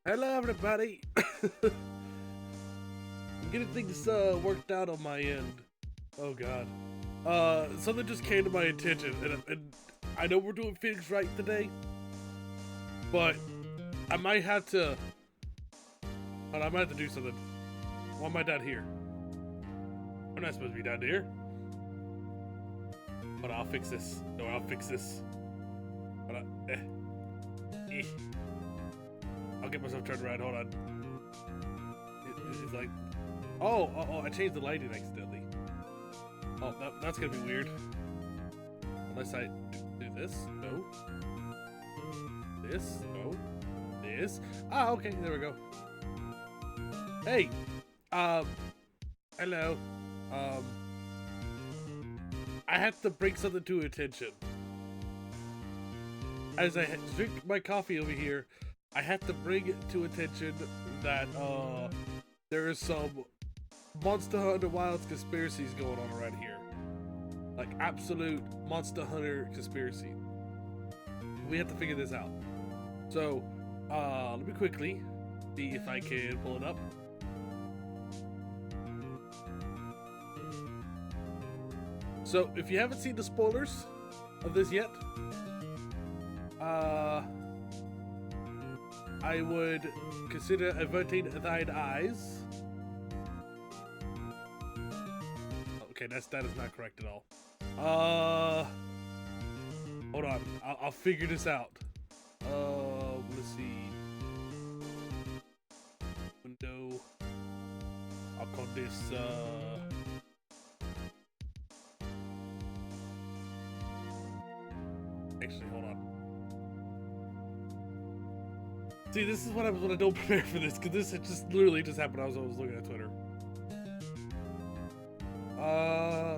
Hello, everybody. I'm getting things worked out on my end. Oh God. Something just came to my attention, and I know we're doing things right today, but I might have to. I might have to do something. Why am I down here? I'm not supposed to be down here. But I'll fix this. No, I'll fix this. But I'll get myself turned around. Hold on. It's like, oh, I changed the lighting accidentally. Oh, that's gonna be weird. Unless I do this. No. This. No. This. Ah, okay. There we go. Hey. Hello. I have to bring something to attention. As I drink my coffee over here, I have to bring it to attention that there is some Monster Hunter Wilds conspiracies going on around here. Like absolute Monster Hunter conspiracy. We have to figure this out. So, let me quickly see if I can pull it up. So, if you haven't seen the spoilers of this yet, I would consider averting thine eyes. Okay, that is not correct at all. Hold on, I'll figure this out. Let's see. Window. I'll call this actually, hold on. See, this is what happens when I don't prepare for this, because this had just literally just happened. I was looking at Twitter.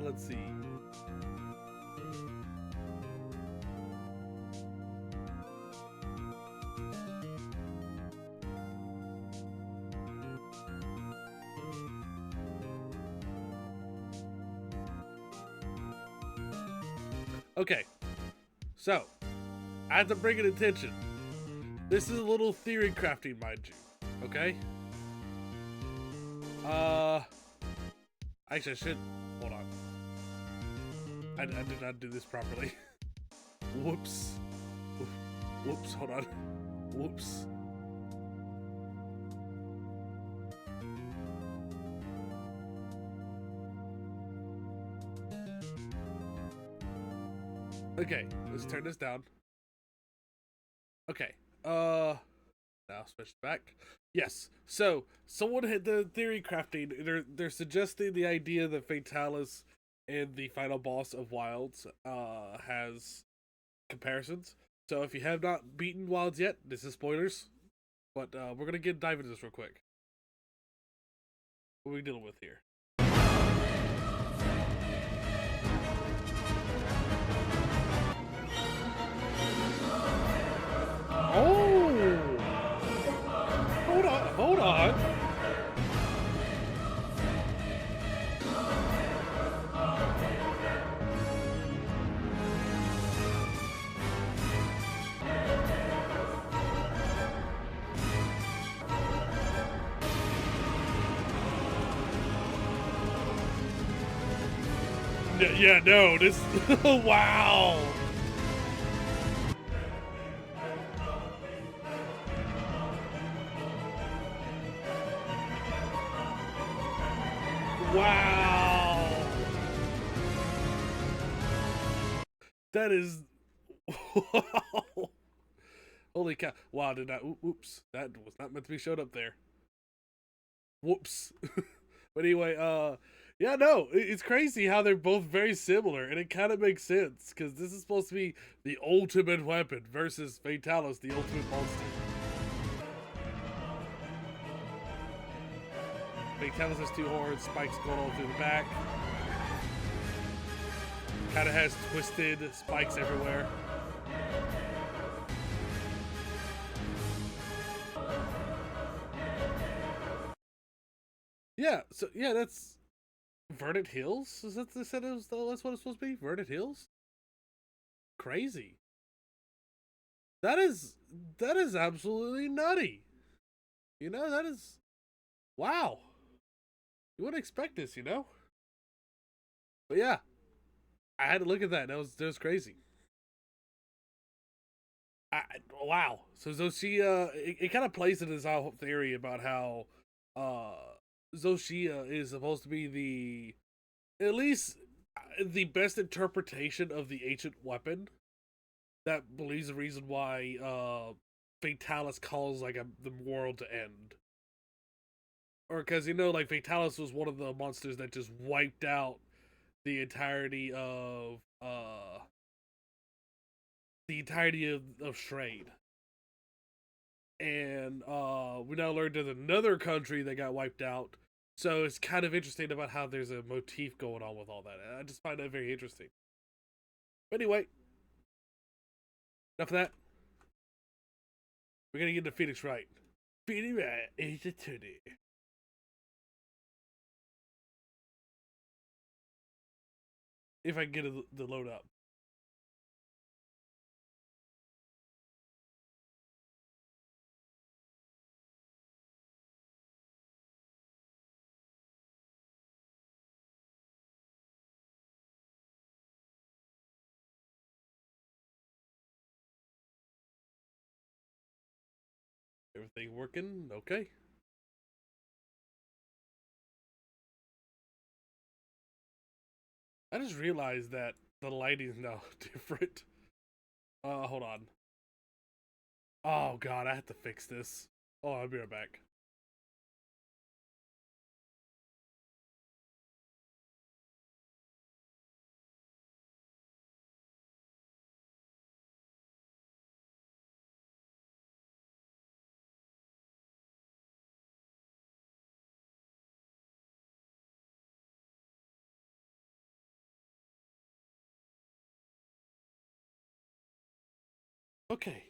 Let's see. Okay, so I have to bring it attention. This is a little theory crafting, mind you. Okay. Actually, I should hold on. I did not do this properly. Whoops. Whoops. Hold on. Whoops. Okay, let's turn this down. Okay, now switch back. Yes, so someone had the theory crafting. They're suggesting the idea that Fatalis and the final boss of Wilds has comparisons. So if you have not beaten Wilds yet, this is spoilers. But we're gonna dive into this real quick. What are we dealing with here? Oh! Hold on. Yeah, no, this. Wow! Wow! That is. Wow! Holy cow! Wow! Did not. Oops! That was not meant to be showed up there. Whoops! But anyway, yeah, no, it's crazy how they're both very similar, and it kind of makes sense because this is supposed to be the ultimate weapon versus Fatalis, the ultimate monster. Fatalis has two horns, spikes going all through the back. Kind of has twisted spikes everywhere. Yeah, so yeah, that's Verdant Hills. Is that they said it was? That's what it's supposed to be. Verdant Hills. Crazy. That is absolutely nutty. You know, that is wow. You wouldn't expect this, you know. But yeah, I had to look at that. That was crazy. I, wow. So Zoshia, it kind of plays into this whole theory about how uh Zoshia is supposed to be at least the best interpretation of the ancient weapon that believes the reason why Fatalis calls like the world to end. Or because, you know, like Fatalis was one of the monsters that just wiped out the entirety of Strayed. And we now learned there's another country that got wiped out. So it's kind of interesting about how there's a motif going on with all that. I just find that very interesting. But anyway, enough of that. We're gonna get into Phoenix Wright. Phoenix Wright is a titty. If I can get the load up. Everything working? Okay. I just realized that the lighting is now different. Hold on. Oh god, I have to fix this. Oh, I'll be right back. Okay.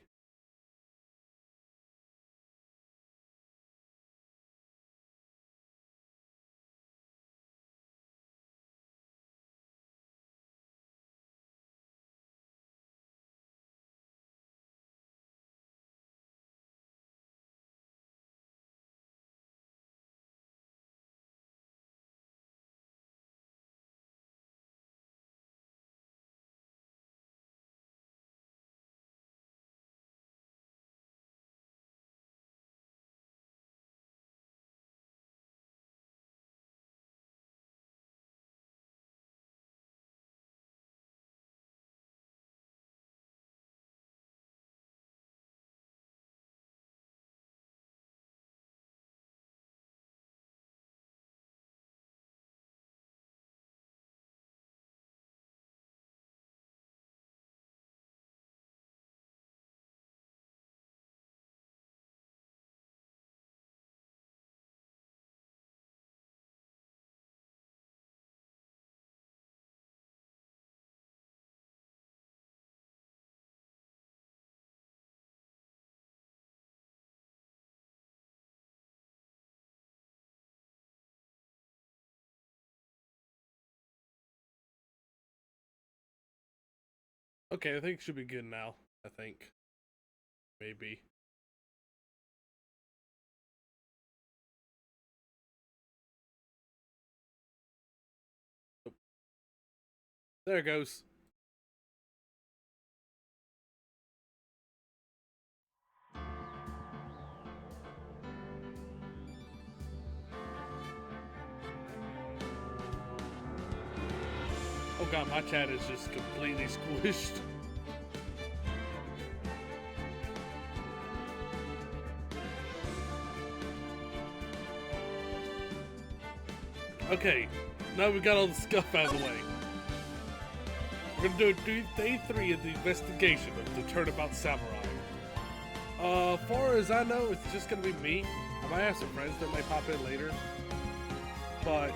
Okay, I think it should be good now. I think. Maybe. Oh, there it goes. Oh god, my chat is just completely squished. Okay, now we got all the scuff out of the way. We're gonna do day 3 of the investigation of the Turnabout Samurai. Far as I know, it's just gonna be me. I might have some friends that might pop in later. But,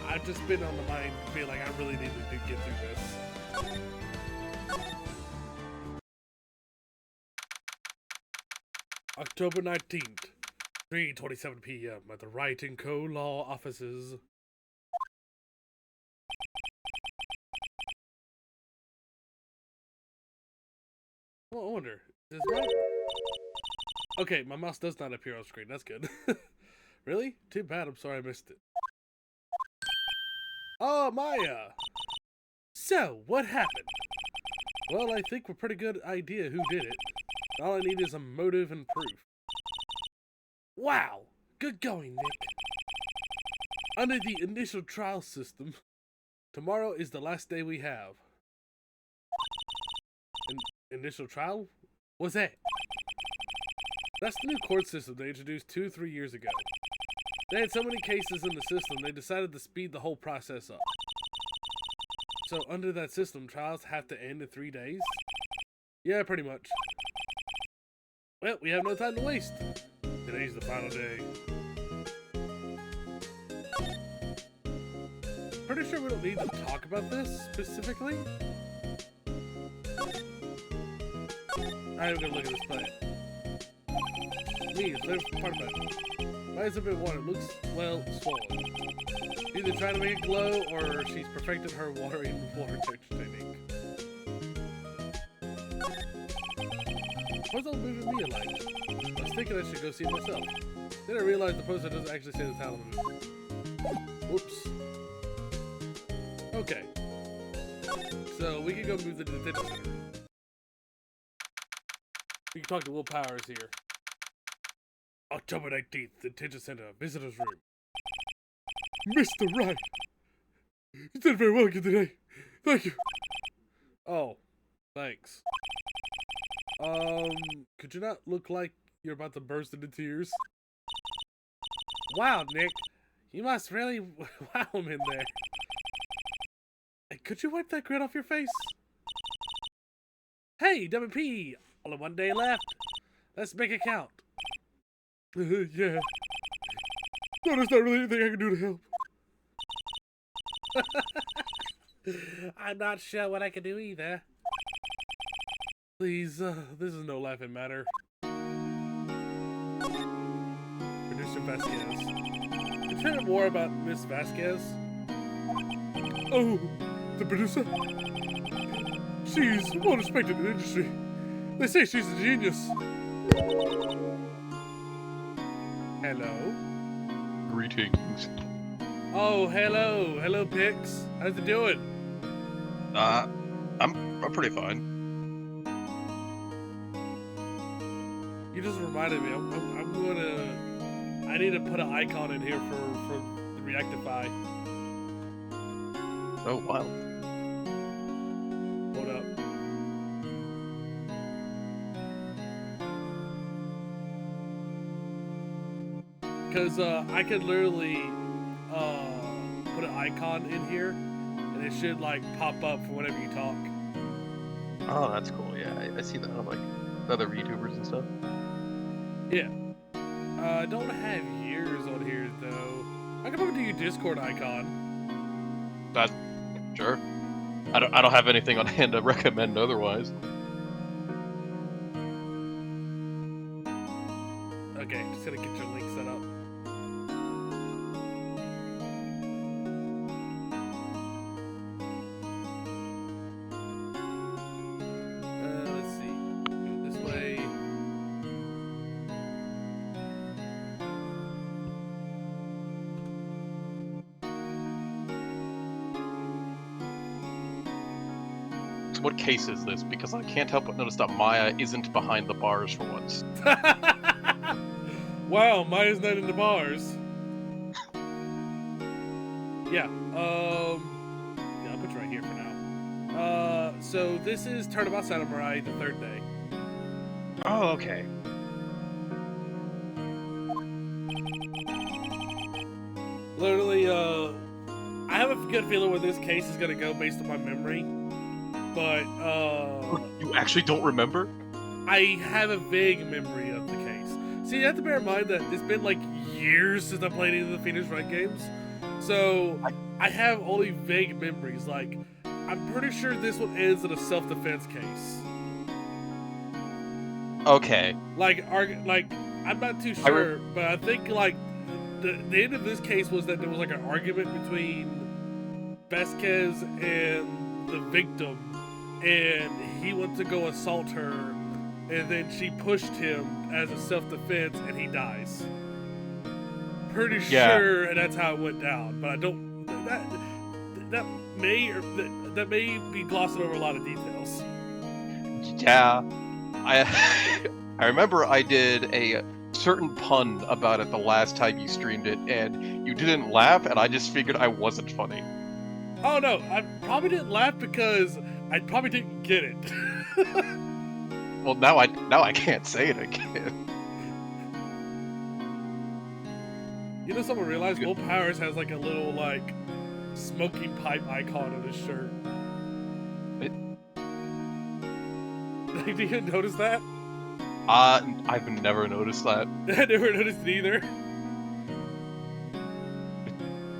I've just been on the mind being like, I really need to get through this. October 19th, 3:27 p.m. at the Wright & Co. Law Offices. Oh, I wonder, is my... Okay, my mouse does not appear on screen, that's good. Really? Too bad, I'm sorry I missed it. Oh, Maya! So, what happened? Well, I think we're pretty good idea who did it. All I need is a motive and proof. Wow! Good going, Nick. Under the initial trial system, tomorrow is the last day we have. Initial trial? What's that? That's the new court system they introduced 2-3 years ago. They had so many cases in the system, they decided to speed the whole process up. So under that system, trials have to end in 3 days? Yeah, pretty much. Well, we have no time to waste. Today's the final day. Pretty sure we don't need to talk about this specifically. I'm gonna look at this plant. Me, it's part of it. Why is it a bit water? It looks, well, swollen. Either trying to make it glow, or she's perfected her watering water technique. What's all moving me alike? I was thinking I should go see it myself. Then I realized the poster doesn't actually say the title of it. Whoops. Okay. So, we can go move the detention center. We can talk to Will Powers here. October 19th, Detention Center, visitor's room. Mr. Wright, you did very well again today. Thank you. Oh, thanks. Could you not look like you're about to burst into tears? Wow, Nick, you must really wow him in there. Hey, could you wipe that grin off your face? Hey, WP, only 1 day left. Let's make it count. Yeah. No, there's not really anything I can do to help. I'm not sure what I can do either. Please, this is no laughing matter. Producer Vasquez. Can you tell me more about Miss Vasquez? Oh, the producer? She's well respected in the industry. They say she's a genius. Hello? Greetings. Oh, hello. Hello, Pix. How's it doing? I'm pretty fine. You just reminded me. I'm gonna... I need to put an icon in here for the Reactify. Oh, wow. Hold up. Because I could literally put an icon in here, and it should like pop up for whenever you talk. Oh, that's cool. Yeah, I see that on like other YouTubers and stuff. Yeah. I don't have years on here though. I can probably do your Discord icon. That sure. I don't have anything on hand to recommend otherwise. Okay, just gonna get your link set up. Let's see. Go this way. So what case is this? Because I can't help but notice that Maya isn't behind the bars for once. Wow, Maya's not in the bars. Yeah, I'll put you right here for now. So this is Turnabout Samurai, the 3rd day. Oh, okay. Literally, I have a good feeling where this case is gonna go based on my memory, but, You actually don't remember? I have a vague memory of the case. See, you have to bear in mind that it's been like years since I played any of the Phoenix Wright games, so I have only vague memories. Like, I'm pretty sure this one ends in a self-defense case. Okay. Like, I'm not too sure, but I think like the end of this case was that there was like an argument between Vasquez and the victim, and he went to go assault her, and then she pushed him as a self-defense, and he dies. Pretty sure that's how it went down, but I don't. That may be glossing over a lot of details. Yeah, I remember I did a certain pun about it the last time you streamed it, and you didn't laugh, and I just figured I wasn't funny. Oh no, I probably didn't laugh because I probably didn't get it. Well, now I can't say it again. You know, someone realized Will Powers has like a little like smoking pipe icon on his shirt. Did you notice that? I've never noticed that. I never noticed it either.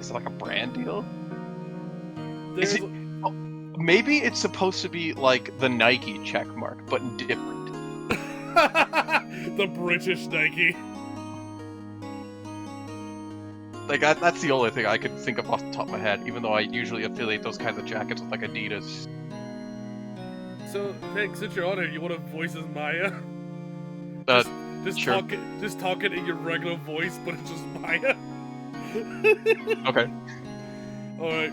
Is it like a brand deal? There's... Maybe it's supposed to be like the Nike check mark, but different. The British Nike. Like, that's the only thing I could think of off the top of my head, even though I usually affiliate those kinds of jackets with, like, Adidas. So, Nick, since you're on it, you want to voice as Maya? Just sure. talk it in your regular voice, but it's just Maya? Okay. Alright.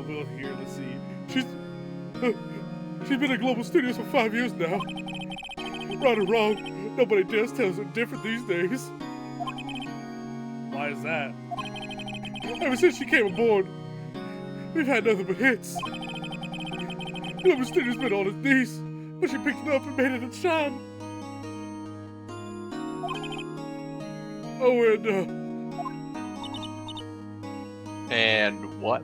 We'll hear the scene. She's been at Global Studios for 5 years now. Right or wrong, Nobody dares tell us we're different these days. Why is that? Ever since she came aboard, we've had nothing but hits. Number Stitter's been on his knees, but she picked it up and made it shine. Oh, And what?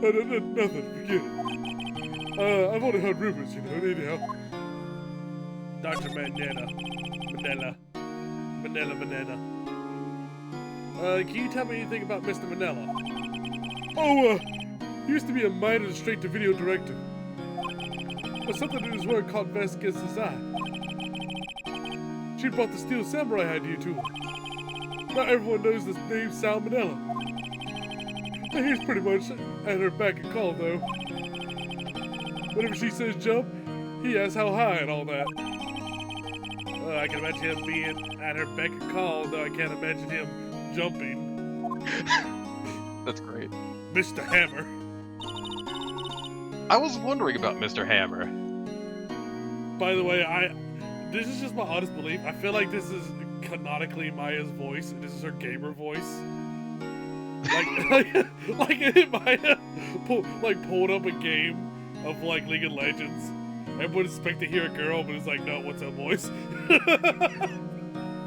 Nothing, forget it. I've only heard rumors, anyhow. Dr. Manana. Manila. Can you tell me anything about Mr. Manila? Oh, he used to be a minor straight-to-video director. But something in his work caught Vasquez's eye. She brought the Steel Samurai idea to him. Not everyone knows this name, Sal Manila. He's pretty much at her beck and call, though. Whenever she says jump, he asks how high and all that. I can imagine him being at her beck and call, though I can't imagine him jumping. That's great. Mr. Hammer. I was wondering about Mr. Hammer. By the way, this is just my honest belief. I feel like this is canonically Maya's voice. This is her gamer voice. Like it might have pulled up a game of like League of Legends. I would expect to hear a girl, but it's like, no, what's up, voice?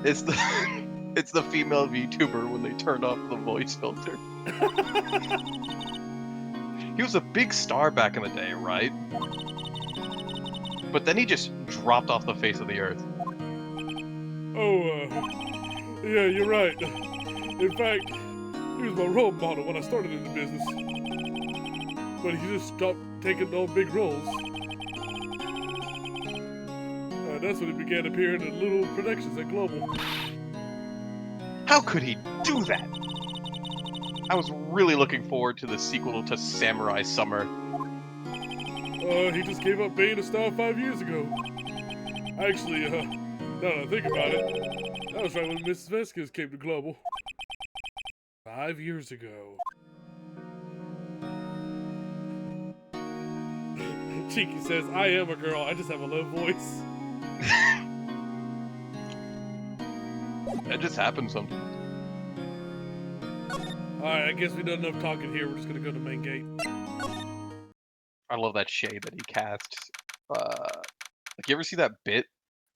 It's the female VTuber when they turned off the voice filter. He was a big star back in the day, right? But then he just dropped off the face of the earth. Oh, yeah, you're right. In fact, he was my role model when I started in the business. But he just stopped taking on big roles. That's when he began appearing in little productions at Global. How could he do that? I was really looking forward to the sequel to Samurai Summer. He just gave up being a star 5 years ago. Actually, now that I think about it, that was right when Mrs. Vasquez came to Global. 5 years ago. Cheeky says, I am a girl, I just have a low voice. That just happens sometimes. Alright, I guess we done enough talking here. We're just gonna go to the main gate. I love that shade that he casts. Like, you ever see that bit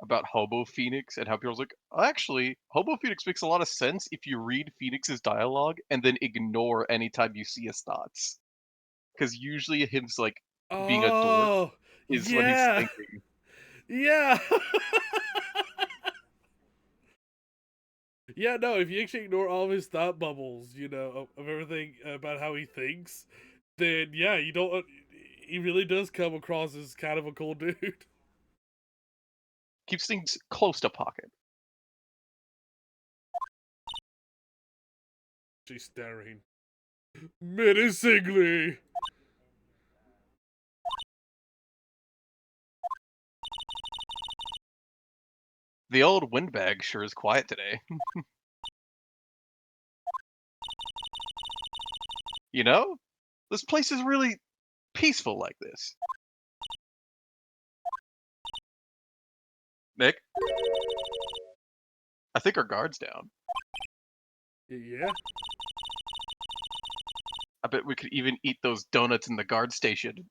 about Hobo Phoenix and how people's like, actually, Hobo Phoenix makes a lot of sense if you read Phoenix's dialogue and then ignore anytime you see his thoughts. Because usually him's like being a dork is what he's thinking. Yeah. Yeah, no, if you actually ignore all of his thought bubbles, of everything about how he thinks, then yeah, you don't. He really does come across as kind of a cool dude. Keeps things close to pocket. She's staring menacingly. The old windbag sure is quiet today. You know, this place is really peaceful like this. Nick? I think our guard's down. Yeah. I bet we could even eat those donuts in the guard station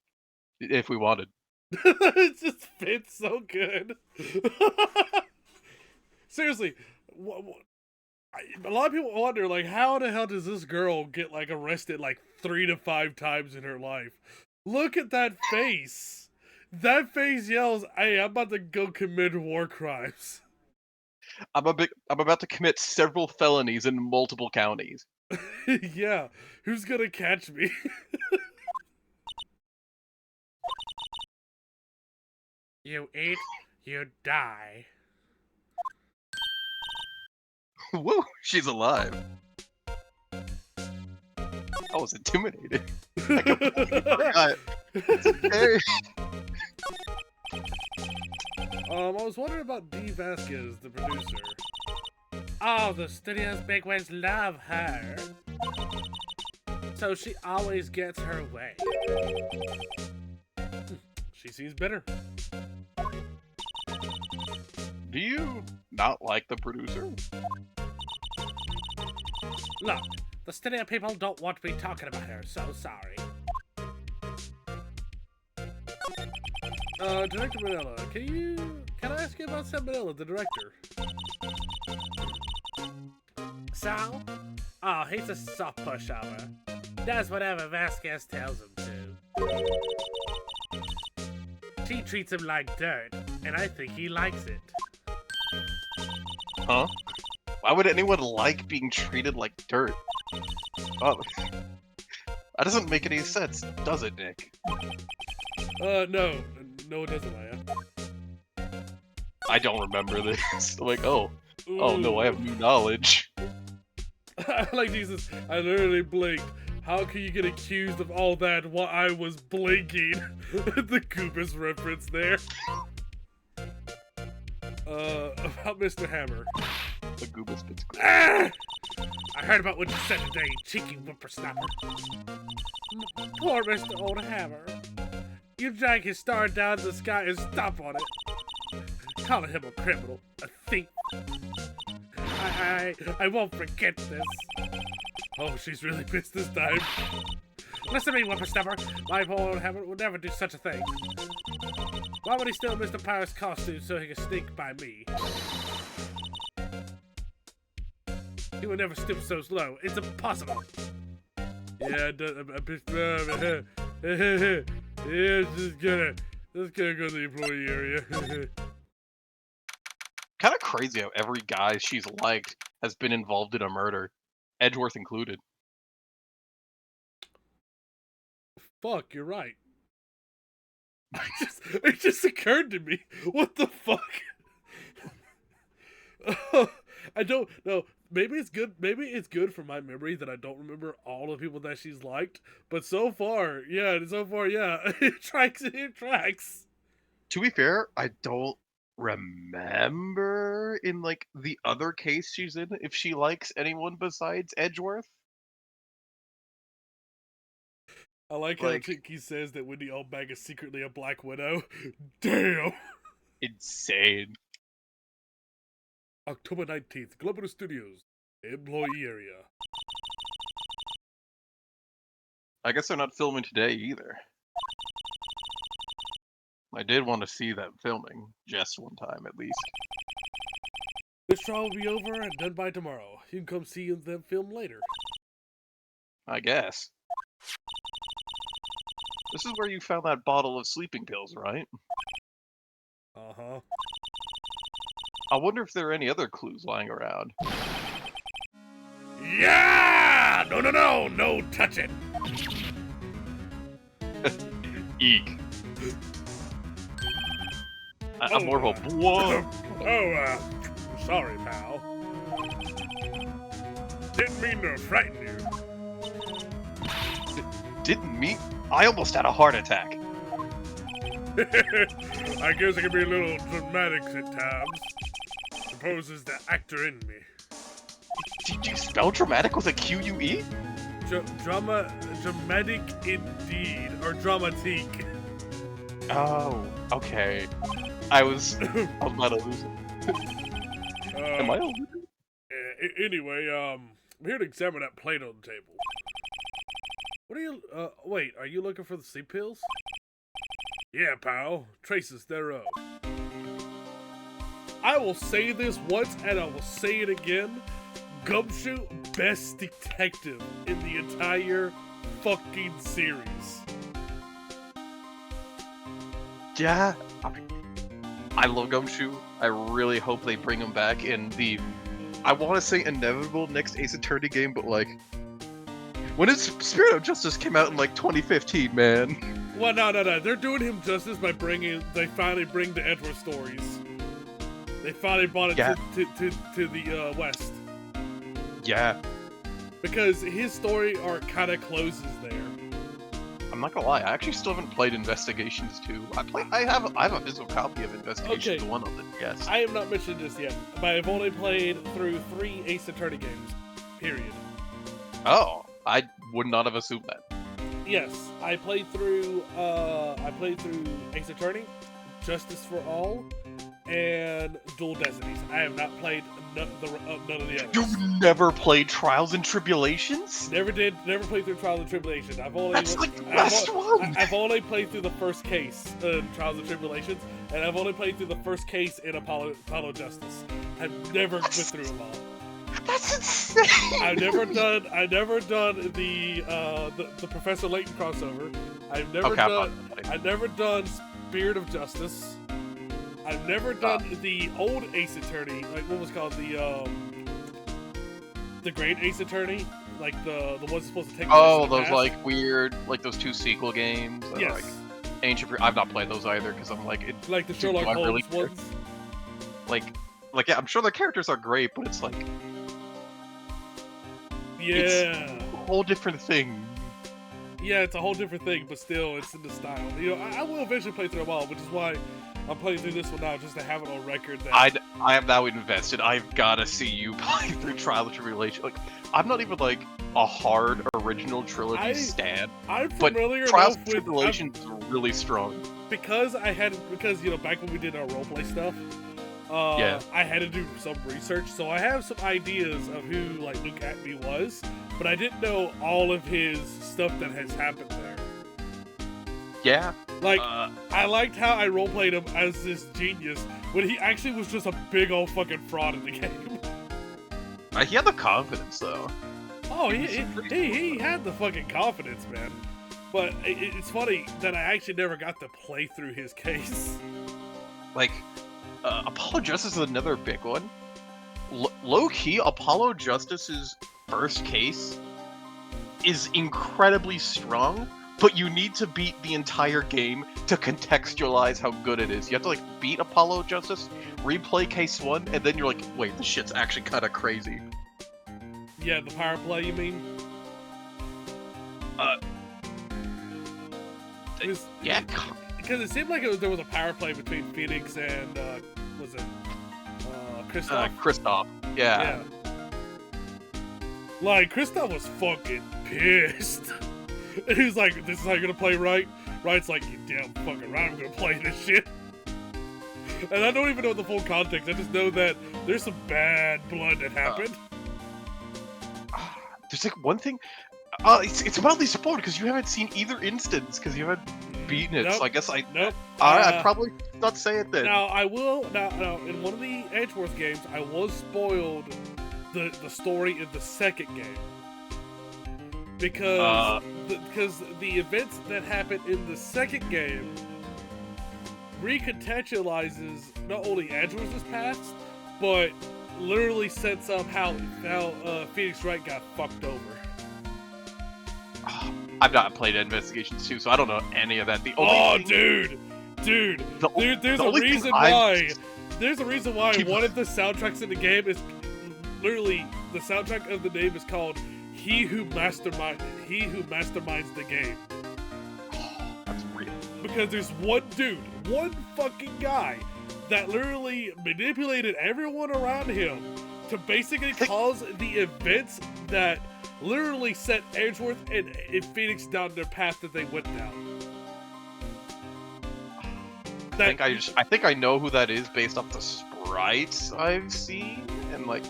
if we wanted. It just fits so good. Seriously, a lot of people wonder, like, how the hell does this girl get, like, arrested, like, 3 to 5 times in her life? Look at that face. That face yells, hey, I'm about to go commit war crimes. I'm about to commit several felonies in multiple counties. Yeah, who's gonna catch me? You eat, you die. Woo, she's alive. I was intimidated. I completely forgot. It's okay. I was wondering about D. Vasquez, the producer. Oh, the studio's bigwigs love her. So she always gets her way. She seems bitter. Do you not like the producer? Look, the studio people don't want me talking about her, so sorry. Director Manila, can I ask you about Sam Manila, the director? Sal? Oh, he's a soft pushover. Does whatever Vasquez tells him to. She treats him like dirt, and I think he likes it. Huh? Why would anyone like being treated like dirt? Oh, that doesn't make any sense, does it, Nick? No, it doesn't, Aya. I don't remember this. Like, oh no, I have new knowledge. Like Jesus, I literally blinked. How can you get accused of all that while I was blinking? The Goobus reference there. About Mr. Hammer. The Goobus bit's great. Ah! I heard about what you said today, you cheeky whippersnapper. Poor Mr. Old Hammer. You drag his star down to the sky and stomp on it. Calling him a criminal, a thief. I won't forget this. Oh, she's really pissed this time. Listen to me, whippersnapper. My poor old Hammer would never do such a thing. Why would he steal Mr. Pyre's costume so he could sneak by me? He would never stoop so low. It's impossible. Yeah, yeah, just gonna go to the employee area. Kind of crazy how every guy she's liked has been involved in a murder, Edgeworth included. Fuck, you're right. It just occurred to me. What the fuck? I don't know. Maybe it's good. Maybe it's good for my memory that I don't remember all the people that she's liked. But so far, yeah, it tracks. It tracks. To be fair, I don't remember in like the other case she's in if she likes anyone besides Edgeworth. I like how Like, Chinky says that Wendy Oldbag is secretly a Black Widow. Damn. insane. October 19th, Global Studios, employee area. I guess they're not filming today either. I did want to see them filming, just one time at least. This trial will be over and done by tomorrow. You can come see them film later. I guess. This is where you found that bottle of sleeping pills, right? Uh-huh. I wonder if there are any other clues lying around. Yeah! No touching. Eek. I'm more of a whoa. Sorry, pal. Didn't mean to frighten you. Didn't mean. I almost had a heart attack. I guess I can be a little dramatic at times. Supposes the actor in me. Did you spell dramatic with a Q-U-E? Dramatic indeed, or dramatique. Oh, okay. I was about to lose it. Am I a loser? Anyway, I'm here to examine that plate on the table. What are you, wait, are you looking for the sleep pills? Yeah, pal. Traces thereof. I will say this once, and I will say it again. Gumshoe, best detective in the entire fucking series. Yeah. I love Gumshoe. I really hope they bring him back in the, I want to say inevitable next Ace Attorney game, but like, when his Spirit of Justice came out in like 2015, man. Well, no. They're doing him justice by they finally bring the Edward stories. They finally brought it to the West. Yeah. Because his story arc kind of closes there. I'm not gonna lie, I actually still haven't played Investigations 2. I have a physical copy of Investigations 1 on the DS. I have not mentioned this yet, but I've only played through 3 Ace Attorney games. Period. Oh, I would not have assumed that. Yes, I played through Ace Attorney, Justice for All, and Dual Destinies. I have not played none of the others. You've never played Trials and Tribulations? Never played through Trials and Tribulations. That's like the best one! I've only played through the first case in Trials and Tribulations, and I've only played through the first case in Apollo Justice. I've never went through them all. That's insane! I've never done the Professor Layton crossover. I've never done Spirit of Justice. I've never done the old Ace Attorney, like what was called the Great Ace Attorney, like the ones supposed to take. Oh, those like weird, like those 2 sequel games. Yes. Like Ancient. I've not played those either because I'm like, like the Sherlock Holmes ones. Like yeah, I'm sure the characters are great, but it's like, yeah, it's a whole different thing. Yeah, it's a whole different thing, but still, it's in the style. You know, I will eventually play through them all, which is why I'm playing through this one now, just to have it on record. That I am now invested. I've gotta see you play through Trial of Tribulation. Like, I'm not even like a hard original trilogy stan, I'm but familiar Trials enough of Tribulation is really strong. Because you know, back when we did our roleplay stuff, I had to do some research, so I have some ideas of who like Luke Atby was, but I didn't know all of his stuff that has happened there. Yeah. Like, I liked how I roleplayed him as this genius when he actually was just a big old fucking fraud in the game. He had the confidence though. Oh, he had the fucking confidence, man. But it's funny that I actually never got to play through his case. Like, Apollo Justice is another big one. Low-key, Apollo Justice's first case is incredibly strong, but you need to beat the entire game to contextualize how good it is. You have to, like, beat Apollo Justice, replay case 1, and then you're like, wait, this shit's actually kind of crazy. Yeah, the power play, you mean? Yeah. Because it seemed like there was a power play between Phoenix and, was it, Kristoff? Kristoff, yeah. Like, Kristoff was fucking pissed. And he was like, this is how you're gonna play right? Right's like, you damn fucking right, I'm gonna play this shit. And I don't even know the full context, I just know that there's some bad blood that happened. There's like one thing, it's mildly spoiled because you haven't seen either instance because you haven't beaten it. Nope. So I guess Nope. I'd probably not say it then. Now I will. Now in one of the Edgeworth games, I was spoiled the story in the second game because the events that happened in the second game recontextualizes not only Edgeworth's past, but literally sets up how Phoenix Wright got fucked over. I've not played Investigations 2, so I don't know any of that. The only dude, there's a reason why. There's a reason why one of the soundtracks in the game is literally the soundtrack of the name is called He Who Masterminds the Game. That's real. Because there's one fucking guy that literally manipulated everyone around him to basically cause the events that literally set Edgeworth and Phoenix down their path that they went down. I think I know who that is based off the sprites I've seen and like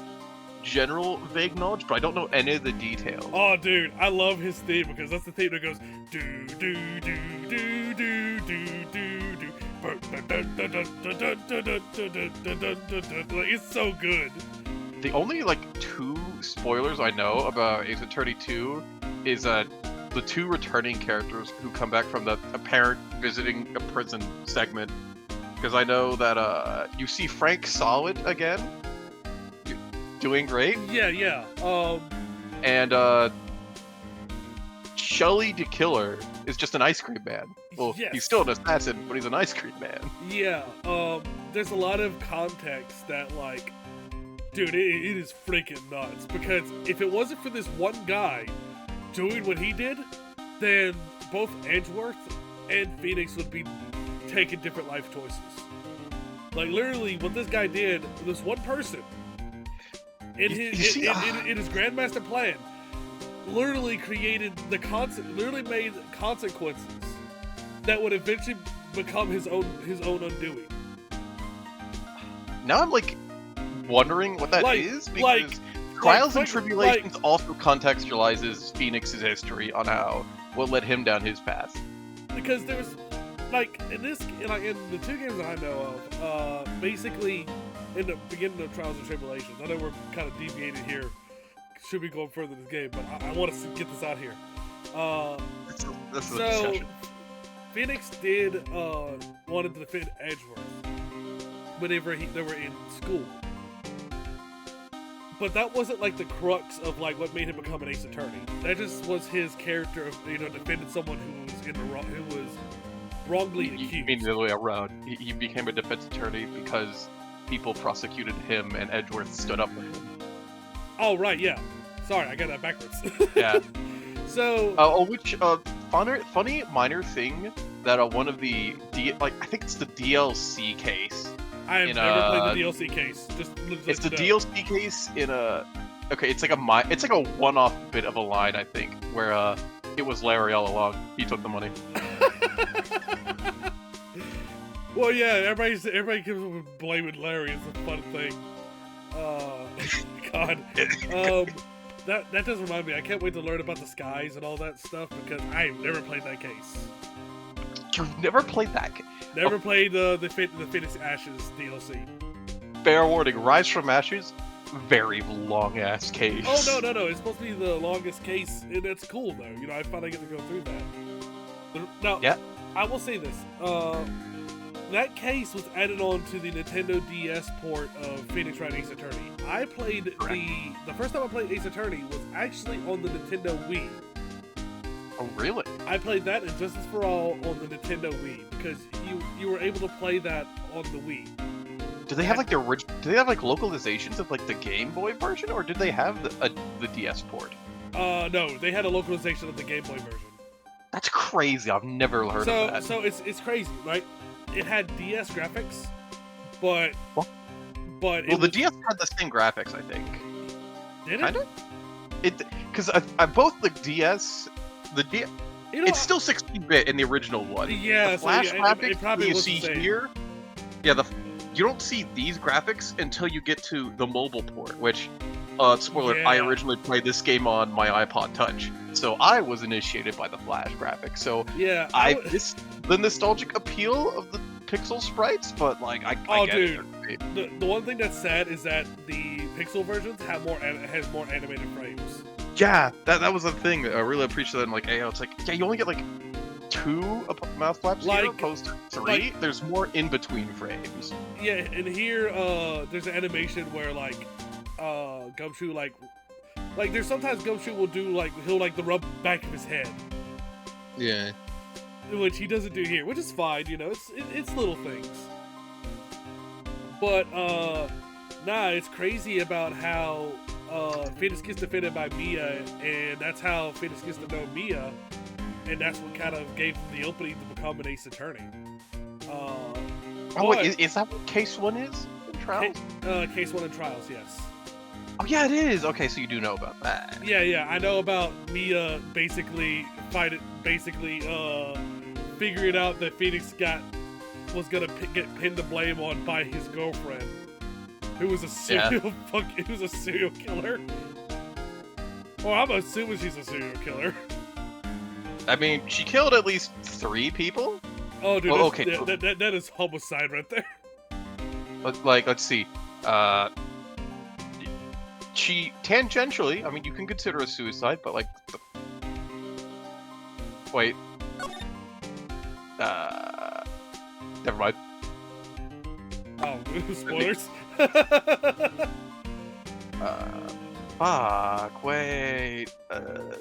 general vague knowledge, but I don't know any of the details. Oh, dude, I love his theme because that's the theme that goes do do do do do do do do. Like, it's so good. The only like 2 spoilers I know about Ace Attorney 2 is the 2 returning characters who come back from the apparent visiting a prison segment. Because I know that you see Frank Solid again, doing great. Yeah. And Shelly the Killer is just an ice cream man. Well, yes. He's still an assassin, but he's an ice cream man. Yeah. There's a lot of context that like. Dude, it is freaking nuts, because if it wasn't for this one guy doing what he did, then both Edgeworth and Phoenix would be taking different life choices. Like, literally, what this guy did, this one person, in his Grandmaster plan, literally literally made consequences that would eventually become his own undoing. now I'm like wondering what that is because Trials and Tribulations also contextualizes Phoenix's history on how what led him down his path. Because there's like in the 2 games that I know of, basically in the beginning of Trials and Tribulations. I know we're kind of deviated here. Should be going further in this game, but I want to get this out here. This is a So discussion. Phoenix did wanted to defend Edgeworth whenever they were in school. But that wasn't like the crux of like what made him become an ace attorney. That just was his character of defending someone who was who was wrongly accused. You mean the other way around? He became a defense attorney because people prosecuted him and Edgeworth stood up with him. Oh right, yeah. Sorry, I got that backwards. Yeah. So. Which funny minor thing that one of the I think it's the DLC case. I have never played the DLC case. It's the DLC case in a. Okay, it's like a one-off bit of a line I think where it was Larry all along. He took the money. Well, yeah, everybody gives him blaming Larry. It's a fun thing. God. That does remind me. I can't wait to learn about the skies and all that stuff because I've never played that case. You've never played that? Never played the Phoenix Ashes DLC. Fair warning: Rise from Ashes, very long ass case. Oh no! It's supposed to be the longest case, and it's cool though. I finally get to go through that. Now, yeah. I will say this. That case was added on to the Nintendo DS port of Phoenix Wright Ace Attorney. I played the first time I played Ace Attorney was actually on the Nintendo Wii. Oh really? I played that in Justice for All on the Nintendo Wii because you were able to play that on the Wii. Do they have like the original? Do they have like localizations of like the Game Boy version, or did they have the DS port? No, they had a localization of the Game Boy version. That's crazy. I've never heard of that. So it's crazy, right? It had DS graphics, but the DS had the same graphics, I think. Did it? Kinda? Because I both the DS, it's still 16-bit in the original one. Yeah, the Flash graphics it probably you was see the same. here. Yeah, you don't see these graphics until you get to the mobile port, which, spoiler, Yeah. I originally played this game on my iPod Touch, so I was initiated by the Flash graphics. So yeah, the nostalgic appeal of the pixel sprites, but like I get dude, it. The one thing that's sad is that the pixel versions has more animated frames. Yeah, that was the thing that I really appreciate. And like, it's like, yeah, you only get like 2 mouth flaps here opposed to 3. There's more in between frames. Yeah, and here there's an animation where Gumshoe like there's sometimes Gumshoe will do he'll the rub back of his head. Yeah. Which he doesn't do here, which is fine, it's little things. But it's crazy about how Phoenix gets defended by Mia, and that's how Phoenix gets to know Mia, and that's what kind of gave him the opening to become an ace attorney. Is that what Case 1 is in Trials? Case 1 in Trials, yes. Oh yeah, it is. Okay, so you do know about that. Yeah, I know about Mia figuring out that Phoenix was gonna get pinned to blame on by his girlfriend, who was a serial killer. Well, I'm assuming she's a serial killer. I mean, she killed at least 3 people. Oh, dude, okay. That is homicide right there. Let's see. She tangentially, I mean, you can consider a suicide, but wait. Never mind. Oh, spoilers. Fuck, wait. I'm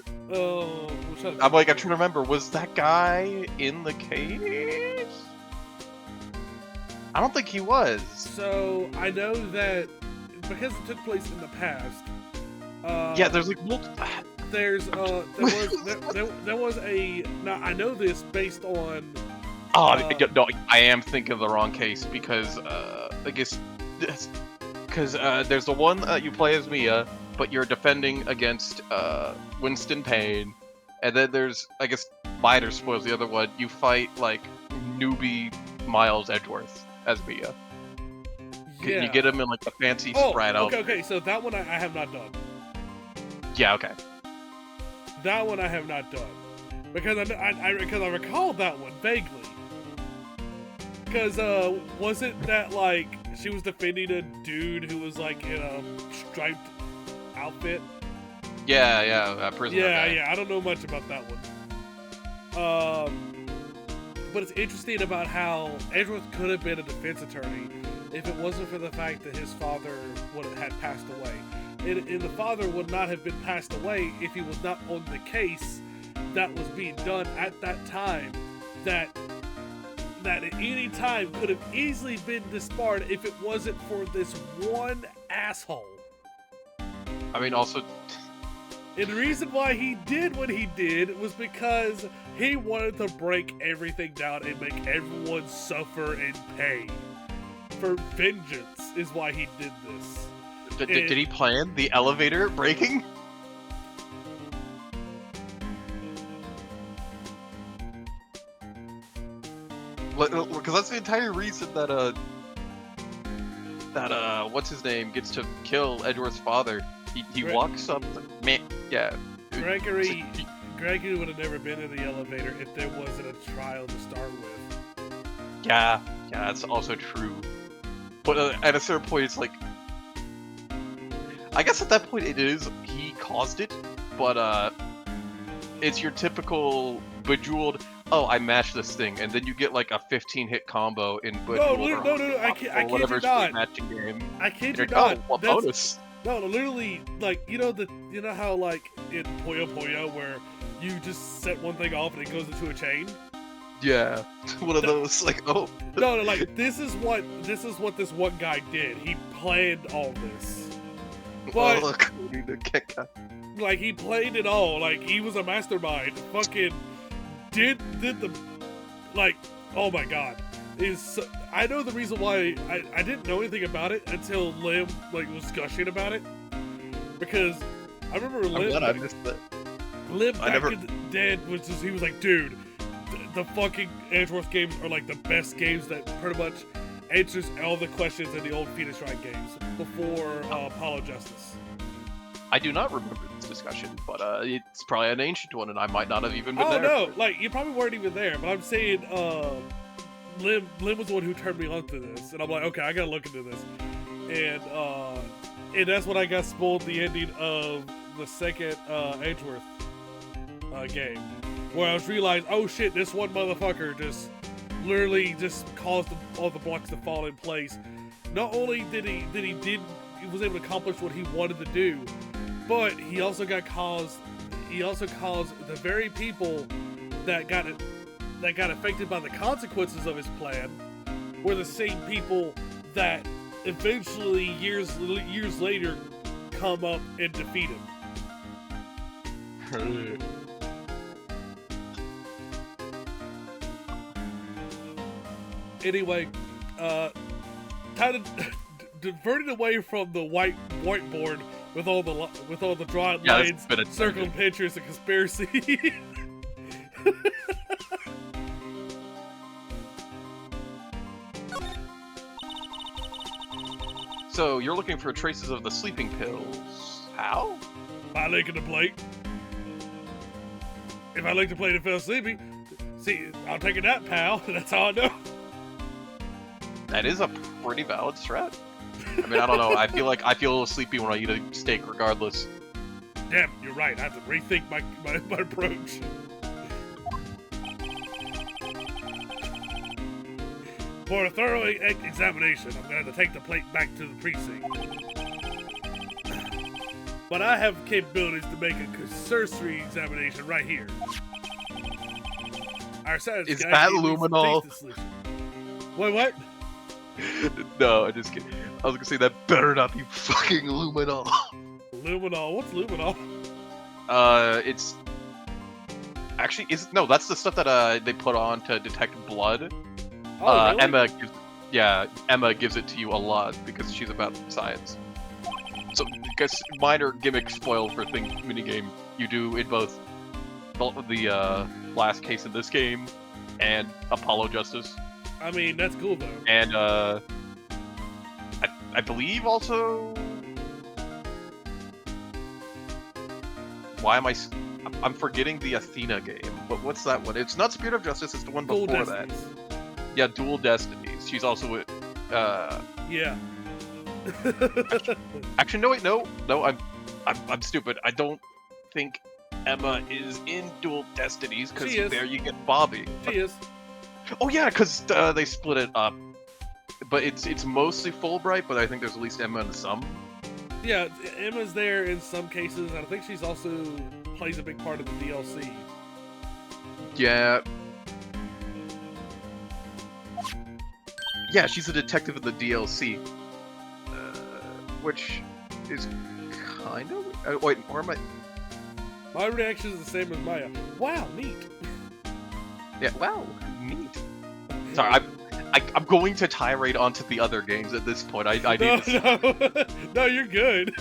trying to remember. Was that guy in the case? I don't think he was. So I know that because it took place in the past. Yeah, there's there was a. Now I know this based on. No, I am thinking of the wrong case because I guess because there's the one you play as Mia, but you're defending against Winston Payne, and then there's I guess minor spoils the other one. You fight newbie Miles Edgeworth as Mia. Can you get him in like the fancy Sprat outfit? Okay. So that one I have not done. Yeah, okay. That one I have not done because I recall that one vaguely. Because was it that like she was defending a dude who was like in a striped outfit? Yeah, prisoner guy. Yeah. I don't know much about that one. But it's interesting about how Edgeworth could have been a defense attorney if it wasn't for the fact that his father had passed away. And the father would not have been passed away if he was not on the case that was being done at that time. That at any time could have easily been disbarred if it wasn't for this one asshole. I mean, also. And the reason why he did what he did was because he wanted to break everything down and make everyone suffer and pay. For vengeance is why he did this. Did he plan the elevator breaking? Because that's the entire reason that what's his name gets to kill Edgeworth's father. He walks up, man, yeah. Gregory would have never been in the elevator if there wasn't a trial to start with. Yeah, that's also true. But at a certain point, it's like, I guess at that point it is he caused it, but it's your typical bejeweled. Oh, I matched this thing, and then you get like a 15-hit combo in Bejeweled. No, I kid you not. Matching game. I kid you not. What bonus? No, literally, like you know how like in Puyo Puyo where you just set one thing off and it goes into a chain. Yeah, one of those like oh. No, like this is what this one guy did. He planned all this. But like he played it all. Like he was a mastermind. Fucking did the like. Oh my god. I know the reason why I didn't know anything about it until Lim like was gushing about it, because I remember Lim. I missed that. Lim back in the day was just he was like, dude, the fucking Edgeworth games are like the best games that pretty much answers all the questions in the old Phoenix Wright games before Apollo Justice. I do not remember this discussion, but it's probably an ancient one, and I might not have even been there. Oh no, like you probably weren't even there, but I'm saying. Lim was the one who turned me on to this, and I'm like, okay, I gotta look into this, and that's when I got spoiled the ending of the second Edgeworth game, where I was realized, oh shit, this one motherfucker just literally just caused all the blocks to fall in place. Not only he was able to accomplish what he wanted to do, but he also caused the very people that got affected by the consequences of his plan were the same people that eventually years later come up and defeat him. Anyway, kind of diverting away from the whiteboard with all the drawn lines, circled pictures, and conspiracy. So, you're looking for traces of the sleeping pills. How? By licking the plate. If I licked the plate and fell sleepy, see, I'll take a nap, pal. That's all I know. That is a pretty valid strat. I mean, I don't know. I feel a little sleepy when I eat a steak regardless. Damn, you're right. I have to rethink my approach. For a thorough examination, I'm going to take the plate back to the precinct. But I have capabilities to make a cursory examination right here. Our science is guy that luminol? Wait, what? No, I'm just kidding. I was going to say that better not be fucking luminol. Luminol? What's luminol? It's... Actually, that's the stuff that they put on to detect blood. Oh, really? Emma gives it to you a lot because she's about science. So, because minor gimmick spoil for minigame you do in both the last case in this game and Apollo Justice. I mean, that's cool though. And I I believe also. Why am I'm forgetting the Athena game, but what's that one? It's not Spirit of Justice, it's the one Dual before that. Destinies. Yeah, Dual Destinies. She's also with, Yeah. Actually, no, wait, no, I'm stupid. I don't think Emma is in Dual Destinies, because She is. there you get Bobby. She is. Oh yeah, because they split it up. But it's mostly Fulbright, but I think there's at least Emma in some. Yeah, Emma's there in some cases, and I think she's also plays a big part of the DLC. Yeah. Yeah, she's a detective in the DLC. Which is kind of... wait, or am I... My reaction is the same as Maya. Wow, neat. Yeah, wow, neat. Sorry, I'm going to tirade onto the other games at this point. I need to... No, you're good.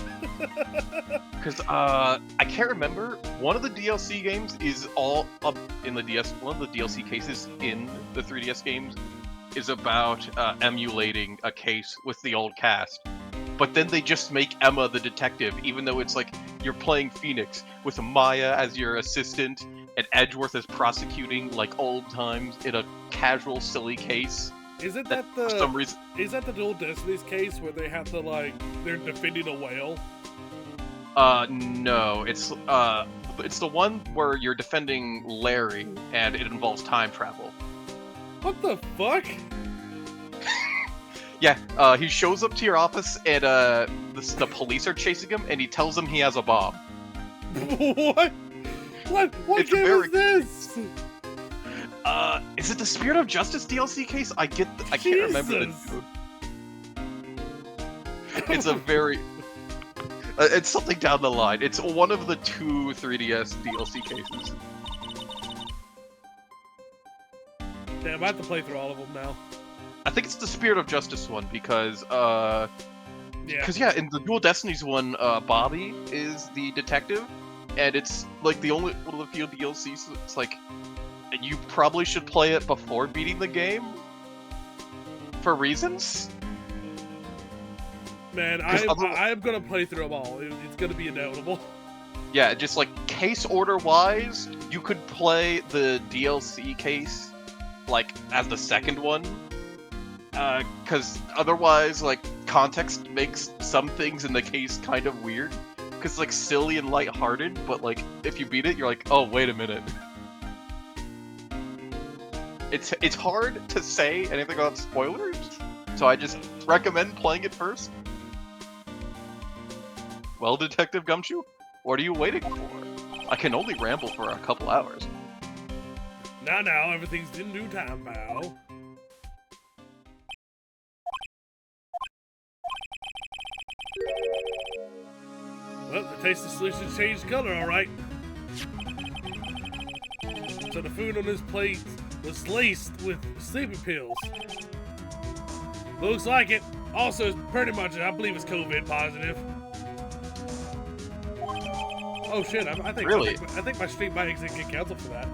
Because I can't remember. One of the DLC games is all up in the DS. One of the DLC cases in the 3DS games is about emulating a case with the old cast. But then they just make Emma the detective, even though it's like you're playing Phoenix with Maya as your assistant and Edgeworth is prosecuting like old times in a casual, silly case. Isn't that the for some reason? Is that the Dual Destinies case where they have to they're defending a whale? No, it's the one where you're defending Larry and it involves time travel. What the fuck? Yeah, he shows up to your office and the police are chasing him and he tells them he has a bomb. What? What It's game very- is this? Is it the Spirit of Justice DLC case? I can't remember the Jesus. It's a very... it's something down the line. It's one of the 2 3DS DLC cases. Damn, I have to play through all of them now. I think it's the Spirit of Justice one because, Yeah. yeah, in the Dual Destinies one, Bobby is the detective, and it's like the only one of the few DLCs. It's like you probably should play it before beating the game for reasons. Man, 'Cause I'm gonna play through them all. It's gonna be inevitable. Yeah, just like case order wise, you could play the DLC case like as the second one. Because otherwise, like, context makes some things in the case kind of weird. Because it's, like, silly and lighthearted, but, like, if you beat it, you're like, oh, wait a minute. It's hard to say anything about spoilers, so I just recommend playing it first. Well, Detective Gumshoe, what are you waiting for? I can only ramble for a couple hours. Now, everything's in due time, pal. Well, the tasty solution changed color, alright. So the food on this plate was laced with sleeping pills. Looks like it. Also, it's pretty much, I believe it's COVID positive. Oh shit, I think Really? I think my stream might exit get canceled for that.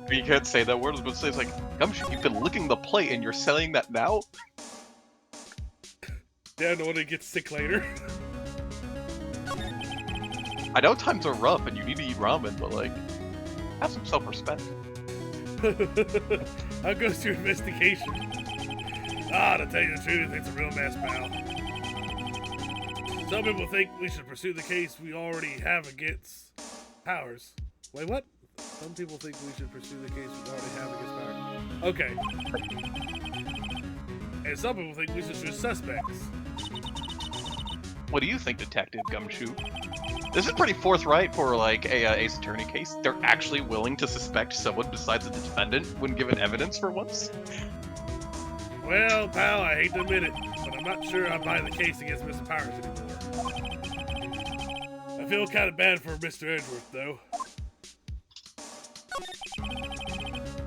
You can't say that word, but it's like, Gumshoe, you've been licking the plate and you're saying that now? Yeah, no one gets sick later. I know times are rough and you need to eat ramen, but like, have some self-respect. How goes your investigation? To tell you the truth, it's a real mess, pal. Some people think we should pursue the case we already have against Powers. Wait, what? Some people think we should pursue the case we already have against Powers. Okay. And some people think we should choose suspects. What do you think, Detective Gumshoe? This is pretty forthright for, like, a Ace Attorney case. They're actually willing to suspect someone besides the defendant when given evidence for once. Well, pal, I hate to admit it, but I'm not sure I buy the case against Mr. Powers anymore. I feel kind of bad for Mr. Edgeworth, though.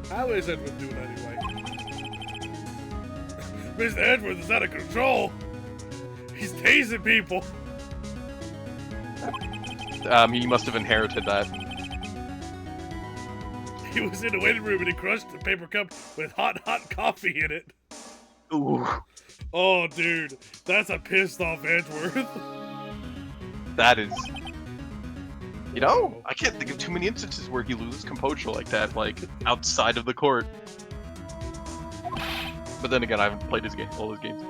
How is Edgeworth doing anyway? Mr. Edgeworth is out of control! He's tasing people! He must have inherited that. He was in the waiting room and he crushed a paper cup with hot coffee in it. Ooh. Oh, dude, that's a pissed off Edgeworth. That is, you know, Wow. I can't think of too many instances where he loses composure like that, like outside of the court. But then again, I haven't played his game, all his games.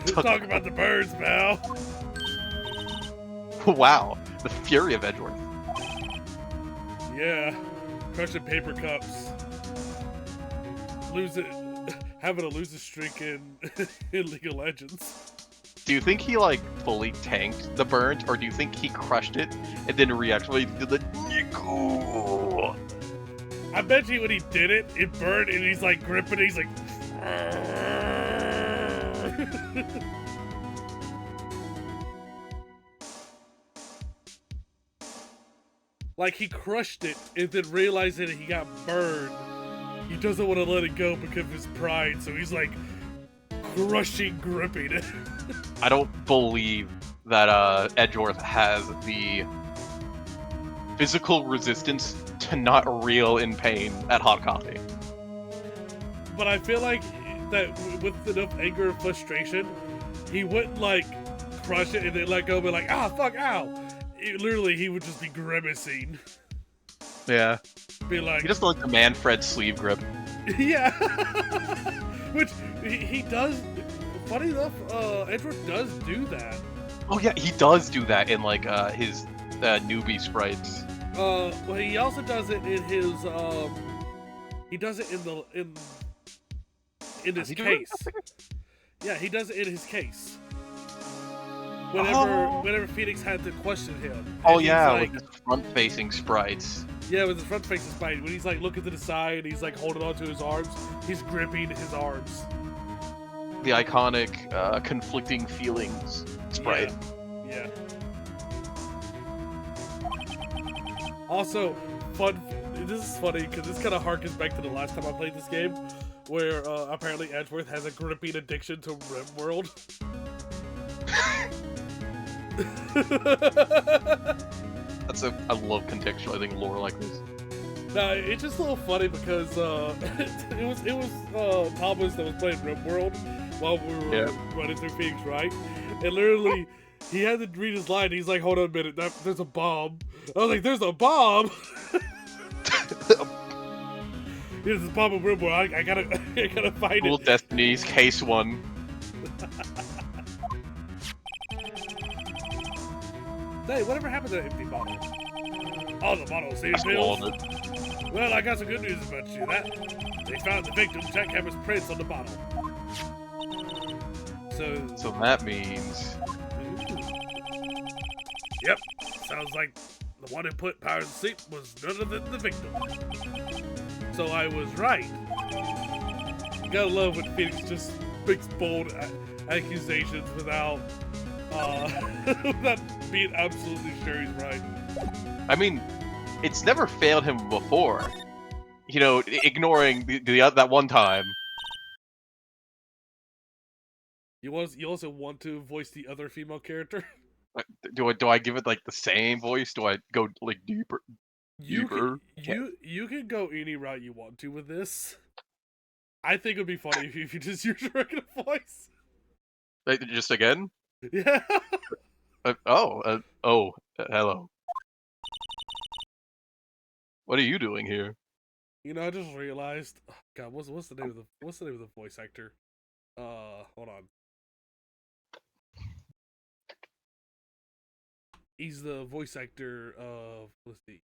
Talk about the birds, pal. Wow, the fury of Edgeworth. Yeah, crushing paper cups. Having a losing streak in in League of Legends. Do you think he like fully tanked the burnt, or do you think he crushed it and then reactivated to the Nico? I bet you when he did it, it burned and he's like gripping it, he's like like he crushed it and then realized that he got burned. He doesn't want to let it go because of his pride, so he's like crushing, gripping it. I don't believe that Edgeworth has the physical resistance to not reel in pain at hot coffee. But I feel like that with enough anger and frustration, he wouldn't like crush it and then let go, but like, ah, fuck, ow. Literally, he would just be grimacing. Yeah. Be like, He just like the Manfred sleeve grip. yeah. Which he does. Funny enough, Edgeworth does do that. Oh yeah, he does do that in like his newbie sprites. Well, he also does it in his he does it in his case. Yeah, he does it in his case. Whenever Phoenix had to question him. Oh and yeah, like, with his front-facing sprites. yeah, with his front facing sprite, when he's like looking to the side, and he's like holding onto his arms. He's gripping his arms. The iconic conflicting feelings sprite. Yeah. Also, fun. This is funny because this kind of harkens back to the last time I played this game, where apparently Edgeworth has a gripping addiction to RimWorld. I love contextualizing lore like this. Nah, it's just a little funny because it was Thomas that was playing RimWorld while we were running through Phoenix, right? And literally, he had to read his line. He's like, "Hold on a minute, there's a bomb." I was like, "There's a bomb." There's a bomb in RimWorld. I gotta find Cool it. Destiny's Case 1. Hey, whatever happened to that empty bottle? Oh, the bottle saved I pills. swallowed it. Well, I got some good news about you. They found the victim's jackhammer's prints on the bottle. So that means... Yep, sounds like the one who put Powers to sleep was none other than the victim. So I was right. You gotta love when Phoenix just makes bold accusations without without being absolutely sure he's right. I mean, it's never failed him before. You know, ignoring that one time. You also want to voice the other female character? Do I give it like the same voice? Do I go like deeper? You can go any route you want to with this. I think it would be funny if you just use your regular voice. Like, just again? Yeah. Hello. What are you doing here? You know, I just realized. Oh, God, what's the name of the voice actor? Hold on. He's the voice actor of. Let's see.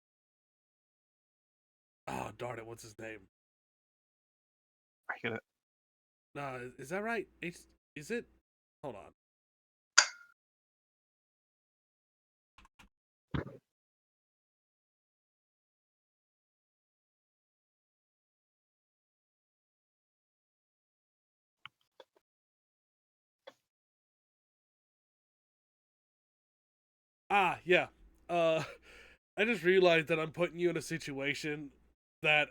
Oh, darn it! What's his name? I gonna... Nah, is that right? Is it? Hold on. Ah, yeah. I just realized that I'm putting you in a situation that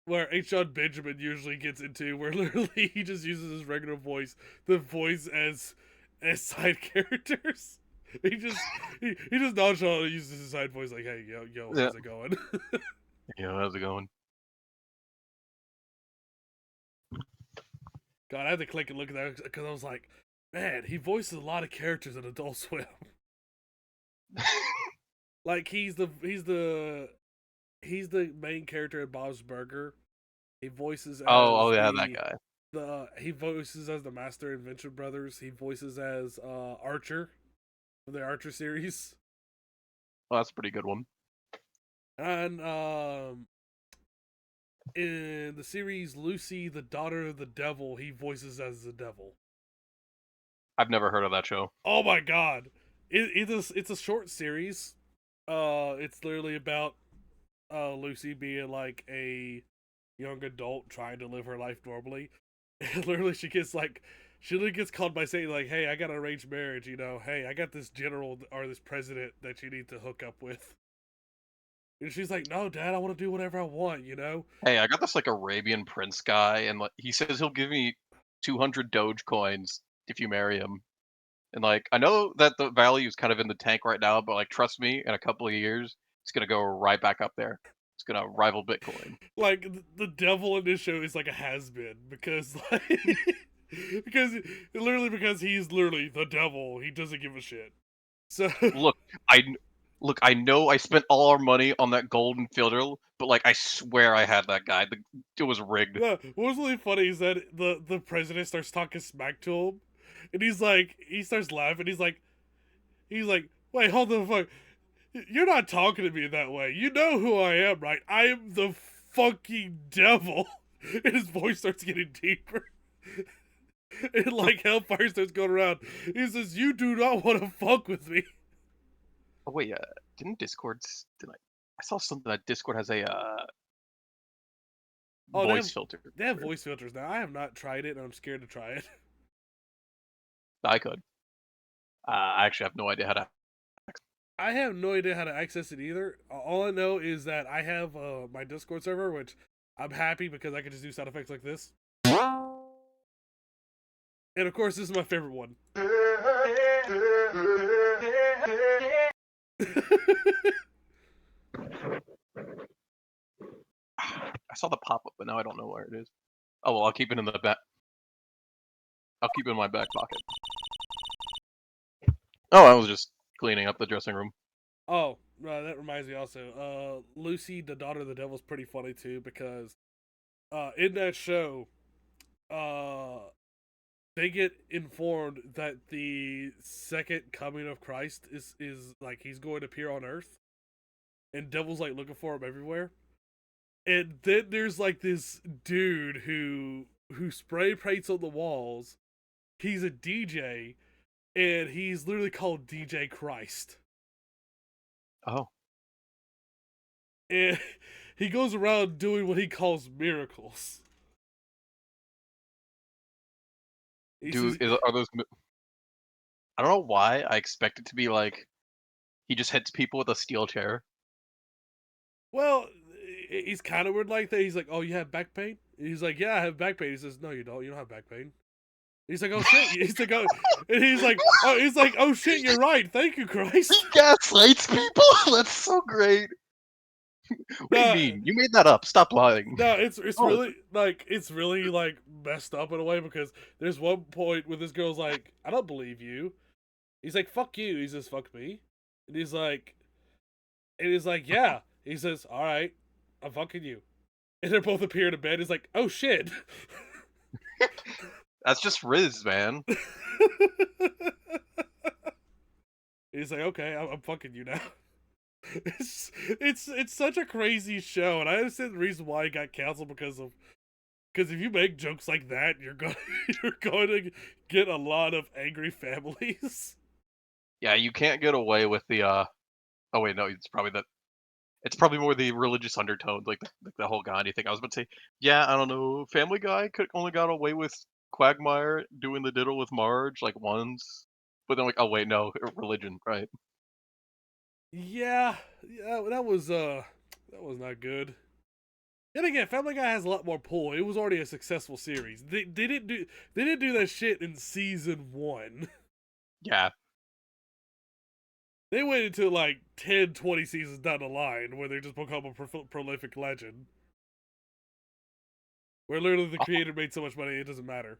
where H. John Benjamin usually gets into, where literally he just uses his regular voice, the voice as side characters. He just nonchalantly uses his side voice like, "Hey, yo, how's it going?" Yeah, how's it going? God, I had to click and look at that because I was like, man, he voices a lot of characters in Adult Swim. Like he's the main character in Bob's Burger. He voices Oh, as yeah, that guy. he voices as the Master and Venture Brothers. He voices as Archer from the Archer series. Oh, that's a pretty good one. And in the series Lucy, the Daughter of the Devil, he voices as the devil. I've never heard of that show. Oh my god. It's a short series. It's literally about Lucy being like a young adult trying to live her life normally. And literally she literally gets called by saying like, "Hey, I got an arranged marriage, you know. Hey, I got this general or this president that you need to hook up with." And she's like, "No, Dad, I want to do whatever I want, you know." Hey, I got this like Arabian prince guy, and like he says he'll give me 200 Doge coins if you marry him. And like I know that the value is kind of in the tank right now, but like trust me, in a couple of years, it's gonna go right back up there. It's gonna rival Bitcoin. Like the devil in this show is like a has been because like because because he's literally the devil. He doesn't give a shit. So Look, I look, I know I spent all our money on that golden filter, but like I swear I had that guy. It was rigged. yeah, what was really funny is that the president starts talking smack to him, and he starts laughing. He's like, wait, hold the fuck. You're not talking to me that way. You know who I am, right? I am the fucking devil. And his voice starts getting deeper. And like hellfire starts going around. He says, "You do not want to fuck with me." Oh wait, didn't did I saw something that Discord has a Oh, voice filter. they have voice filters now. I have not tried it, and I'm scared to try it. I could. I actually have no idea how to. I have no idea how to access it either. All I know is that I have my Discord server, which I'm happy because I can just do sound effects like this. And of course, this is my favorite one. I saw the pop up, but now I don't know where it is. Oh well, I'll keep it in the back. I'll keep it in my back pocket. Oh, I was just cleaning up the dressing room. Oh, that reminds me also. Lucy, the Daughter of the Devil, is pretty funny too because in that show, they get informed that the second coming of Christ is like he's going to appear on Earth, and Devil's like looking for him everywhere. And then there's like this dude who spray paints on the walls. He's a DJ, and he's literally called DJ Christ. Oh, And he goes around doing what he calls miracles. He says, are those? I don't know why I expect it to be like he just hits people with a steel chair. well, he's kind of weird like that. He's like, "Oh, you have back pain?" He's like, "Yeah, I have back pain." He says, "No, you don't. You don't have back pain." He's like, "Oh shit!" He's like, "Oh," and he's like, "Oh shit, you're right. Thank you, Christ." He gaslights people. That's so great. What do you No, mean? You made that up. Stop lying. no, it's Oh, really like messed up in a way because there's one point where this girl's like, "I don't believe you." He's like, "Fuck you." He says, "Fuck me," and he's like, "Yeah." He says, "All right, I'm fucking you," and they both appear in a bed. He's like, "Oh shit." that's just Riz, man. He's like, "Okay, I'm fucking you now." It's such a crazy show, and I understand the reason why it got canceled because if you make jokes like that, you're going to get a lot of angry families. Yeah, you can't get away with the. Oh wait, no, it's probably that. It's probably more the religious undertones, like the whole Gandhi thing. I was about to say, yeah, I don't know. Family Guy could only got away with Quagmire doing the diddle with Marge like once, but then like, oh wait, no, religion, right? Yeah, yeah, that was not good. And again, Family Guy has a lot more pull. It was already a successful series. They didn't do that shit in season 1. Yeah, They waited until like 10, 20 seasons down the line where they just become a prolific legend. Where literally the oh, creator made so much money it doesn't matter.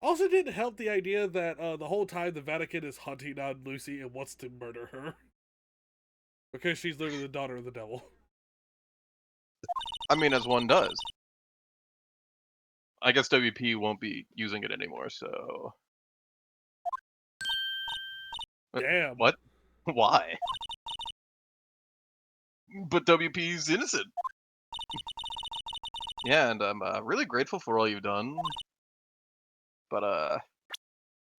Also, didn't help the idea that the whole time the Vatican is hunting down Lucy and wants to murder her because she's literally the daughter of the devil. I mean, as one does. I guess WP won't be using it anymore, so... Damn. What? Why? But WP's innocent. Yeah, and I'm really grateful for all you've done. But,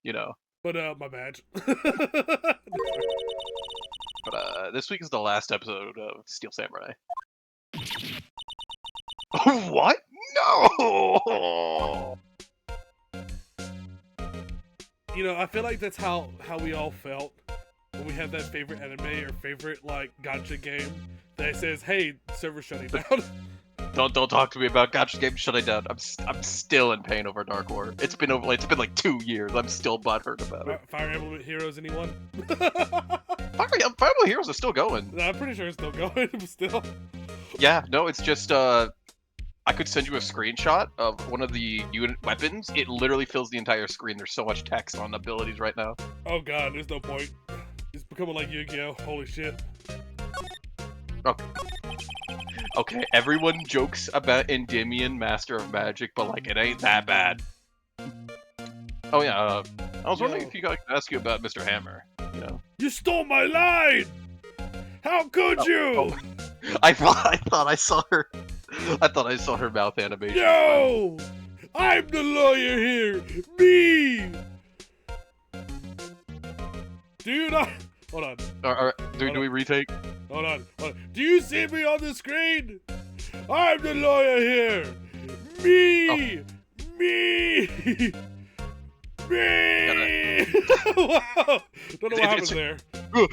you know. But, my bad. But, this week is the last episode of Steel Samurai. What? No! You know, I feel like that's how we all felt when we had that favorite anime or favorite, like, gacha game that says, hey, server's shutting down. Don't talk to me about gacha game shutting down. I'm still in pain over Dark War. It's been like 2 years. I'm still butthurt about it. Fire Emblem Heroes, anyone? Fire Emblem Heroes is still going. No, I'm pretty sure it's still going, but still. Yeah, no, it's just I could send you a screenshot of one of the unit weapons. It literally fills the entire screen. There's so much text on abilities right now. Oh god, there's no point. It's becoming like Yu-Gi-Oh! Holy shit. Okay, everyone jokes about Endymion, Master of Magic, but like it ain't that bad. Oh yeah, I was wondering if I could ask you about Mr. Hammer. You know, you stole my line. How could you? Oh. I thought I saw her. I thought I saw her mouth animation. No, I'm the lawyer here. Me, dude. Hold on. All right, do we retake? Hold on. Do you see me on the screen? I'm the lawyer here. Me! Oh. Me! Me! Wow! Don't know what happened there. Me!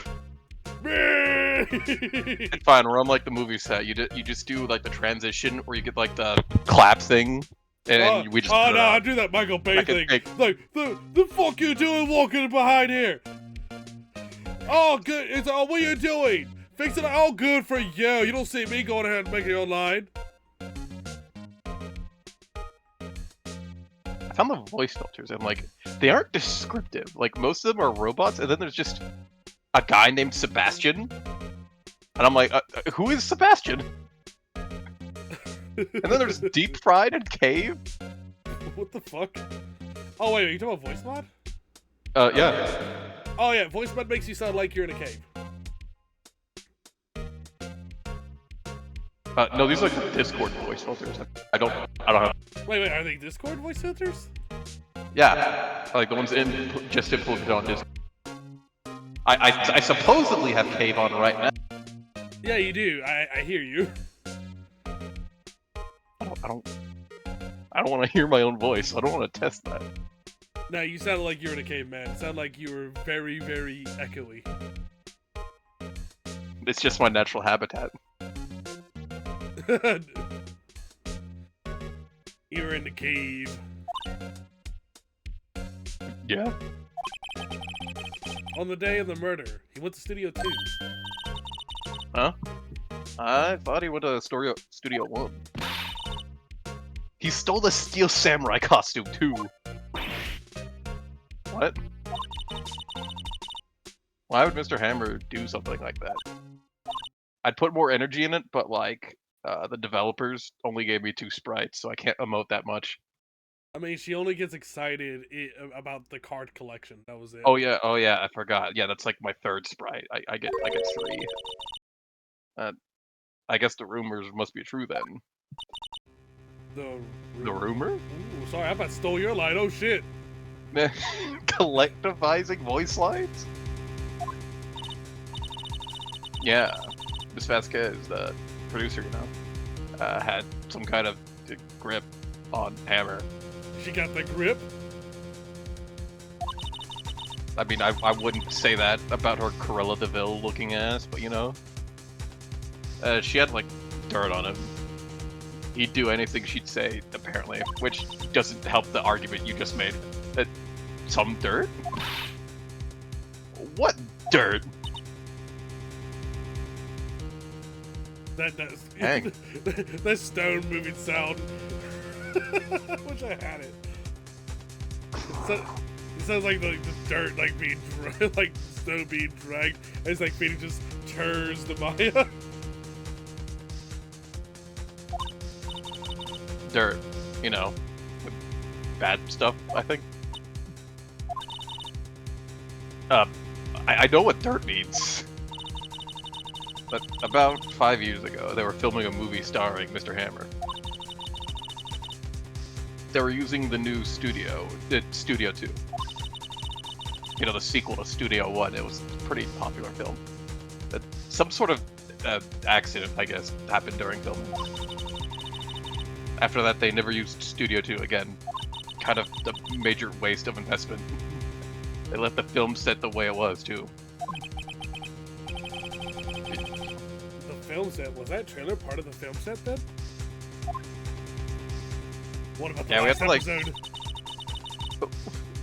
It's fine. We're on like the movie set. You just do like the transition where you get like the clap thing, and we just. Oh no! I do that Michael Bay thing. Like the fuck you doing walking behind here? Oh good. It's what are you doing? Fix it. Oh good for you. You don't see me going ahead and making it online. I found the voice filters and like they aren't descriptive. Like most of them are robots, and then there's just a guy named Sebastian, and I'm like, who is Sebastian? And then there's Deep Fried and Cave. What the fuck? Oh wait, are you talking about voice mod? Yeah. Oh yeah, voice mod makes you sound like you're in a cave. No, these are like Discord voice filters. I don't have. Wait, are they Discord voice filters? Yeah, like the ones just implemented on Discord. I supposedly have Cave on right now. Yeah, you do. I hear you. I don't want to hear my own voice. I don't want to test that. No, you sounded like you were in a caveman. It sounded like you were very, very echoey. It's just my natural habitat. You were in the cave. Yeah. On the day of the murder, he went to Studio 2. Huh? I thought he went to Studio 1. He stole the Steel Samurai costume too. What? Why would Mr. Hammer do something like that? I'd put more energy in it, but like, the developers only gave me 2 sprites, so I can't emote that much. I mean, she only gets excited about the card collection. That was it. Oh yeah, I forgot. Yeah, that's like my 3rd sprite. I get 3. I guess the rumors must be true then. The rumor? Ooh, sorry, I about to stole your line. Oh shit. Collectivizing voice lines? Yeah. Miss Vasquez, the producer, you know, had some kind of grip on Hammer. She got the grip? I mean, I wouldn't say that about her Cruella de Vil looking ass, but you know. She had like dirt on him. He'd do anything she'd say, apparently, which doesn't help the argument you just made. Some dirt? What dirt? That does. Dang. That stone moving sound. I wish I had it. So, it sounds like the dirt like being like snow being dragged. And it's like Phoenix just turns the Maya. Dirt, you know, bad stuff. I think. I know what dirt means. But about 5 years ago, they were filming a movie starring Mr. Hammer. They were using the new Studio 2. You know, the sequel to Studio 1. It was a pretty popular film. Some sort of accident, I guess, happened during filming. After that, they never used Studio 2 again. Kind of a major waste of investment. They left the film set the way it was, too. The film set? Was that trailer part of the film set then? What about the last episode?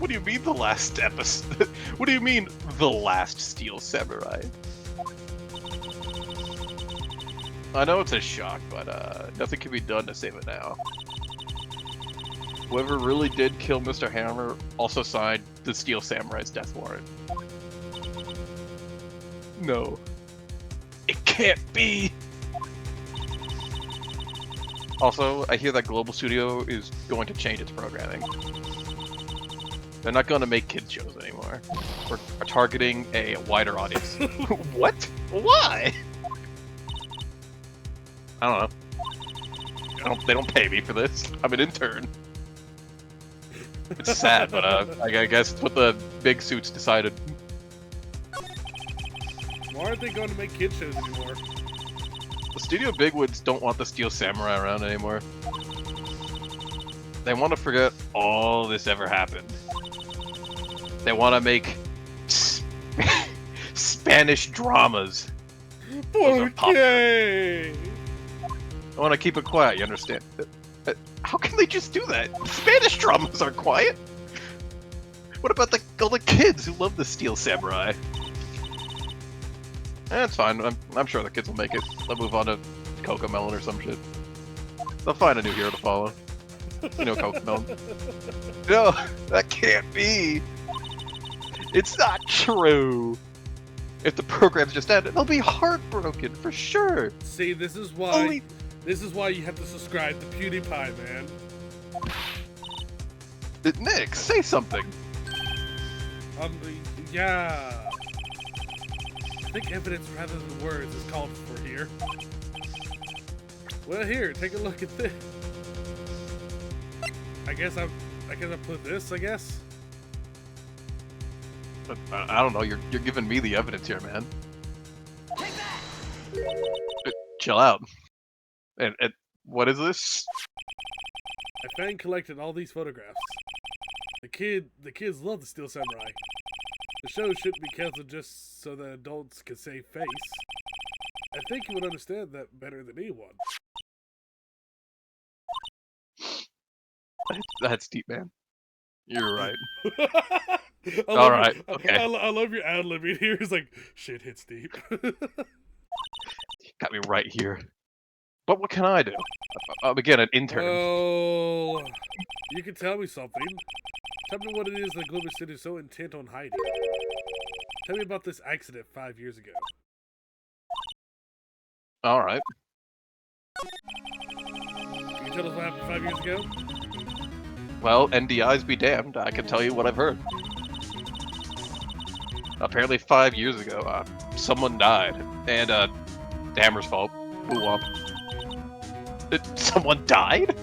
What do you mean the last episode? What do you mean the last Steel Samurai? I know it's a shock, but nothing can be done to save it now. Whoever really did kill Mr. Hammer also signed the Steel Samurai's death warrant. No. It can't be! Also, I hear that Global Studio is going to change its programming. They're not going to make kids shows anymore. We're targeting a wider audience. What? Why? I don't know. They don't pay me for this. I'm an intern. It's sad, but I guess it's what the big suits decided. Why aren't they going to make kid shows anymore? The studio bigwigs don't want the Steel Samurai around anymore. They want to forget all this ever happened. They want to make Spanish dramas. Okay. I want to keep it quiet, you understand? How can they just do that? Spanish dramas are quiet. What about all the kids who love the Steel Samurai? It's fine. I'm sure the kids will make it. They'll move on to Cocomelon or some shit. They'll find a new hero to follow. You know Cocomelon. No, that can't be. It's not true. If the program's just ended, they'll be heartbroken for sure. See, this is why. This is why you have to subscribe to PewDiePie, man. Nick, say something. Yeah. I think evidence rather than words is called for here. Well, here, take a look at this. I guess I put this. I guess. I don't know. You're giving me the evidence here, man. Chill out. And what is this? A fan collected all these photographs. The kids love the Steel Samurai. The show shouldn't be canceled just so that adults can save face. I think you would understand that better than anyone. That's deep, man. You're right. All right. Okay. I love your ad-libbing here. It's like, shit hits deep. Got me right here. But what can I do? I'm again an intern. Oh, you can tell me something. Tell me what it is that Global City is so intent on hiding. Tell me about this accident 5 years ago. All right. Can you tell us what happened 5 years ago? Well, NDIs be damned. I can tell you what I've heard. Apparently 5 years ago, someone died. And, Hammer's fault. Boo womp. Someone died?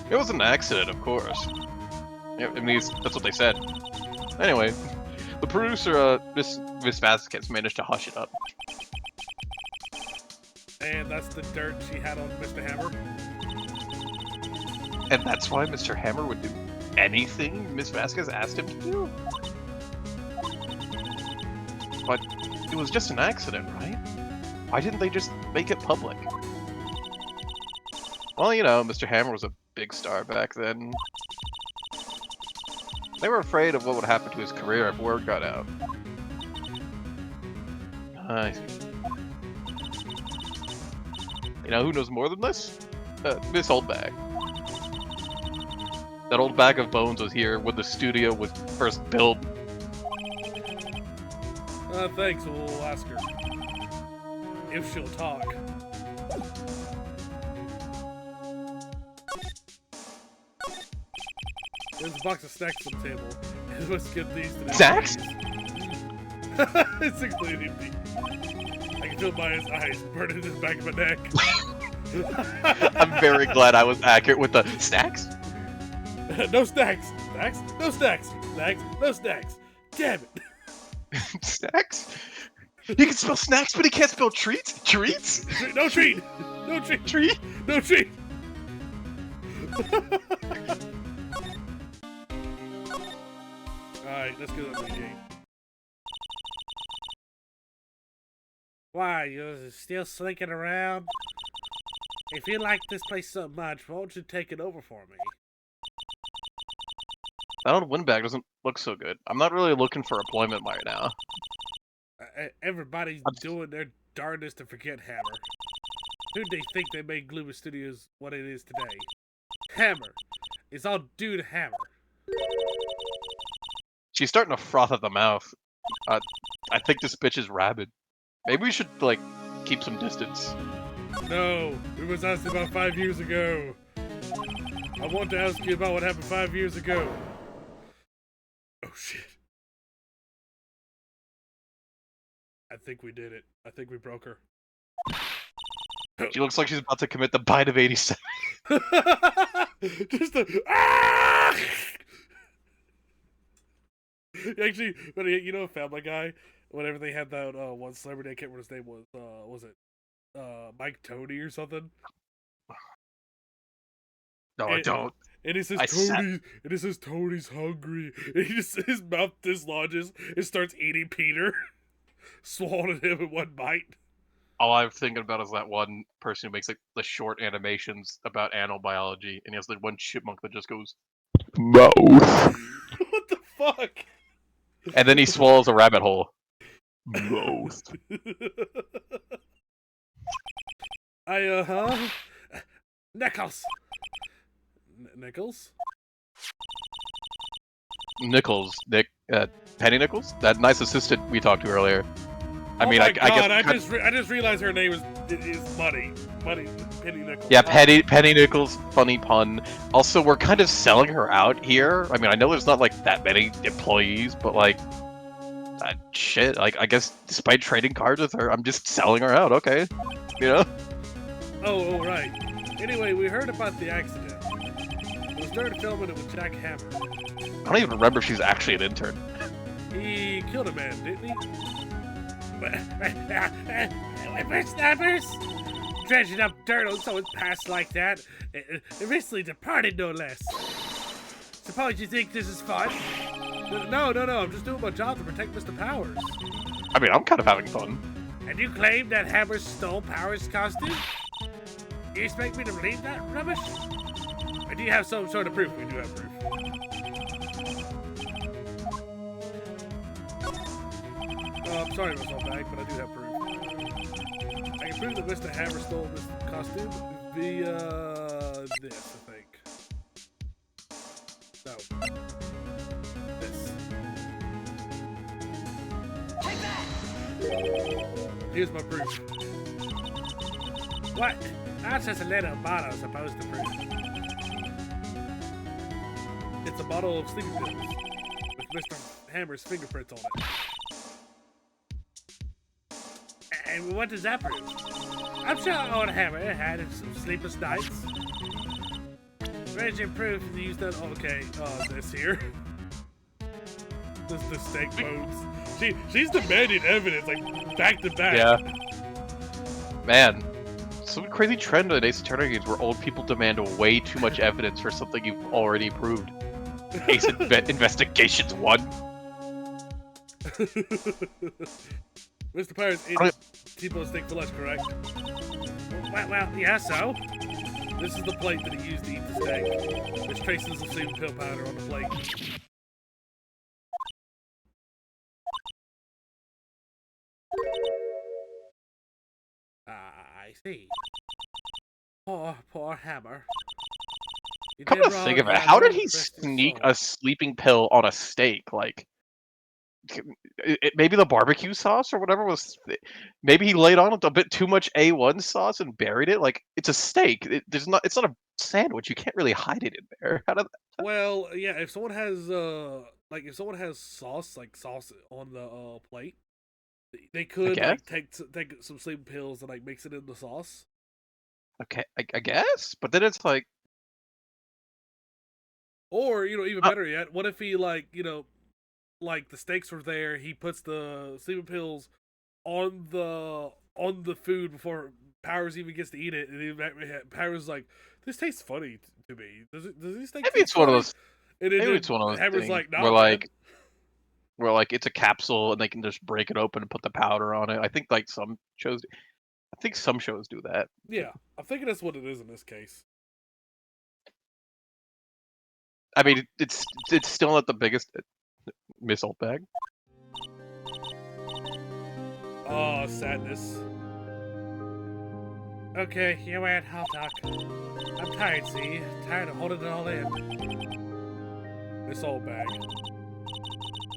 It was an accident, of course. Yeah, I mean, that's what they said. Anyway, the producer, Miss Vasquez, managed to hush it up. And that's the dirt she had on Mr. Hammer? And that's why Mr. Hammer would do anything Miss Vasquez asked him to do? But it was just an accident, right? Why didn't they just make it public? Well, you know, Mr. Hammer was a big star back then. They were afraid of what would happen to his career if word got out. I see. You know who knows more than this? Miss Oldbag. That old bag of bones was here when the studio was first built. Thanks, we'll ask her. If she'll talk. There's a box of snacks on the table. Let's get these to the Snacks? It's including me. I can feel by his eyes burning in the back of my neck. I'm very glad I was accurate with the snacks. No snacks! Snacks? No snacks! Snacks? No snacks! Damn it! Snacks? He can spell snacks, but he can't spell treats? Treats? No treat! No treat! Treat? No treat! Alright, let's get that game. Why, you're still slinking around? If you like this place so much, why don't you take it over for me? That old windbag doesn't look so good. I'm not really looking for employment right now. Everybody's doing their darndest to forget Hammer. Who'd they think they made Gloomy Studios what it is today? Hammer. It's all due to Hammer. She's starting to froth at the mouth. I think this bitch is rabid. Maybe we should, like, keep some distance. No, we was asked about 5 years ago. I want to ask you about what happened 5 years ago. Oh shit. I think we did it. I think we broke her. She looks like she's about to commit the bite of 87. Just a ah! Actually, but you know, Family Guy, whenever they had that one celebrity, I can't remember his name was it Mike Tony or something? No, I don't. And it says Tony's hungry. And his mouth dislodges and starts eating Peter, swallowing him in one bite. All I'm thinking about is that one person who makes like the short animations about animal biology, and he has like one chipmunk that just goes mouth, What the fuck? and then he swallows a rabbit hole. Mouth. Nichols. Nichols? Nichols, Penny Nichols, that nice assistant we talked to earlier. I mean, my God, I guess I just realized her name is Money. Money, Penny Nichols. yeah, Penny Nichols, funny pun. Also, we're kind of selling her out here. I mean, I know there's not like that many employees, but like, shit. Like, I guess despite trading cards with her, I'm just selling her out. Okay, you know. Oh, right. Anyway, we heard about the accident. We started filming it with Jack Hammer. I don't even remember if she's actually an intern. He killed a man, didn't he? Whippersnappers! Dredging up dirt on someone's past like that. Recently departed, no less. Suppose you think this is fun? No, I'm just doing my job to protect Mr. Powers. I mean, I'm kind of having fun. And you claim that Hammer stole Powers' costume? You expect me to believe that rubbish? Or do you have some sort of proof? We do have proof. I'm sorry, Miss Bag, but I do have proof. I can prove that Mr. Hammer stole this costume via this, I think. No. This. Take that! Here's my proof. What? That's just a little bottle supposed to prove. It's a bottle of sleeping pills with Mr. Hammer's fingerprints on it. And what does that prove? I'm sure old Hammer had some sleepless nights. Where's your proof you used that? Okay, this here. This the steak bones. She's demanding evidence, like back to back. Yeah. Man, some crazy trend in Ace Attorney games where old people demand way too much evidence for something you've already proved. Ace Investigations 1. Mr. Powers ate T-bone steak for lunch, correct? Well, yeah, so? This is the plate that he used to eat the steak. There's traces of sleeping pill powder on the plate. I see. Poor Hammer. You Come did to think wrong, of it, how did Hammer. he Rest your sneak soul. a sleeping pill on a steak? Like, maybe the barbecue sauce or whatever was. Maybe he laid on a bit too much A1 sauce and buried it. Like, it's a steak. There's not. It's not a sandwich. You can't really hide it in there. How did? Well, yeah, if someone has if someone has sauce, like sauce on the plate, they I could guess. like take some sleeping pills and like mix it in the sauce. Okay, I guess. But then it's like, Or, even uh, better yet, what if he like the steaks were there, he puts the sleeping pills on the food before Powers even gets to eat it, and Powers is like, "This tastes funny to me. Does this steak maybe taste it's one of funny?" those. And Maybe it's then one of those Hammer's things like, "Nah, man." where like it's a capsule and they can just break it open and put the powder on it. I think like some shows. I think some shows do that. Yeah, I'm thinking that's what it is in this case. I mean, it's still not the biggest missile bag. Oh, sadness. Okay, you win. I'll talk. I'm tired, see? Tired of holding it all in. This old bag.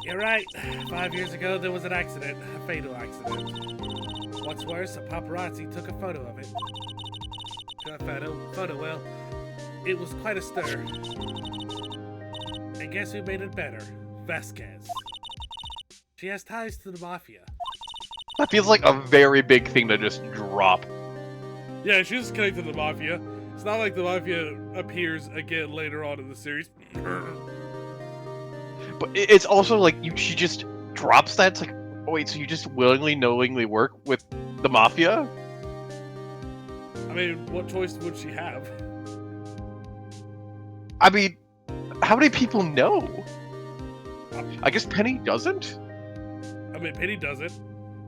You're right. 5 years ago, there was an accident. A fatal accident. What's worse, a paparazzi took a photo of it. Well, it was quite a stir. And guess who made it better? Vasquez. She has ties to the mafia. That feels like a very big thing to just drop. Yeah, she's connected to the mafia. It's not like the mafia appears again later on in the series. But it's also like she just drops that. It's like, oh, wait, so you just willingly, knowingly work with the mafia? I mean, what choice would she have? I mean, how many people know? I guess Penny doesn't. I mean, Penny doesn't,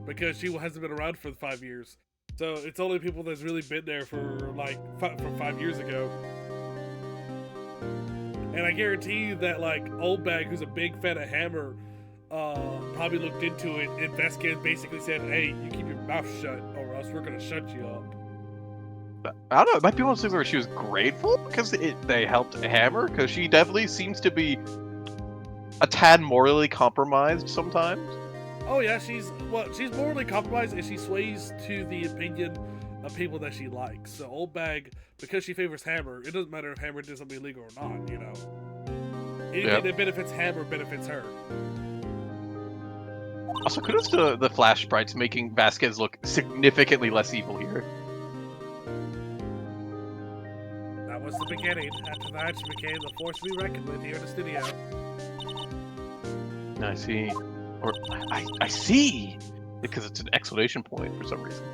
because she hasn't been around for 5 years. So it's only people that's really been there for like from 5 years ago. And I guarantee you that like Old Bag, who's a big fan of Hammer, probably looked into it, and Vasquez basically said, "Hey, you keep your mouth shut, or else we're gonna shut you up." I don't know. It might be one of those things where she was grateful because they helped Hammer, because she definitely seems to be a tad morally compromised sometimes. Oh yeah, she's morally compromised, and she sways to the opinion of people that she likes. So Old Bag, because she favors Hammer, it doesn't matter if Hammer did something illegal or not. Anything that benefits Hammer benefits her. Also, kudos to the Flash sprites making Vasquez look significantly less evil here. That was the beginning. After that, she became the force to be reckoned with here in the studio. I see. Or, I see! Because it's an exclamation point for some reason.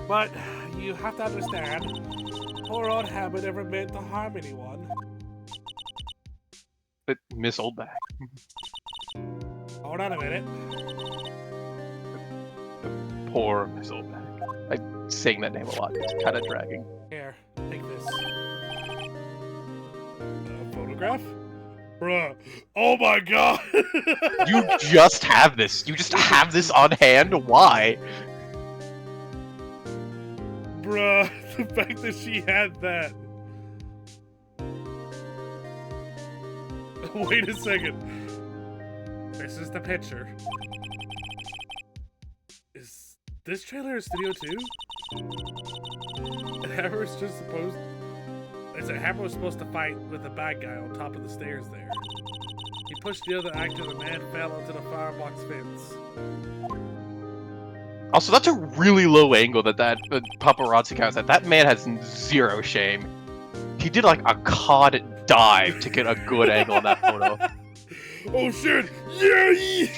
But you have to understand, poor old Hammer never meant to harm anyone. But Miss Oldback. Hold on a minute. Poor Miss Oldback. I'm saying that name a lot. It's kind of dragging. Here, take this. Photograph? Bruh. Oh my god! You just have this. You just have this on hand. Why? Bruh, the fact that she had that. Wait a second. This is the picture. Is this trailer a Studio 2? And Hammer's just supposed... Hammer was supposed to fight with the bad guy on top of the stairs there. He pushed the other actor, the man fell onto the firebox fence. Also, that's a really low angle that the paparazzi guy was at. That man has zero shame. He did like a cod dive to get a good angle on that photo. Oh shit! Yay!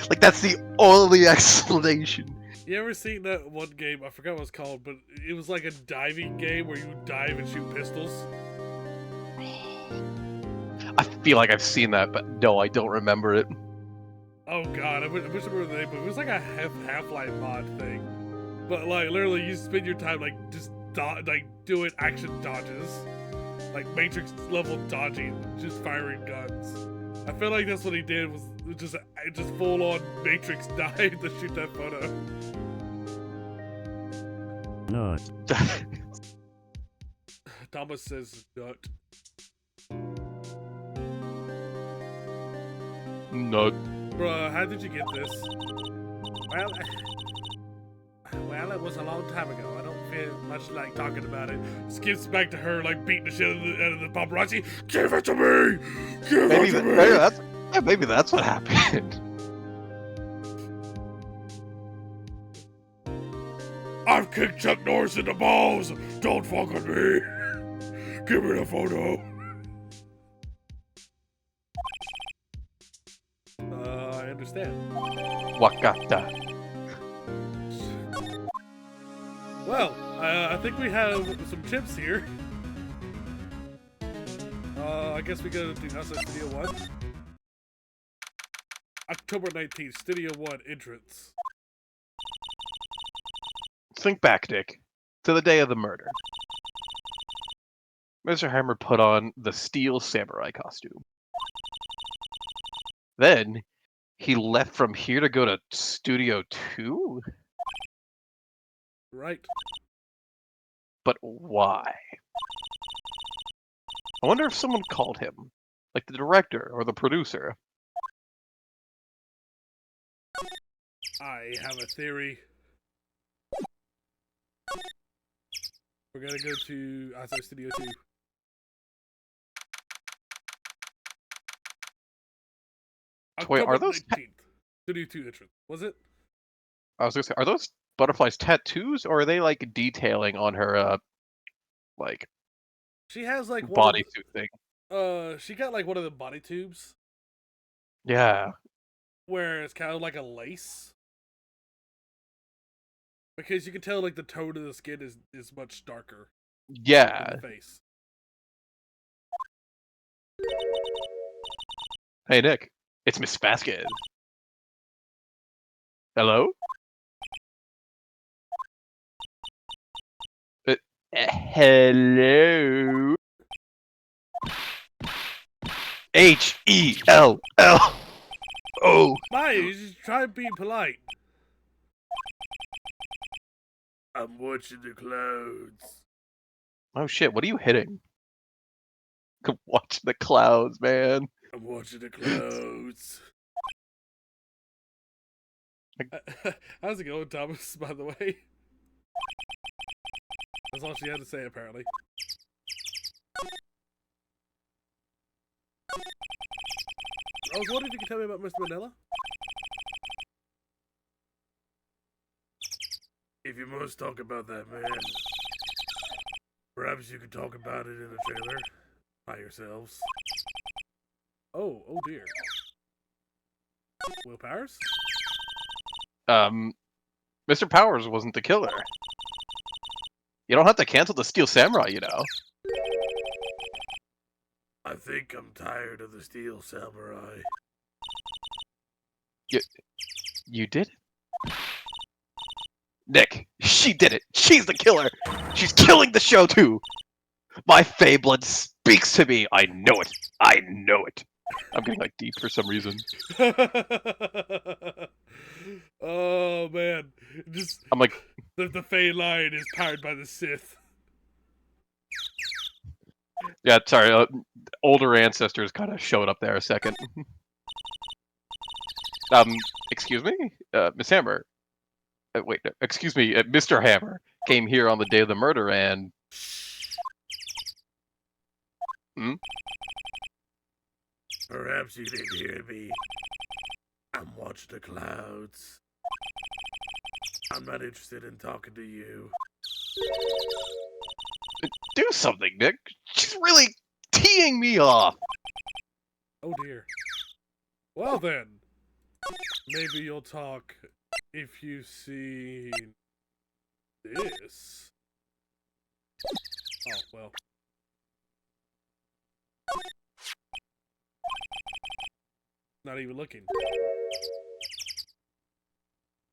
Like, that's the only explanation. You ever seen that one game? I forgot what it's called, but it was like a diving game where you dive and shoot pistols. I feel like I've seen that, but no, I don't remember it. Oh god, I wish I remember the name, but it was like a Half-Life mod thing. But like literally, you spend your time like just doing action dodges, like Matrix level dodging, just firing guns. I feel like that's what he did, was just full on Matrix dive to shoot that photo. No. Thomas says nut. Nut. Bruh, how did you get this? Well, it was a long time ago. I don't feel much like talking about it. Skips back to her, like beating the shit out of the paparazzi. Give it to me! Give it to me! Maybe that's what happened. I've kicked Chuck Norris in the balls! Don't fuck with me! Give me the photo! I understand. Wakata. Well, I think we have some chips here. I guess we go to outside Studio 1. October 19th, Studio 1 entrance. Think back, Nick, to the day of the murder. Mr. Hammer put on the steel samurai costume. Then, he left from here to go to Studio 2? Right. But why? I wonder if someone called him, like the director or the producer. I have a theory. We're gonna go to outside Studio 2. Wait, are October those 19th, Studio 2 entrance. Was it? I was gonna say, are those butterflies tattoos, or are they like detailing on her, like She has like one of bodysuit thing? she got like one of the body tubes Yeah. where it's kind of like a lace. Because you can tell like the tone of the skin is much darker Yeah. than the face. Hey, Nick. It's Miss Vasquez. Hello? Hello? H-E-L-L. Oh. Maya, you just try and be polite. I'm watching the clouds. Oh shit, what are you hitting? Watch the clouds, man. I'm watching the clouds. How's it going, Thomas, by the way? That's all she had to say, apparently. I was wondering if you could tell me about Mr. Manila? If you must talk about that man, perhaps you could talk about it in the trailer by yourselves. Oh dear. Will Powers? Mr. Powers wasn't the killer. You don't have to cancel the Steel Samurai, you know. I think I'm tired of the Steel Samurai. You did it? Nick, she did it. She's the killer. She's killing the show, too. My Fae blood speaks to me. I know it. I know it. I'm getting, like, deep for some reason. Oh, man. Just, I'm like... The Fae line is powered by the Sith. Yeah, sorry. Older ancestors kind of showed up there a second. Excuse me? Miss Hammer. Wait, no, excuse me. Mr. Hammer came here on the day of the murder and... Hmm? Perhaps you didn't hear me. I'm watching the clouds. I'm not interested in talking to you. Do something, Nick. She's really teeing me off. Oh dear. Well then, maybe you'll talk if you've seen this. Oh, well. Not even looking.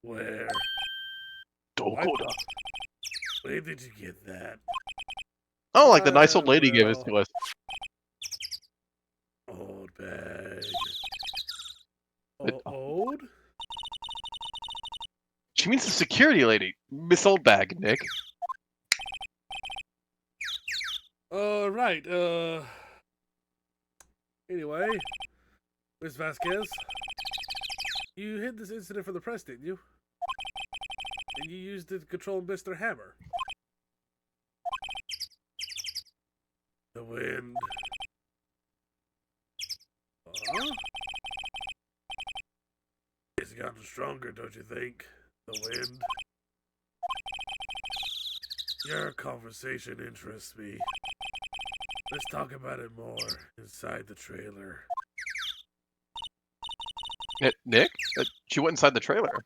Where? Dokoda. Where did you get that? Oh, like the nice old lady gave it to us. Old bag. Oh. Old? She means the security lady. Miss Oldbag, Nick. Right, anyway, Miss Vasquez, you hid this incident for the press, didn't you? And you used it to control Mr. Hammer. The wind. It's gotten stronger, don't you think? The wind. Your conversation interests me. Let's talk about it more inside the trailer. Nick? She went inside the trailer.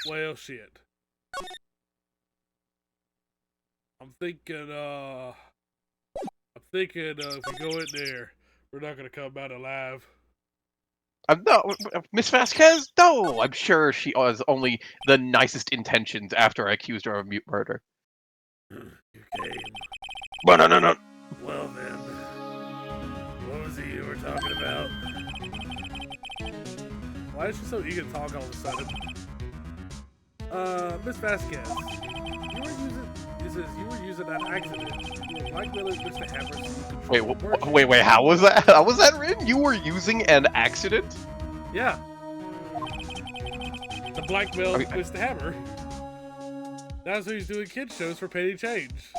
Well, shit. I'm thinking, if we go in there, we're not gonna come out alive. No, Miss Vasquez? No! I'm sure she has only the nicest intentions after I accused her of murder. You came. No. Well then, what was it you were talking about? Why is she so eager to talk all of a sudden? Miss Vasquez, you were using that accident. You were blackmailing Mr. Hammer so you could Wait, how was that? How was that written? You were using an accident? Yeah. To blackmail Mr. Hammer. That's why he's doing kid shows for penny change.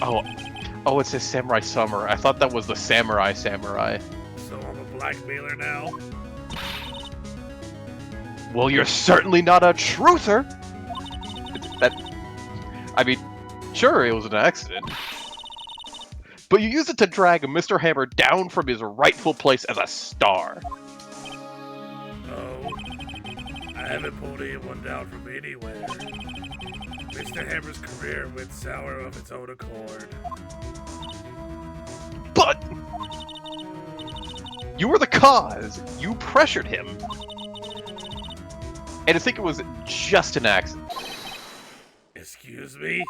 Oh, it says Samurai Summer. I thought that was the Samurai. So I'm a blackmailer now? Well, you're certainly not a truther. Sure, it was an accident. But you used it to drag Mr. Hammer down from his rightful place as a star. Oh, I haven't pulled anyone down from anywhere. Mr. Hammer's career went sour of its own accord. But you were the cause. You pressured him. And to think it was just an accident. Excuse me?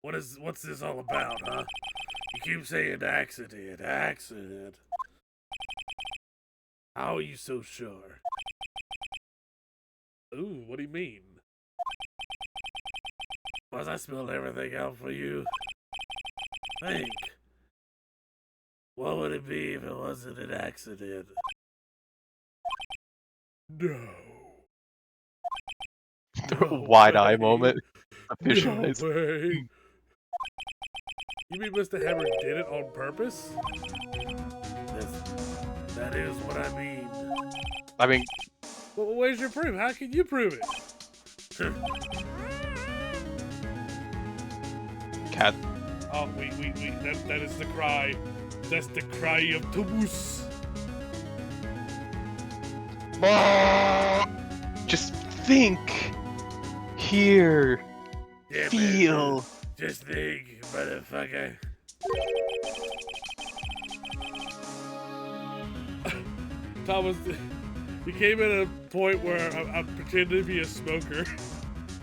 What's this all about, huh? You keep saying accident. How are you so sure? Ooh, what do you mean? Was I spilled everything out for you? Think. What would it be if it wasn't an accident? No. Wide-eye moment. Officialized. No way. You mean Mr. Hammer did it on purpose? That is what I mean. Well, where's your proof? How can you prove it? Cat. Oh, wait. That is the cry. That's the cry of Tobus. Just think. Hear. Yeah, feel. Man. Just think, motherfucker. Thomas, you came at a point where I'm pretending to be a smoker.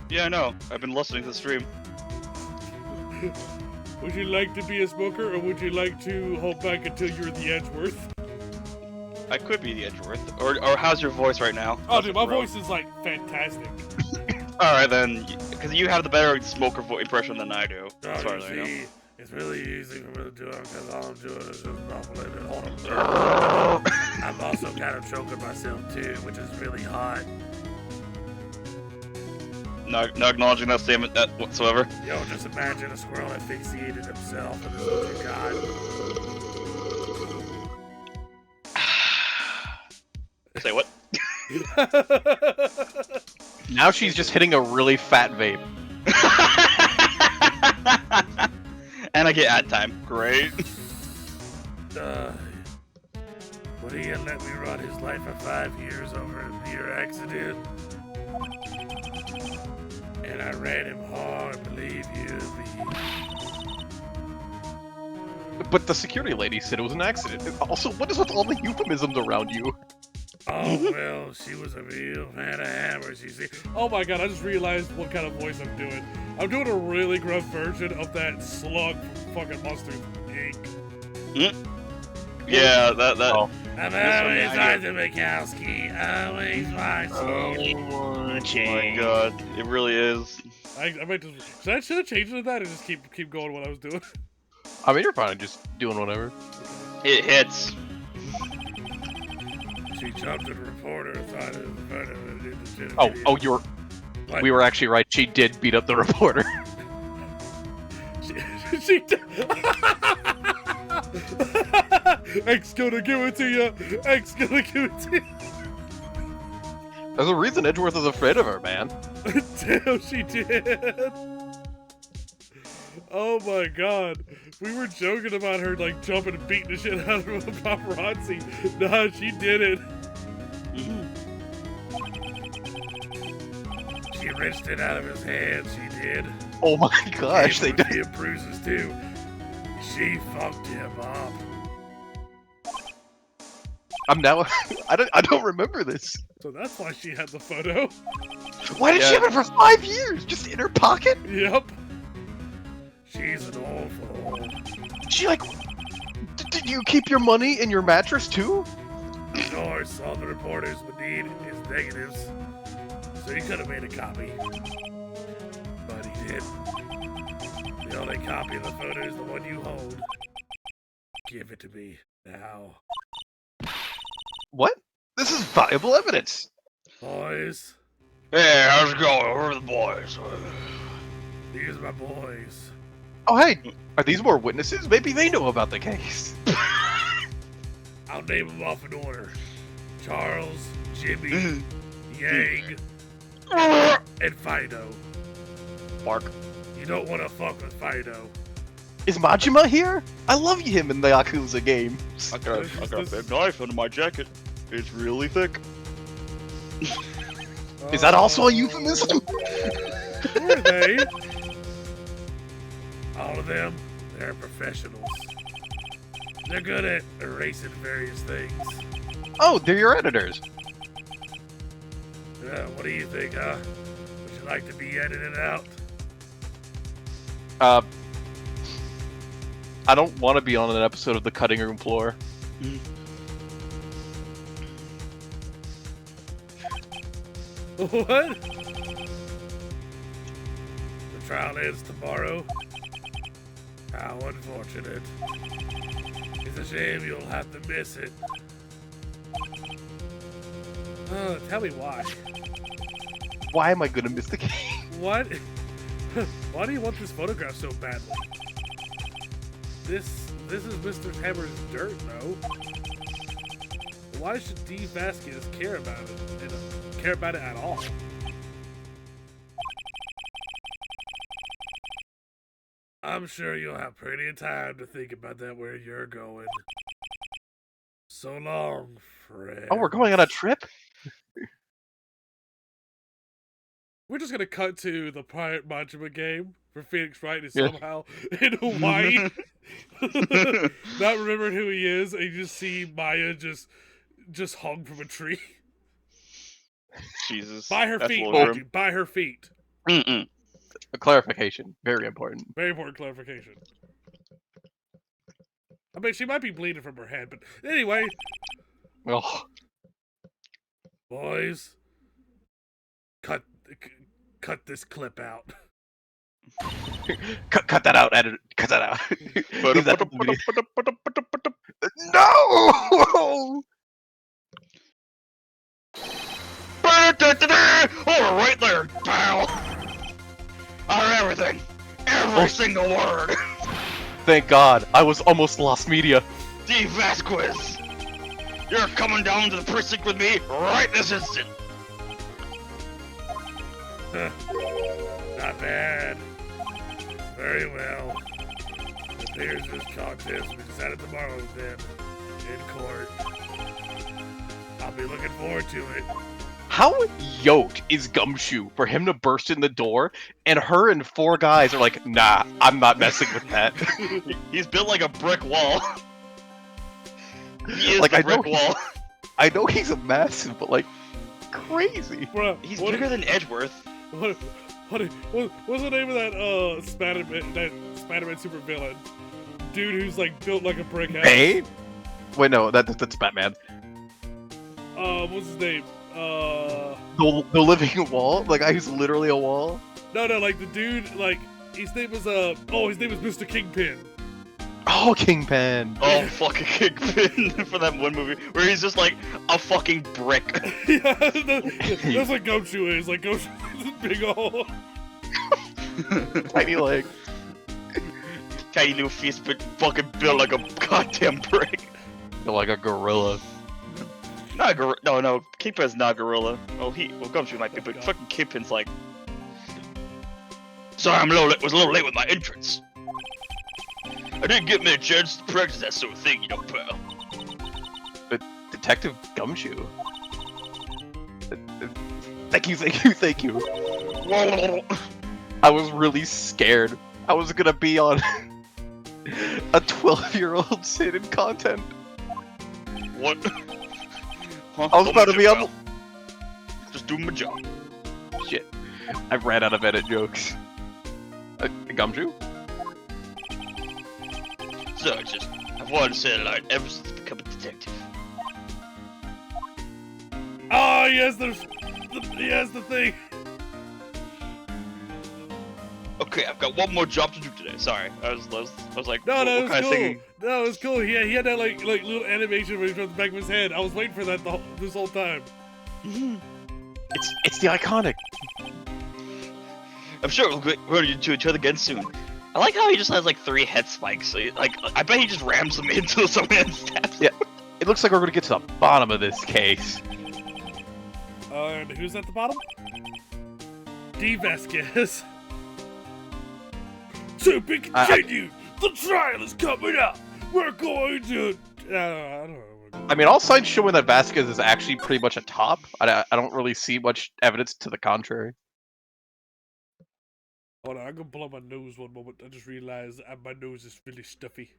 Yeah, I know. I've been listening to the stream. Would you like to be a smoker, or would you like to hold back until you're the Edgeworth? I could be the Edgeworth. Or how's your voice right now? Oh, dude, my voice is, like, fantastic. Alright, then. Because you have the better smoker impression than I do. As far as I know. It's really easy for me to do it because all I'm doing is just ruffling it on them. I'm also kind of choking myself, too, which is really hot. Not acknowledging that statement whatsoever. Yo, just imagine a squirrel asphyxiated himself and this is what you got. Say what? Now she's just hitting a really fat vape. And I get ad time. Great. Would he have let me run his life for 5 years over a mere accident? And I ran him hard, believe you me. But the security lady said it was an accident. Also, what is with all the euphemisms around you? Oh, well, she was a real fan of hammers, you see. Oh my god, I just realized what kind of voice I'm doing. I'm doing a really gruff version of that slug from fucking Monster Inc. Yeah, that. Oh. I'm This one, always I watching Mikowski. Always watching. Oh my god, it really is. I might just. Should I change it to that or just keep going what I was doing? I mean, you're fine just doing whatever. It hits. She jumped at a reporter. Thought it was part of it. Oh, you're. What? We were actually right. She did beat up the reporter. She did. X gonna give it to you. X gonna give it to you. There's a reason Edgeworth is afraid of her, man. Damn, she did. Oh my god. We were joking about her like jumping and beating the shit out of a paparazzi. Nah, she did it. She wrenched it out of his hand, she did. Oh my gosh, they Gave did. him bruises too. She fucked him up. I'm now. I don't remember this. So that's why she had the photo. Why did she Yeah. have it for 5 years? Just in her pocket? Yep. She's an awful. She like. Did you keep your money in your mattress too? Of course, all the reporters would need is negatives. So he could have made a copy. But he didn't. The only copy of the photo is the one you hold. Give it to me now. What? This is valuable evidence. Boys, Hey, how's it going? Where are the boys? these are my boys. Oh hey, are these more witnesses? Maybe they know about the case. I'll name them off in order. Charles, Jimmy, Yang, and Fido. Bark. You don't want to fuck with Fido. Is Majima here? I love him in the Yakuza game. I got a big knife under my jacket. It's really thick. Is that also a euphemism? Who are they? All of them, they're professionals. They're good at erasing various things. Oh, they're your editors. What do you think, huh? Would you like to be edited out? I don't want to be on an episode of the cutting room floor. What? The trial ends tomorrow. How unfortunate. It's a shame you'll have to miss it. Tell me why. Why am I gonna miss the game? What? Why do you want this photograph so badly? This is Mr. Hammer's dirt, no? Why should D. Vasquez care about it? Care about it at all? I'm sure you'll have plenty of time to think about that where you're going. So long, friend. Oh, we're going on a trip? We're just gonna cut to the Pirate Majima game for Phoenix Wright is Yeah. somehow in Hawaii. Not remembering who he is, and you just see Maya just hung from a tree. Jesus. By her that's feet, a little mind you, by her feet. Mm-mm. A clarification. Very important. Very important clarification. I mean, she might be bleeding from her head, but anyway, Oh, boys, cut this clip out. cut that out, edit. Cut that out. Leave that in the video. No! Oh, right there, pal. I heard everything. Every single word. Thank God. I was almost lost media. D. Vasquez. You're coming down to the precinct with me right this instant. Not bad. Very well. It appears this contest will be decided tomorrow then, in court. I'll be looking forward to it. How yoked is Gumshoe for him to burst in the door and her and 4 guys are like, nah, I'm not messing with that. He's built like a brick wall. He is Like, the I brick know- wall. I know he's a massive, but like, crazy. Bruh, He's what, bigger than Edgeworth. what's the name of that Spider-Man supervillain? Dude who's like built like a brick house. Bane? Wait, no, that's Batman. what's his name? The living wall? Like, I use literally a wall? No, like the dude, like, his name was, his name was Mr. Kingpin. Oh, Kingpin! Oh, fucking Kingpin for that one movie where he's just like a fucking brick. Yeah, that's like Gumshoe is. Like, Gumshoe is a big hole. Tiny leg. Tiny little fist, but fucking built like a goddamn brick. Feel like a gorilla. Not a gorilla. No, Kingpin's not a gorilla. Well, Gumshoe might be, but God. fucking Kingpin's like. Sorry, was a little late with my entrance. I didn't get me a chance to practice that sort of thing, you know, pal. But Detective Gumshoe. Thank you. I was really scared. I was gonna be on a 12-year-old Sid in content. What? Huh? I was about to be on. Just doing my job. Shit. I ran out of edit jokes. Gumshoe? So, I've wanted to say a lot ever since becoming a detective. Oh, yes, he has the thing. Okay, I've got one more job to do today. Sorry, I was like, No, what it was kind of cool. thing? No, it was cool. Yeah, he had that like little animation where he from the back of his head. I was waiting for that this whole time. It's the iconic. I'm sure we'll run into each other again soon. I like how he just has like 3 head spikes. So I bet he just rams them into someone and stabs. Yeah. It looks like we're gonna get to the bottom of this case. And who's at the bottom? D. Vasquez. To be continued. The trial is coming up. We're going to. I don't know. I mean, all signs showing that Vasquez is actually pretty much a top. I don't really see much evidence to the contrary. Hold on, I'm gonna blow my nose one moment. I just realized my nose is really stuffy.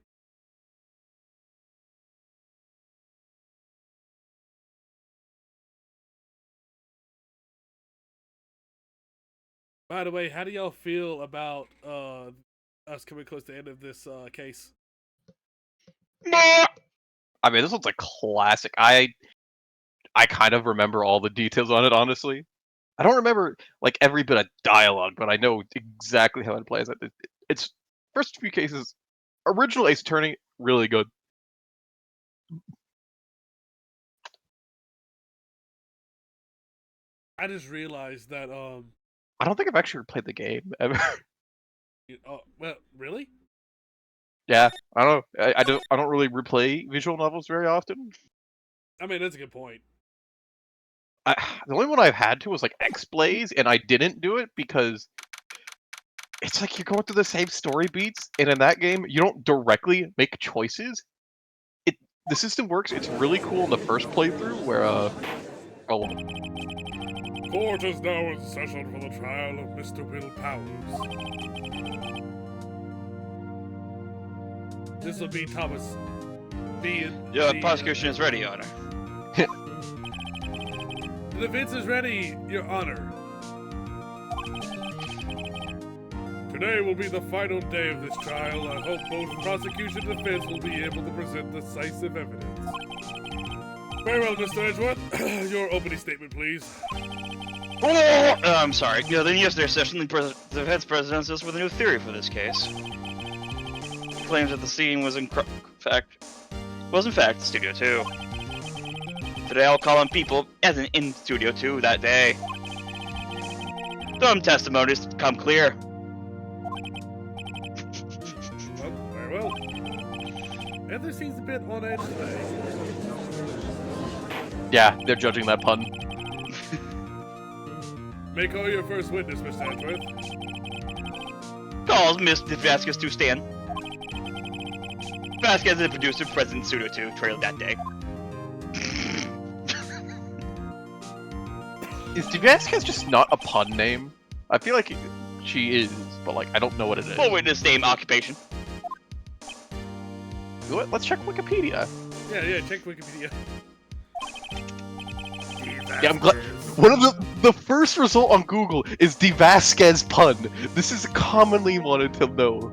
By the way, how do y'all feel about us coming close to the end of this case? I mean, this one's a classic. I kind of remember all the details on it, honestly. I don't remember like every bit of dialogue, but I know exactly how it plays. It's first few cases. Original Ace Attorney, really good. I just realized that I don't think I've actually played the game ever. well, really? Yeah, I don't know. I don't really replay visual novels very often. I mean, that's a good point. The only one I've had to was like X-Blaze, and I didn't do it because it's like you're going through the same story beats, and in that game, you don't directly make choices. The system works. It's really cool in the first playthrough where Court is now in session for the trial of Mr. Will Powers. This will be Thomas being. Yeah, the prosecution is ready, Honor. The defense is ready, Your Honor. Today will be the final day of this trial. I hope both prosecution and defense will be able to present decisive evidence. Very well, Mr. Edgeworth. Your opening statement, please. I'm sorry. Yeah, then yesterday session, the defense presents us with a new theory for this case. He claims that the scene was in fact Studio 2. Today I'll call on people as in Studio 2 that day. Some testimonies come clear. Well, very well. Heather seems a bit on edge today. yeah, they're judging that pun. May call your first witness, Mr. Edgeworth. Calls Mr. Vasquez to stand. Vasquez is the producer present in Studio 2 trailer that day. Is Vasquez just not a pun name? I feel like she is, but like I don't know what it is. Full witness name, occupation. Let's check Wikipedia. Yeah, check Wikipedia. Yeah, I'm glad. One of the first result on Google is the Vasquez pun. This is commonly wanted to know.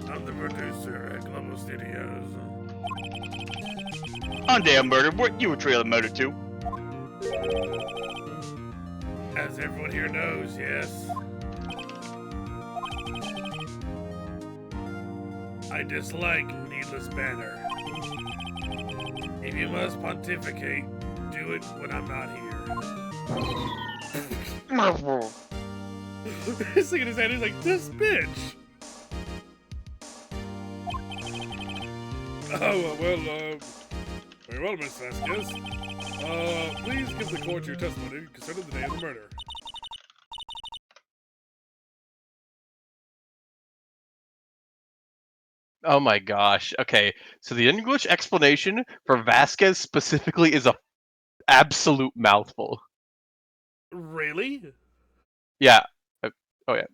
I'm the producer at Global Studios. On damn murder, what you were trailing murder to? As everyone here knows, yes. I dislike needless banter. If you must pontificate, do it when I'm not here. He's sticking his head, he's like, this bitch! Oh, well, very well, Miss Vasquez. Please give the court your testimony concerning the day of the murder. Oh my gosh. Okay, so the English explanation for Vasquez specifically is a absolute mouthful. Really? Yeah. Oh yeah.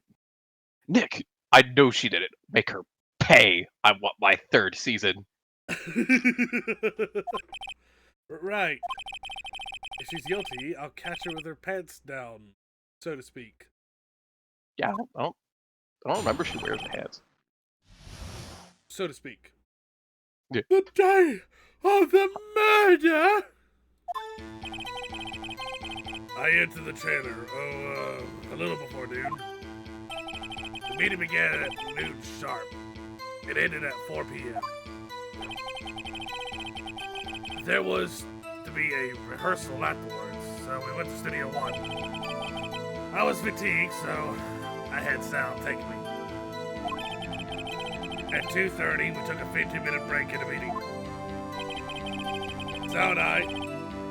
Nick, I know she did it. Make her pay. I want my 3rd season. Right. If she's guilty, I'll catch her with her pants down, so to speak. Yeah, I don't remember she wears pants. So to speak. Yeah. The day of the murder! I entered the trailer, a little before noon. The meeting began at noon sharp. It ended at 4 p.m. There was to be a rehearsal afterwards, so we went to Studio 1. I was fatigued, so I had Sal take me. At 2:30, we took a 15-minute break in the meeting. Sal and I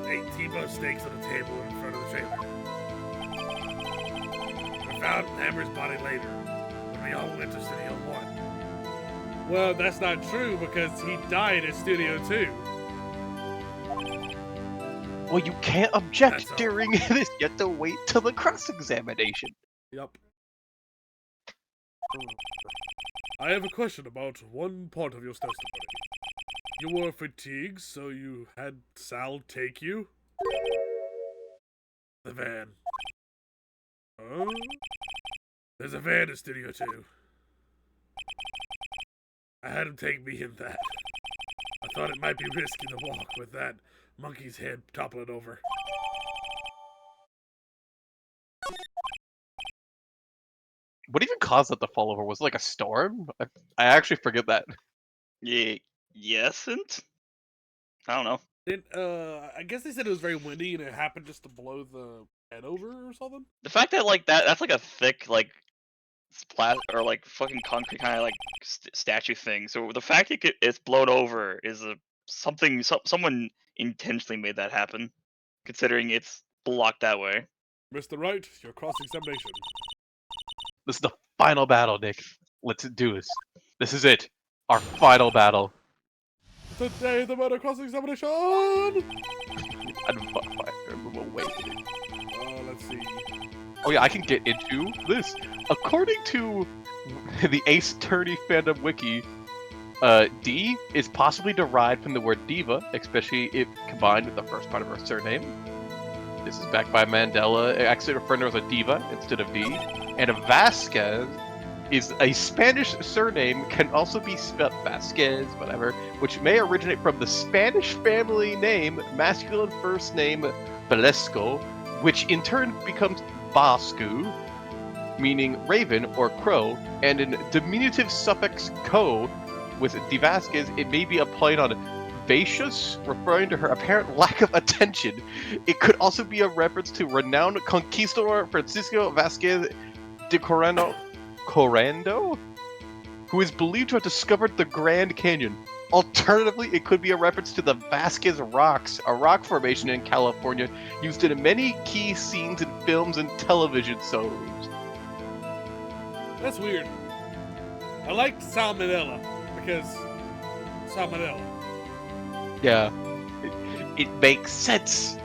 ate T-bone steaks on the table in front of the trailer. We found Hammer's body later, when we all went to Studio 1. Well, that's not true, because he died at Studio 2. Well, you can't object That's all. during this. You have to wait till the cross-examination. Yup. I have a question about one part of your testimony. You were fatigued, so you had Sal take you? The van. Huh? There's a van in Studio 2. I had him take me in that. I thought it might be risky to walk with that monkey's head toppling over. What even caused it to fall over? Was it like a storm? I actually forget that. Yeah, yesn't? I don't know. I guess they said it was very windy and it happened just to blow the head over or something? The fact that like that's like a thick like splat or like fucking concrete kind of like statue thing. So the fact it's blown over is someone intentionally made that happen, considering it's blocked that way. Mr. Wright, your cross-examination. This is the final battle, Nick. Let's do this. This is it. Our final battle. Today, the murder cross-examination! Wait. Let's see. Oh yeah, I can get into this. According to the Ace Attorney fandom wiki, D is possibly derived from the word diva, especially if combined with the first part of her surname. This is backed by Mandela, actually referring to her as a diva instead of D. And Vasquez is a Spanish surname, can also be spelled Vasquez, whatever, which may originate from the Spanish family name, masculine first name Velasco, which in turn becomes Bascu, meaning raven or crow, and in diminutive suffix co with de Vasquez, it may be applied on Vacious, referring to her apparent lack of attention. It could also be a reference to renowned conquistador Francisco Vasquez de Corando, who is believed to have discovered the Grand Canyon. Alternatively, it could be a reference to the Vasquez Rocks, a rock formation in California used in many key scenes in films and television shows. That's weird. I like salmonella, because salmonella. Yeah, it makes sense.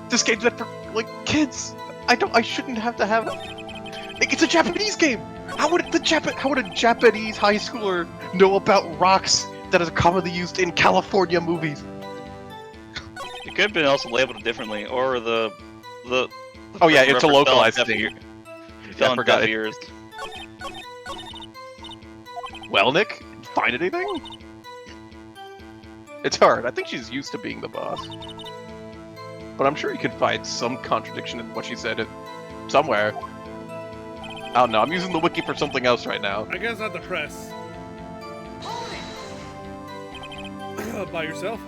This game's meant for like kids. I shouldn't have to have. Like, it's a Japanese game. How would a Japanese high schooler know about rocks that are commonly used in California movies? It could have been also labeled differently, or the Oh yeah, it's a reference localized fell on deaf thing. ear- Fell on forgot deaf it. ears. Well, Nick, find anything? It's hard. I think she's used to being the boss. But I'm sure you can find some contradiction in what she said somewhere. I don't know. I'm using the wiki for something else right now. I guess not the press. By yourself?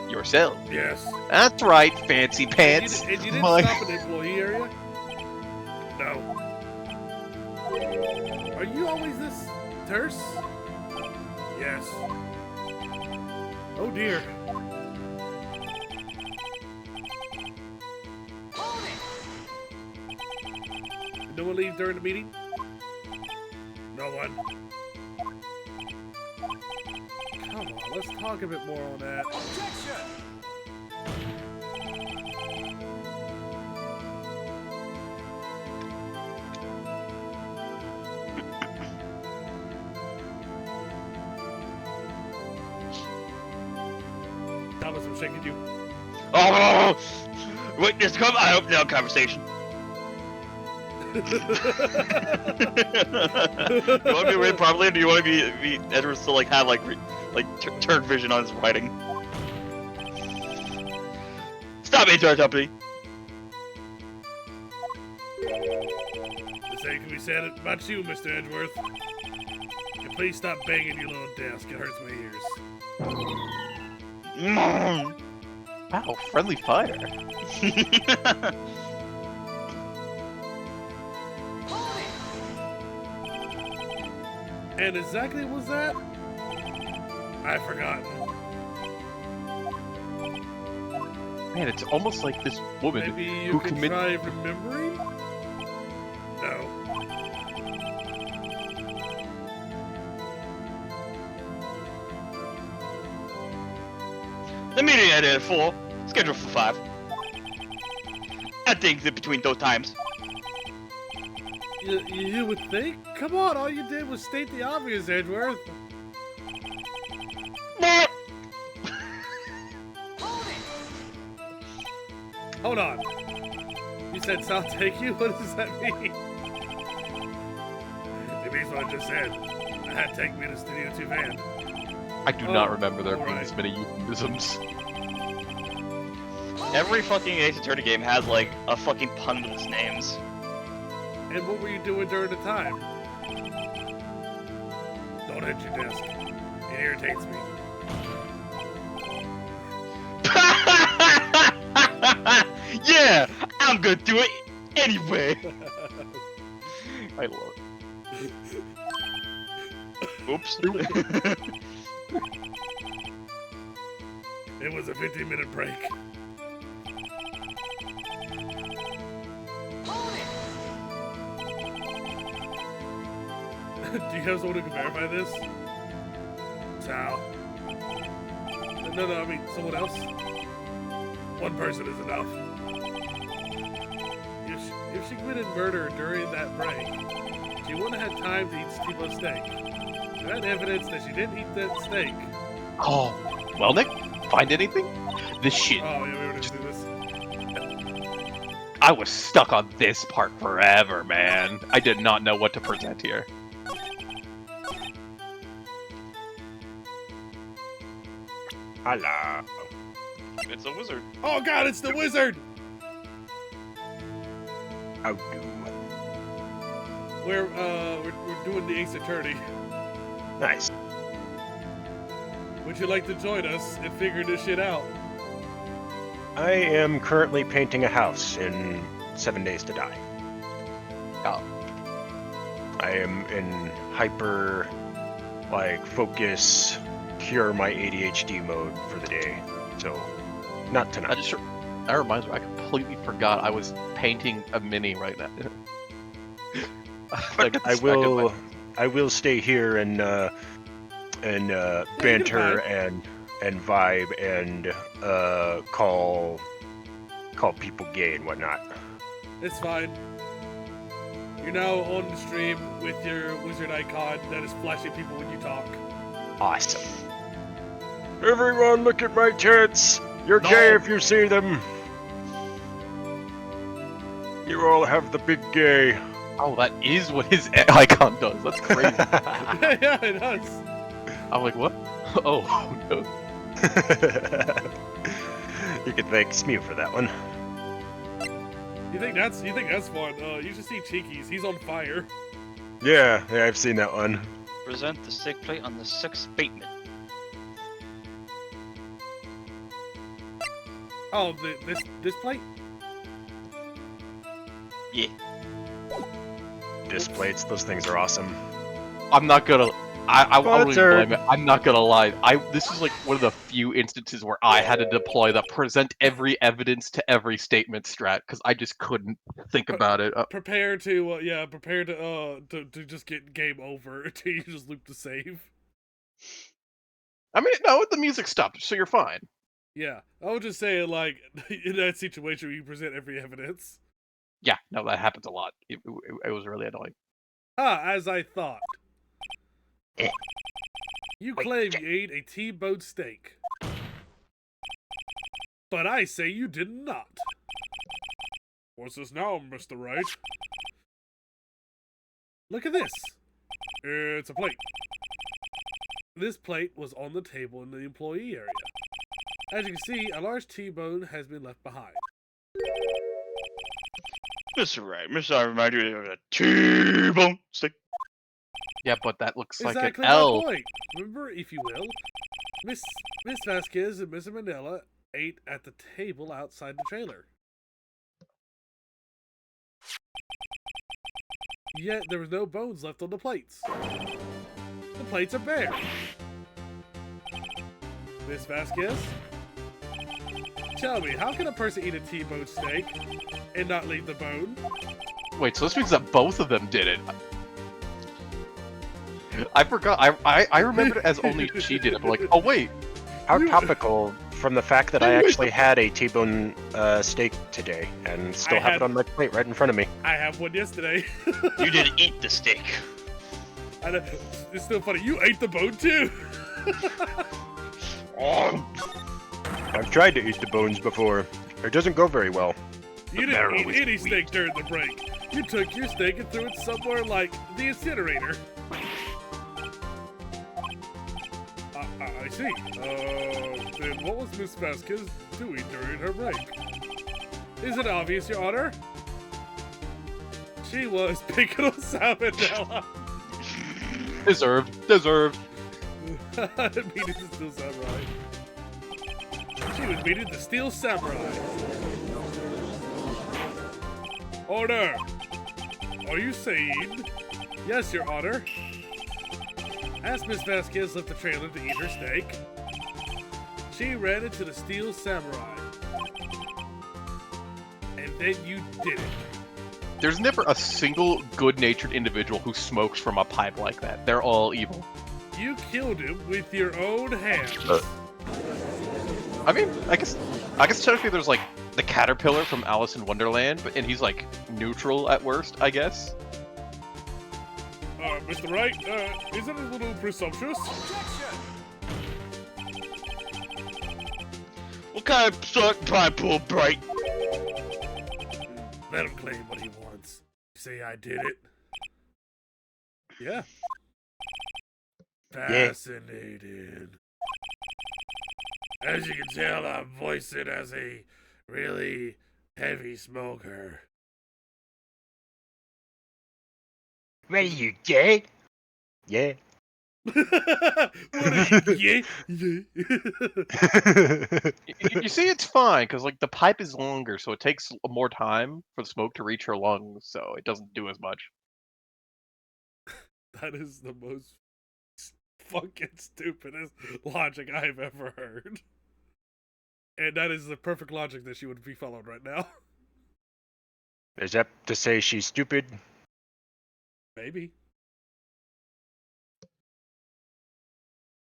Yourself. Yes. That's right, fancy pants. And you didn't My- stop in the employee area? No. Are you always this terse? Yes. Oh dear. Did no one leave during the meeting? No one. Come on, let's talk a bit more on that. Thomas, I'm shaking you. Oh! Wait, just come. I hope no conversation. You want to be read properly, or do you want to be Edward still like have like turn vision on his writing? Stop HR company. The same can be said about you, Mr. Edgeworth. And please stop banging your little desk. It hurts my ears. Wow, friendly fire. And exactly was that? I've forgotten. Man, it's almost like this woman Maybe you who could commit. try remembering? No. The meeting ended at 4, scheduled for 5. I think that between those times. You would think? Come on, all you did was state the obvious, Edgeworth. Hold on. You said South take you? What does that mean? It means what I just said. I had to take me to Studio 2 van. I do not Oh, remember there being alright. this many euphemisms. Every fucking Ace Attorney game has like a fucking pun with its names. And what were you doing during the time? Don't hit your desk. It irritates me. Yeah, I'm gonna do it anyway. I love it. Oops. It was a 15-minute break. Do you have someone who can verify this? Sal. No, I mean someone else. One person is enough. If she committed murder during that break, she wouldn't have had time to eat Stevo's steak. You had evidence that she didn't eat that steak. Oh, well, Nick, find anything? This shit. Oh, yeah, we were gonna do this. I was stuck on this part forever, man. I did not know what to present here. Hello. It's a wizard. Oh god, it's the wizard! How do? We're doing the Ace Attorney. Nice. Would you like to join us and figure this shit out? I am currently painting a house in 7 Days to Die. Oh. I am in hyper, focus, cure my ADHD mode for the day. So, not tonight. That reminds me, I completely forgot I was painting a mini right now. But I will stay here and banter and vibe and call people gay and whatnot. It's fine. You're now on the stream with your wizard icon that is flashing people when you talk. Awesome. Everyone, look at my tits. You're gay if you see them. You all have the big gay. Oh, that is what his icon does. That's crazy. Yeah, it does. I'm like, what? Oh, no. You could thank Smew for that one. You think that's fun? You should see Cheeky's. He's on fire. Yeah, I've seen that one. Present the steak plate on the 6th abatement. Oh, this plate? Yeah. Disc plates, those things are awesome. I'm not gonna. I won't even Sponsored. blame it. I'm not gonna lie. This is like one of the few instances where I had to deploy the present every evidence to every statement strat because I just couldn't think about it. Prepare to just get game over until you just loop the save. I mean, no, the music stopped, so you're fine. Yeah, I was just saying, like, in that situation where you present every evidence. Yeah, no, that happens a lot. It was really annoying. As I thought. You claim you ate a T-bone steak. But I say you did not. What's this now, Mr. Wright? Look at this. It's a plate. This plate was on the table in the employee area. As you can see, a large T-bone has been left behind. Mr. Wright, Mr. I remind you of a T-bone steak. Yeah, but that looks like Exactly an my L. point. Remember, if you will, Miss Vasquez and Mr. Mandela ate at the table outside the trailer. Yet there was no bones left on the plates. The plates are bare. Miss Vasquez, tell me, how can a person eat a T-bone steak and not leave the bone? Wait, so this means that both of them did it. I forgot. I remembered it as only she did it. But like, oh wait, How topical from the fact that I actually had a T-bone steak today and still have it on my plate right in front of me. I have one yesterday. You didn't eat the steak. And it's still funny. You ate the bone too. I've tried to eat the bones before. It doesn't go very well. You didn't eat any steak during the break. You took your steak and threw it somewhere like the incinerator. I see. Then what was Miss Vasquez doing during her break? Is it obvious, Your Honor? She was picking on salmonella. deserved. Meaning the Steel Samurai. She was meeting the Steel Samurai. Order! Are you saying? Yes, Your Honor. As Miss Vasquez left the trailer to eat her steak, she ran into the Steel Samurai. And then you did it. There's never a single good-natured individual who smokes from a pipe like that. They're all evil. You killed him with your own hands. I mean, I guess technically there's like the caterpillar from Alice in Wonderland, and he's like neutral at worst, I guess. Mr. Wright, isn't it a little presumptuous? What kind of stunt pineapple bright? Let him claim what he wants. Say I did it. Yeah. Fascinated. As you can tell, I'm voicing as a really heavy smoker. What are you, gay? Yeah. Yeah. You see, it's fine because like the pipe is longer, so it takes more time for the smoke to reach her lungs, so it doesn't do as much. That is the most fucking stupidest logic I've ever heard. And that is the perfect logic that she would be following right now. Is that to say she's stupid? Maybe.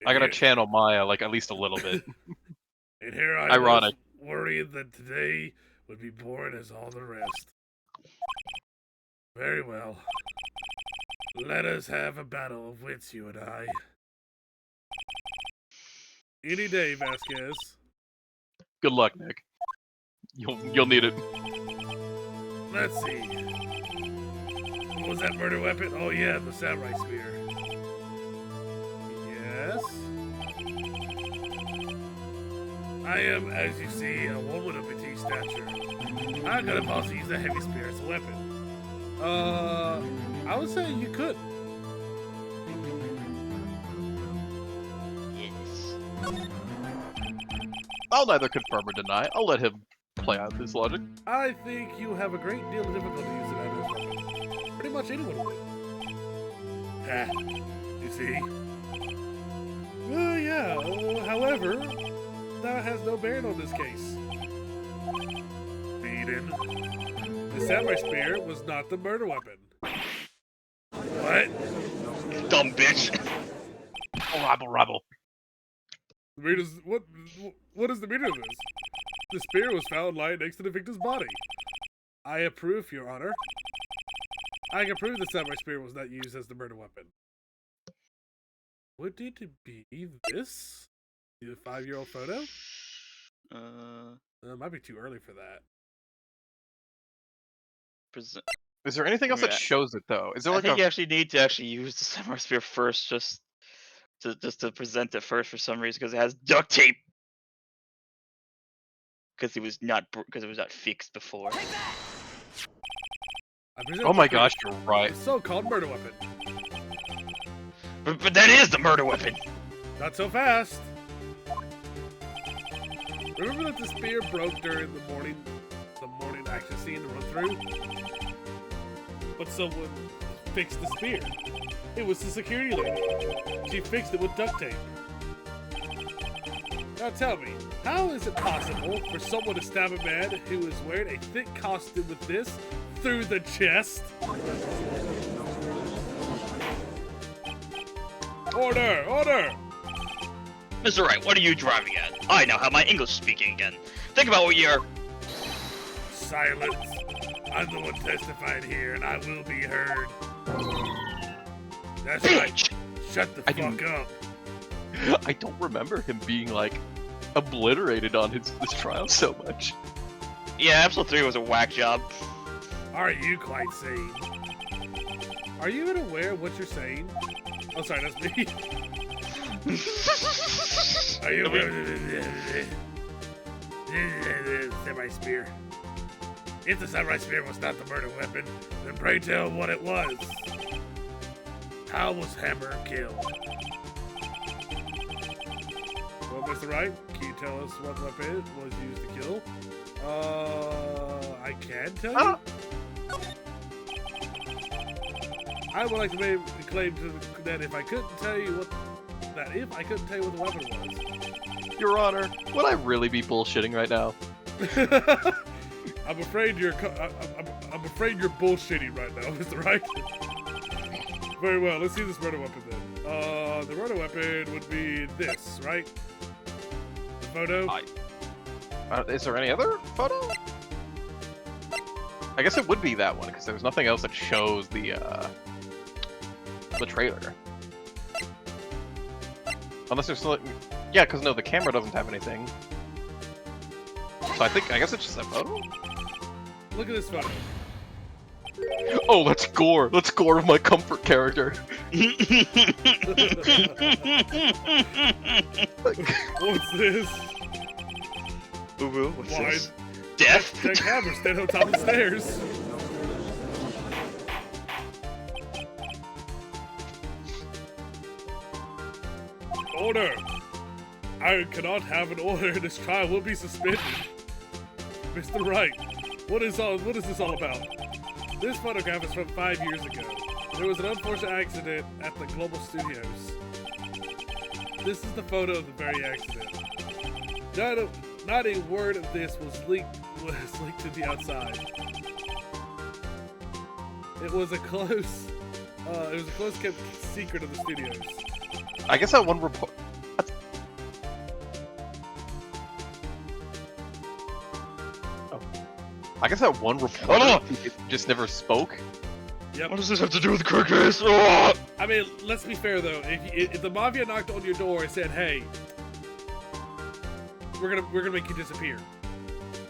I gotta channel Maya like at least a little bit. And here I Ironic. was worried that today would be boring as all the rest. Very well. Let us have a battle of wits, you and I. Any day, Vasquez. Good luck, Nick. You'll need it. Let's see. What was that murder weapon? Oh yeah, the samurai spear. Yes. I am, as you see, a woman of petite stature. I could have also used a heavy spear as a weapon. I would say you could. Yes. I'll neither confirm or deny. I'll let him play out this logic. I think you have a great deal of difficulty using that as a weapon. Pretty much anyone would. Ah, you see? Yeah, however, that has no bearing on this case. Beaten. The samurai spear was not the murder weapon. What? Dumb bitch. Rabble. What is the meaning of this? The spear was found lying next to the victim's body. I approve, Your Honor. I can prove the samurai spear was not used as the murder weapon. Would it be this? The 5-year-old photo? It might be too early for that. Present. Is there anything else that Yeah. shows it though? Is there I like think a you actually need to use the samurai spear first, just to present it first for some reason, because it has duct tape. Because it was not fixed before. I present Oh my the gosh, you're right. so-called murder weapon. But that is the murder weapon. Not so fast. Remember that the spear broke during the morning action scene to run through? But someone fixed the spear. It was the security lady. She fixed it with duct tape. Now tell me, how is it possible for someone to stab a man who is wearing a thick costume with this through the chest? Order! Order! Mr. Wright, what are you driving at? I now have my English speaking again. Think about what you're... Silence. I'm the one testifying here, and I will be heard. That's right. Bitch! Shut the fuck up. I don't remember him being like obliterated on this trial so much. Yeah, episode 3 was a whack job. Are you quite sane? Are you even aware of what you're saying? Oh, sorry, that's me. Are you aware of the samurai spear? If the samurai spear was not the murder weapon, then pray tell what it was. How was Hammer killed? Well, Mr. Wright, can you tell us what weapon was used to kill? I can tell you. I would like to make a claim that if I couldn't tell you what the weapon was. Your Honor, would I really be bullshitting right now? I'm afraid you're bullshitting right now, Mr. Wright. Very well. Let's see this murder weapon then. The murder weapon would be this, right? The photo. Is there any other photo? I guess it would be that one because there's nothing else that shows the trailer. Unless there's still, yeah, because no, the camera doesn't have anything. So I guess it's just that photo. Look at this photo. Oh, let's gore. Let's gore of my comfort character. What's this? Boo-boo, what's Why? this? Death? Jack Hammer stand on top of the stairs. Order! I cannot have an order. This trial will be suspended. Mr. Wright, what is this all about? This photograph is from 5 years ago. There was an unfortunate accident at the Global Studios. This is the photo of the very accident. Not a word of this was leaked to the outside. It was a close kept secret of the studios. I guess that one report. Oh. I guess that one reporter Oh, no! just never spoke. Yep. What does this have to do with the court case? Oh! I mean, let's be fair though. If the mafia knocked on your door and said, "Hey, we're gonna make you disappear,"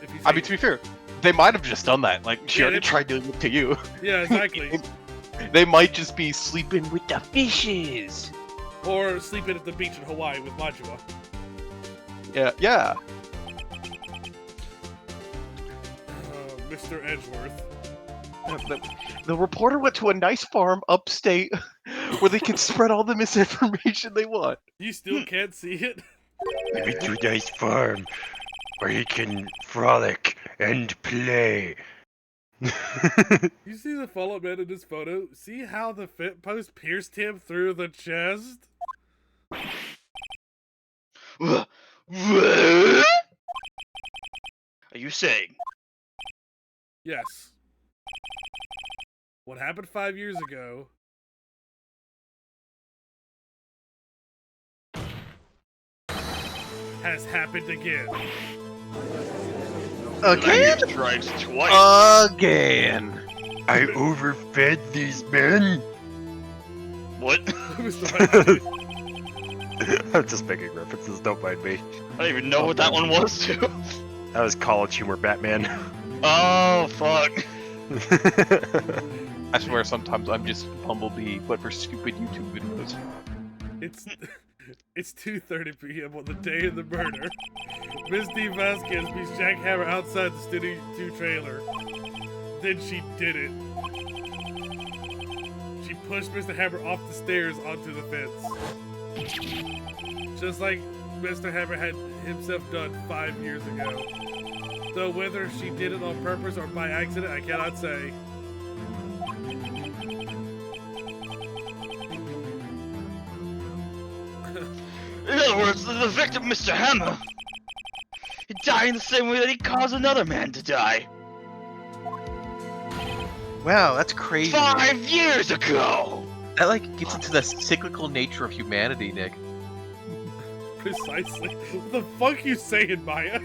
if you I mean, to be fair, they might have just done that. Like, she Yeah, already they- tried doing it to you. yeah, exactly. They might just be sleeping with the fishes. Or sleeping at the beach in Hawaii with Majima. Yeah. Mr. Edgeworth. The reporter went to a nice farm upstate where they can spread all the misinformation they want. You still can't see it? Maybe to a nice farm where he can frolic and play. You see the Fallout Man in this photo? See how the fit post pierced him through the chest? What? Are you saying? Yes. What happened 5 years ago has happened again. Again? Strikes twice. Again. I overfed these men. What? Mr. I'm just making references, don't mind me. I don't even know what that one was, too. That was college humor, Batman. Oh, fuck. I swear sometimes I'm just Bumblebee, but for stupid YouTube videos. It's 2:30 p.m. on the day of the murder. Miss D. Vasquez meets Jack Hammer outside the Studio 2 trailer. Then she did it. She pushed Mr. Hammer off the stairs onto the fence. Just like Mr. Hammer had himself done 5 years ago. Though whether she did it on purpose or by accident, I cannot say. In other words, the victim, Mr. Hammer, he died in the same way that he caused another man to die. Wow, that's crazy. 5 years ago! That gets into the cyclical nature of humanity, Nick. Precisely. What the fuck you saying, Maya?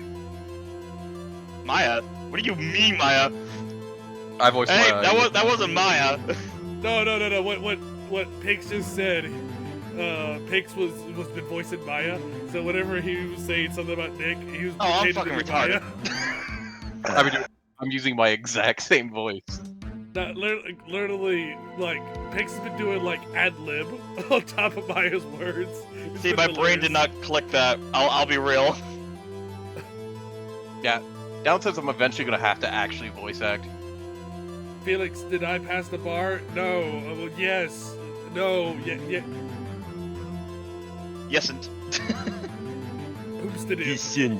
Maya? What do you mean, Maya? I voiced Hey, my... that wasn't Maya. No. What Pix just said. Pix was been voicing Maya, so whenever he was saying something about Nick, he was Oh, I'm changing fucking it to retarded. Maya. I'm using my exact same voice. That literally, Pix has been doing ad lib on top of Maya's words. It's See, been my brain did hilarious. not click that. I'll be real. Yeah, Down says I'm eventually gonna have to actually voice act. Felix, did I pass the bar? No. Well, yes. No. Yeah. Yesn't. Oops, did it? Listen.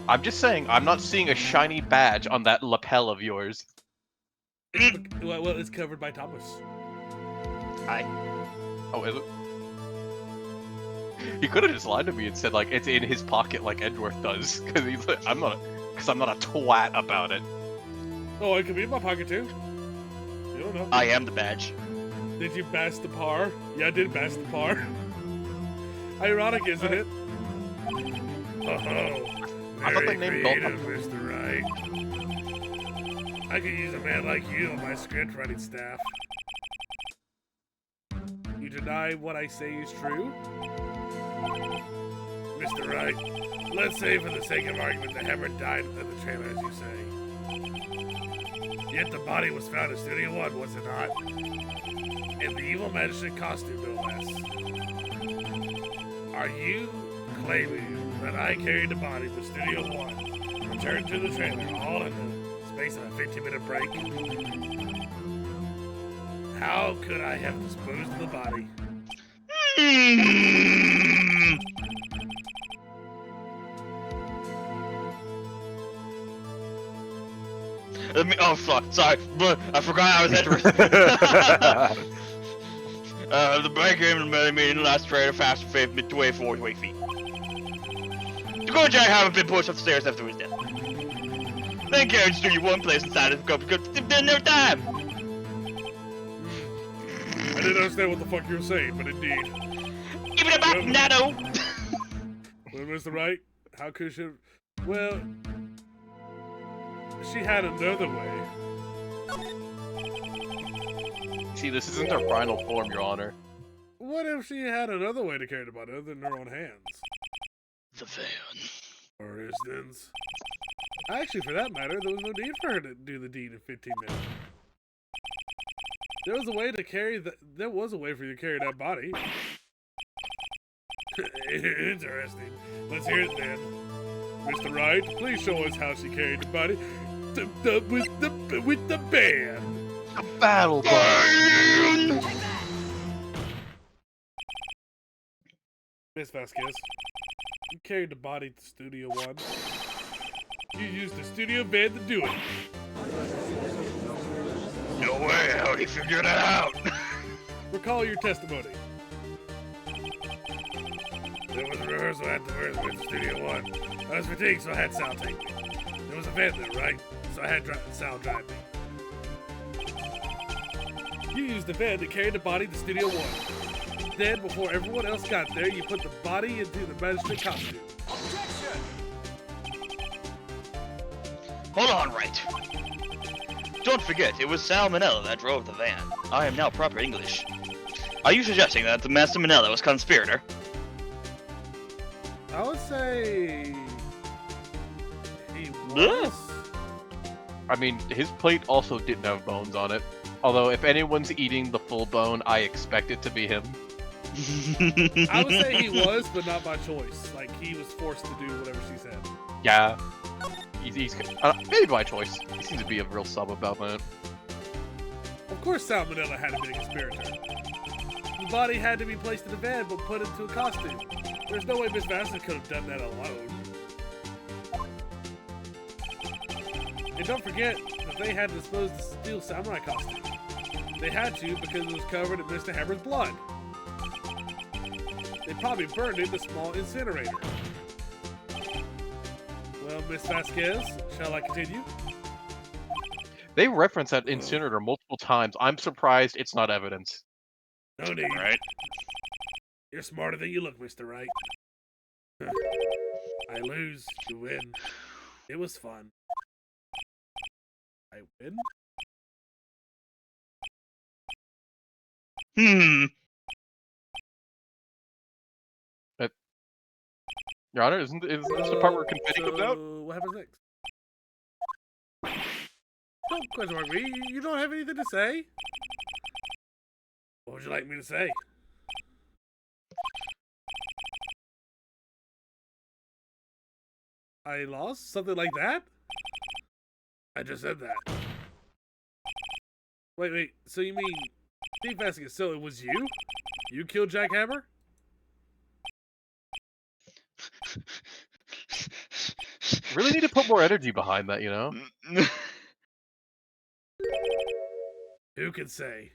I'm just saying, I'm not seeing a shiny badge on that lapel of yours. Well, it's covered by Thomas. Hi. Oh, is it? He could have just lied to me and said it's in his pocket like Edgeworth does, because I'm not a twat about it. Oh, it could be in my pocket too. You don't know. I am the badge. Did you bash the par? Yeah, I did bash the par. Ironic, isn't it? Oh, I thought they very named creative, Mr. Wright. I could use a man like you on my script writing staff. You deny what I say is true? Mr. Wright, let's say for the sake of argument the Hammer died at the trailer, as you say. Yet the body was found in Studio 1, was it not? In the evil magistrate costume, no less. Are you claiming that I carried the body to Studio 1, returned to the trailer, all in the space of a 15-minute break? How could I have disposed of the body? Oh fuck! Sorry, I forgot I was Edward. The break room in the meeting last trailer fast and mid 24 feet. Dakota and Jack haven't been pushed upstairs after his death. Then carried to Studio 1 place inside of the cup because they've done their time. I didn't understand what the fuck you were saying, but indeed. Give it back, Nano! Well, Mr. Wright, how could she... Well... She had another way. See, this isn't her final form, Your Honor. What if she had another way to carry the body other than her own hands? The van. For instance... Actually, for that matter, there was no need for her to do the deed in 15 minutes. There was a way to carry there was a way for you to carry that body. Interesting. Let's hear it then. Mr. Wright, please show us how she carried the body with the band. A battle band. Miss Vasquez, you carried the body to Studio One. You used the studio van to do it. No way, how'd he figure that out? Recall your testimony. There was a rehearsal at the Studio One. I was fatigued, so I had Sal take me. There was a van there, right? So I had Sal drive me. You used the van to carry the body to Studio One. Then, before everyone else got there, you put the body into the magistrate costume. Hold on, right. Don't forget, it was Sal Manella that drove the van. I am now proper English. Are you suggesting that the Master Manella was conspirator? I would say he was. I mean, his plate also didn't have bones on it. Although, if anyone's eating the full bone, I expect it to be him. I would say he was, but not by choice. Like, he was forced to do whatever she said. Yeah. He's maybe by choice. He seems to be a real sub about that. Of course Salmonella had to be a conspirator. The body had to be placed in a van, but put into a costume. There's no way Miss Vasquez could have done that alone. And don't forget that they had to dispose the steel samurai costume. They had to because it was covered in Mr. Hammer's blood. They probably burned it in a small incinerator. Well, Miss Vasquez, shall I continue? They reference that incinerator multiple times. I'm surprised it's not evidence. No need. Alright. You're smarter than you look, Mr. Wright. I lose, you win. It was fun. I win? Your Honor, isn't this the part where confetti comes out? What happens next? Don't question mark me. You don't have anything to say? What would you like me to say? I lost? Something like that? I just said that. Wait. So you mean... Steve Vasquez, so it was you? You killed Jack Hammer? Really need to put more energy behind that, you know? Who can say?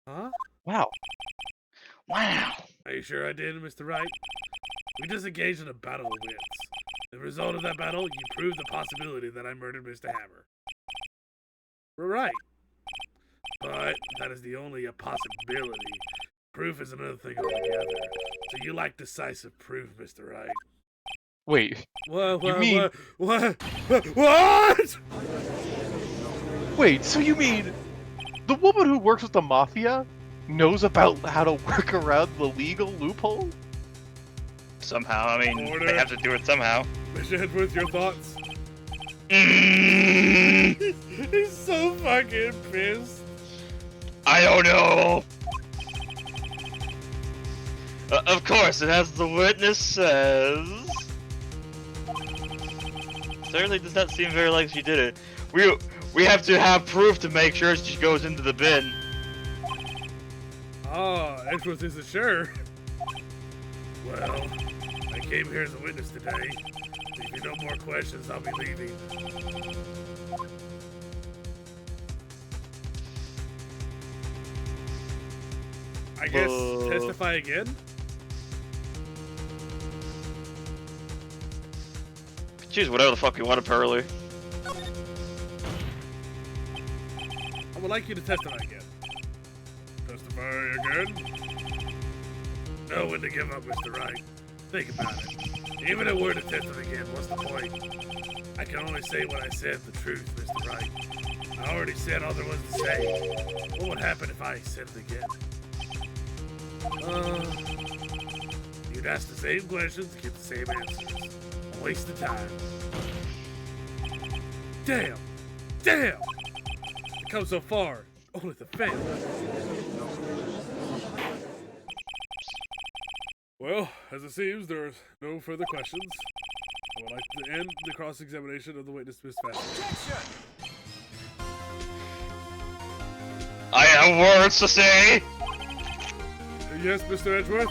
Huh? Wow. Wow. Are you sure I did, Mr. Wright? We just engaged in a battle of wits. The result of that battle, you proved the possibility that I murdered Mr. Hammer. We're right. But that is the only a possibility. Proof is another thing altogether. So you like decisive proof, Mr. Wright. Wait. What? What? What? Wait, so you mean the woman who works with the mafia knows about how to work around the legal loophole? Somehow, I mean, Order. they have to do it somehow. Mr. Edwards, your thoughts? I He's so fucking pissed. don't know. Of course, it has the witness says. Certainly does not seem very like she did it. We have to have proof to make sure she goes into the bin. Ah, Edwards isn't sure. Well, I came here as a witness today. If you no more questions, I'll be leaving. I guess testify again? Choose whatever the fuck you want, apparently. I would like you to testify again. Testify again? Know when to give up, Mr. Wright. Think about it. Even if we're to test it again, what's the point? I can only say what I said, the truth, Mr. Wright. I already said all there was to say. What would happen if I said it again? You'd ask the same questions, get the same answers. A waste of time. Damn! The come so far. Only the fail. Well, as it seems, there are no further questions. I would like to end the cross-examination of the witness, Miss Fast. I have words to say. Yes, Mr. Edgeworth?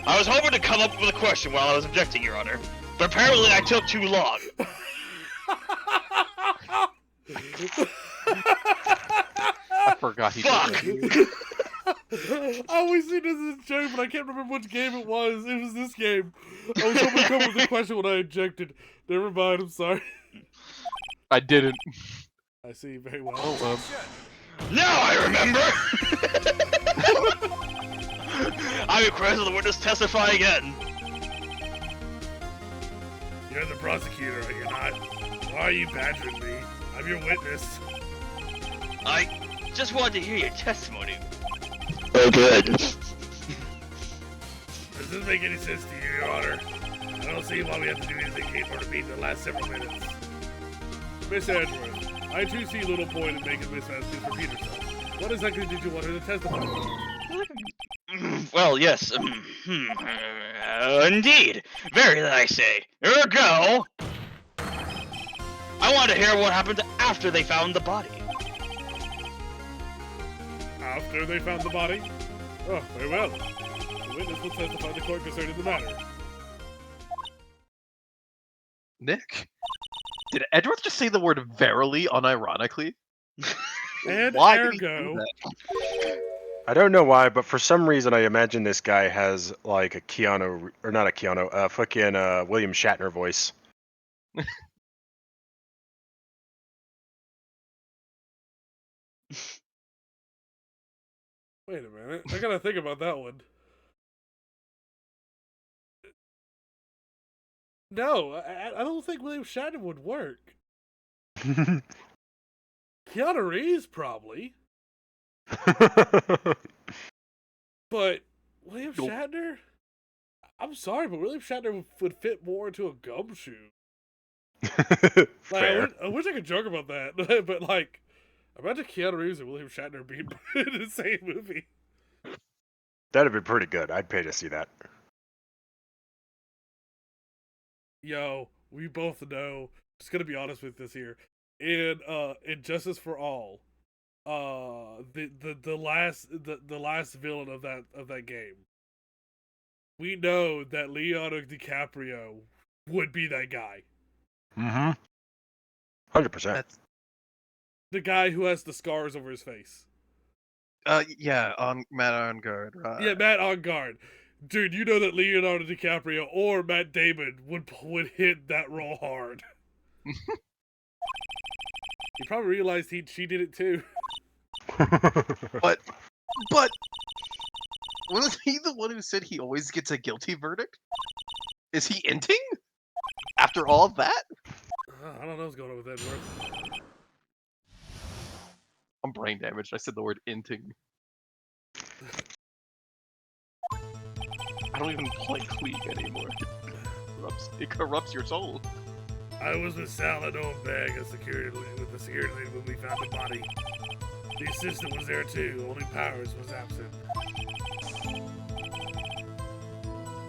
I was hoping to come up with a question while I was objecting, Your Honor, but apparently I took too long. I forgot he did Fuck! that. I always see this as a joke, but I can't remember which game it was. It was this game. I was hoping to come up with a question when I objected. Never mind, I'm sorry. I didn't. I see, very well. Oh, Now I remember! I request that the witness testify again. You're the prosecutor, are you not? Why are you badgering me? I'm your witness. I just wanted to hear your testimony. Oh, good. Does this make any sense to you, Your Honor? I don't see why we have to do anything in order to meet the last several minutes. Miss Edgeworth, I too see little point in making Miss Vasquez repeat herself. What exactly did you want her to testify about? Well, yes. Indeed. Very, I say. Ergo, I want to hear what happened after they found the body. After they found the body? Oh, very well. The witness will testify in the court concerning the matter. Nick? Did Edgeworth just say the word verily unironically? And Why did he do ergo, that? I don't know why, but for some reason I imagine this guy has like a Keanu, or not a Keanu, fucking William Shatner voice. wait a minute. I gotta think about that one. No, I don't think William Shatner would work. Keanu Reeves, probably. But William Nope. Shatner? I'm sorry, but William Shatner would fit more into a gumshoe. Like, Fair. I wish I could joke about that, but like, imagine Keanu Reeves and William Shatner being in the same movie. That'd be pretty good. I'd pay to see that. Yo, we both know. Just gonna be honest with this here. In Justice for All, the last villain of that game, we know that Leonardo DiCaprio would be that guy. Mm-hmm. 100%. That's The guy who has the scars over his face. yeah, on Matt on guard, right? Yeah, Matt on guard. Dude, you know that Leonardo DiCaprio or Matt Damon would hit that role hard. He probably realized she did it too. But wasn't he the one who said he always gets a guilty verdict? Is he inting? After all of that? I don't know what's going on with Edgeworth. I'm brain damaged. I said the word inting. I don't even play League anymore. It corrupts your soul. I was with Sal and Bag with the security lady when we found the body. The assistant was there too, only Powers was absent.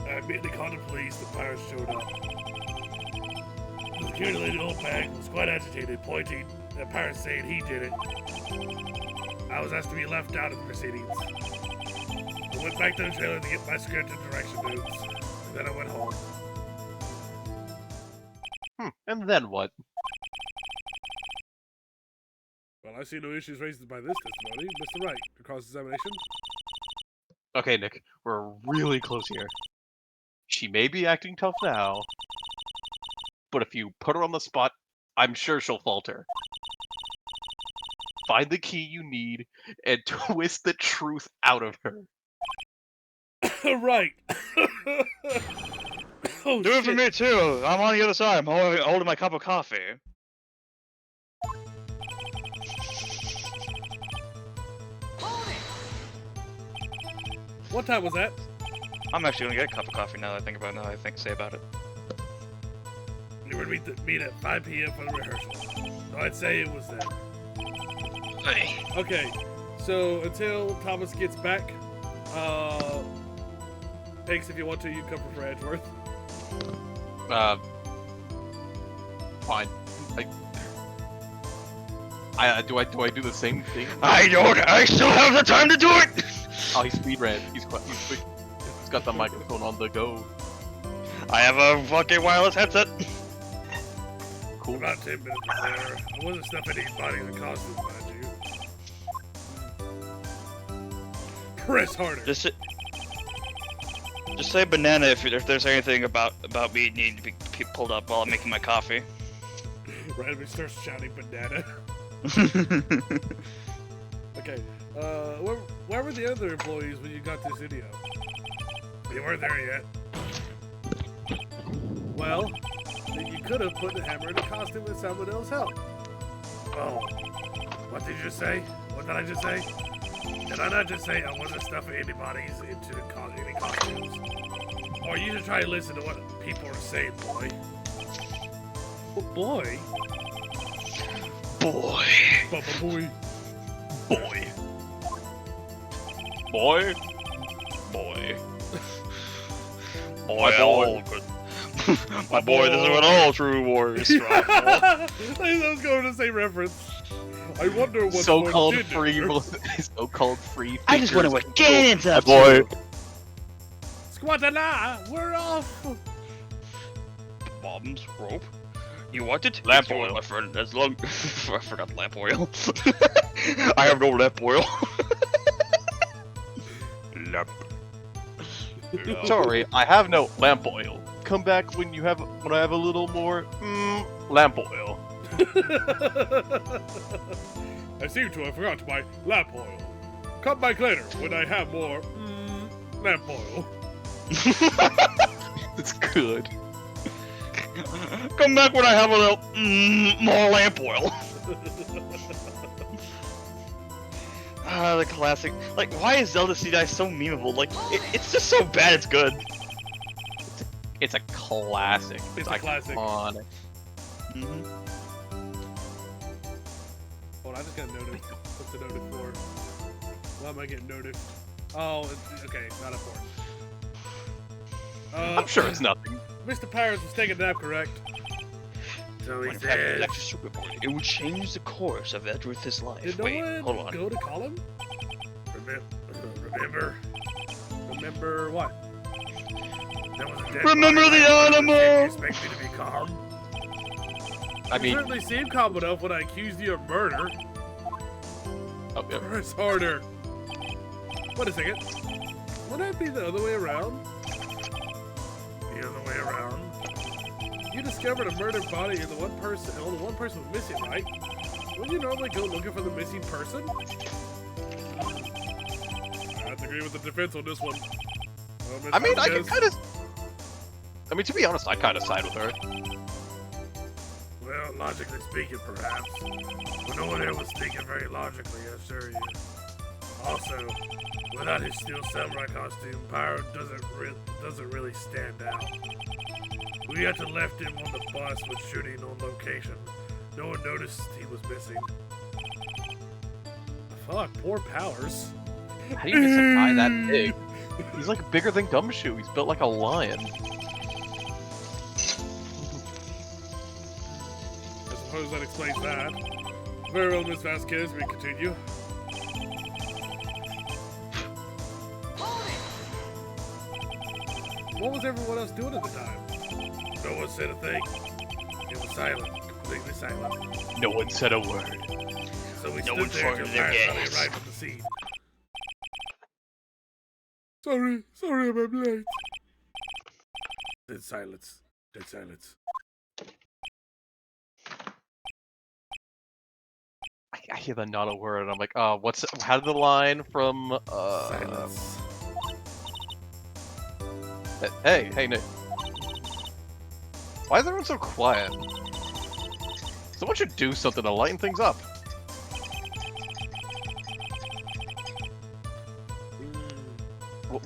I immediately called the police, the Powers showed up. The security lady Bag was quite agitated, pointing at Powers saying he did it. I was asked to be left out of the proceedings. I went back to the trailer to get my script and direction notes, and then I went home. And then what? Well, I see no issues raised by this testimony. Mr. Wright, your cross-examination? Okay, Nick, we're really close here. She may be acting tough now, but if you put her on the spot, I'm sure she'll falter. Find the key you need and twist the truth out of her. Right. Oh, Do it for shit. me too. I'm on the other side. I'm holding my cup of coffee. What time was that? I'm actually gonna get a cup of coffee now that I think about it. Now that I say about it. You were to meet at 5 p.m. for the rehearsal. So I'd say it was then. Okay, so until Thomas gets back, Hanks, if you want to, you can cover for Edgeworth. Fine. Do I do the same thing? I don't. I still have the time to do it. Oh, he speed ran. He's quick. He's got the microphone on the go. I have a fucking wireless headset. Cool. About 10 minutes there. I wasn't stuffing any bodies in costumes, mind you. Press harder. Just say banana if there's anything about me needing to be pulled up while I'm making my coffee. Randomly starts shouting banana. Okay, where were the other employees when you got this video? They weren't there yet. Well, then you could have put the hammer in a costume with someone else's help. Oh, what did you say? What did I just say? Did I not just say I wasn't stuffing anybody's into any costumes? Or you should try to listen to what people are saying, boy. Oh, boy? Boy. Bubba boy. Boy. Boy. Boy. My boy. My boy, this is what all true warriors strive for. I was going to say reference. I wonder what So-called free. So-called free. I just wonder what Ganon's up boy. to. Squatala, we're off. Bombs, rope. You want it? Lamp It's yours, oil. my friend. As long I forgot lamp oil. I have no lamp oil. Lamp. Sorry, I have no lamp oil. Come back when I have a little more lamp oil. I seem to have forgot my lamp oil. Come back later when I have more lamp oil. It's good. Come back when I have a little more lamp oil. The classic. Like, why is Zelda CDI so memeable? Like, it's just so bad it's good. It's a classic. It's a classic. Iconic. Mm-hmm. Hold on, I just got noted. What's the noted for? Why am I getting noted? Oh, okay, not important. I'm sure it's nothing. Mr. Paris was taking a nap, correct? So he When said. electric circuit board, it would change the course of Edward's life. Did no Wait, one hold on. go to call him? Remember what? That was a dead Remember body, the right? animal! You expect me to be calm? I You mean, certainly seemed calm enough when I accused you of murder. oh, yeah. Press harder. Wait a second. Would that be the other way around? The other way around? You discovered a murdered body and the one person was missing, right? Wouldn't you normally go looking for the missing person? I have to agree with the defense on this one. I mean, I can Vasquez. kind of. I mean, to be honest, I kind of side with her. Well, logically speaking, perhaps. But no one here was thinking very logically, I assure you. Also, without his steel samurai costume, Pyro doesn't really stand out. We had to left him on the bus with shooting on location. No one noticed he was missing. Fuck, poor Powers. How do you miss a guy that big? He's like bigger than Gumshoe. He's built like a lion. I suppose that explains that. Very well, Miss Vasquez, we continue. What was everyone else doing at the time? No one said a thing. It was silent, completely silent. No one said a word. So we No stood one there farted till their Pyro finally gas. arrived on the scene. Sorry I'm late. Dead silence. Dead silence. I hear the not a word, and I'm like, oh, how did the line from, Silence. Hey, Nick. Why is everyone so quiet? Someone should do something to lighten things up.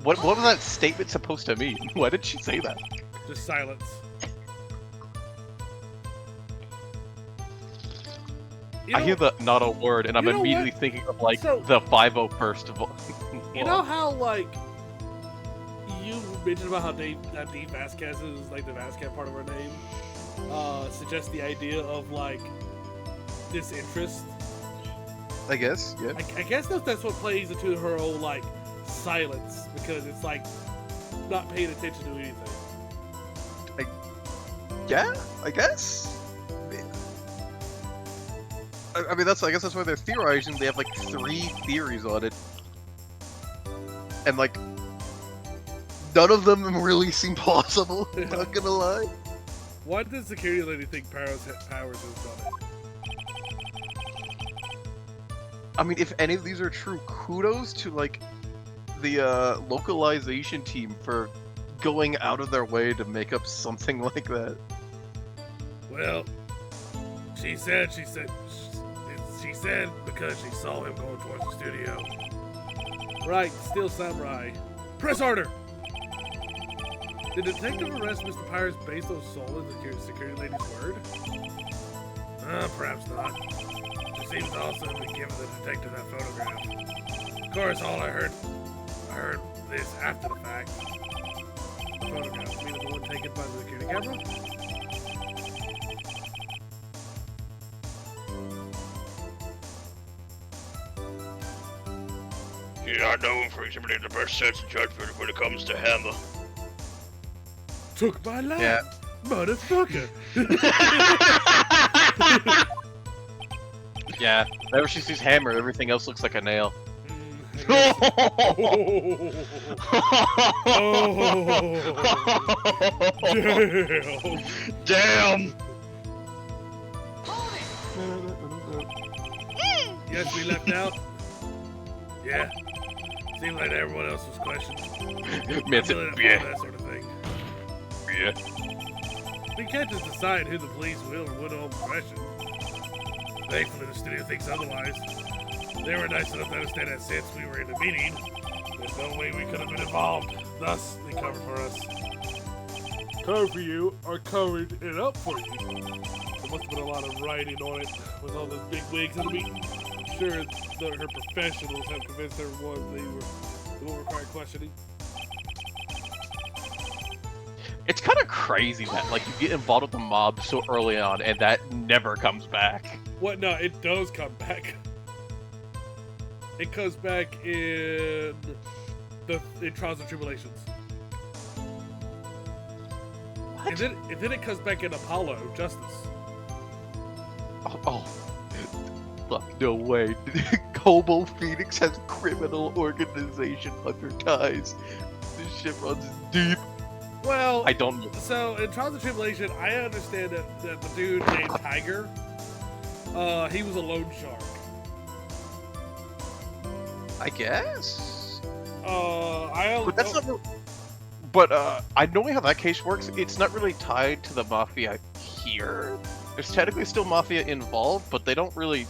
What was that statement supposed to mean? Why did she say that? Just silence. I hear the not a word, and I'm You know immediately what? thinking of like So- the 501st of all. You know how like you mentioned about how Dave Vasquez is like the Vasquez part of her name suggests the idea of like disinterest. I guess, yeah. I guess that's what plays into her whole like silence because it's like not paying attention to anything. Yeah, I guess. I mean, I guess that's why they're theorizing. They have like 3 theories on it, and like none of them really seem plausible. Yeah. Not gonna lie. Why does security lady think Powers has done it? I mean, if any of these are true, kudos to like the localization team for going out of their way to make up something like that. Well, she said because she saw him going towards the studio. Right, Steel Samurai. Press order! Did the detective arrest Mr. Pyres based on Soul and the security lady's word? Perhaps not. She seems to also have been giving the detective that photograph. Of course, all I heard this after the fact. The photograph, meaning the one taken by the security camera? Yeah, I know him for exhibiting the best sense of judgment when it comes to Hammer. Took my life, Yeah. motherfucker. Yeah. Whenever she sees Hammer, everything else looks like a nail. Damn. Damn! Yes, we left out. Yeah. Seemed like everyone else was questioned. Man, Really don't follow yeah. that sort of thing. Yeah. We can't just decide who the police will or would hold possession. Thankfully, the studio thinks otherwise. They were nice enough to understand that since we were in the meeting, there's no way we could have been involved. Thus, they covered for us. Covered for you, or covered it up for you. There must have been a lot of writing on it with all those big wigs in the meeting. I'm sure her professionals have convinced everyone they won't require questioning. It's kind of crazy that like you get involved with the mob so early on, and that never comes back. What? No, it does come back. It comes back in Trials and Tribulations. And then it comes back in Apollo Justice. Oh, look, no way. Hobo Phoenix has criminal organization under ties. This shit runs deep. Well, I don't know. so in Trials and Tribulation, I understand that the dude named Tiger, he was a loan shark. I guess. But But that's not. But I know how that case works. It's not really tied to the mafia here. There's technically still mafia involved, but they don't really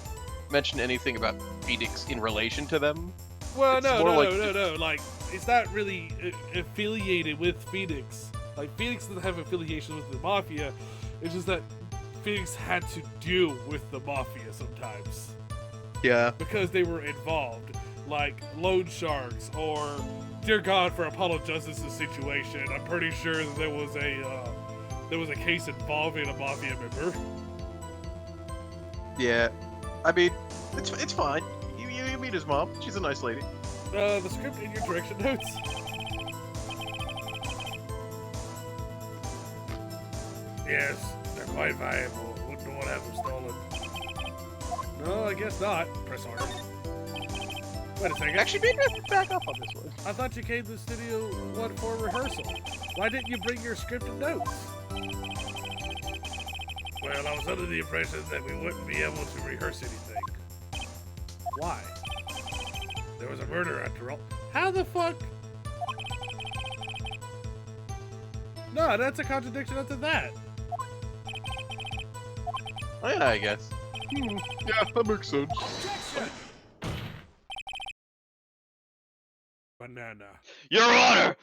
mention anything about Phoenix in relation to them. Well, It's no. more like- Like, it's not really affiliated with Phoenix. Like, Phoenix doesn't have affiliation with the Mafia. It's just that Phoenix had to deal with the Mafia sometimes. Yeah. Because they were involved. Like, loan sharks, or, dear God, for Apollo Justice's situation, I'm pretty sure that there was a case involving a Mafia member. Yeah. I mean, it's fine. You meet his mom. She's a nice lady. The script in your direction notes. Yes, they're quite valuable. Wouldn't want to have them stolen. No, I guess not. Press order. Wait a second. Actually, maybe I should back up on this one. I thought you came to the studio one for rehearsal. Why didn't you bring your scripted notes? Well, I was under the impression that we wouldn't be able to rehearse anything. Why? There was a murder after all. How the fuck? No, that's a contradiction after that. Oh yeah, I guess. Yeah, that makes sense. Banana. Your Honor!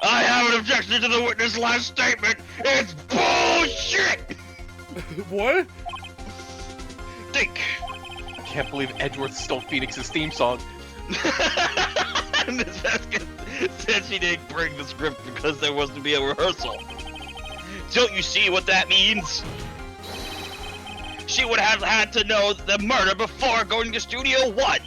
I have an objection to the witness' last statement! It's bullshit! What? stink. I can't believe Edgeworth stole Phoenix's theme song. Miss Vasquez said she didn't bring the script because there was to be a rehearsal. Don't you see what that means? She would have had to know the murder before going to Studio One.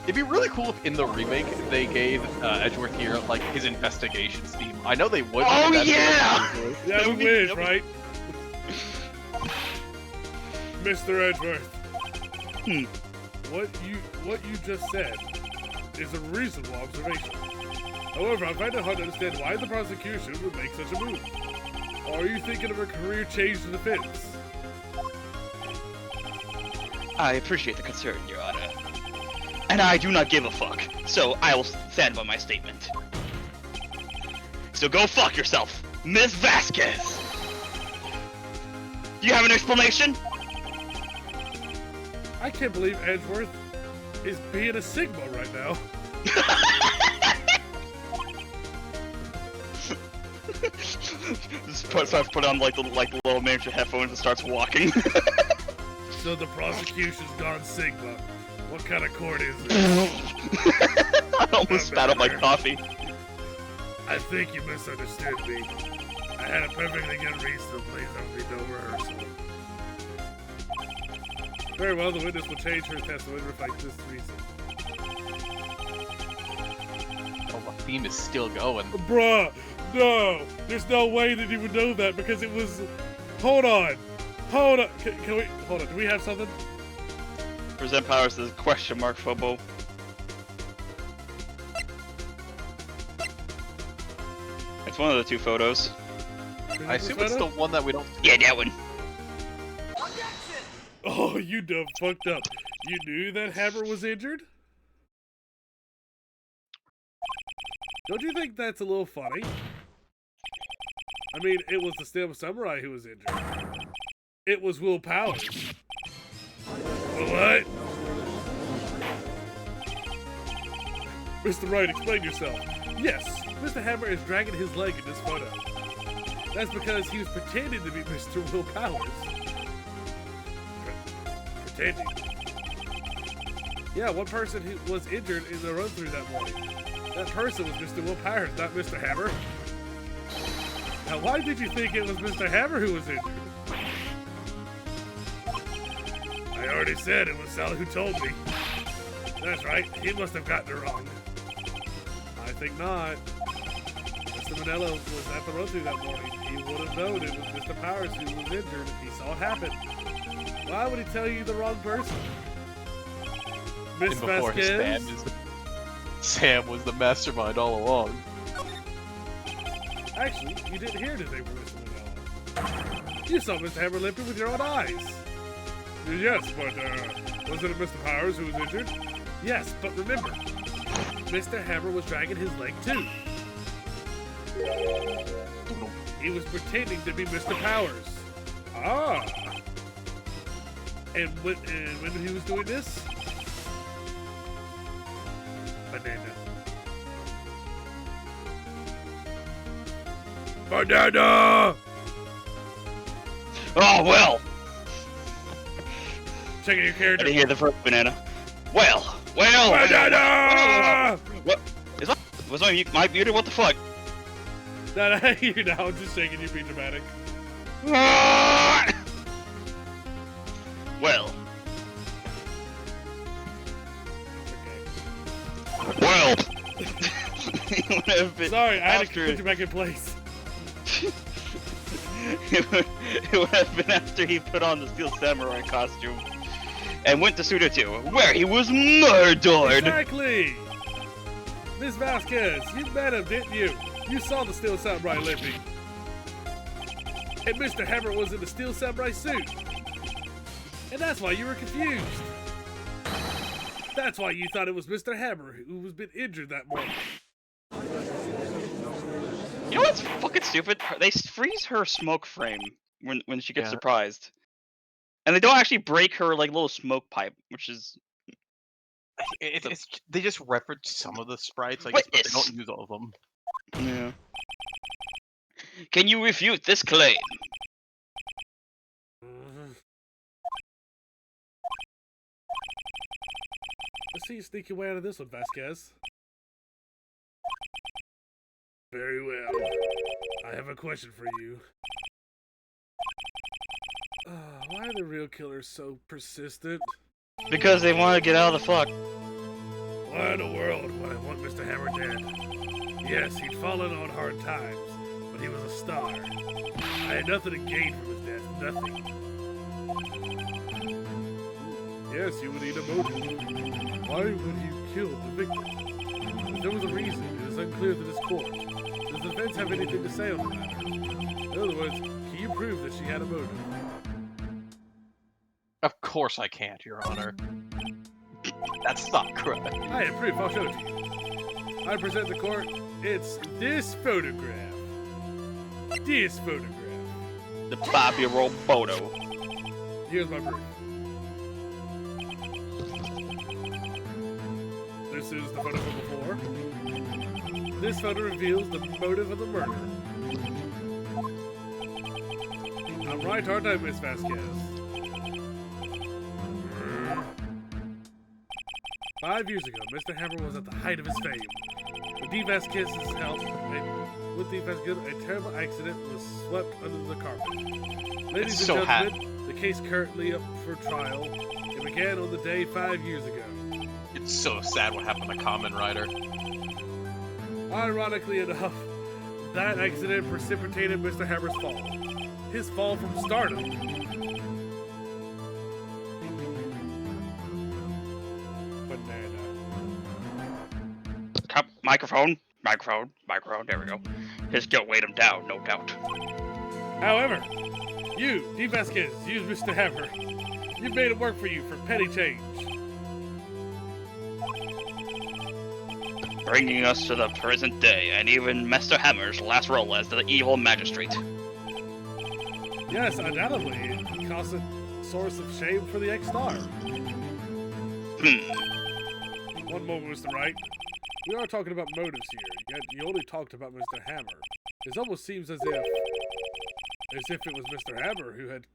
It'd be really cool if in the remake they gave Edgeworth here like his investigations theme. I know they would. Oh, but that's yeah! Yeah, we wish, right? Mr. Edgeworth. What you just said is a reasonable observation. However, I find it hard to understand why the prosecution would make such a move. Are you thinking of a career change to defense? I appreciate the concern, Your Honor. And I do not give a fuck, so I will stand by my statement. So go fuck yourself, Ms. Vasquez! You have an explanation? I can't believe Edgeworth is being a Sigma right now. Starts put on like the little miniature headphones and starts walking. So the prosecution's gone Sigma. What kind of court is this? I almost spat out my coffee. I think you misunderstood me. I had a perfectly good reason to please don't be no rehearsal. Very well, the witness will change her testimony to reflect this reason. Oh, the theme is still going. Bruh, no! There's no way that he would know that because it was... Hold on! Hold on! Can we... Hold on, do we have something? Present powers as question mark Phobo. It's one of the two photos. I assume it's the one that we don't. Yeah, that one. Oh, you done fucked up. You knew that Hammer was injured? Don't you think that's a little funny? I mean, it was the Stem Samurai who was injured. It was Will Powers. What? Mr. Wright, explain yourself. Yes, Mr. Hammer is dragging his leg in this photo. That's because he was pretending to be Mr. Will Powers. Pretending. Yeah, one person who was injured in the run-through that morning. That person was Mr. Will Powers, not Mr. Hammer. Now, why did you think it was Mr. Hammer who was injured? I already said it was Sally who told me. That's right, he must have gotten it wrong. I think not. Mr. Manello was at the run-through that morning. He would have known it was Mr. Powers who was injured if he saw it happen. Why would he tell you the wrong person? Miss And before Vasquez? Sam was the mastermind all along. Actually, you didn't hear anything from Mr. Manello. You saw Mr. Hammer limping with your own eyes. Yes, but, wasn't it Mr. Powers who was injured? Yes, but remember, Mr. Hammer was dragging his leg too. He was pretending to be Mr. Powers. Ah. And when he was doing this? Banana. Banana! Oh well. Checking your I character. didn't hear the first banana. Well. Banana! What? Is that? Was my mic muted? What the fuck? No, I hear you now. I'm just shaking you, be dramatic. Well. Okay. Well. Sorry, I had to put you back in place. It would have been after he put on the Steel Samurai costume and went to Studio 2, where he was murdered! Exactly! Miss Vasquez, you met him, didn't you? You saw the Steel Samurai limping. And Mr. Hammer was in the Steel Samurai suit. And that's why you were confused. That's why you thought it was Mr. Hammer who was been injured that morning. You know what's fucking stupid? They freeze her smoke frame when she gets Yeah. surprised. And they don't actually break her like little smoke pipe, which is It's they just reference some of the sprites, I guess, but they Witness. don't use all of them. yeah. Can you refute this claim? Let's see you sneak your way out of this one, Vasquez. Very well. I have a question for you. Why are the real killers so persistent? Because they want to get out of the fuck. Why in the world would I want Mr. Hammer dead? Yes, he'd fallen on hard times, but he was a star. I had nothing to gain from his death, nothing. Yes, you would need a motive. Why would you kill the victim? If there was a reason, it is unclear to this court. Does the defense have anything to say on the matter? In other words, can you prove that she had a motive? Of course I can't, Your Honor. That's not correct. I have proof, I'll show it to you. I present the court, it's this photograph. This photograph. The 5-year-old photo. Here's my proof. This is the photo from before. This photo reveals the motive of the murder. I'm right, aren't I, Miss Vasquez? 5 years ago, Mr. Hammer was at the height of his fame. With D. Vasquez's help, a terrible accident was swept under the carpet. Ladies and gentlemen, the case currently up for trial. It began on the day 5 years ago. It's so sad what happened to Kamen Rider. Ironically enough, that accident precipitated Mr. Hammer's fall. His fall from stardom. Banana. Microphone, there we go. His guilt weighed him down, no doubt. However, you, D. Vasquez, used Mr. Hammer. You made it work for you for petty change. Bringing us to the present day, and even Mr. Hammer's last role as the evil magistrate. Yes, undoubtedly, it caused a source of shame for the ex-star. One moment, Mr. Wright. We are talking about motives here, yet you only talked about Mr. Hammer. It almost seems as if it was Mr. Hammer who had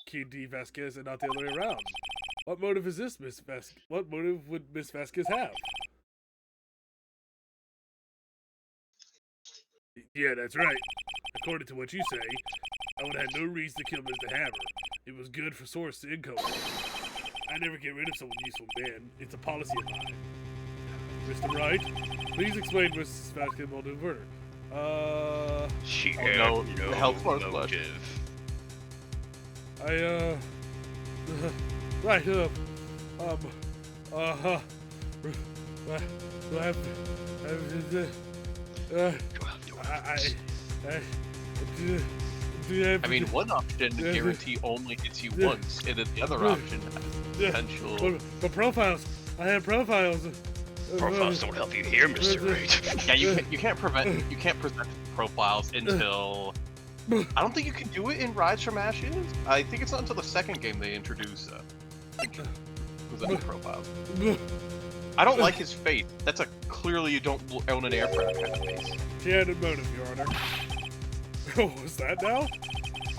killed D. Vasquez and not the other way around. What motive is this, Miss Vasquez? What motive would Miss Vasquez have? Yeah, that's right. According to what you say, I would have had no reason to kill Mr. Hammer. It was good for source income. I never get rid of someone useful, man. It's a policy of mine. Mr. Wright, please explain Mrs. Vasquez's motive. She had no health motive. Right, I mean, one option guarantee only hits you once, and then the other option has potential. But profiles, I have profiles. Profiles don't help you here, Mr. Wright. Yeah, you can't present profiles until. I don't think you can do it in Rise from Ashes. I think it's not until the second game they introduce presenting profiles. I don't like his face. That's a clearly you don't own an aircraft kind of face. She had a motive, Your Honor. What was that now?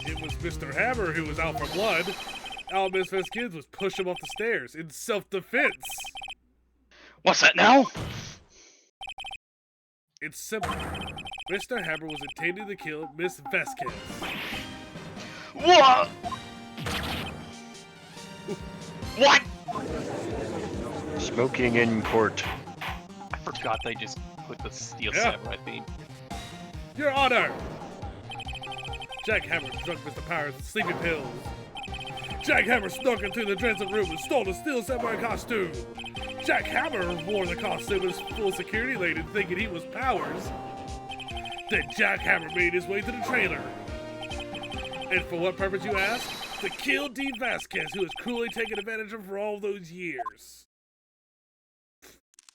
It was Mr. Hammer who was out for blood. Miss Vasquez was pushed him off the stairs in self-defense. What's that now? It's simple. Mr. Hammer was intending to kill Miss Vasquez. What? What? Smoking in court. I forgot they just put the Steel Yeah. Samurai theme. Your Honor! Jack Hammer drunk Mr. Powers with sleeping pills. Jack Hammer snuck into the transit room and stole the Steel Samurai costume. Jack Hammer wore the costume as full security laden thinking he was Powers. Then Jack Hammer made his way to the trailer. And for what purpose, you ask? To kill D. Vasquez, who was cruelly taken advantage of for all those years.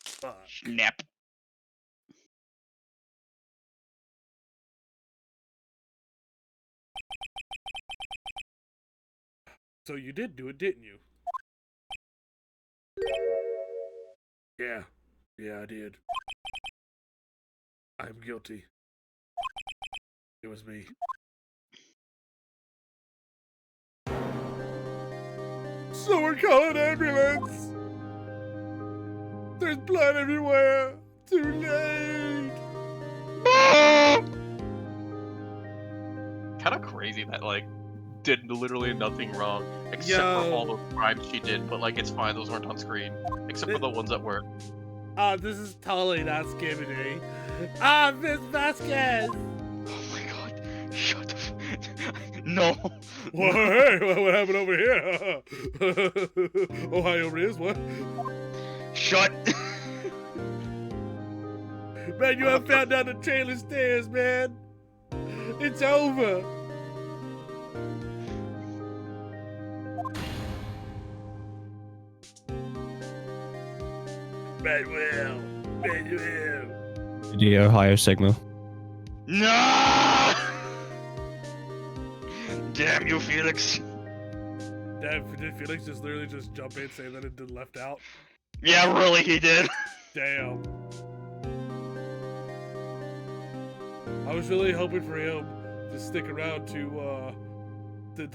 Fuck. Snap. So you did do it, didn't you? Yeah. Yeah, I did. I'm guilty. It was me. Someone call an ambulance! There's blood everywhere! Too late! Kind of crazy that like did literally nothing wrong except Yo. for all the crimes she did, but like it's fine, those weren't on screen. Except for the ones that were. This is totally not Skibidi. Miss Vasquez! Oh my god. Shut the f- No. Well, hey, what happened over here? Ohio Riz, what? Shut. Man, you have found down the trailer stairs, man. It's over. Manuel. The Ohio Sigma. No! Damn you, Felix. Did Felix just literally just jump in saying that it did left out? Yeah, really, he did. Damn. I was really hoping for him to stick around to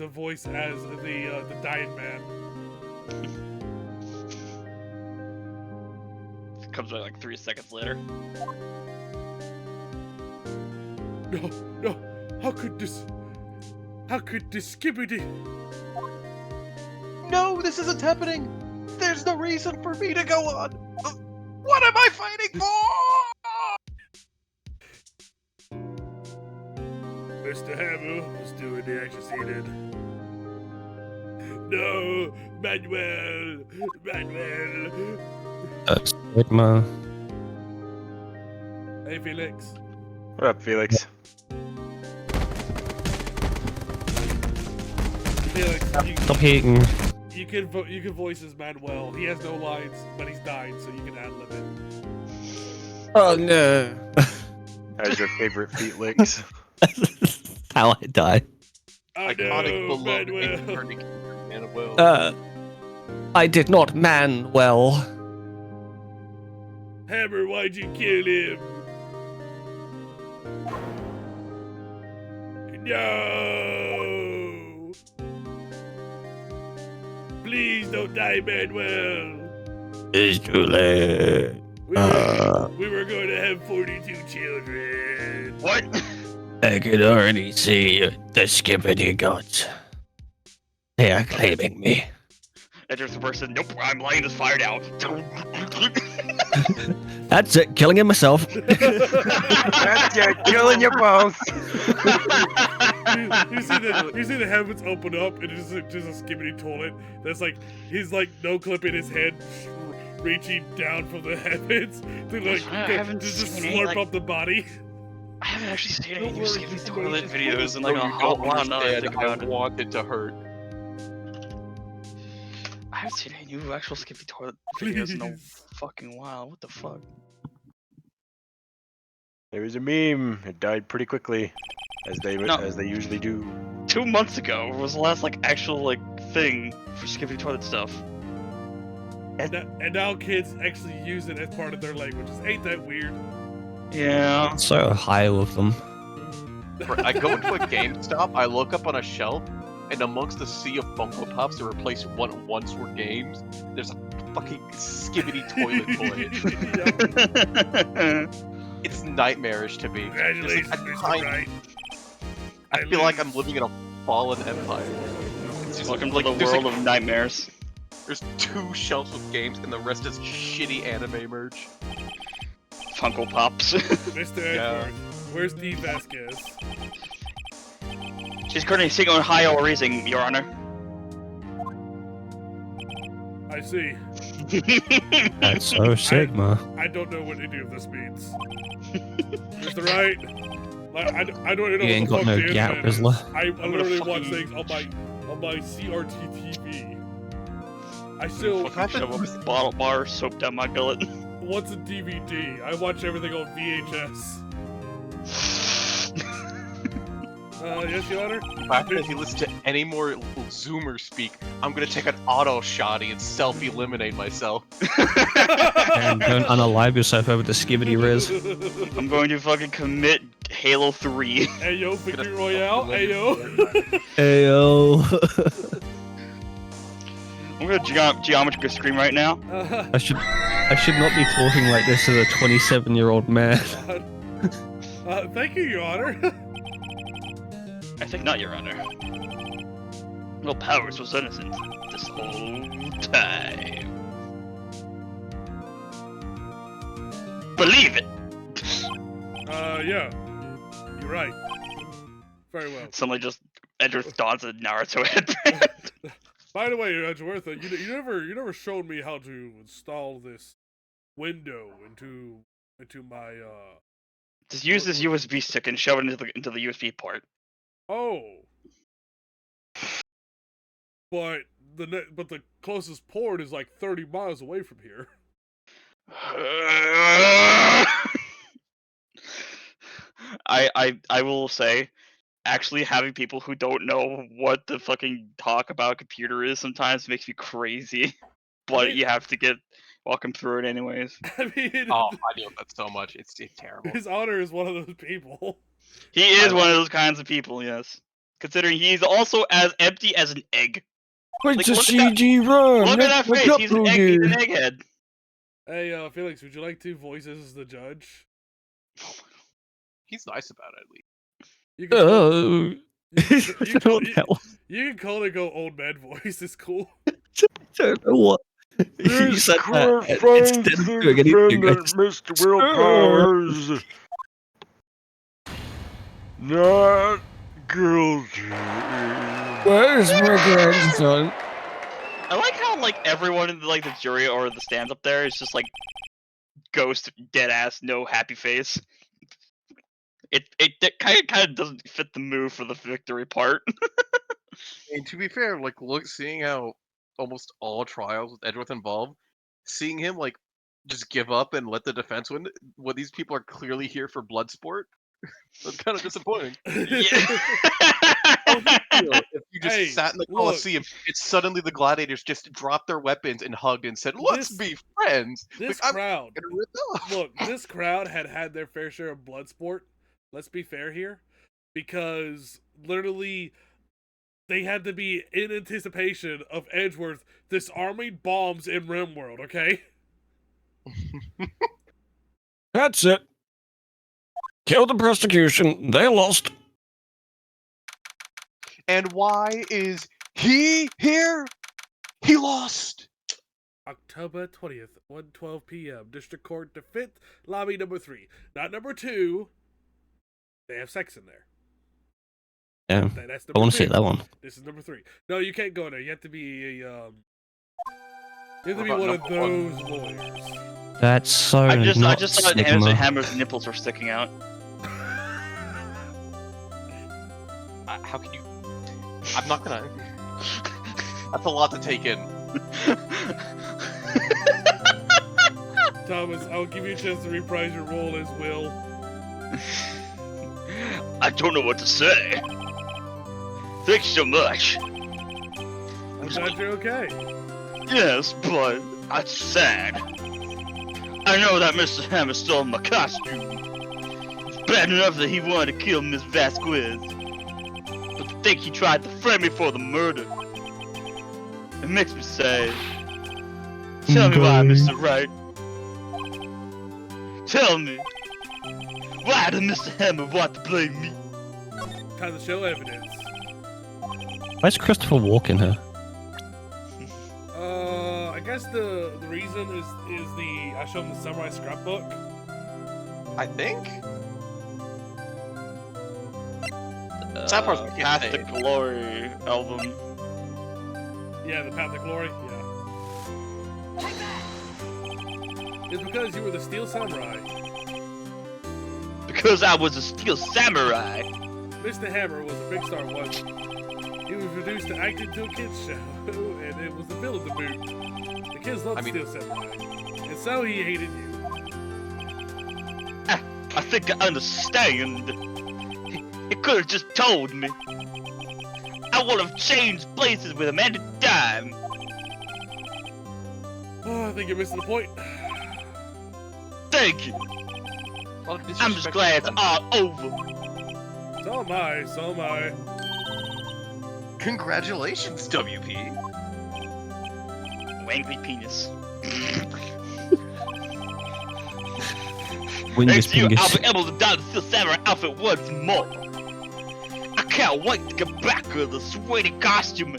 voice as the dying man. Comes out like 3 seconds later. No, how could this Skibidi? No, this isn't happening! There's no reason for me to go on! What am I fighting for? Mr. Hammer was doing the action scene. No, Manuel. Sigma. Hey, Felix. What up, Felix? Felix, Stop hating. you can voice as Manuel. He has no lines, but he's dying, so you can ad-lib it. Oh no. How's your favorite Felix? How I die. Oh Iconic no, beloved Manuel. Manuel. I did not man well. Hammer, why'd you kill him? No! Please don't die, Manuel. It's too late. We were going to have 42 children. What? I could already see the Skibidi gods. They are claiming me. Enters the person. Nope, I'm laying this fire down. That's it, killing him myself. That's you, killing you both. You see the heavens open up and it's just a Skibidi toilet. That's like he's like no clipping his head, reaching down from the heavens to like I haven't to just seen any, slurp like- up the body. I haven't actually seen any Don't new worry, Skippy this toilet information videos in like No, a you whole don't lot now that I understand. think about I it. want it to hurt. I haven't seen any new actual Skippy toilet videos in a Please. fucking while. What the fuck? There was a meme. It died pretty quickly, as they usually do. 2 months ago was the last like actual like thing for Skippy toilet stuff. And now kids actually use it as part of their languages. Ain't that weird? Yeah. So high with them. I go into a GameStop, I look up on a shelf, and amongst the sea of Funko Pops to replace once were games, there's a fucking Skibidi toilet toy. It's nightmarish to me. Congratulations, There's, like, a Mr. tiny- Wright. I feel like I'm living in a fallen empire. It's just Welcome to like, the there's, world like, of nightmares. There's 2 shelves with games, and the rest is shitty anime merch. Funko Pops. Mr. Yeah. Edward, where's Steve Vasquez? She's currently sitting on Ohio Rising, Your Honor. I see. That's so Sigma. I don't know what any of this means. Mr. Wright, like, I don't even know You ain't what got the no fuck the gap, internet is. Rizzler. I literally watch fucking- things on my CRT TV. I So still fucking shove a bottle bar soap down my gullet. once a DVD. I watch everything on VHS. Yes, Your Honor. If you listen to any more Zoomer speak, I'm gonna take an auto shotty and self-eliminate myself. And don't unalive yourself over the Skibidi Riz. I'm going to fucking commit Halo 3. Hey yo, Victory Royale. Hey yo. Ayo. geometry screen right now. I should not be talking like this as a 27-year-old man. Thank you, Your Honor. I think not, Your Honor. Well, Powers was innocent this whole time. Believe it! Yeah. You're right. Very well. Suddenly just Edward dons a Naruto headband. By the way, Edgeworth, you never showed me how to install this window into my Just use this USB stick and shove it into the USB port. Oh. But the closest port is like 30 miles away from here. I will say, actually having people who don't know what the fucking talk about a computer is sometimes makes me crazy. But you have to walk them through it anyways. I mean, Oh, I deal with that so much. It's terrible. His Honor is one of those people. He is one of those kinds of people, yes. Considering he's also as empty as an egg. It's a look at that- CG run. Look at that face, he's an egghead. Hey, Felix, would you like to voice as the judge? He's nice about it, at least. You can, Hell. you can call it go old man voice. It's cool. Don't know what. You This said court that finds instead of the doing anything. I defendant, Mr. Will Powers, not guilty. Where's my grandson? I like how everyone in the jury or the stands up there is just ghost, dead ass, no happy face. It kind of doesn't fit the move for the victory part. And to be fair, seeing how almost all trials with Edgeworth involved, seeing him just give up and let the defense win, when these people are clearly here for blood sport, that's kind of disappointing. If you just sat in the Coliseum, it's suddenly the gladiators just dropped their weapons and hugged and said, "Let's be friends." This crowd, this crowd had their fair share of blood sport. Let's be fair here, because literally they had to be in anticipation of Edgeworth disarming bombs in RimWorld. Okay. That's it. Kill the prosecution. They lost. And why is he here? He lost. October 20th, 1:12 p.m. District Court, the 5th, lobby number 3. Not number 2. They have sex in there. Yeah. That's I want to two. see that one. This is number 3. No, you can't go in there. You have to be a, you have to be one of those lawyers. That's so I just not thought Sigma. Hammer's nipples were sticking out. How can you? I'm not gonna. That's a lot to take in. Thomas, I'll give you a chance to reprise your role as Will. I don't know what to say. Thanks so much. I'm glad you're okay. Yes, but that's sad. I know that Mr. Hammer stole my costume. It's bad enough that he wanted to kill Miss Vasquez. But to think he tried to frame me for the murder. It makes me sad. Tell me why, Mr. Wright. Tell me. Why did Mr. Hammer want to blame me? Time to show evidence. Where's Christopher Walken here? I guess the reason is I showed him the samurai scrapbook. I think. Path to Glory album. Yeah, the Path to Glory. Yeah. It's because you were the Steel Samurai. Because I was a Steel Samurai. Mr. Hammer was a big star once. He was reduced to acting to a kids show, and it was the villain to boot. The kids loved Steel Samurai, and so he hated you. I think I understand. He could have just told me. I would have changed places with him any time. Oh, I think you're missing the point. Thank you. I'm just glad it's all over. So am I, so am I. Congratulations, WP. Angry penis. Wingus Thanks to you, I'll Pingus. be able to don the Steel Samurai outfit once more. I can't wait to get back to the sweaty costume.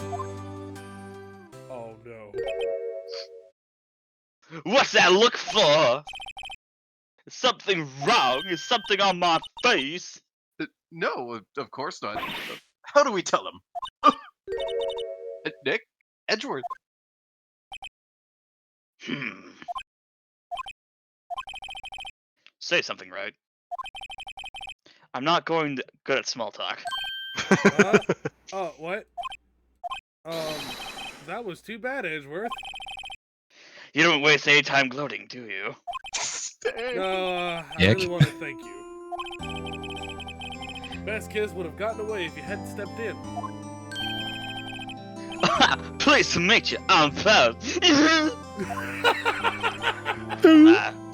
Oh no. What's that look for? Is something wrong? Is something on my face? No, of course not. How do we tell him? Nick? Edgeworth? Say something right. I'm not going good at small talk. Oh, what? That was too bad, Edgeworth. You don't waste any time gloating, do you? No, I Dick. really want to thank you. Best kids would have gotten away if you hadn't stepped in. Pleased to meet you. I'm proud.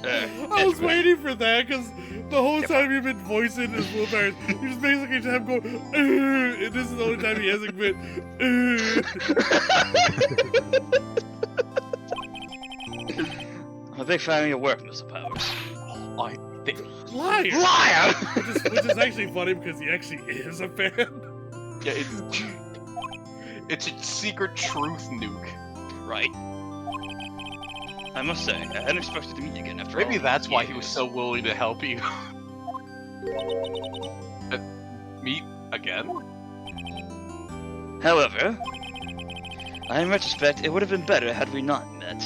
I was waiting for that because the whole time you've been voicing his wheelbarrows, you just basically just have him go, and this is the only time he hasn't been, I'm a big fan of your work, Mr. Powers. I think. Liar! Liar! Which is actually funny because he actually is a fan. Yeah, it's a secret truth nuke. Right. I must say, I hadn't expected to meet you again after all Maybe that's why he was years. so willing to help you. Meet again? However, in retrospect, it would have been better had we not met.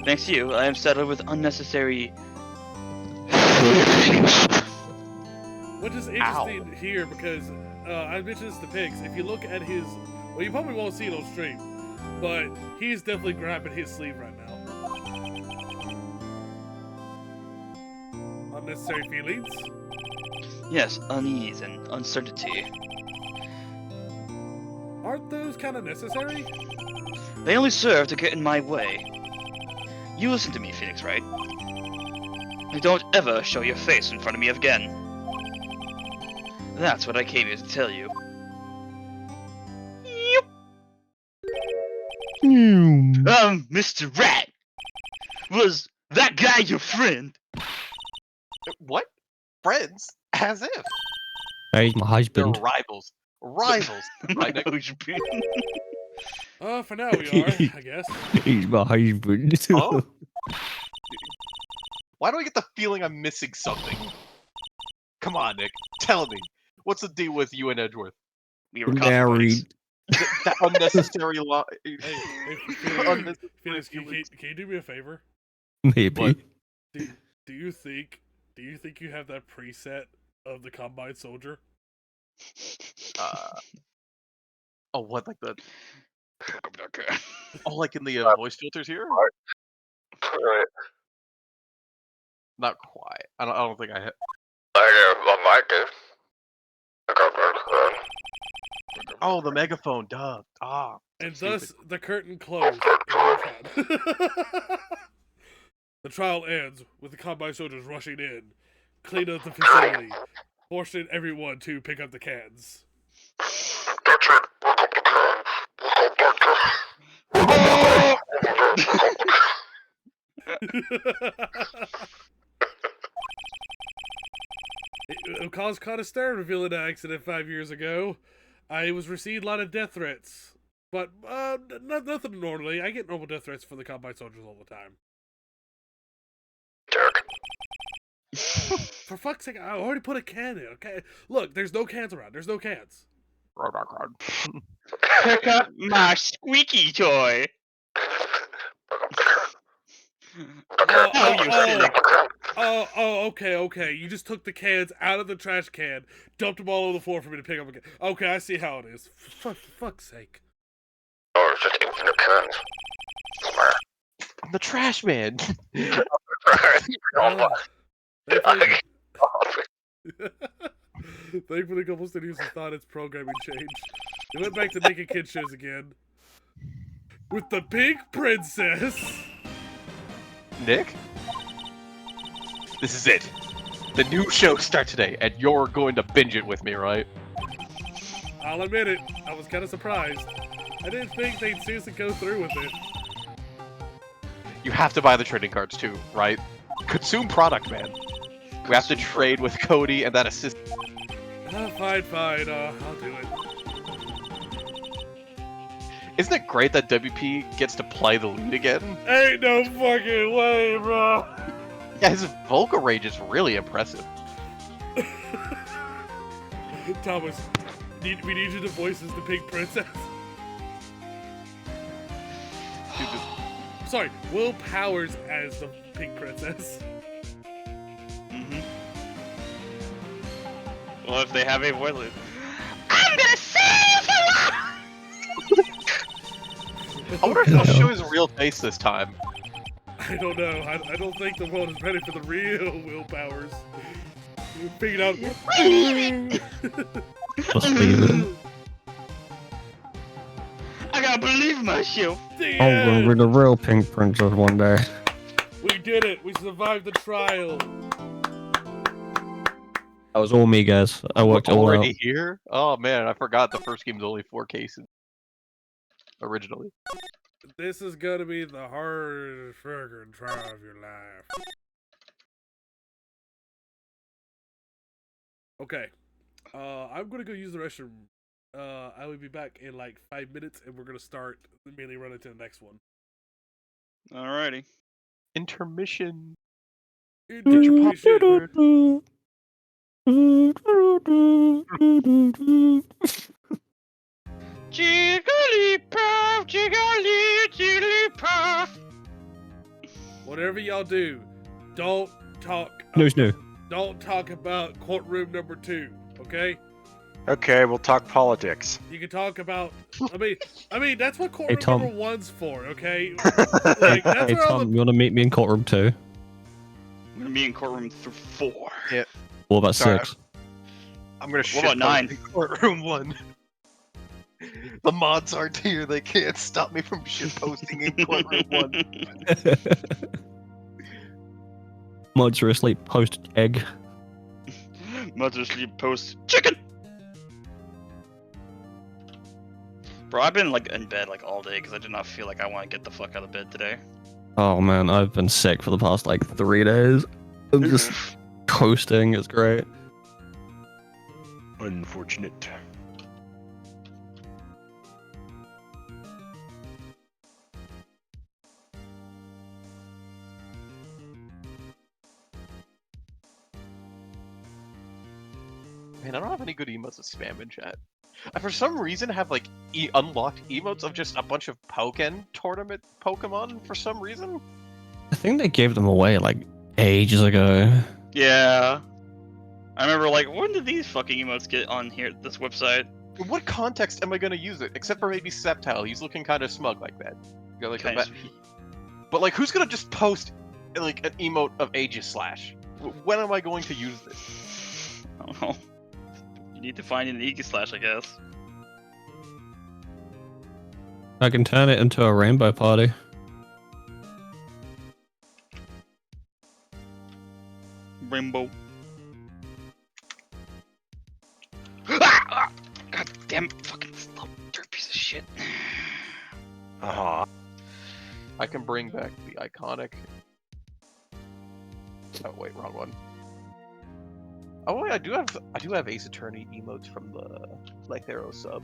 Thanks to you, I am saddled with unnecessary. Which is interesting here because I mentioned this to Pigs. If you look at his, well, you probably won't see it on stream, but he's definitely grabbing his sleeve right now. Unnecessary feelings. Yes, unease and uncertainty. Aren't those kind of necessary? They only serve to get in my way. You listen to me, Phoenix, right? And don't ever show your face in front of me again. That's what I came here to tell you. Yep. Mr. Rat! Was that guy your friend? What? Friends? As if. He's my They're husband. rivals. Rivals. Right, Nick? For now we are, I guess. He's my husband. Oh? Why do I get the feeling I'm missing something? Come on, Nick. Tell me. What's the deal with you and Edgeworth? We were Married. That unnecessary lie. Hey, Phoenix, can you do me a favor? Maybe. What? Do you think you have that preset of the Combine Soldier? Oh, what, like the... Oh, like in the voice filters here? Right. Not quite. I don't think I have... I might do. Oh, the megaphone, duh. Ah. And stupid. thus, the curtain closed. The trial ends with the Combine Soldiers rushing in, clean up the facility, forcing everyone to pick up the cans. That's it. Look up the It caused quite a stir revealing an accident 5 years ago. I was receiving a lot of death threats, but nothing normally. I get normal death threats for the Combine Soldiers all the time. Derek. For fuck's sake, I already put a can in, okay? Look, there's no cans around. There's no cans. Pick up my squeaky toy. Okay. You just took the cans out of the trash can, dumped them all over the floor for me to pick up again. Okay, I see how it is. For fuck's sake. Oh, it's just infinite cans. I'm the trash man. Thankfully, a couple studios have thought its programming changed. They went back to making kid shows again. With the Pink Princess. Nick? This is it. The new show starts today, and you're going to binge it with me, right? I'll admit it, I was kind of surprised. I didn't think they'd seriously go through with it. You have to buy the trading cards too, right? Consume product, man. We have to trade with Cody and that assist. Fine, I'll do it. Isn't it great that WP gets to play the lead again? Ain't no fucking way, bro. Yeah, his vocal range is really impressive. Thomas, we need you to voice as the Pink Princess. Dude, Sorry, Will Powers as the Pink Princess. Mm-hmm. Well, if they have a voice, I'm gonna save you! I wonder if they'll show his real face this time. I don't know. I don't think the world is ready for the real Will Powers. You figured out. Believe it. I gotta believe myself. I'll remember the real Pink Princess one day. We did it. We survived the trial. That was all me, guys. I worked it all out. Already here? Oh man, I forgot the first game's only 4 cases. Originally. This is gonna be the hardest friggin' trial of your life. Okay. I'm gonna go use the restroom. I will be back in like 5 minutes, and we're gonna start immediately run into the next one. Alrighty. Intermission. Intermission. Jigglypuff, Jigglypuff. Whatever y'all do, don't talk. Snoo. Don't talk about courtroom number 2. Okay? Okay, we'll talk politics. You can talk about. I mean that's what courtroom Tom. number 1's for. Okay? Like, that's Hey where all Tom, the. you wanna meet me in courtroom 2? I'm gonna be in courtroom 4. What about Sorry. 6? I'm gonna shit about 9? post in courtroom 1. The mods aren't here, they can't stop me from shit posting in courtroom 1. Mods are asleep post egg. Mother Sleep post chicken. Bro, I've been like in bed like all day because I did not feel like I want to get the fuck out of bed today. Oh man, I've been sick for the past like 3 days. I'm just coasting, it's great. Unfortunate. Man, I don't have any good emotes of spam in chat. I for some reason have like unlocked emotes of just a bunch of Pokken tournament Pokemon for some reason. I think they gave them away like ages ago. Yeah. I remember like, when did these fucking emotes get on here, this website? In what context am I gonna use it? Except for maybe Sceptile, he's looking kind of smug like that. You got, like, a Kinda But like, who's gonna just post like an emote of Aegis Slash? When am I going to use this? I don't know. You need to find an Eegi Slash, I guess. I can turn it into a rainbow party. Rainbow. Ah! God damn fucking slow dirt piece of shit. Uh-huh. I can bring back the iconic. Oh wait, wrong one. Oh wait, I do have Ace Attorney emotes from the Lythero sub.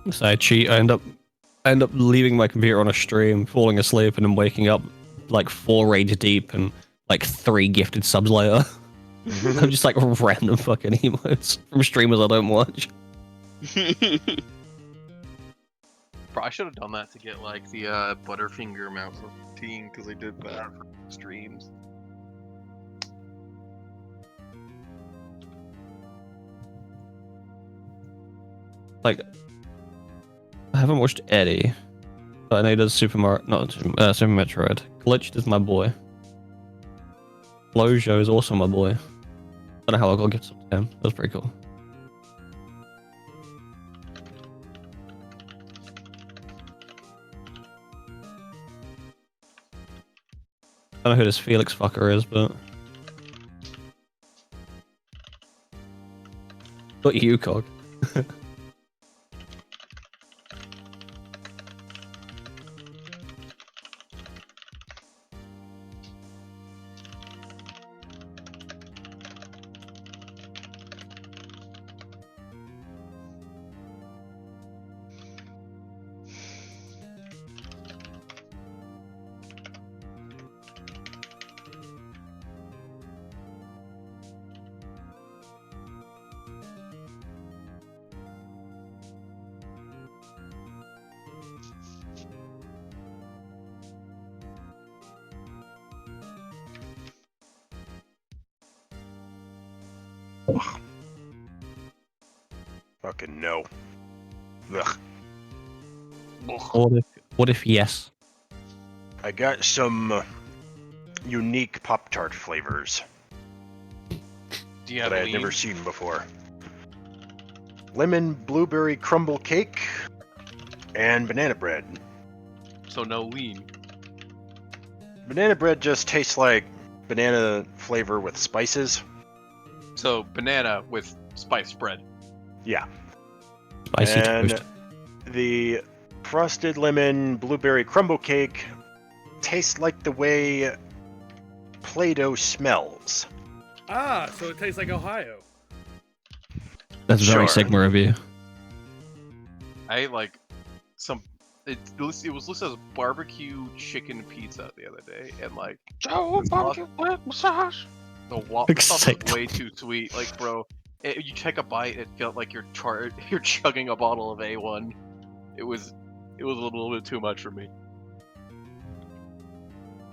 So I cheat. I end up leaving my computer on a stream, falling asleep, and then waking up like 4 raids deep and like 3 gifted subs later. I'm just like random fucking emotes from streamers I don't watch. Bro, I should have done that to get like the Butterfinger mount for 15 because I did that for streams. Like, I haven't watched Eddie, but I know he does Super Mario, not Super Metroid. Glitched is my boy. Flojo is also my boy. Don't know how I got gifts up to him. That was pretty cool. I don't know who this Felix fucker is, but got you, Cog. Fucking no. Ugh. What if yes? I got some unique Pop-Tart flavors Do you have that I had never seen before. Lemon blueberry crumble cake and banana bread. So no lean. Banana bread just tastes like banana flavor with spices. So banana with spice bread. Yeah. Spicy And toast. the frosted lemon blueberry crumble cake tastes like the way Play-Doh smells. Ah, so it tastes like Ohio. That's very Sure. Sigma of you. I ate like some. It was listed as barbecue chicken pizza the other day, and like Joe, barbecue massage. the sauce Sick. was way too sweet. Like, bro, you take a bite, it felt like you're chugging a bottle of A1. It was a little bit too much for me.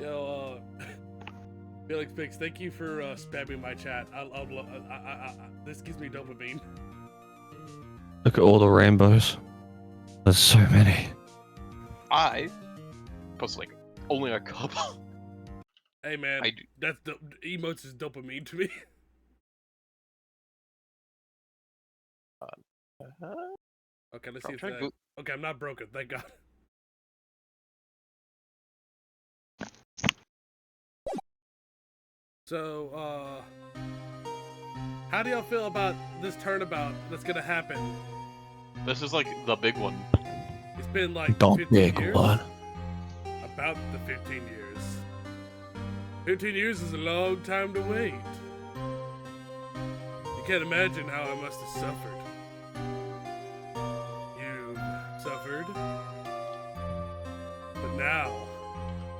Yo, Felix Pix, thank you for spamming my chat. This gives me dopamine. Look at all the rainbows. There's so many. I posted like only a couple. Hey man, I do. that's emotes is dopamine to me. Okay, let's see if that. Okay, I'm not broken, thank God. So, how do y'all feel about this turnabout that's gonna happen? This is like the big one. It's been like The 15 big years. one. About the 15 years. 15 years is a long time to wait. You can't imagine how I must have suffered. You've suffered. But now,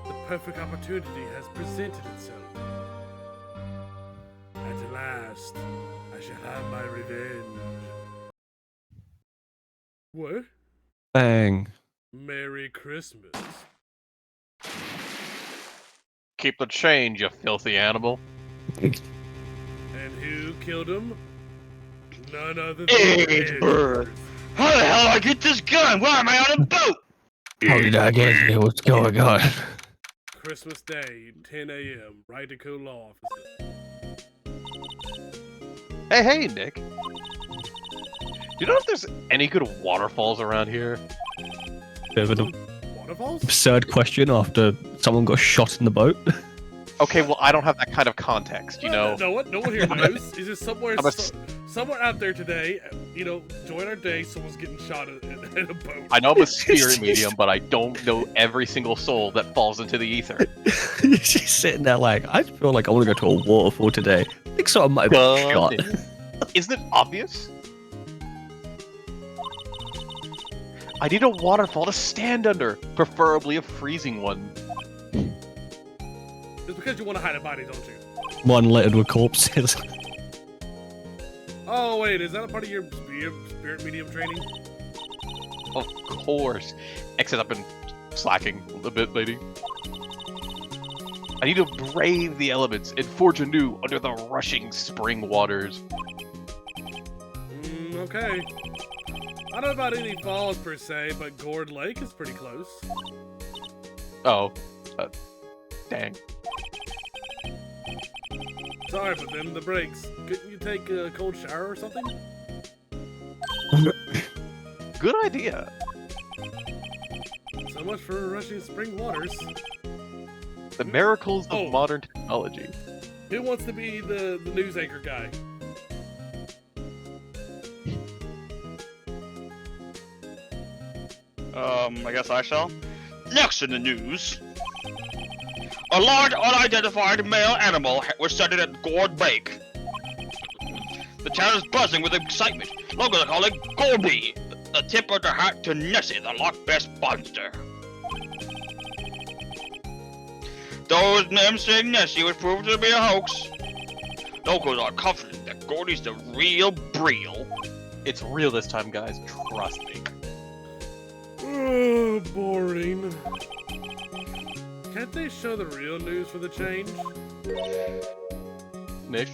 the perfect opportunity has presented itself. At last, I shall have my revenge. What? Bang. Merry Christmas. Keep the change, you filthy animal. And who killed him? None other than Hey, bird. How the hell did I get this gun? Why am I on a boat? How did I get here? What's going on? Christmas Day, 10 a.m., Radical Law Offices. Hey, Nick. Do you know if there's any good waterfalls around here? Bit of an Waterfalls? absurd question after someone got shot in the boat. Okay, well, I don't have that kind of context, you know? No one here knows. It's just somewhere, I'm a- somewhere out there today, you know, join our day, someone's getting shot in a boat. I know I'm a spirit medium, but I don't know every single soul that falls into the ether. She's sitting there like, I feel like I want to go to a waterfall today. I think someone might have been shot. Isn't it obvious? I need a waterfall to stand under, preferably a freezing one. It's because you want to hide a body, don't you? One littered with corpses. Oh, wait, is that a part of your spirit medium training? Of course. Except I've been slacking a bit, lady. I need to brave the elements and forge anew under the rushing spring waters. Okay. I don't know about any falls per se, but Gourd Lake is pretty close. Oh. Dang. Sorry, but then the breaks. Couldn't you take a cold shower or something? Good idea. So much for rushing spring waters. The miracles of Oh. modern technology. Who wants to be the news anchor guy? I guess I shall. Next in the news. A large unidentified male animal was sighted at Gourd Lake. The town is buzzing with excitement. Locals are calling Gourby, the tip of the hat to Nessie, the Loch Ness monster. Those men saying Nessie was proven to be a hoax. Locals are confident that Gordy's the real Breel. It's real this time, guys. Trust me. Oh, boring. Can't they show the real news for the change? Nick?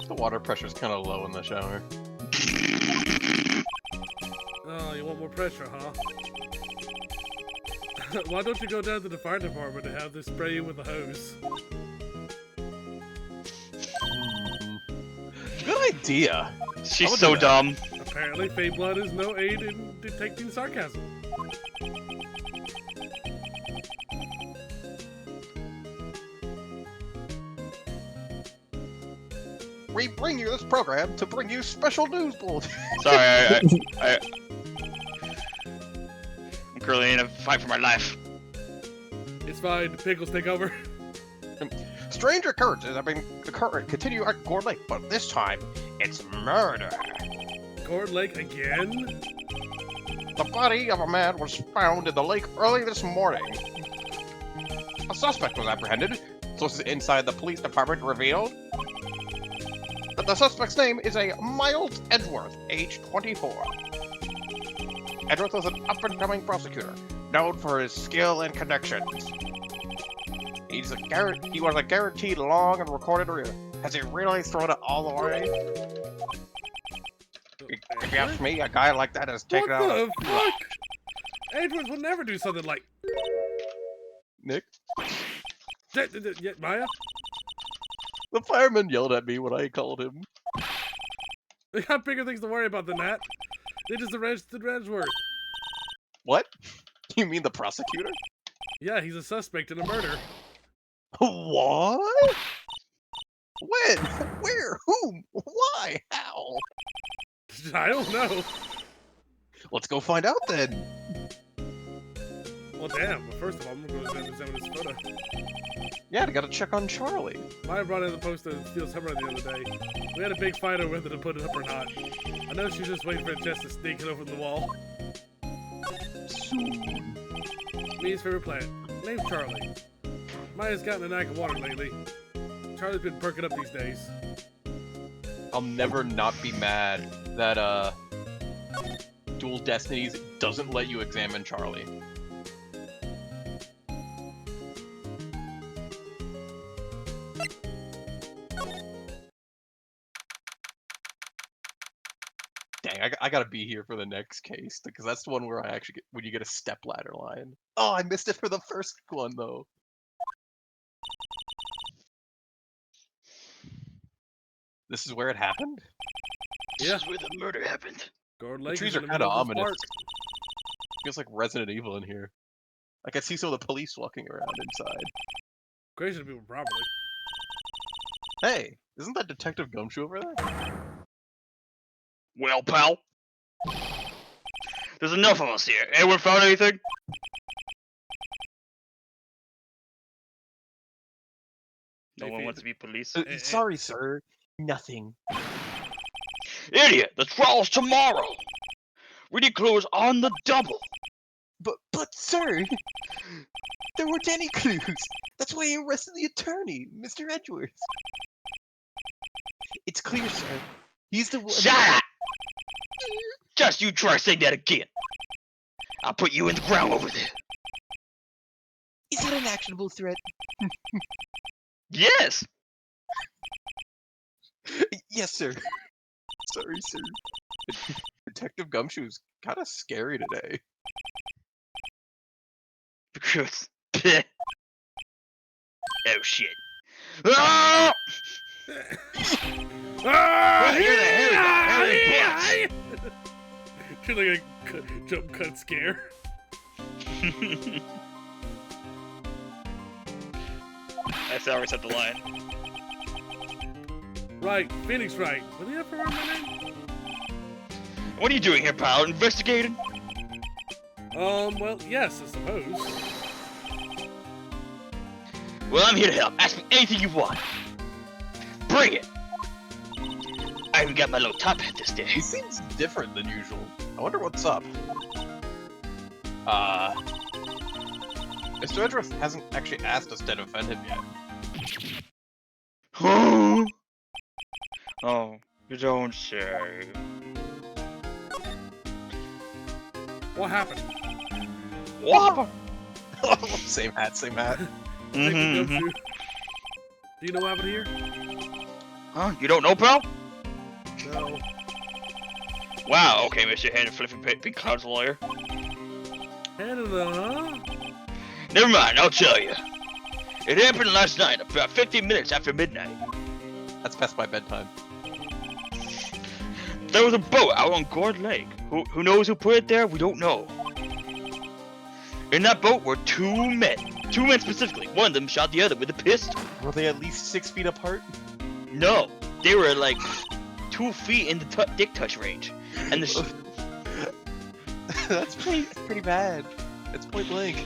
The water pressure's kind of low in the shower. Oh, you want more pressure, huh? Why don't you go down to the fire department and have them spray you with a hose? Good idea. She's would so do that. dumb. Apparently, fake blood is no aid in detecting sarcasm. We bring you this program to bring you special news bulletins. Sorry, I'm currently in a fight for my life. It's fine. Pickles take over. Strange occurrences have been continue at Gourd Lake, but this time it's murder. Cord Lake again? The body of a man was found in the lake early this morning. A suspect was apprehended. Sources inside the police department revealed that the suspect's name is a Miles Edgeworth, age 24. Edgeworth was an up-and-coming prosecutor, known for his skill and connections. He was a guaranteed long and recorded career. Has he really thrown it all away? If you ask me, a guy like that has taken What out. the fuck? Edwards would never do something like... Nick, Yeah, Maya? the fireman yelled at me when I called him. They got bigger things to worry about than that. They just arrested Edgeworth. What? You mean the prosecutor? Yeah, he's a suspect in a murder. What? When? Where? Whom? Why? How? I don't know. Let's go find out then. Well, damn. Well, first of all, I'm gonna go examine this photo. Yeah, I gotta check on Charlie. Maya brought in the poster of Steel Samurai the other day. We had a big fight over whether to put it up or not. I know she's just waiting for a chest to sneak it over the wall. Soon. Me's favorite plant. Named Charlie. Maya's gotten a knack of water lately. Charlie's been perking up these days. I'll never not be mad that Dual Destinies doesn't let you examine Charlie. Dang, I gotta be here for the next case because that's the one where I actually get when you get a stepladder line. Oh, I missed it for the first one though. This is where it happened? Yeah. This is where the murder happened. Gourd The Lake trees is are in the kind of middle of this ominous. park. Feels like Resident Evil in here. I can see some of the police walking around inside. Crazy to people properly. Hey, isn't that Detective Gumshoe over there? Well, pal. There's enough of us here. Anyone found anything? No one wants to be police. Sorry, sir. Nothing. Idiot! The trial's tomorrow! We need clues on the double! But, sir, there weren't any clues. That's why I arrested the attorney, Mr. Edgeworth. It's clear, sir. He's the one. Shut up! Just you try saying that again. I'll put you in the ground over there. Is that an actionable threat? Yes! Yes, sir. Sorry, sir. Detective Gumshoe's kind of scary today. Because. Oh shit. Ah! Ah, You're the hairy guy, hairy yeah, You're like a jump cut scare. That's how I set the line. Right, Phoenix Wright. Will you ever remember my name? What are you doing here, pal? Investigating? Well, yes, I suppose. Well, I'm here to help. Ask me anything you want. Bring it. I even got my little top hat this day. He seems different than usual. I wonder what's up. Mr. Edgeworth hasn't actually asked us to defend him yet. Oh, you don't say. What happened? What? Same hat, same hat. Take the Mm-hmm. gumshoe. Do you know what happened here? Huh? You don't know, pal? No. Wow, okay, Mr. Hand Flipping Big Cloud's lawyer. Canada? Never mind, I'll tell you. It happened last night, about 15 minutes after midnight. That's past my bedtime. There was a boat out on Gourd Lake. Who knows who put it there? We don't know. In that boat were two men. Two men specifically. One of them shot the other with a pistol. Were they at least 6 feet apart? No, they were like 2 feet in the dick touch range. And the That's pretty bad. It's point blank.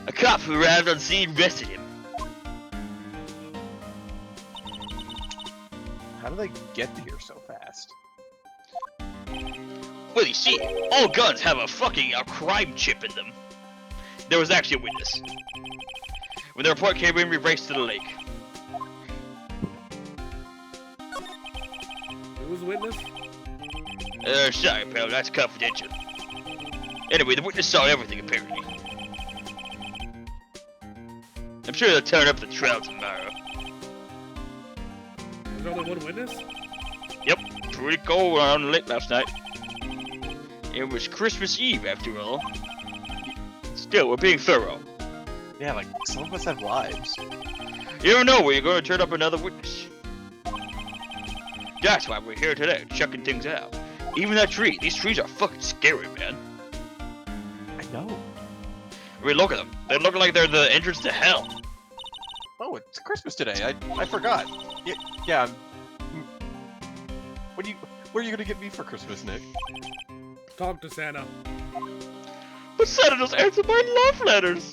a cop who arrived on scene arrested him. How do they get here so fast? Well, you see, all guns have a crime chip in them. There was actually a witness. When the report came in, we raced to the lake. Who was the witness? Sorry, pal, that's confidential. Anyway, the witness saw everything, apparently. I'm sure they'll turn up the trial tomorrow. There's only one witness? Yep, pretty cold on the lake last night. It was Christmas Eve, after all. Still, we're being thorough. Yeah, like, some of us have lives. You don't know where you're going to turn up another witness. That's why we're here today, checking things out. Even that tree, these trees are fucking scary, man. I know. I mean, look at them. They look like they're the entrance to hell. Oh, it's Christmas today. I forgot. Yeah. What are you gonna get me for Christmas, Nick? Talk to Santa. But Santa just answered my love letters.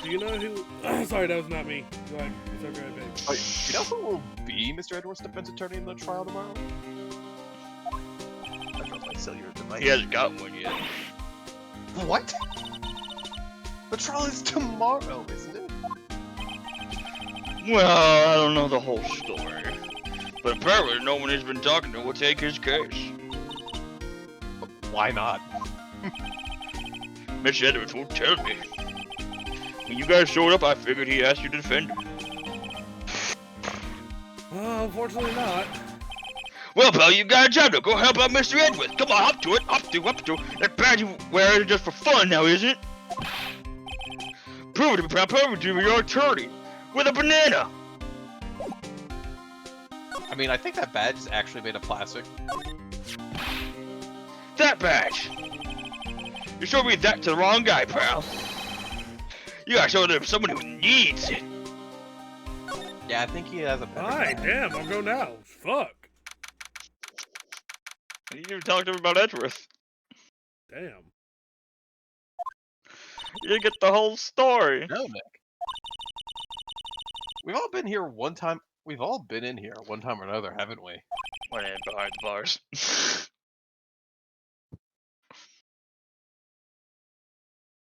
Do you know who? Sorry, that was not me. Go ahead. It's okay, babe. Oh, you know who will be Mr. Edwards' defense attorney in the trial tomorrow? I don't know if I sell your device. He hasn't got one yet. What? The trial is tomorrow, isn't it? Well, I don't know the whole story. But apparently no one he's been talking to will take his case. Why not? Mr. Edwards won't tell me. When you guys showed up, I figured he asked you to defend him. Unfortunately not. Well, pal, you got a job to go help out Mr. Edwards. Come on, up to it, up to it. That badge you wear is just for fun now, isn't it? Prove it to me, pal, prove it to me, your attorney. With a banana. I mean, I think that badge is actually made of plastic. That badge. You showed me that to the wrong guy, pal. You gotta show it to someone who needs it. Yeah, I think he has a better Alright, badge. damn, I'll go now. Fuck. You didn't even talk to him about Edgeworth. Damn. You didn't get the whole story. No, Nick. We've all been here one time. We've all been in here one time or another, haven't we? Went in behind the bars.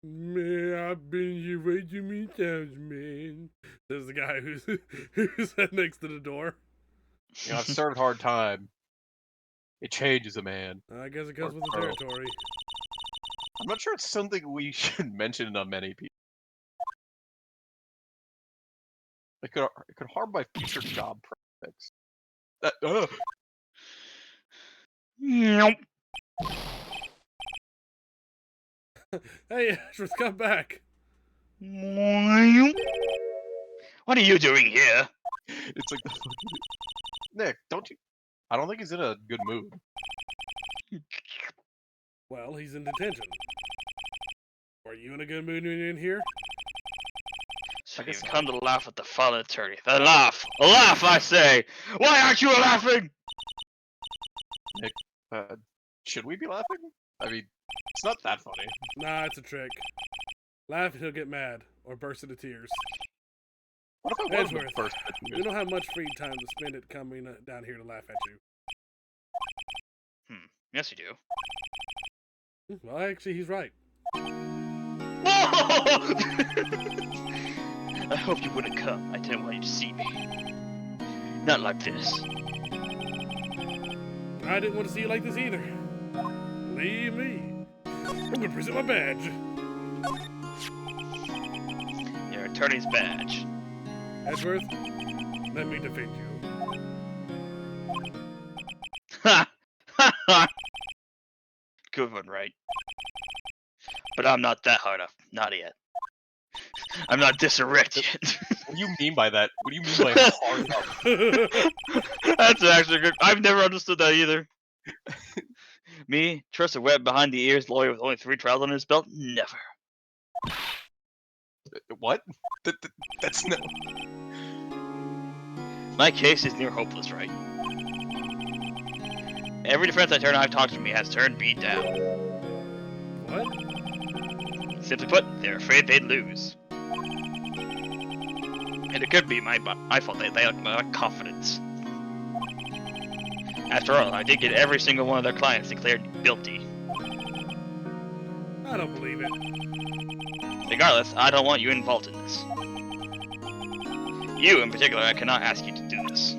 Man, I've been here way too many times, man. There's the guy who's next to the door. You know, I've started hard time. It changes a man. I guess it comes with the Or- territory. I'm not sure it's something we should mention on many people. It could harm my future job prospects. Nope. Hey, Ashworth, come back. What are you doing here? It's like the fucking Nick. Don't you? I don't think he's in a good mood. Well, he's in detention. Are you in a good mood when you're in here? So I guess you've so. come to laugh at the fallen attorney. Then laugh! Laugh, I say! Why aren't you laughing? Should we be laughing? I mean, it's not that funny. Nah, it's a trick. Laugh and he'll get mad or burst into tears. What if I wanted Edgeworth, the first? we don't have much free time to spend it coming down here to laugh at you. Yes, you do. Well, actually, he's right. I hoped you wouldn't come. I didn't want you to see me. Not like this. I didn't want to see you like this either. Believe me. I'm gonna present my badge. Your attorney's badge. Edgeworth, let me defend you. Ha! Ha ha! Good one, right? But I'm not that hard up. Not yet. I'm not this erect yet. What do you mean by that? What do you mean by hard up? That's actually good. I've never understood that either. Me, trust a web behind the ears lawyer with only 3 trials on his belt? Never. What? That's no. My case is near hopeless, right? Every defense attorney I've talked to me has turned me down. What? Simply put, they're afraid they'd lose. And it could be my fault. They lack confidence. After all, I did get every single one of their clients declared guilty. I don't believe it. Regardless, I don't want you involved in this. You, in particular, I cannot ask you to do this.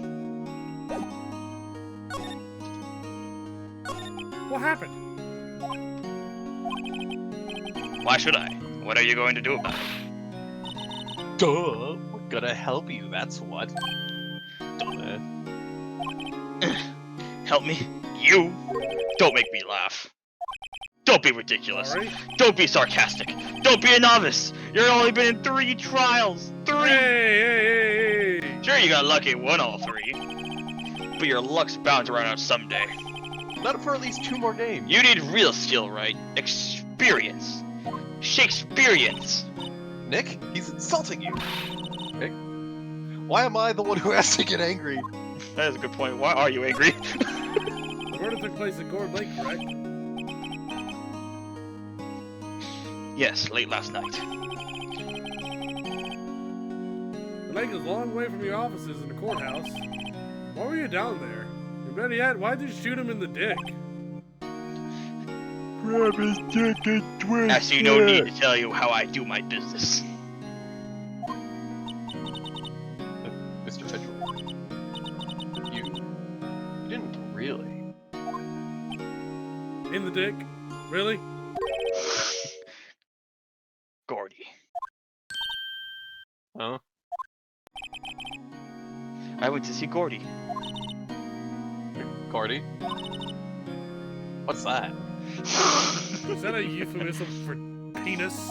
What happened? Why should I? What are you going to do about it? Duh. We're gonna help you. That's what. Dumbass. Help me? You? Don't make me laugh. Don't be ridiculous. Alright. Don't be sarcastic. Don't be a novice. You've only been in 3 trials. 3! Hey! Sure, you got lucky and won all 3. But your luck's bound to run out someday. Not for at least 2 more games. You need real skill, right? Experience. Shakespeareans. Nick, he's insulting you. Nick, why am I the one who has to get angry? That is a good point. Why are you angry? The murder took place at Gore Lake, correct? Yes, late last night. The lake is a long way from your offices in the courthouse. Why were you down there? And better yet, why'd you shoot him in the dick? Grab his dick and twist I see no need to tell you how I do my business. Mr. Edgeworth, you didn't really. In the dick? Really? Gordy. Huh? I went to see Gordy. Gordy? What's that? Is that a euphemism for penis?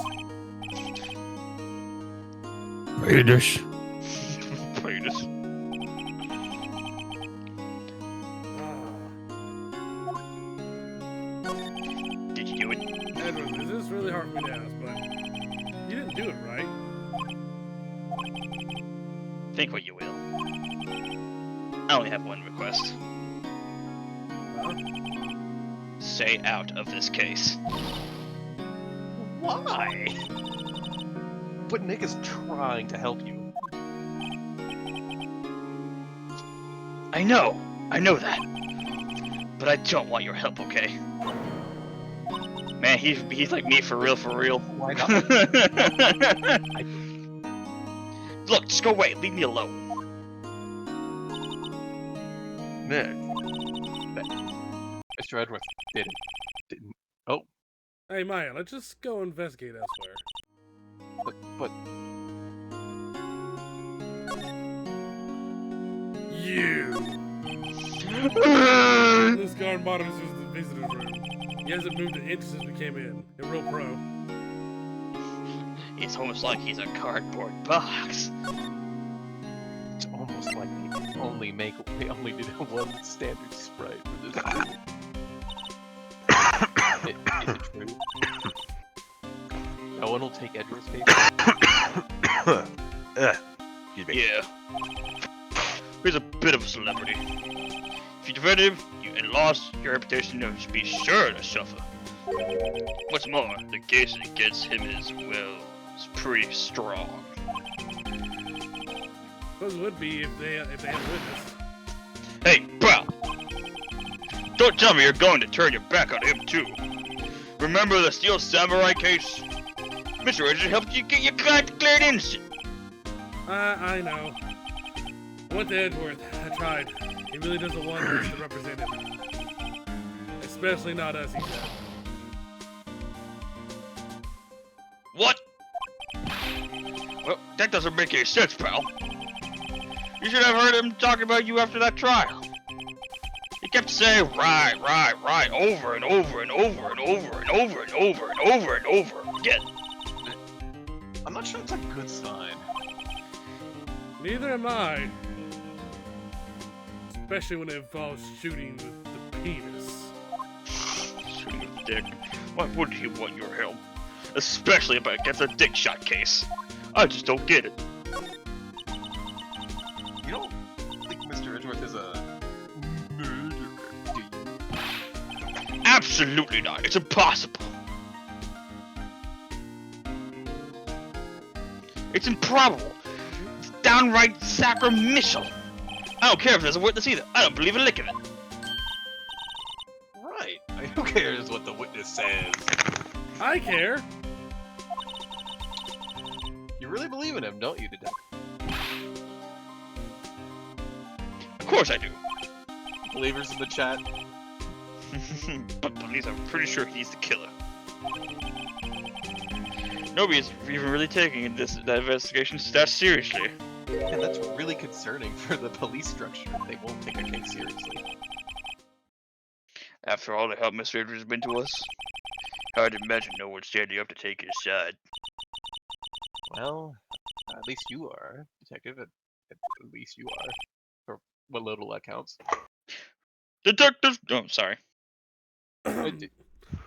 Penis. Penis. Did you do it? Edward, this is really hard for me to ask, but you didn't do it, right? Think what you will. I only have one request. Huh? Stay out of this case. Why? But Nick is trying to help you. I know that. But I don't want your help, okay? Man, he's like me for real, for real. Why not? Look, just go away. Leave me alone. Nick. Mr. Edgeworth didn't. Oh, Hey, Maya, let's just go investigate elsewhere. but You! What? This guard monitors the visitor's room. He hasn't moved an inch since we came in. A real pro. It's almost like he's a cardboard box. It's almost like they only did one standard sprite for this. Is it true? No one will take Edward's paper. Excuse me. Yeah. He's a bit of a celebrity. If you defended him and lost, your reputation would be sure to suffer. What's more, the case against him is, well, it's pretty strong. Suppose it would be if they had a witness. Hey, bro! Don't tell me you're going to turn your back on him too. Remember the Steel Samurai case? Mr. Richard helped you get your guy declared innocent. I know. I went to Edgeworth. I tried. He really doesn't want us to represent him. Especially not us, he said. What? Well, that doesn't make any sense, pal. You should have heard him talking about you after that trial. He kept saying right, over and over and over and over and over and over and over and over again. I'm not sure it's a good sign. Neither am I. Especially when it involves shooting with the penis. Shooting with the dick. Why would he want your help? Especially if it gets a dick shot case. I just don't get it. You don't think Mr. Edgeworth is a murderer, do you? Absolutely not. It's impossible. It's improbable. It's downright sacrificial. I don't care if there's a witness either. I don't believe a lick of it. Right. Who cares what the witness says? I care. You really believe in him, don't you, Detective? Of course I do. Believers in the chat? But police, I'm pretty sure he's the killer. Nobody's even really taking that investigation that seriously. And that's really concerning for the police structure. They won't take a case seriously. After all the help Mr. Edwards has been to us, hard to imagine no one standing up to take his side. Well, at least you are, Detective. At least you are. For what little that counts. Detective! Oh, I'm sorry.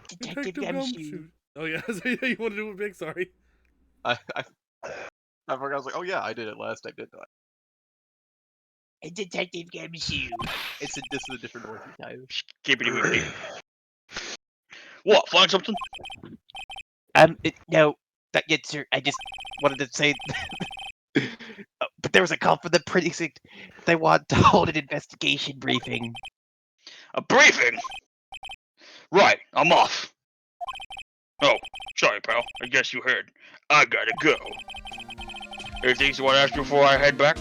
Detective Gumshoe. Oh yeah, you want to do it big? Sorry. I forgot. I was like, oh yeah, I did it last time, didn't I? Detective Gumshoe. This is a different voice time. Skippity. What? Find something? No, not yet, sir. I just wanted to say, but there was a call from the precinct. They want to hold an investigation briefing. A briefing? Right, I'm off. Oh, sorry, pal. I guess you heard. I gotta go. Anything you want to ask before I head back?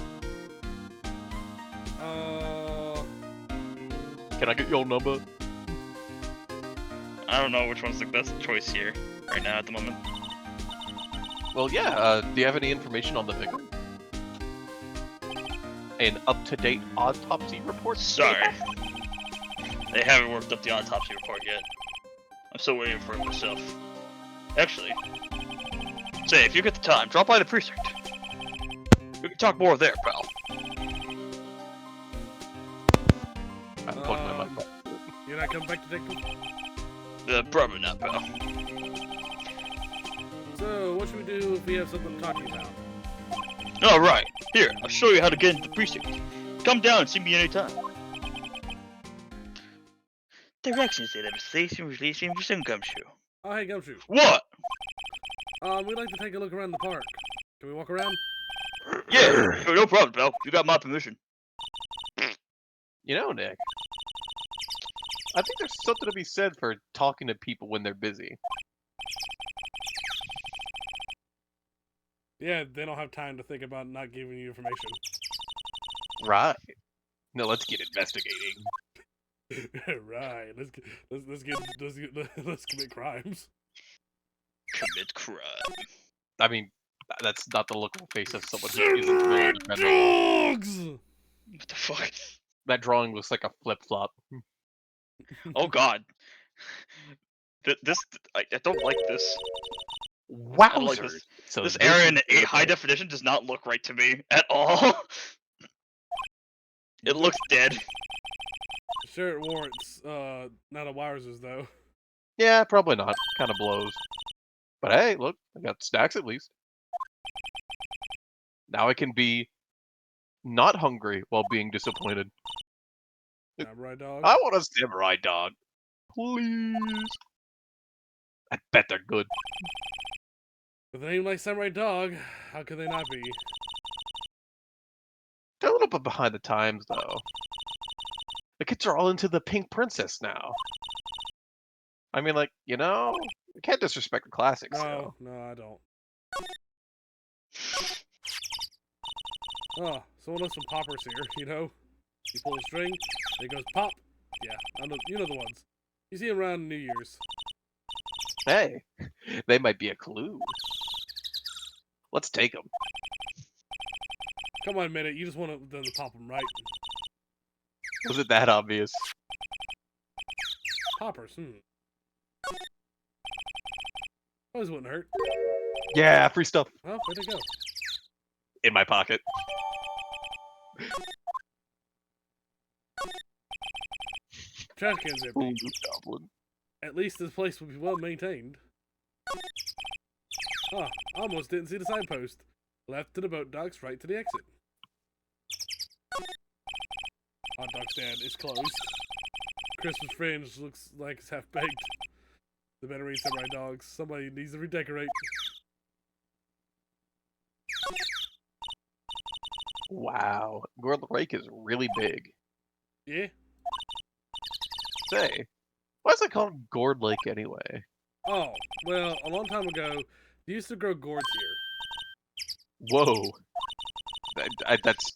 Can I get your number? I don't know which one's the best choice here right now at the moment. Well, yeah. Do you have any information on the victim? An up-to-date autopsy report? Sorry. They haven't worked up the autopsy report yet. I'm still waiting for it myself. Actually, say, if you get the time, drop by the precinct. We can talk more there, pal. I'm plugging my mic. You're not coming back, Detective? Probably not, pal. So, what should we do if we have something to talk to you about? Alright, here, I'll show you how to get into the precinct. Come down and see me anytime. Directions to the station releasing for some Gumshoe. Oh, hey, Gumshoe. What? We'd like to take a look around the park. Can we walk around? Yeah, no problem, pal. You got my permission. You know, Nick, I think there's something to be said for talking to people when they're busy. Yeah, they don't have time to think about not giving you information. Right. No, let's get investigating. Right. Let's commit crimes. Commit crime. I mean, that's not the look on the face of someone who isn't willing to defend them. Dogs! What the fuck? That drawing looks like a flip-flop. Oh God. This I don't like this. I don't like Wowzers! this. So This this area is in high different. definition does not look right to me at all. It looks dead. Sure, it warrants not a Wowzers though. Yeah, probably not. Kind of blows. But hey, look, I got snacks at least. Now I can be not hungry while being disappointed. Samurai dog. I want a samurai dog. Please. I bet they're good. With a name like Samurai Dog, how could they not be? They're a little bit behind the times, though. The kids are all into the pink princess now. I mean, like, you can't disrespect the classics, No, no, I don't. Oh, someone else some poppers here, you know? You pull a string, it goes pop. Yeah, I know, you know the ones. You see them around New Year's. Hey, they might be a clue. Let's take them. Come on, minute, you just want them to pop them, right? Was it that obvious? Poppers, Those wouldn't hurt. Yeah, free stuff Well, where'd they go? in my pocket. Trash can's empty. Ooh, goblin. At least this place will be well maintained. Ah, almost didn't see the signpost. Left to the boat docks, right to the exit. Hot dog stand is closed. Christmas fringe looks like it's half baked. The better eat samurai dogs. Somebody needs to redecorate. Wow, Gourd Lake is really big. Yeah? Say, why is it called Gourd Lake anyway? Oh, well, a long time ago, they used to grow gourds here. Whoa, that's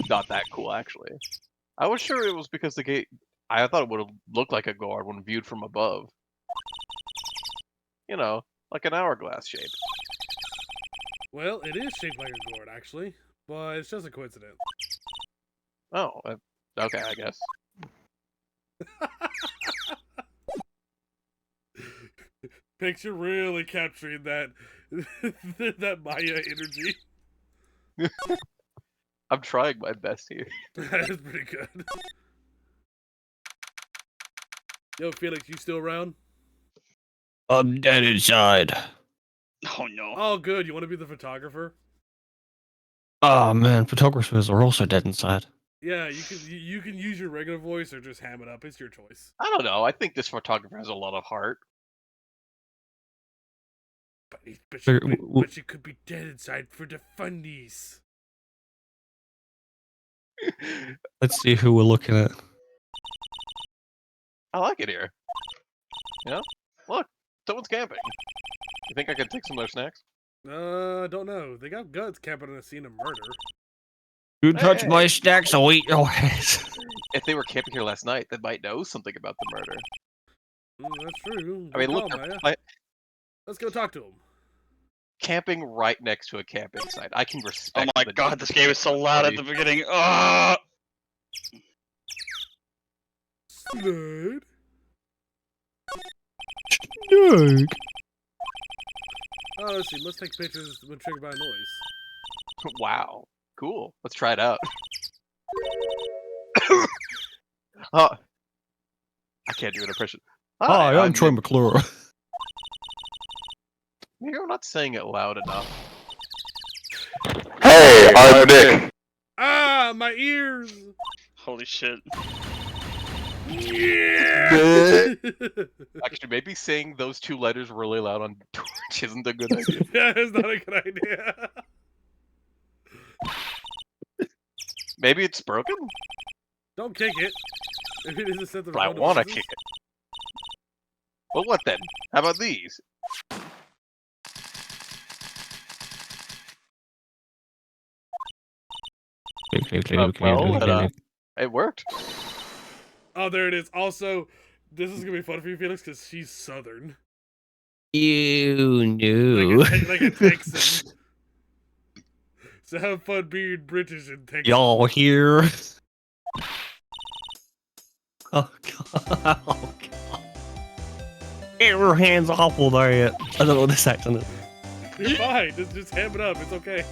not that cool actually. I was sure it was because the gate. I thought it would have looked like a gourd when viewed from above. You know, like an hourglass shape. Well, it is shaped like a gourd, actually, but it's just a coincidence. Oh, okay, I guess. Picture really capturing that that Maya energy. I'm trying my best here. That is pretty good. Yo, Felix, you still around? I'm dead inside. Oh no. Oh, good. You want to be the photographer? Oh man, photographers are also dead inside. Yeah, you can use your regular voice or just ham it up. It's your choice. I don't know. I think this photographer has a lot of heart. But she could be dead inside for the funnies. Let's see who we're looking at. I like it here. You know? Look, someone's camping. You think I could take some of their snacks? Don't know. They got guts camping in a scene of murder. You touch Hey. my snacks, I'll eat your ass. If they were camping here last night, they might know something about the murder. That's true. I mean, Good look, call, they're Maya. Let's go talk to him. camping right next to a camping site. I can Oh respect. my the God, this game is so loud at the beginning. Ah! Slide. Snake. Oh, let's see. Let's take pictures when triggered by noise. Wow, cool. Let's try it out. I can't do an impression. Hi, I'm Troy Nick. McClure. Maybe I'm not saying it loud enough. Hey, I'm Nick. Ah, my ears! Holy shit. Yeah! Actually, maybe saying those two letters really loud on Twitch isn't a good idea. Yeah, it's not a good idea. Maybe it's broken? Don't kick it. If it isn't set the But I want to kick it. Well, what then? How about these? It worked. Oh, there it is. Also, this is gonna be fun for you, Felix, because she's Southern. You knew. Like a Texan. So have fun being British and Texan. Y'all here? Oh god. Oh god. Get your hands off of there yet. I don't know what this accent is. You're fine. Just ham it up. It's okay.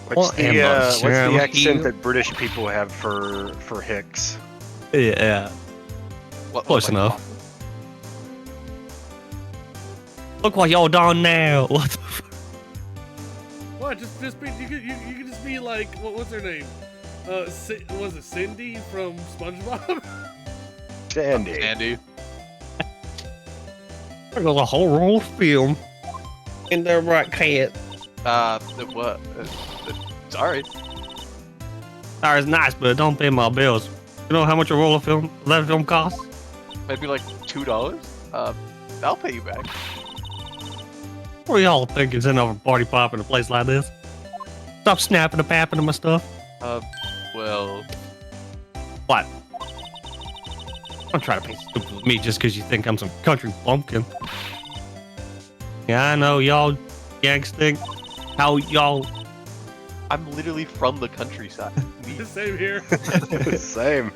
What's Well, Emma, what's the Sam, accent you- that British people have for Hicks? Yeah. Close enough. Look what y'all done now. What the fuck? What? Just be. You could just be like. What's her name? Was it Cindy from SpongeBob? Sandy. Andy. There goes a whole roll of film in there, right, cat. What? Sorry. That is nice, but don't pay my bills. You know how much a roll of film that film costs? Maybe like $2. I'll pay you back. What do y'all think is in over party pop in a place like this? Stop snapping and papping to my stuff. Well, What? Don't try to play stupid with me just because you think I'm some country bumpkin. Yeah, I know y'all Yanks think how y'all. I'm literally from the countryside. Same here. Same.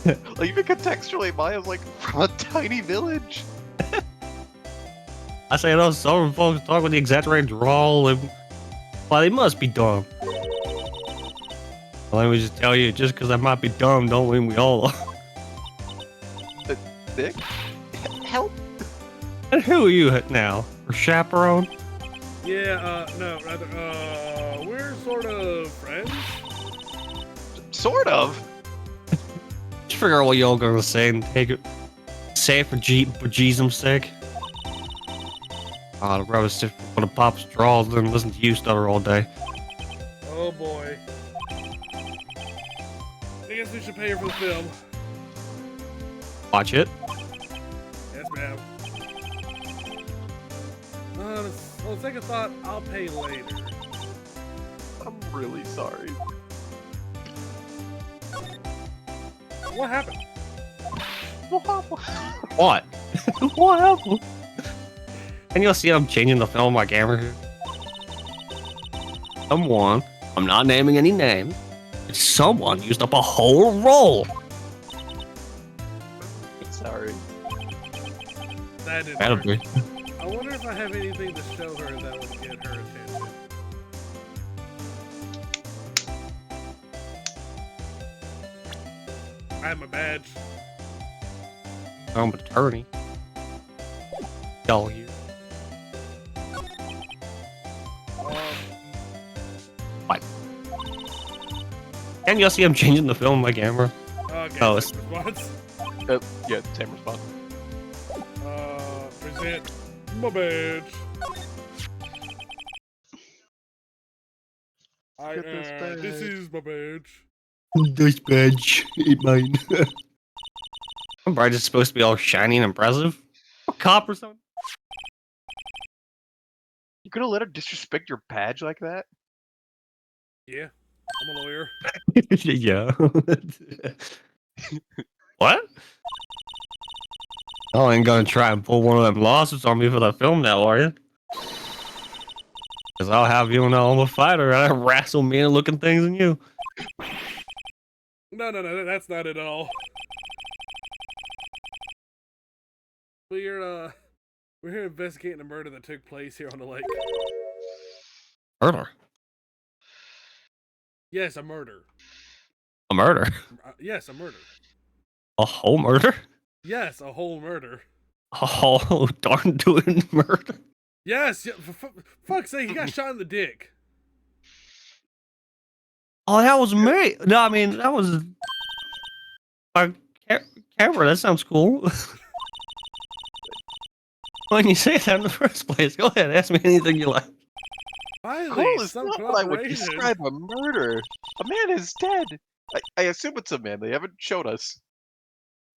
Like, even contextually, Maya's like from a tiny village. I say those southern folks talk with the exaggerated drawl and. Well, they must be dumb. Well, let me just tell you, just because I might be dumb, don't mean we all are. Nick, help. And who are you now? Her chaperone? Yeah. No. Rather. We're sort of friends. Sort of. Just figure out what y'all gonna say and take it. Say it for Jesus' sake. I'd rather sit for the pop's draws than listen to you stutter all day. Oh boy. I guess we should pay her for the film. Watch it. Yes, ma'am. On second thought, I'll pay later. I'm really sorry. What happened? What? What happened? And you'll see I'm changing the film on my camera here. Someone, I'm not naming any names, but someone used up a whole roll. Sorry. That didn't That'll work. be. I wonder if I have anything to show her that would get her attention. I have my badge. I'm an attorney. Y'all here. Um, And you'll see I'm changing the film on my camera. okay. Oh, same response. Yeah, same response. Present my badge. Get this This badge. is my badge. This badge ain't mine. My badge is supposed to be all shiny and impressive. A cop or something? You gonna let her disrespect your badge like that? Yeah, I'm a lawyer. Yeah. What? I ain't gonna try and pull one of them lawsuits on me for the film now, are you? Because I'll have you know I'm a fighter and I wrestle meaner looking things than you. No, that's not it at all. We're here investigating a murder that took place here on the lake. Murder? Yes, a murder. A murder? Yes, a murder. A whole murder? Yes, a whole murder. Oh, darn doing murder. Yes, yeah, for fuck's sake, he got shot in the dick. Oh, that was me. No, I mean, that was... Camera, that sounds cool. When you say that in the first place, go ahead, ask me anything you like. Finally, Cool is some not what I would cooperation. describe a murder. A man is dead. I assume it's a man. They haven't showed us.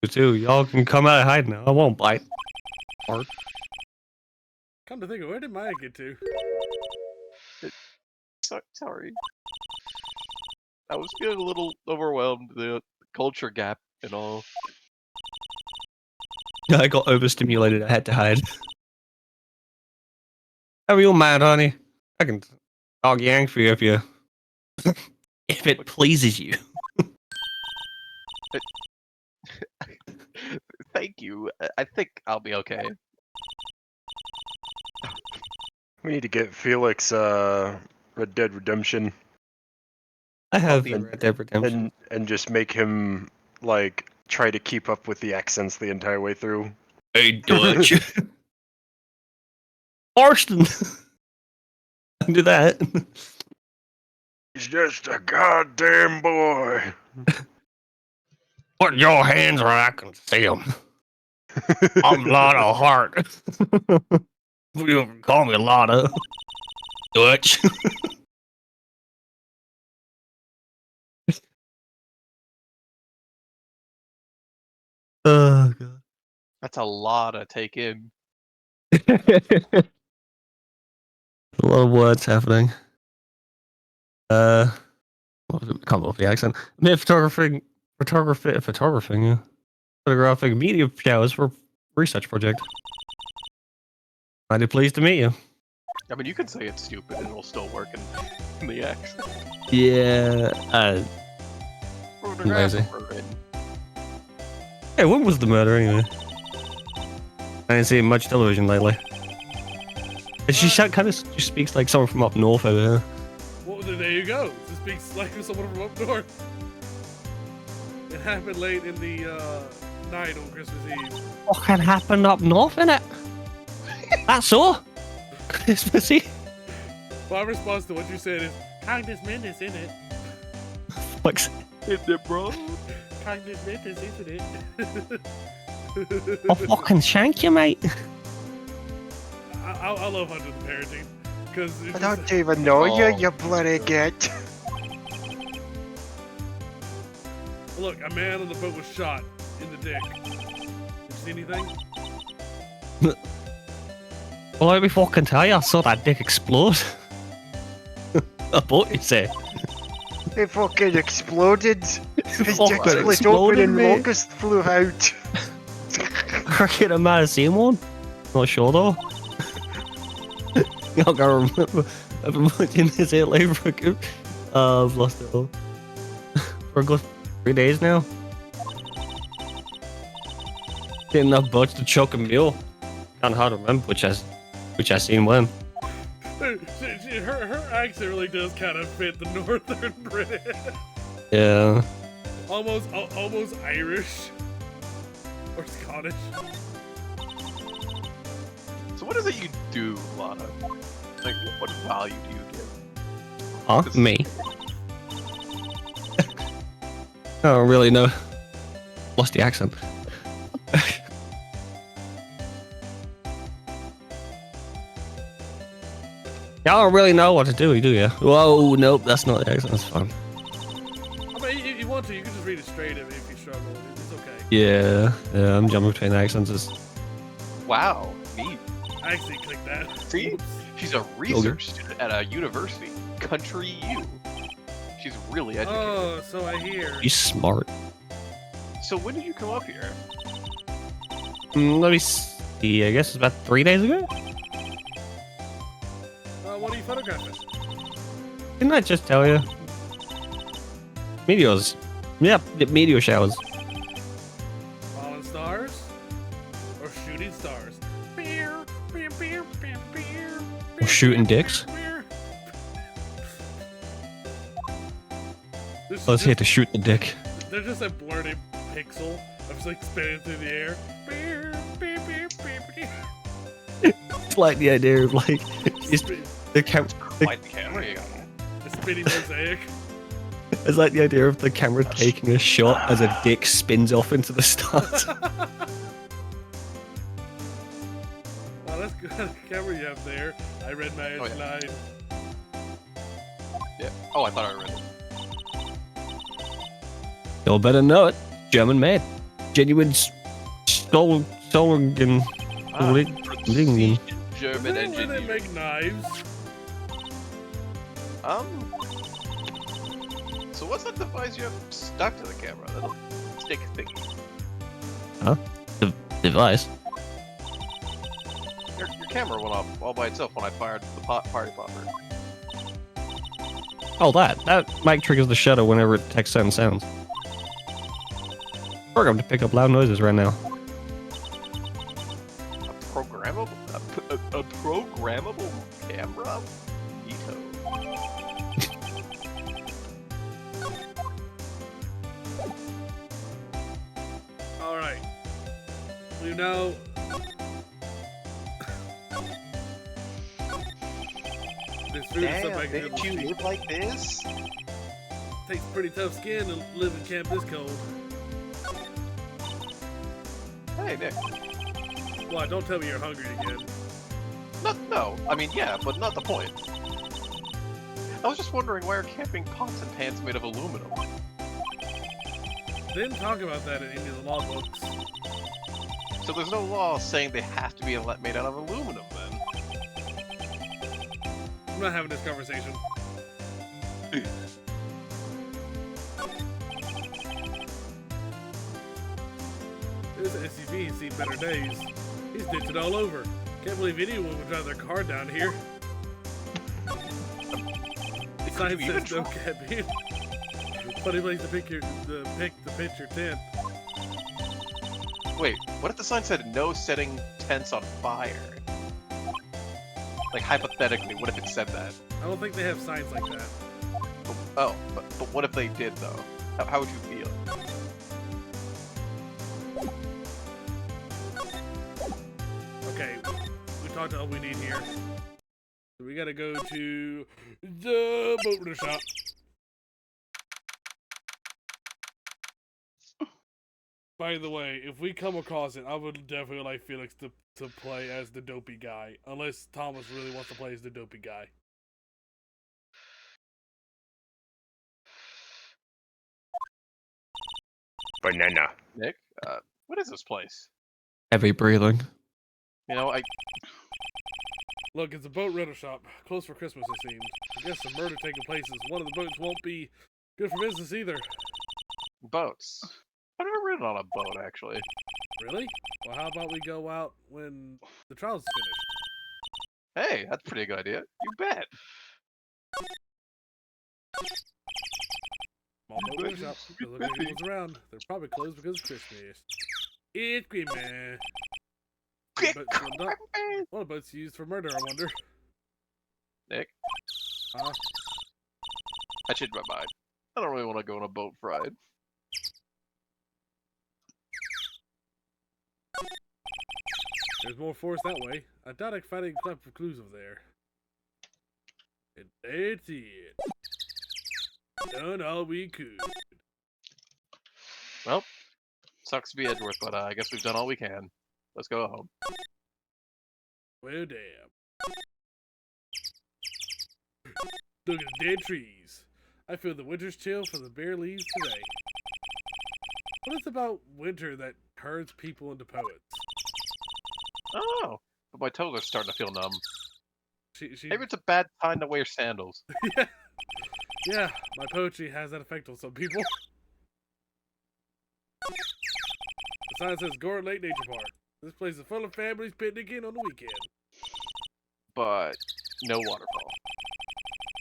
You too, y'all can come out and hide now. I won't bite. Or Come to think of it, where did Maya get to? Sorry. I was feeling a little overwhelmed. The culture gap and all. I got overstimulated. I had to hide. Have you mind, honey? I can dog yank for you if you If it pleases you. Thank you. I think I'll be okay. We need to get Felix Red Dead Redemption I have the Red Dead Redemption. and just make him like try to keep up with the accents the entire way through. Hey, Dutch. Marston. I can do that. He's just a goddamn boy. Put your hands where I can see them. I'm Lana Hart. You can call me Lana. Dutch. Oh, God. That's a lot to take in. A lot of words happening. What was it? Come up with the accent. Yeah, photographing, yeah. Photographing media showers for research project. Mighty pleased to meet you. I mean, you could say it's stupid and it'll still work in the accent. Yeah. Lazy. Hey, when was the murder anyway? I ain't seen much television lately. And she kind of speaks like someone from up north over here. Well, there you go. She speaks like someone from up north. It happened late in the night on Christmas Eve. Fucking happened up north, innit? That's all. Christmas Eve. My response to what you said is, kindness menace, isn't it? Fuck's Isn't it, bro? Kindness menace, isn't it? I'll fucking shank you, mate. I love Hunter the Parenting. Because I don't even know you, Oh. you bloody git. look, a man on the boat was shot in the dick. Did you see anything? Well, let me fucking tell you, I saw that dick explode. I thought you said. It fucking exploded. His dick Fucking split open exploded, and mate. locust flew out. I reckon I might have seen one. Not sure though. I can't remember. I've been watching this here lately for a good. I've lost it all. For a good 3 days now. Getting enough butts to choke a meal. Can't hard to remember which I seen when. Her accent really does kind of fit the northern British. Yeah. almost Irish. Or Scottish. So what is it you do, Lana? Like, what value do you give? Huh? Me? I don't really know. Lost the accent. Y'all don't really know what to do you? Whoa, nope, that's not the accent. That's fine. I mean, if you want to, you can just read it straight if you struggle. It's okay. Yeah, I'm jumping between accents. Wow, neat. I actually clicked that. See? Oops. She's a research student at a university. Country U. She's really educated. Oh, so I hear. He's smart. So when did you come up here? Let me see. I guess it's about 3 days ago. What are you photographing? Didn't I just tell you? Meteors. Yeah, meteor showers. Falling stars? Or shooting stars? Or shooting dicks. I was here to shoot the dick. There's just a blurry pixel of just like spinning through the air. It's like the idea of like it's the Quite the camera you got. A spinning mosaic. It's like the idea of the camera taking a shot as a dick spins off into the stars. Oh, that's good. The camera you have there. I read my Oh, yeah. line. Yeah. Oh, I thought I read it. You'll better know it. German made. Genuine stolen and Precision German Is that where they engineer. make knives? So what's that device you have stuck to the camera? That stick thingy. the device. Your camera went off all by itself when I fired the party popper. Oh, that mic triggers the shutter whenever it detects certain sounds. Programmed to pick up loud noises right now. A programmable camera? Neato. Alright. We know. This food is Damn, something didn't you live like this? Takes pretty tough skin to live in camp this cold. Hey, Nick. Why, don't tell me you're hungry again. No. I mean, yeah, but not the point. I was just wondering why are camping pots and pans made of aluminum? Didn't talk about that in any of the law books. So there's no law saying they have to be made out of aluminum, then. I'm not having this conversation. This SUV has seen better days. He's ditched it all over. Can't believe anyone would drive their car down here. The sign you even says no camping. Funny place to pick your tent. Wait, what if the sign said no setting tents on fire? Like, hypothetically, what if it said that? I don't think they have signs like that. But what if they did, though? How would you feel? Okay, we talked all we need here. So we gotta go to the boat repair shop. By the way, if we come across it, I would definitely like Felix to play as the dopey guy. Unless Thomas really wants to play as the dopey guy. Banana. Nick, what is this place? Heavy breathing. You know, Look, it's a boat rental shop. Closed for Christmas, it seems. I guess some murder taking place is one of the boats won't be good for business either. boats. I've never ridden on a boat, actually. Really? Well, how about we go out when the trial's finished? Hey, that's a pretty good idea. You bet. Small boat rental shop. Doesn't look like anyone's around. They're probably closed because of Christmas. It's Christmas. One of the boats used for murder, I wonder. Nick, Huh? I changed my mind. I don't really want to go on a boat ride. There's more forest that way. I doubt I can find any type of clues over there. And that's it. Done all we could. Well, sucks to be Edgeworth, but I guess we've done all we can. Let's go home. Well, damn. Look at the dead trees. I feel the winter's chill from the bare leaves today. What is it about winter that turns people into poets? Oh, but my toes are starting to feel numb. She Maybe it's a bad time to wear sandals. yeah, my poetry has that effect on some people. The sign says Gore Lake Nature Park. This place is full of families picnicking on the weekend. But no waterfall.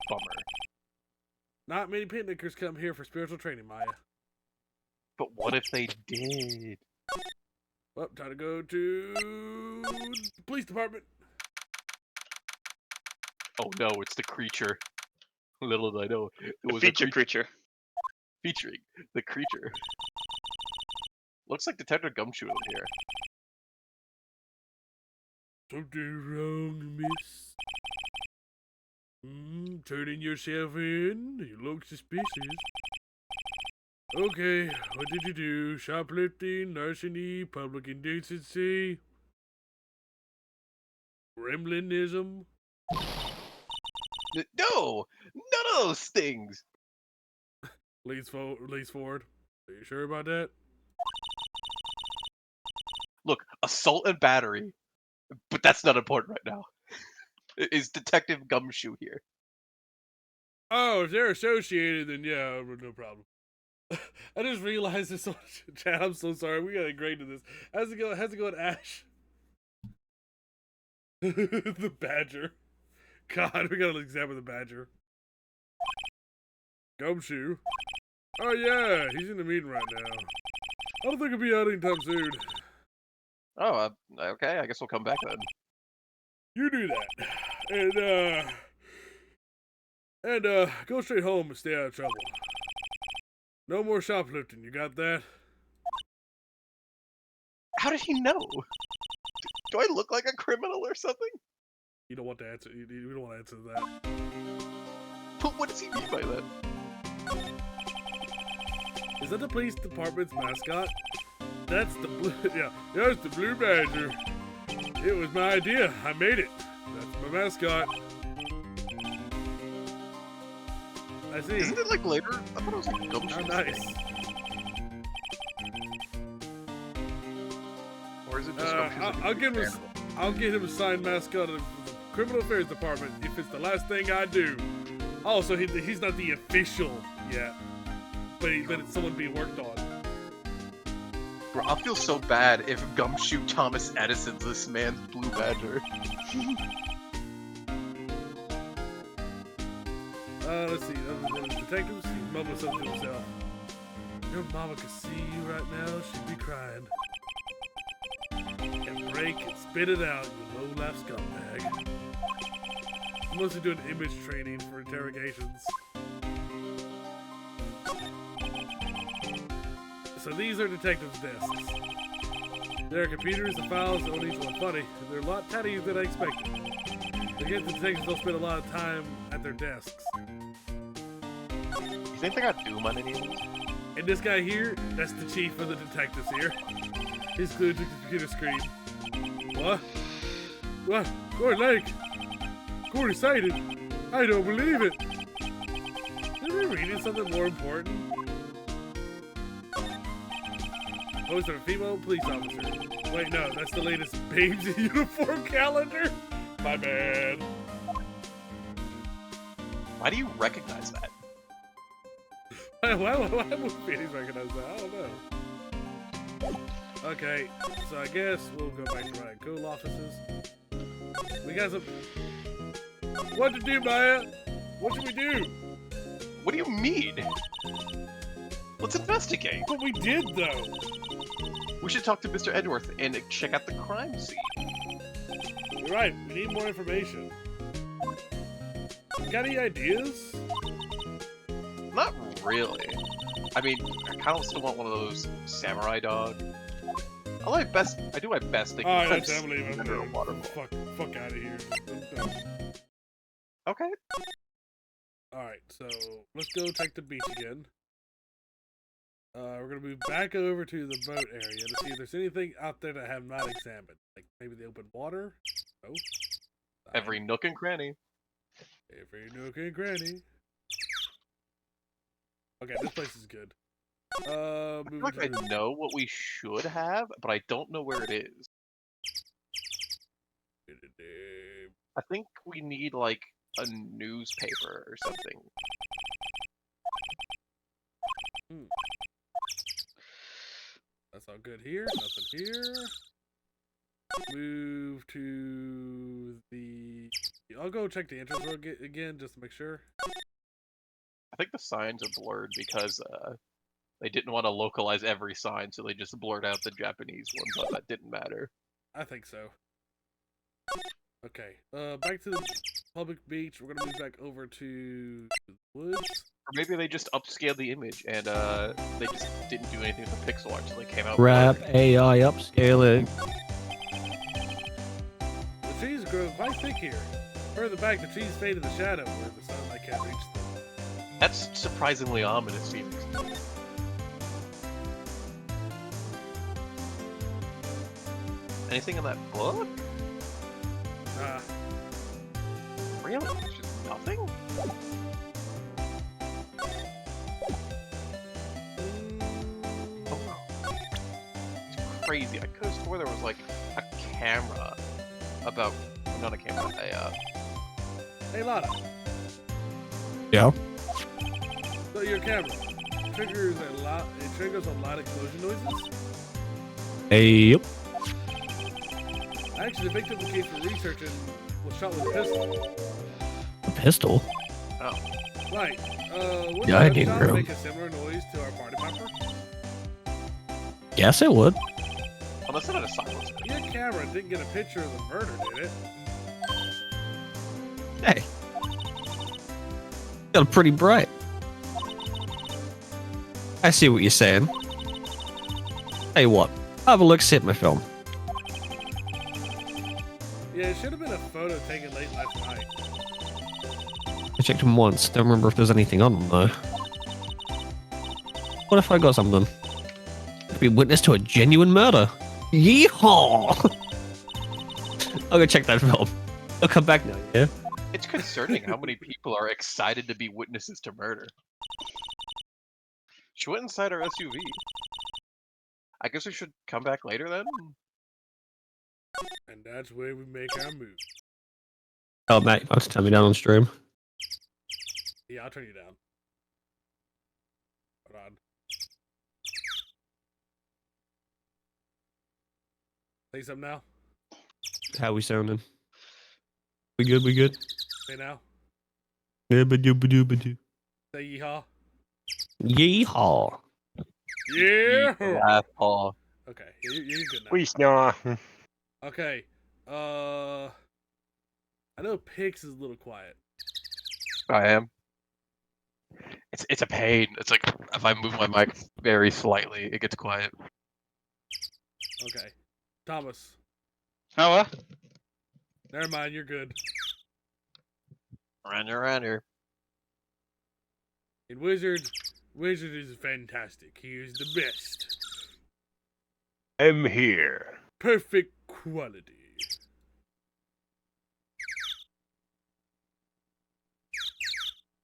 Bummer. Not many picnickers come here for spiritual training, Maya. But what if they did? Well, time to go to the police department. Oh no, it's the creature. Little did I know. It was Feature creature. featuring the creature. Looks like Detective Gumshoe over here. Something wrong, miss? Turning yourself in? You look suspicious. Okay, what did you do? Shoplifting, larceny, public indecency, gremlinism? No! None of those things! Leads forward. Are you sure about that? Look, assault and battery. But that's not important right now. Is Detective Gumshoe here? Oh, if they're associated, then yeah, no problem. I just realized this on chat. I'm so sorry. We gotta grade to this. How's it going, Ash? The badger. God, we gotta examine the badger. Gumshoe? Oh yeah, he's in the meeting right now. I don't think he'll be out anytime soon. Oh, okay. I guess we'll come back then. You do that. And go straight home and stay out of trouble. No more shoplifting, you got that? How did he know? Do I look like a criminal or something? You don't want to answer. You don't want to answer that. But what does he mean by that? Is that the police department's mascot? That's the blue. Yeah, that's the blue badger. It was my idea. I made it. That's my mascot. I see. Isn't it like later? I thought it was like Gumshoe. How nice. Or is it just Gumshoe? I'll get him a signed mascot of the criminal affairs department if it's the last thing I do. Also, he's not the official yet, but it's someone being worked on. Bro, I'll feel so bad if Gumshoe Thomas Edison's this man's blue badger. Let's see. The detectives, he's mumbling something to himself. Your mama could see you right now, she'd be crying. And break and spit it out, you low-life scumbag. I'm mostly doing image training for interrogations. So these are detectives' desks. There are computers and files on each one. Funny, they're a lot tinier than I expected. Again, the detectives don't spend a lot of time at their desks. You think they got Doom on any of these? And this guy here, that's the chief of the detectives here. He's glued to the computer screen. What? What? Gordon Lake! Gordon cited! I don't believe it! Is we reading something more important? Oh, is there a female police officer? Wait, no, that's the latest Babes in Uniform calendar? My bad. Why do you recognize that? Why would Phoenix recognize that? I don't know. Okay, so I guess we'll go back to running cool offices. We got some... What to do, Maya? What should we do? What do you mean? Let's investigate. But we did, though. We should talk to Mr. Edworth and check out the crime scene. You're right, we need more information. Got any ideas? Not really. I mean, I kind of still want one of those samurai dog. I do my best thinking. Alright, that's Emily. Under a waterfall. Fuck out of here. Okay. Alright, so let's go check the beach again. We're gonna move back over to the boat area to see if there's anything out there that I have not examined. Like maybe the open water? No. Every nook and cranny. Every nook and cranny. Okay, this place is good. I feel like I know what we should have, but I don't know where it is. I think we need like a newspaper or something. That's all good here. Nothing here. Move to the... I'll go check the entrance road again just to make sure. I think the signs are blurred because they didn't want to localize every sign, so they just blurred out the Japanese ones that didn't matter. I think so. Okay, back to the public beach. We're gonna move back over to the woods. Or maybe they just upscaled the image and they just didn't do anything with the pixel art, so they came out. Wrap AI upscaling. The trees grow quite thick here. Further back, the trees fade in the shadow where the sunlight can't reach them. That's surprisingly ominous, Phoenix. Anything in that book? Really? It's just nothing? Oh. It's crazy. I could have swore there was like a camera about... Not a camera, Hey, Lana. Yeah. So your camera triggers a lot. It triggers a lot of explosion noises. Yep. Actually, the victim came for research and was shot with a pistol. A pistol? Oh. Right. Would the Dining gunshot room. make a similar noise to our party pepper? Yes, it would. Unless it had a silence. Your camera didn't get a picture of the murder, did it? Hey. Got a pretty bright. I see what you're saying. Hey, what? Have a look, see at my film. Yeah, it should have been a photo taken late last night. I checked them once. Don't remember if there's anything on them though. What if I got something? Could be witness to a genuine murder. Yeehaw! I'll go check that film. I'll come back now. Yeah. It's concerning how many people are excited to be witnesses to murder. She went inside her SUV. I guess we should come back later then? And that's where we make our move. Oh, Matt, you have to turn me down on stream. Yeah, I'll turn you down. Hold on. Say something now. How we sounding? We good? We good? Say now. Yeah, ba-doo. Say yeehaw. Yeehaw. Yeah. Laugh, Paul. Okay, you're good now. We snore. Okay. I know Pix is a little quiet. I am. It's a pain. It's like if I move my mic very slightly, it gets quiet. Okay. Thomas. Oh, Never mind, you're good. Around here. In Wizard is fantastic. He is the best. I'm here. Perfect quality.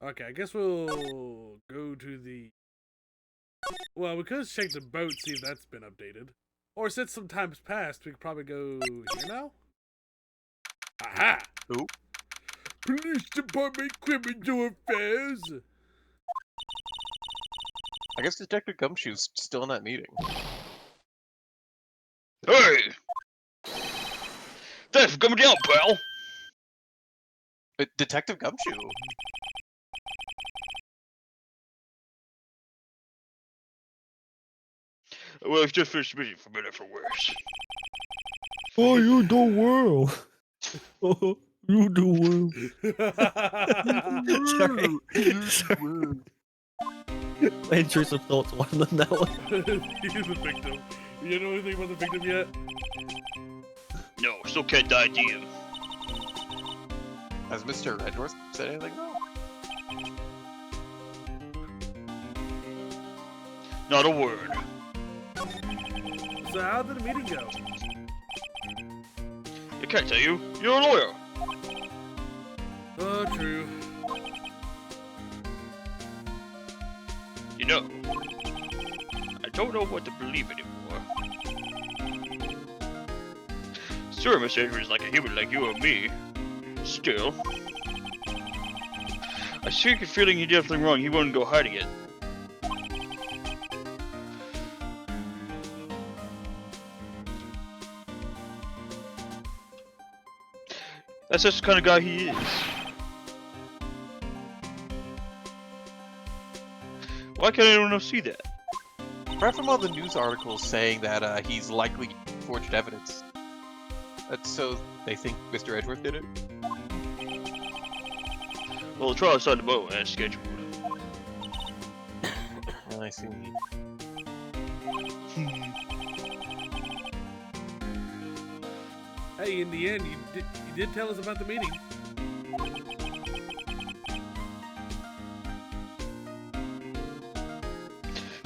Okay, I guess we'll go to the... Well, we could check the boat, see if that's been updated. Or since some time's passed, we could probably go here now? Aha! Who? Police Department Criminal Affairs! I guess Detective Gumshoe's still in that meeting. hey! Thanks for coming down, pal. But Detective Gumshoe? Well, I've just finished meeting for better or for worse. Oh, you do well. Oh, you do well. Sorry. My intrusive thoughts won on that one. He's a victim. You know anything about the victim yet? No, still can't ID him. Has Mr. Redworth said anything though? Not a word. So how did the meeting go? I can't tell you. You're a lawyer. Oh, true. You know, I don't know what to believe anymore. Sure, Mr. Edward is like a human like you or me. Still, I see a feeling he did something wrong. He wouldn't go hiding it. That's just the kind of guy he is. Why can't anyone else see that? Right from all the news articles saying that he's likely forged evidence. That's so they think Mr. Edgeworth did it? Well, the trial started tomorrow as scheduled. I see. Hey, in the end, you did tell us about the meeting.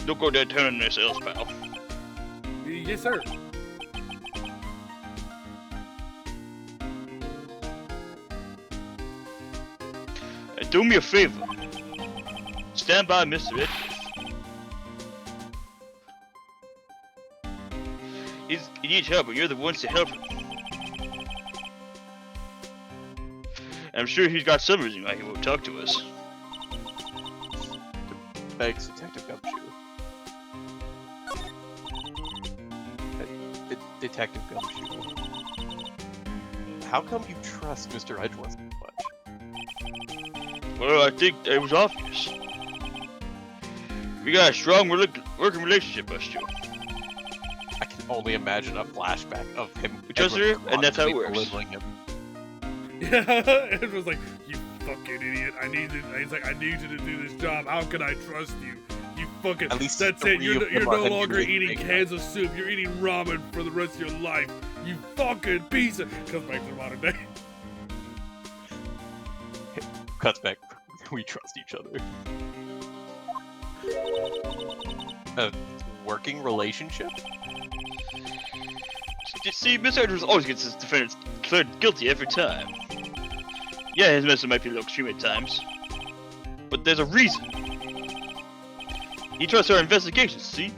Don't go there turning yourselves, pal. Yes, sir. And do me a favor. Stand by Mr. Edgeworth. He needs help, and you're the ones to help him. I'm sure he's got some reason why he won't talk to us. Thanks, Detective Gumshoe. Detective Gumshoe. How come you trust Mr. Edgeworth so much? Well, I think it was obvious. We got a strong working relationship, us two. I can only imagine a flashback of him. We trust her, and that's how it works. belittling him. Yeah, it was like, you fucking idiot. He's like, I need you to do this job. How can I trust you? You fucking. At least That's it. 3 You're of no them are longer gonna be eating big cans of soup. You're eating ramen for the rest of your life. You fucking piece of. Comes back to the modern day. Cuts back. We trust each other. A working relationship? See, Mr. Edwards always gets his defendants declared guilty every time. Yeah, his method might be a little extreme at times, but there's a reason. He trusts our investigations, see?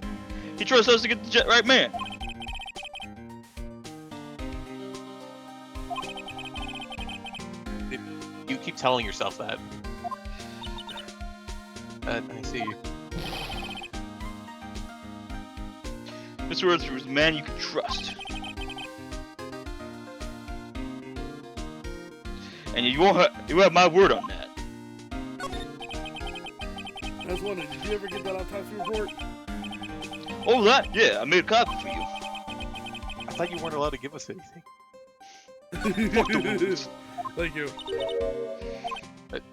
He trusts us to get the right man. You keep telling yourself that. I see. Mr. Edwards was a man you could trust. And you have my word on that. I was wondering, did you ever get that autopsy report? Oh, that? Yeah, I made a copy for you. I thought you weren't allowed to give us anything. Fuck the rules. Thank you.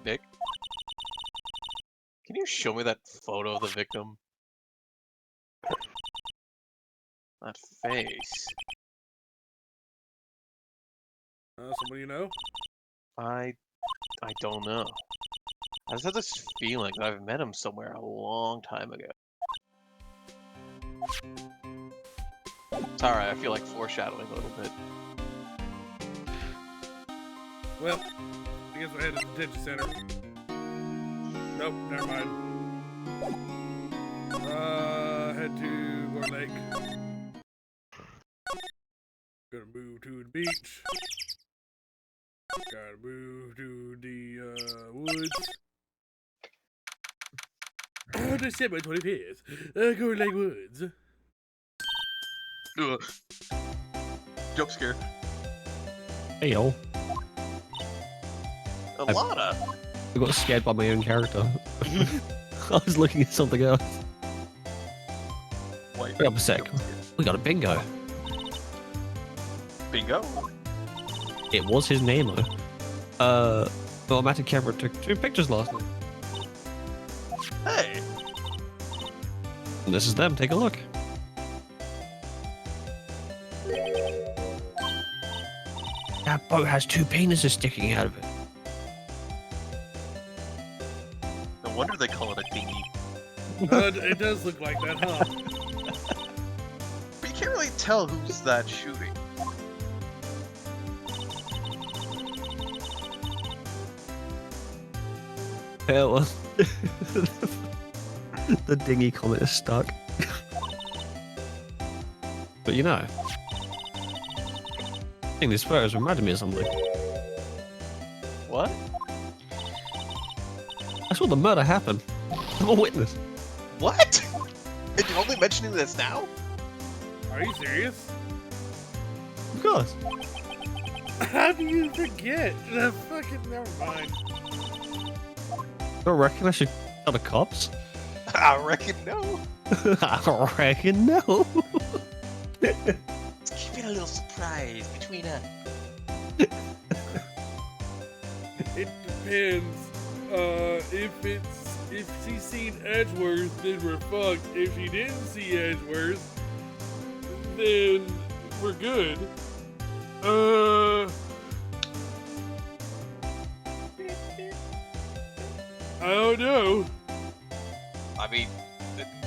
Nick? Can you show me that photo of the victim? That face. Somebody you know? I don't know. I just have this feeling that I've met him somewhere a long time ago. Sorry, I feel like foreshadowing a little bit. Well, I guess we're headed to the detention center. Nope, never mind. Head to Gore Lake. Gonna move to the beach. Gotta move to the woods. December 25th. Gore Lake Woods. Ugh. Jump scare. Hey, yo. Alana! I got scared by my own character. I was looking at something else. Wait Wait up a sec. We got a bingo. Bingo? It was his name, though. The automatic camera took 2 pictures last night. Hey! And this is them. Take a look. That boat has 2 penises sticking out of it. No wonder they call it a dinghy. It does look like that, huh? But you can't really tell who's that shooting. Yeah, well, the dinghy comment is stuck. But you know, I think this photo's reminded me of something. What? I saw the murder happen. I'm a witness. What? And you're only mentioning this now? Are you serious? Of course. How do you forget? Fucking never mind. I reckon I should tell the cops. I reckon no. I reckon no. Let's keep it a little surprise between us. It depends. If she's seen Edgeworth, then we're fucked. If she didn't see Edgeworth, then we're good. I don't know. I mean,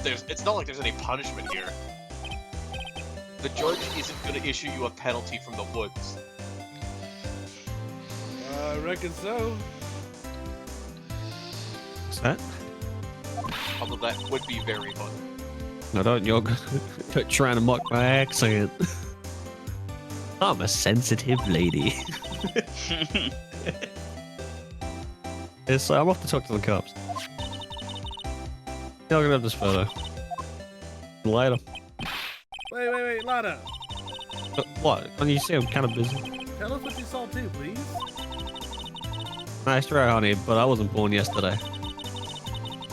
it's not like there's any punishment here. The judge isn't going to issue you a penalty from the woods. I reckon so. What's that? Although that would be very fun. No, don't you're trying to mock my accent. I'm a sensitive lady. I'm off to talk to the cops. Yeah, I'm gonna have this photo. Later. Wait, Lana. What? Can you see I'm kind of busy? Tell us what you saw too, please. Nice try, honey, but I wasn't born yesterday.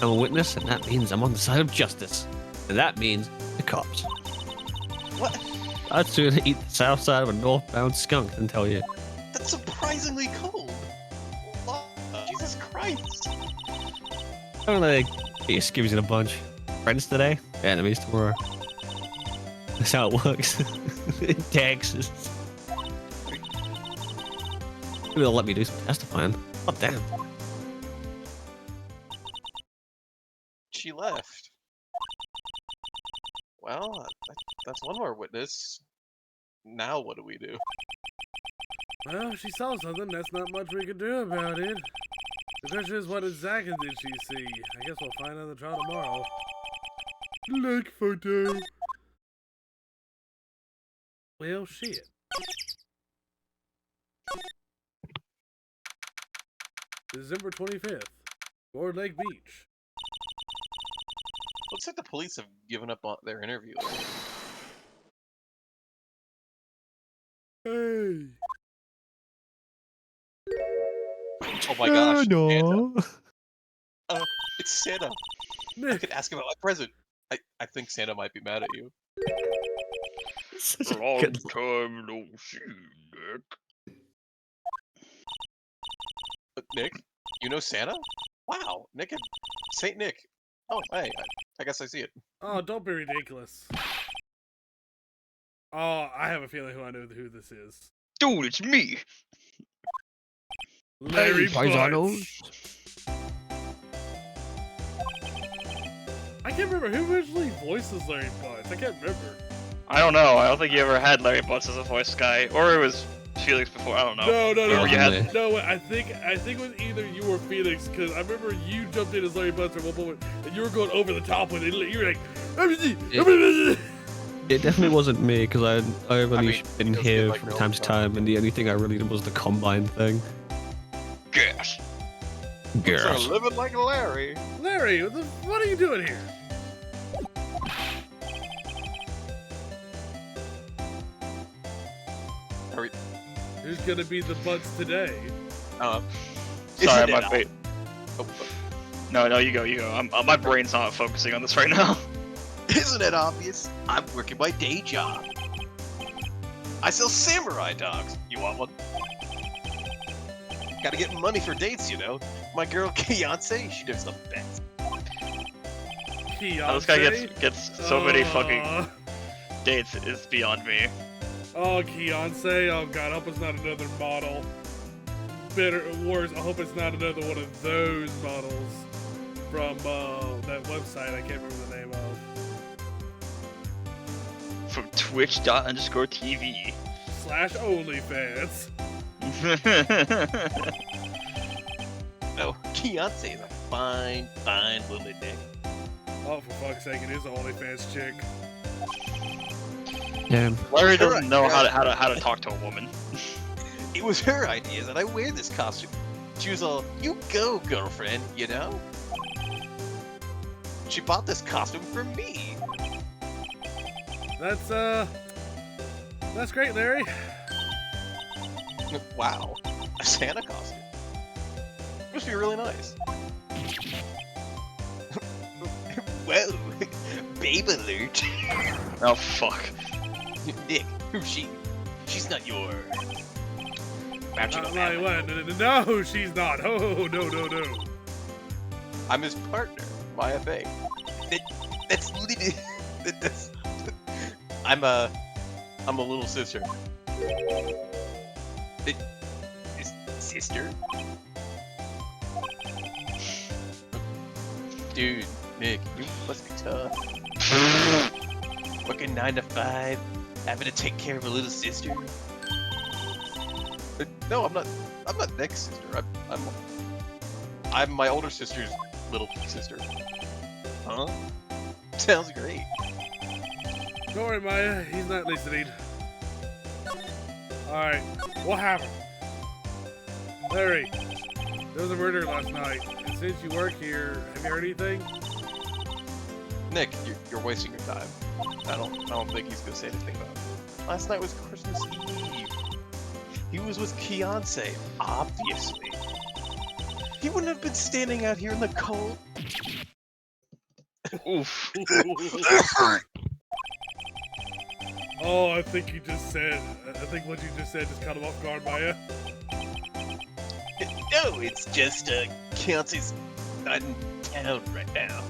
I'm a witness, and that means I'm on the side of justice. And that means the cops. What? I'd sooner eat the south side of a northbound skunk than tell you. That's surprisingly cold. Jesus Christ. I don't know, get skivvies in a bunch. Friends today, enemies tomorrow. That's how it works. In Texas. Maybe they'll let me do some testifying. Oh, damn. She left. Well, that's one more witness. Now what do we do? Well, she saw something. That's not much we can do about it. The question is, what exactly did she see? I guess we'll find out in the trial tomorrow. Like photo. Well, shit. December 25th, Ford Lake Beach. Looks like the police have given up on their interview. Hey. Oh my gosh, no. Santa. It's Santa. I Nick, could ask him about my present. I think Santa might be mad at you. Such a Long good- time no see, Nick. Nick, you know Santa? Wow, Nick and Saint Nick. Oh, hey, I guess I see it. oh, don't be ridiculous. Oh, I have a feeling who I know who this is. Dude, it's me. Larry paisanos. Butts. I can't remember who originally voices Larry Butts. I can't remember. I don't know. I don't think you ever had Larry Butts as a voice guy, or it was Felix before. I don't know. No. Or you had- No, I think it was either you or Felix, because I remember you jumped in as Larry Butts at one moment, and you were going over the top with it. You were like, It definitely wasn't me, because I've only mean, been it was here good, like, from no time to time. time, and the only thing I really did was the combine thing. Gas. Girls. living like Larry. Larry, what are you doing here? Hurry. Who's gonna be the Butts today? Sorry, Isn't my it bait. Oh, No, you go. My brain's not focusing on this right now. Isn't it obvious? I'm working my day job. I sell samurai dogs. You want one? Gotta get money for dates, you know. My girl Beyonce, she does the best. Beyonce? This guy gets so many fucking Aw. dates. It's beyond me. Oh, Beyonce. Oh god, I hope it's not another model. Better, worse, I hope it's not another one of those models from that website I can't remember the name of. From Twitch._TV. / OnlyFans. No, Beyonce is a fine, fine woman, Nick. Oh, for fuck's sake, it is an OnlyFans chick. Yeah. Larry Sure, doesn't know sure. how to talk to a woman. It was her idea that I wear this costume. She was all, you go, girlfriend, you know? She bought this costume for me. That's great, Larry. wow, a Santa costume. Must be really nice. Whoa, babe alert. Oh fuck. Nick, who's she? She's not your... matching Like, family. what? No, she's not. Oh, no. I'm his partner, my FA. That's literally... That's... I'm a little sister. Sister? Dude, Nick, you must be tough. Working 9 to 5, having to take care of a little sister. No, I'm not Nick's sister. I'm my older sister's little sister. Huh? Sounds great. Don't worry, Maya. He's not listening. Alright, what happened? Larry, there was a murder last night. And since you work here, have you heard anything? Nick, you're wasting your time. I don't think he's gonna say anything about it. Last night was Christmas Eve. He was with Beyonce, obviously. He wouldn't have been standing out here in the cold. Oof. Oh, I think you just said. I think what you just said just caught him off guard, Maya. No, it's just Kelsey's not in town right now.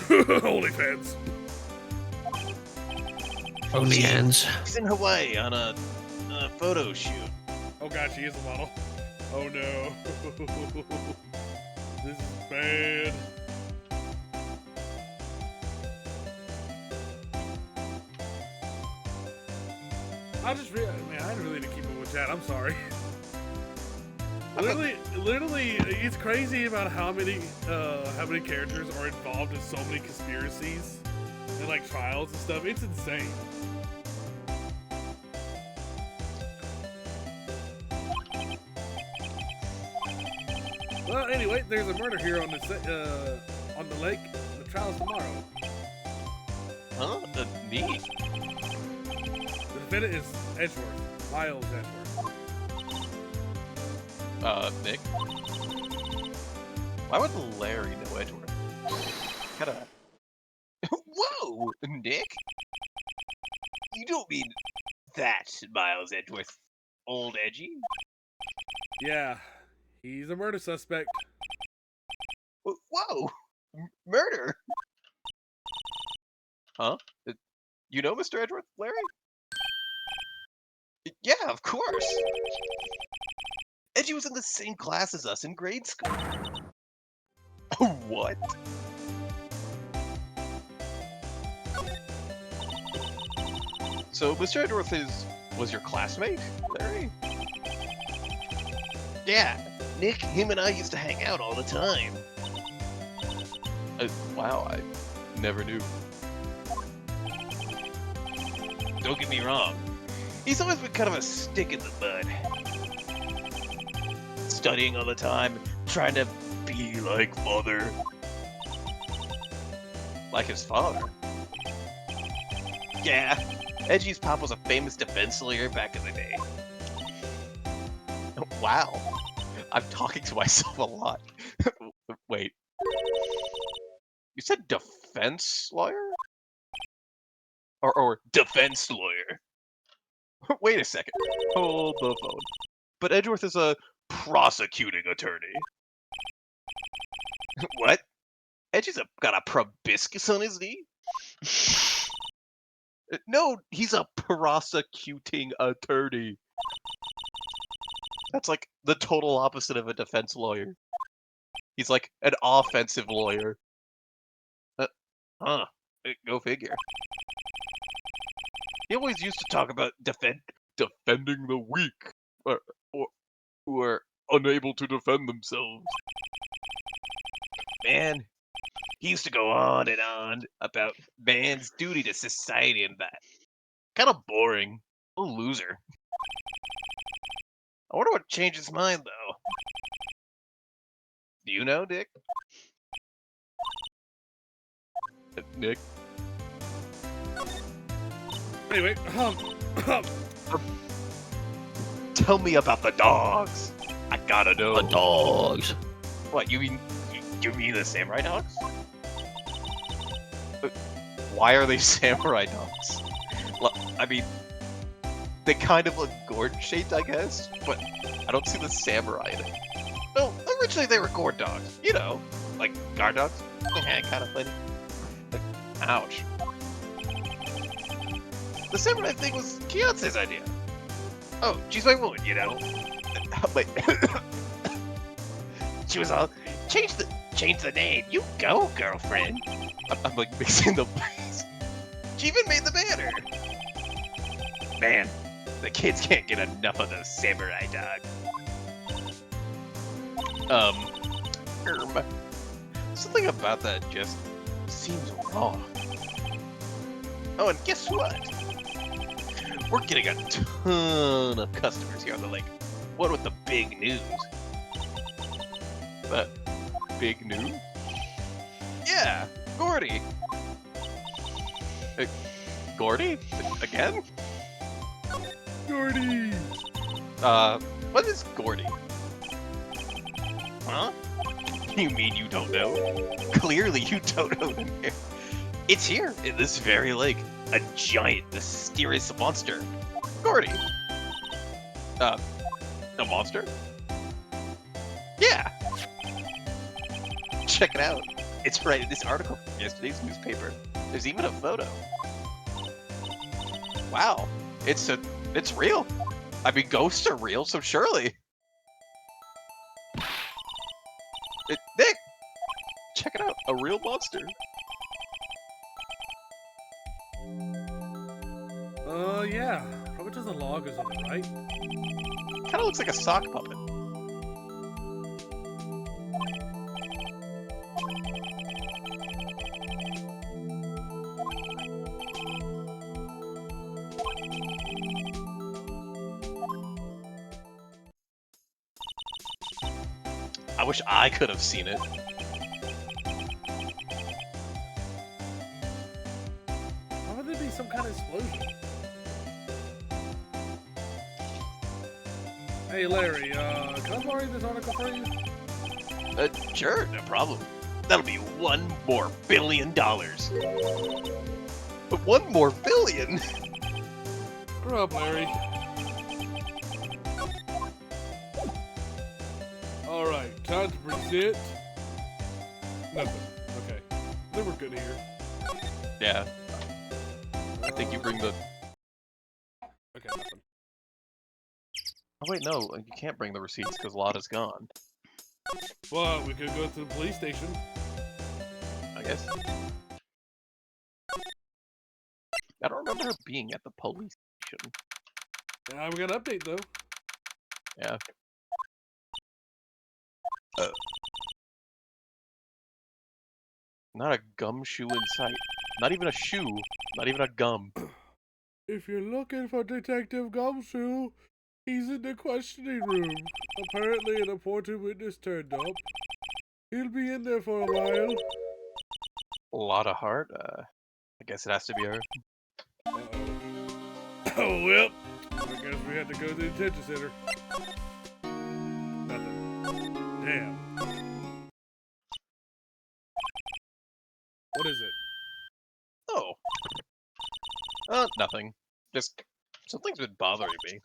OnlyFans. Only hands. He's in Hawaii on a photo shoot. Oh gosh, he is a model. Oh no. This is bad. I just man, I didn't really need to keep up with chat. I'm sorry. Literally, it's crazy about how many characters are involved in so many conspiracies and like trials and stuff. It's insane. Well, anyway, there's a murder here on the lake. The trial's tomorrow. Huh? Neat. The defendant is Edgeworth, Miles Edgeworth. Nick. Why would Larry know Edgeworth? Kinda. Whoa, Nick. You don't mean that Miles Edgeworth, old Edgy? Yeah, he's a murder suspect. Whoa, murder? Huh? You know Mr. Edgeworth, Larry? Yeah, of course. Edgy was in the same class as us in grade school. What? So Mr. Edgeworth was your classmate, Larry? Yeah, Nick, him and I used to hang out all the time. Wow, I never knew. Don't get me wrong. He's always been kind of a stick in the mud. Studying all the time, trying to be like father. Like his father. Yeah, Edgy's pop was a famous defense lawyer back in the day. Wow. I'm talking to myself a lot. Wait. You said defense lawyer? Or Defense lawyer. wait a second. Hold the phone. But Edgeworth is a prosecuting attorney. What? Edgy's got a proboscis on his knee? No, he's a prosecuting attorney. That's like the total opposite of a defense lawyer. He's like an offensive lawyer. Huh. Go figure. He always used to talk about defending the weak, or who are unable to defend themselves. Man, he used to go on and on about man's duty to society and that. Kind of boring. A loser. I wonder what changed his mind, though. Do you know, Dick? Nick? Anyway, Tell me about the dogs. I gotta know. The dogs. What, you mean the samurai dogs? Why are they samurai dogs? I mean, they kind of look gourd-shaped, I guess, but I don't see the samurai in it. Well, originally they were gourd dogs. You know, like guard dogs. Yeah, kind of funny. Ouch. The samurai thing was Kiyotsu's idea. Oh, she's my woman, you know. Wait. She was all, change the name. You go, girlfriend. I'm like mixing the. She even made the banner. Man, the kids can't get enough of those samurai dogs. Something about that just seems wrong. Oh, and guess what? We're getting a ton of customers here on the lake. What with the big news? But big news? Yeah, Gordy. Gordy? Again? Gordy! What is Gordy? Huh? You mean you don't know? Clearly you don't know. It's here, in this very lake. A giant, mysterious monster. Gordy. A monster? Yeah. Check it out. It's right in this article from yesterday's newspaper. There's even a photo. Wow. It's real. I mean, ghosts are real, so surely. Nick! Check it out. A real monster. Yeah. Probably just a log or something, right? Kinda looks like a sock puppet. I wish I could have seen it. Why would there be some kind of explosion? Hey Larry, can I borrow this article for you? Sure, no problem. That'll be $1 more billion. But $1 more billion? Grow up, Larry. Alright, time to present. Nothing. Okay. I think we're good here. Yeah. I think you bring the... Okay, nothing. Oh wait, no, you can't bring the receipts because Lotta's gone. Well, we could go to the police station. I guess. I don't remember her being at the police station. Yeah, we got an update though. Yeah. Not a gumshoe in sight. Not even a shoe. Not even a gum. If you're looking for Detective Gumshoe, he's in the questioning room. Apparently an important witness turned up. He'll be in there for a while. Lotta Hart? I guess it has to be her. Oh, well. I guess we had to go to the detention center. Nothing. Damn. What is it? Oh. Nothing. Just something's been bothering me.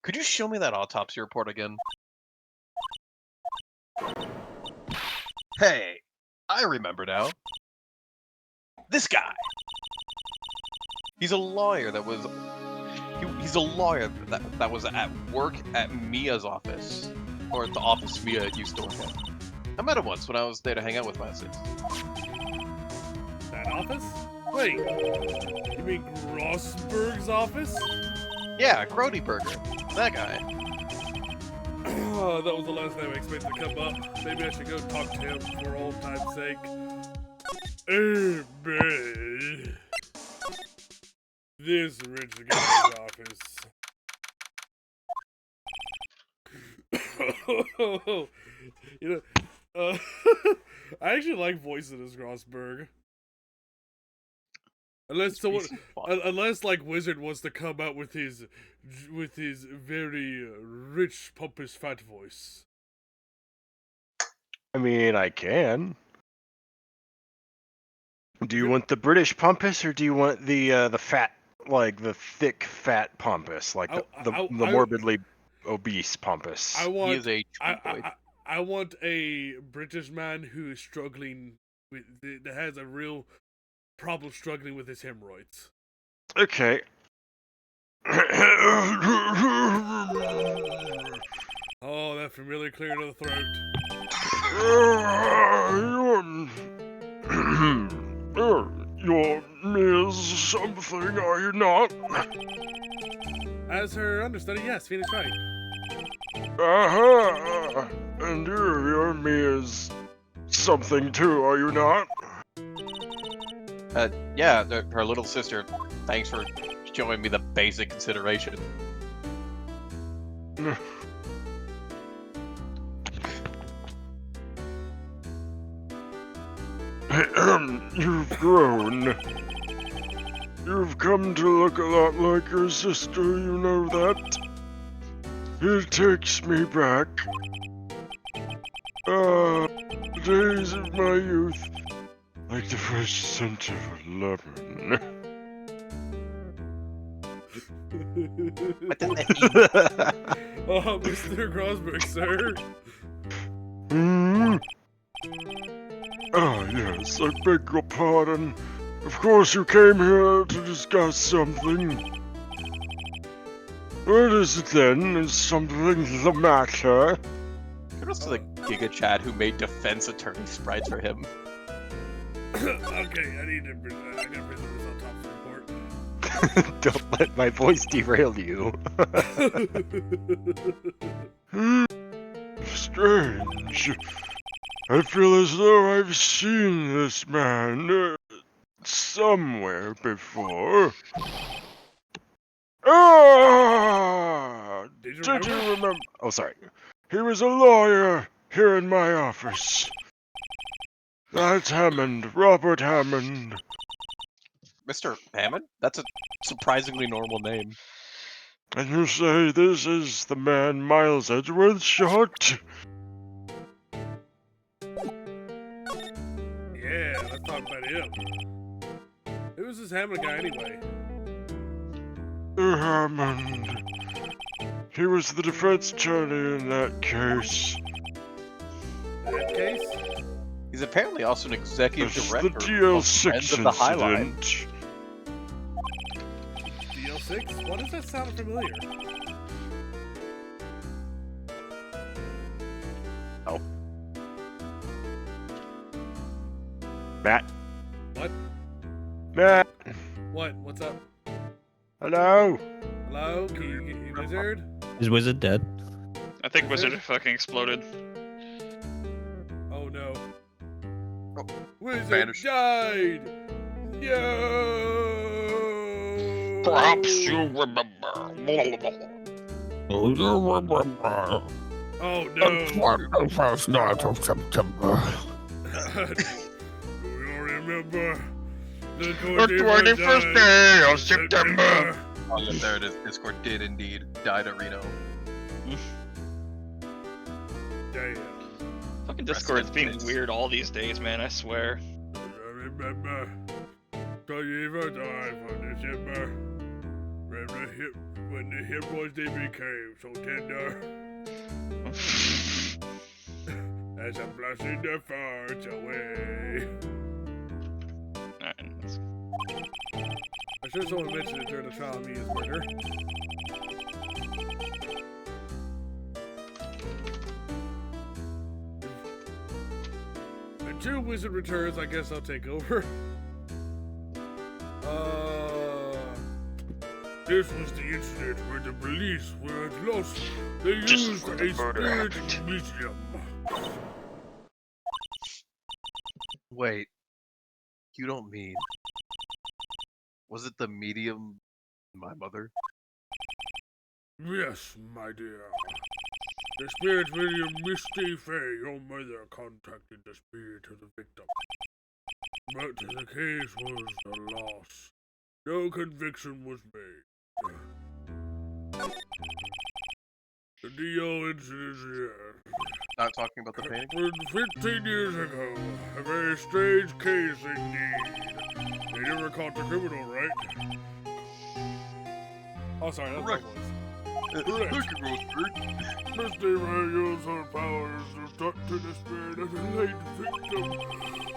Could you show me that autopsy report again? Hey, I remember now. This guy. He's a lawyer that was. He's a lawyer that was at work at Mia's office, or at the office Mia used to work at. I met him once when I was there to hang out with my sis. That office? Wait. You mean Grossberg's office? Yeah, Grody Burger. That guy. Oh, that was the last name I expected to come up. Maybe I should go talk to him for old time's sake. Hey, man. This rich guy's office. You know, I actually like voicing as Grossberg. Unless someone, unless like Wizard wants to come out with his very rich, pompous, fat voice. I mean, I can. Do you want the British pompous, or do you want the fat, like the thick, fat pompous, like the morbidly obese pompous? I want. He is a I want a British man who is struggling with that has a real problem struggling with his hemorrhoids. Okay. Oh, that familiar clearing of the throat. You're Ms. Something, are you not? As her understudy, yes, Phoenix Wright. Aha! And you're Ms. Something too, are you not? Yeah, her little sister. Thanks for showing me the basic consideration. You've grown. You've come to look a lot like your sister, you know that? It takes me back. The days of my youth, like the fresh scent of a lemon. What does that mean? Oh, Mr. Grosberg, sir. Hmm? Ah, yes, I beg your pardon. Of course you came here to discuss something. What is it then? Is something the matter? Kudos to the Giga Chad who made defense attorney sprites for him. Okay, I gotta present this autopsy report. Don't let my voice derail you. Strange. I feel as though I've seen this man somewhere before. Ah! Did you Did you remember? remember? Oh, sorry. He was a lawyer here in my office. That's Hammond, Robert Hammond. Mr. Hammond? That's a surprisingly normal name. And you say this is the man Miles Edgeworth shot? Yeah, let's talk about him. Who was this Hammond guy anyway? Hammond. He was the defense attorney in that case. That case? He's apparently also an executive It's director the of DL6 Friends of the High Line. incident. DL6? Why does that sound familiar? Matt? What? Matt? What? What's up? Hello? Hello? Can you get your wizard? Is Wizard dead? I think Wizard fucking exploded. Oh no. Oh, Wizard vanished. died! No! Perhaps you remember. Oh, you remember Oh no! the first night of September. Do you remember the 21st day of September. Oh, yeah, there it is. Discord did indeed die to Reno. Damn. Fucking Discord's being weird all these days, man, I swear. I remember 21st of December when the hip boys they became so tender. As I'm blushing the farts away. Alright, let's- I'm sure someone mentioned it during the trial of Mia's murder. Until Wizard returns, I guess I'll take over. This was the incident where the police were at loss. They Just used before a the murder spirit happened. medium. Wait. You don't mean... Was it the medium... my mother? Yes, my dear. The spirit medium Misty Fey, your mother, contacted the spirit of the victim. But the case was a loss. No conviction was made. The DO incident here. Not talking about the painting? Happened 15 years ago. A very strange case indeed. They never caught the criminal, right? Oh, sorry, that's my Correct. voice. Thank you, Roseberg. Misty May used her powers to talk to the spirit of the late victim.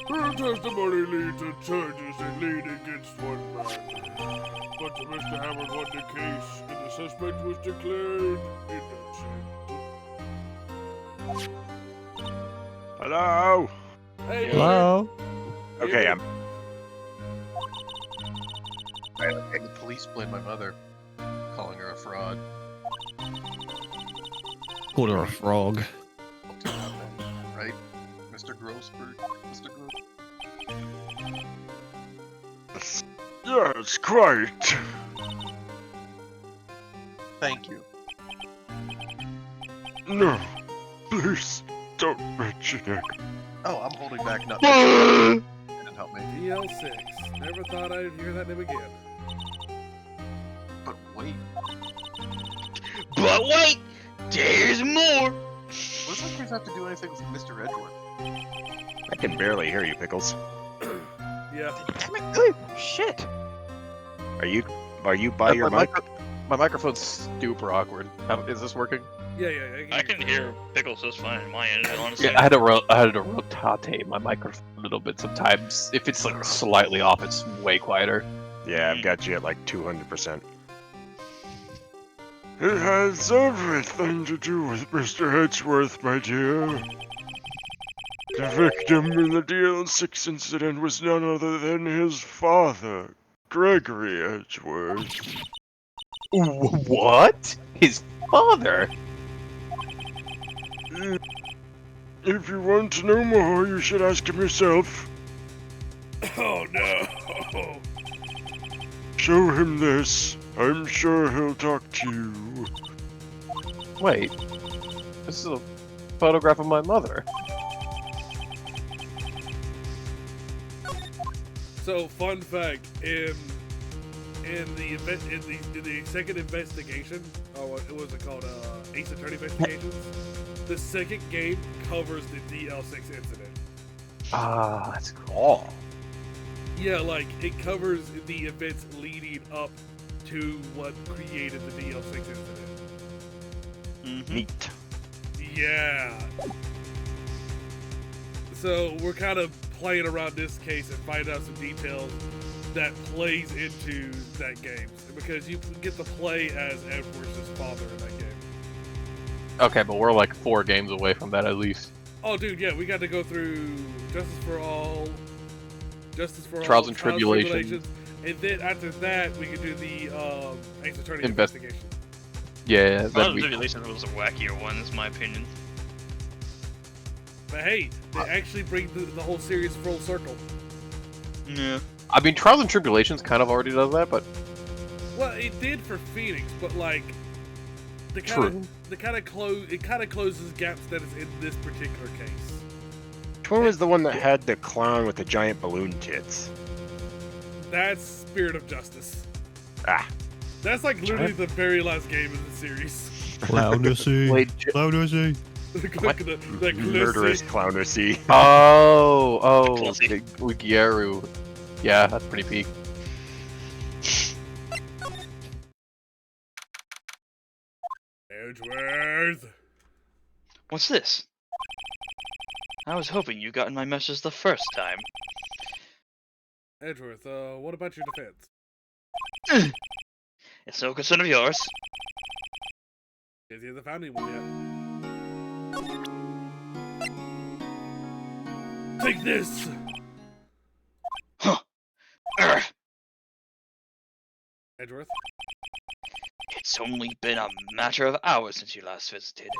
Her testimony leads to charges that lead against one man. But Mr. Hammond won the case, and the suspect was declared innocent. Hello? Hey, Hello? Okay, I'm... And the police blame my mother, calling her a fraud. Called her a frog. Right? Mr. Grossberg? Mr. Gross? Yes, quite. Thank you. No, please don't mention it. Oh, I'm holding back nothing. Didn't help me. DL6. Never thought I'd hear that name again. But wait, there's more. What does Lakers have to do anything with Mr. Edgeworth? I can barely hear you, Pickles. Yeah. Damn it, really? Shit. Are you by your mic? My microphone's super awkward. Is this working? Yeah. I can hear Pickles just fine on my end, honestly. Yeah, I had to rotate my microphone a little bit sometimes. If it's like slightly off, it's way quieter. Yeah, I've got you at like 200%. It has everything to do with Mr. Edgeworth, my dear. The victim in the DL6 incident was none other than his father, Gregory Edgeworth. What? His father? If you want to know more, you should ask him yourself. Oh no. Show him this. I'm sure he'll talk to you. Wait. This is a photograph of my mother. So, fun fact: in the second investigation, what was it called? Ace Attorney Investigations. The second game covers the DL6 incident. Ah, that's cool. Yeah, like it covers the events leading up to what created the DL6 incident. Neat. Yeah. So we're kind of playing around this case and finding out some details that plays into that game, because you get to play as Edward's father in that game. Okay, but we're like 4 games away from that at least. Oh, dude, yeah, we got to go through Justice for All, Trials and Tribulations. And then after that, we can do the Ace Attorney investigation. Yeah, Trials then and we... Tribulations was a wackier one, is my opinion. But hey, they actually bring the whole series full circle. Yeah. I mean, Trials and Tribulations kind of already does that, but... Well, it did for Phoenix, but like, it kind of closes gaps that is in this particular case. Which one was the one that had the clown with the giant balloon tits? That's Spirit of Justice. Ah. That's like literally the very last game in the series. Clownacy. Wait, Clownacy. the Murderous clownacy. Oh, Classy. with Gyaru. Yeah, that's pretty peak. Edgeworth. What's this? I was hoping you got my message the first time. Edgeworth, what about your defense? It's no concern of yours. Because he hasn't found anyone yet. Take this! Huh. Urgh. Edgeworth? It's only been a matter of hours since you last visited.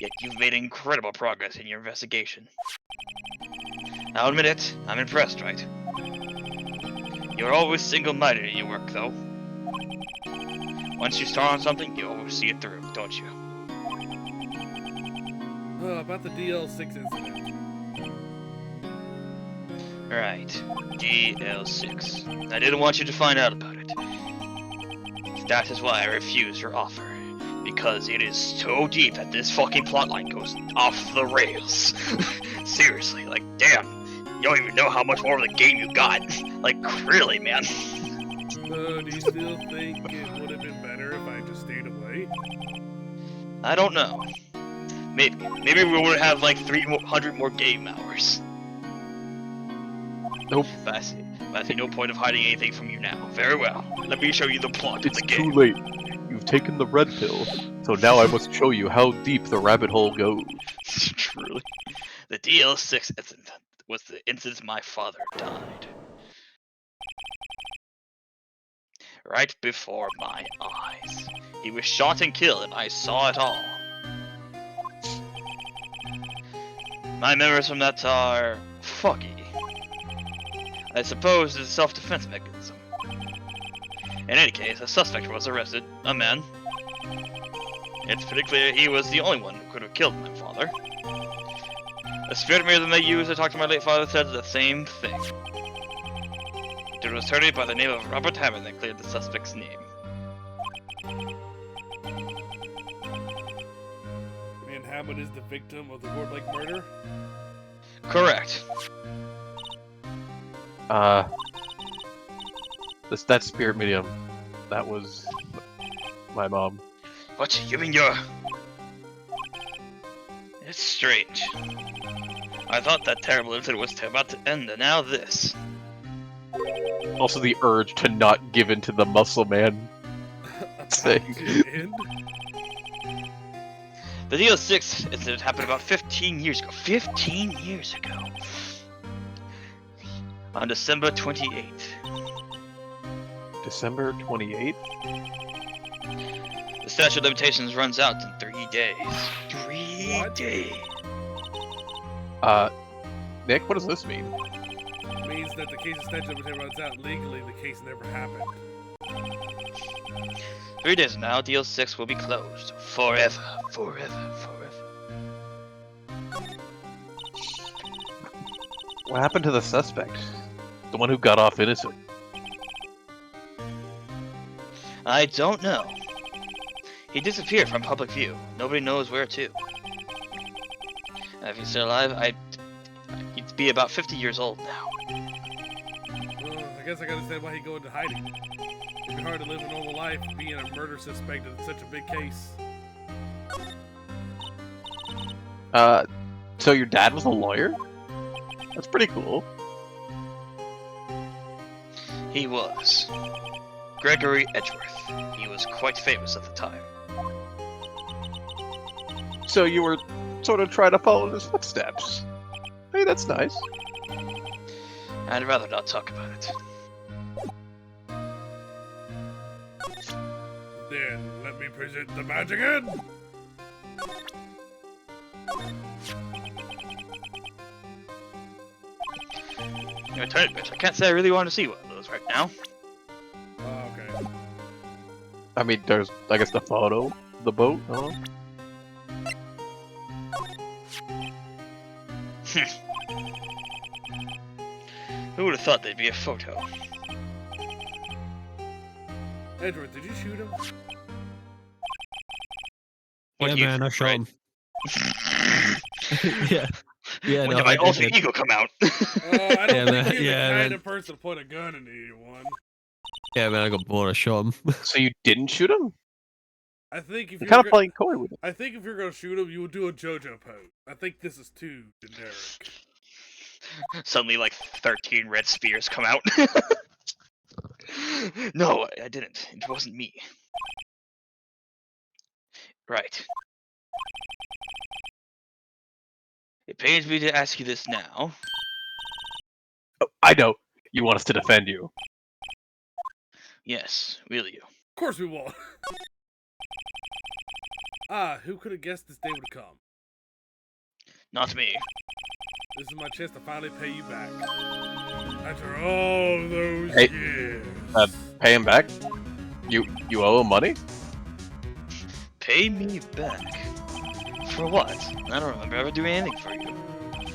Yet you've made incredible progress in your investigation. I'll admit it, I'm impressed, right? You're always single-minded in your work, though. Once you start on something, you always see it through, don't you? About the DL6 incident. Right, DL6. I didn't want you to find out about it. That is why I refused your offer. Because it is so deep that this fucking plotline goes off the rails. Seriously, like, damn. You don't even know how much more of the game you got. Like, really, man. Do you still think it would have been better if I just stayed away? I don't know. Maybe we would have like 300 more game hours. Nope. But I see no point of hiding anything from you now. Very well. Let me show you the plot of It's the too game. late. You've taken the red pill, so now I must show you how deep the rabbit hole goes. Truly. The DL6 incident was the incident my father died. Right before my eyes. He was shot and killed, and I saw it all. My memories from that are foggy. I suppose it's a self-defense mechanism. In any case, a suspect was arrested, a man. It's pretty clear he was the only one who could have killed my father. The spirit mirror that they used to talk to my late father said the same thing. It was attorney by the name of Robert Hammond that cleared the suspect's name. Hammond is the victim of the Lord Lake murder? Correct. That spirit medium, that was my mom. What? You mean you're... It's strange. I thought that terrible incident was about to end, and now this. Also, the urge to not give in to the muscle man thing. The DO6 incident happened about 15 years ago. 15 years ago. On December 28th. December 28th? The statute of limitations runs out in 3 days. 3 days. Nick, what does this mean? It means that the case of statute of limitations runs out legally, the case never happened. 3 days now, DO6 will be closed. Forever. Forever. Forever. What happened to the suspect? The one who got off innocent? I don't know. He disappeared from public view. Nobody knows where to. If he's still alive, he'd be about 50 years old now. Well, I guess I can understand why he'd go into hiding. It'd be hard to live a normal life being a murder suspect in such a big case. So your dad was a lawyer? That's pretty cool. He was. Gregory Edgeworth. He was quite famous at the time. So you were sort of trying to follow in his footsteps. Hey, that's nice. I'd rather not talk about it. Then let me present the match again. You know, turn it, bitch. I can't say I really want to see one of those right now. Oh, okay. I mean, there's, I guess, the photo, the boat. Oh. Who would have thought there'd be a photo? Edward, did you shoot him? What Yeah, you man, I shot right? him. Yeah. Yeah, When no, did my I alter did. ego come out? I don't Yeah, think man, you're yeah, the kind man. of person to put a gun into anyone. Yeah, man, I got bored. I shot him. So you didn't shoot him? I think if You're you're kind of go- playing coy with it. I think if you're gonna shoot him, you would do a JoJo pose. I think this is too generic. Suddenly, like 13 red spears come out. No, I didn't. It wasn't me. Right. It pains me to ask you this now. Oh, I know. You want us to defend you. Yes, will you? Of course we won't. Who could have guessed this day would come? Not me. This is my chance to finally pay you back. After all those Hey, years. Pay him back? You owe him money? Pay me back? For what? I don't remember ever doing anything for you.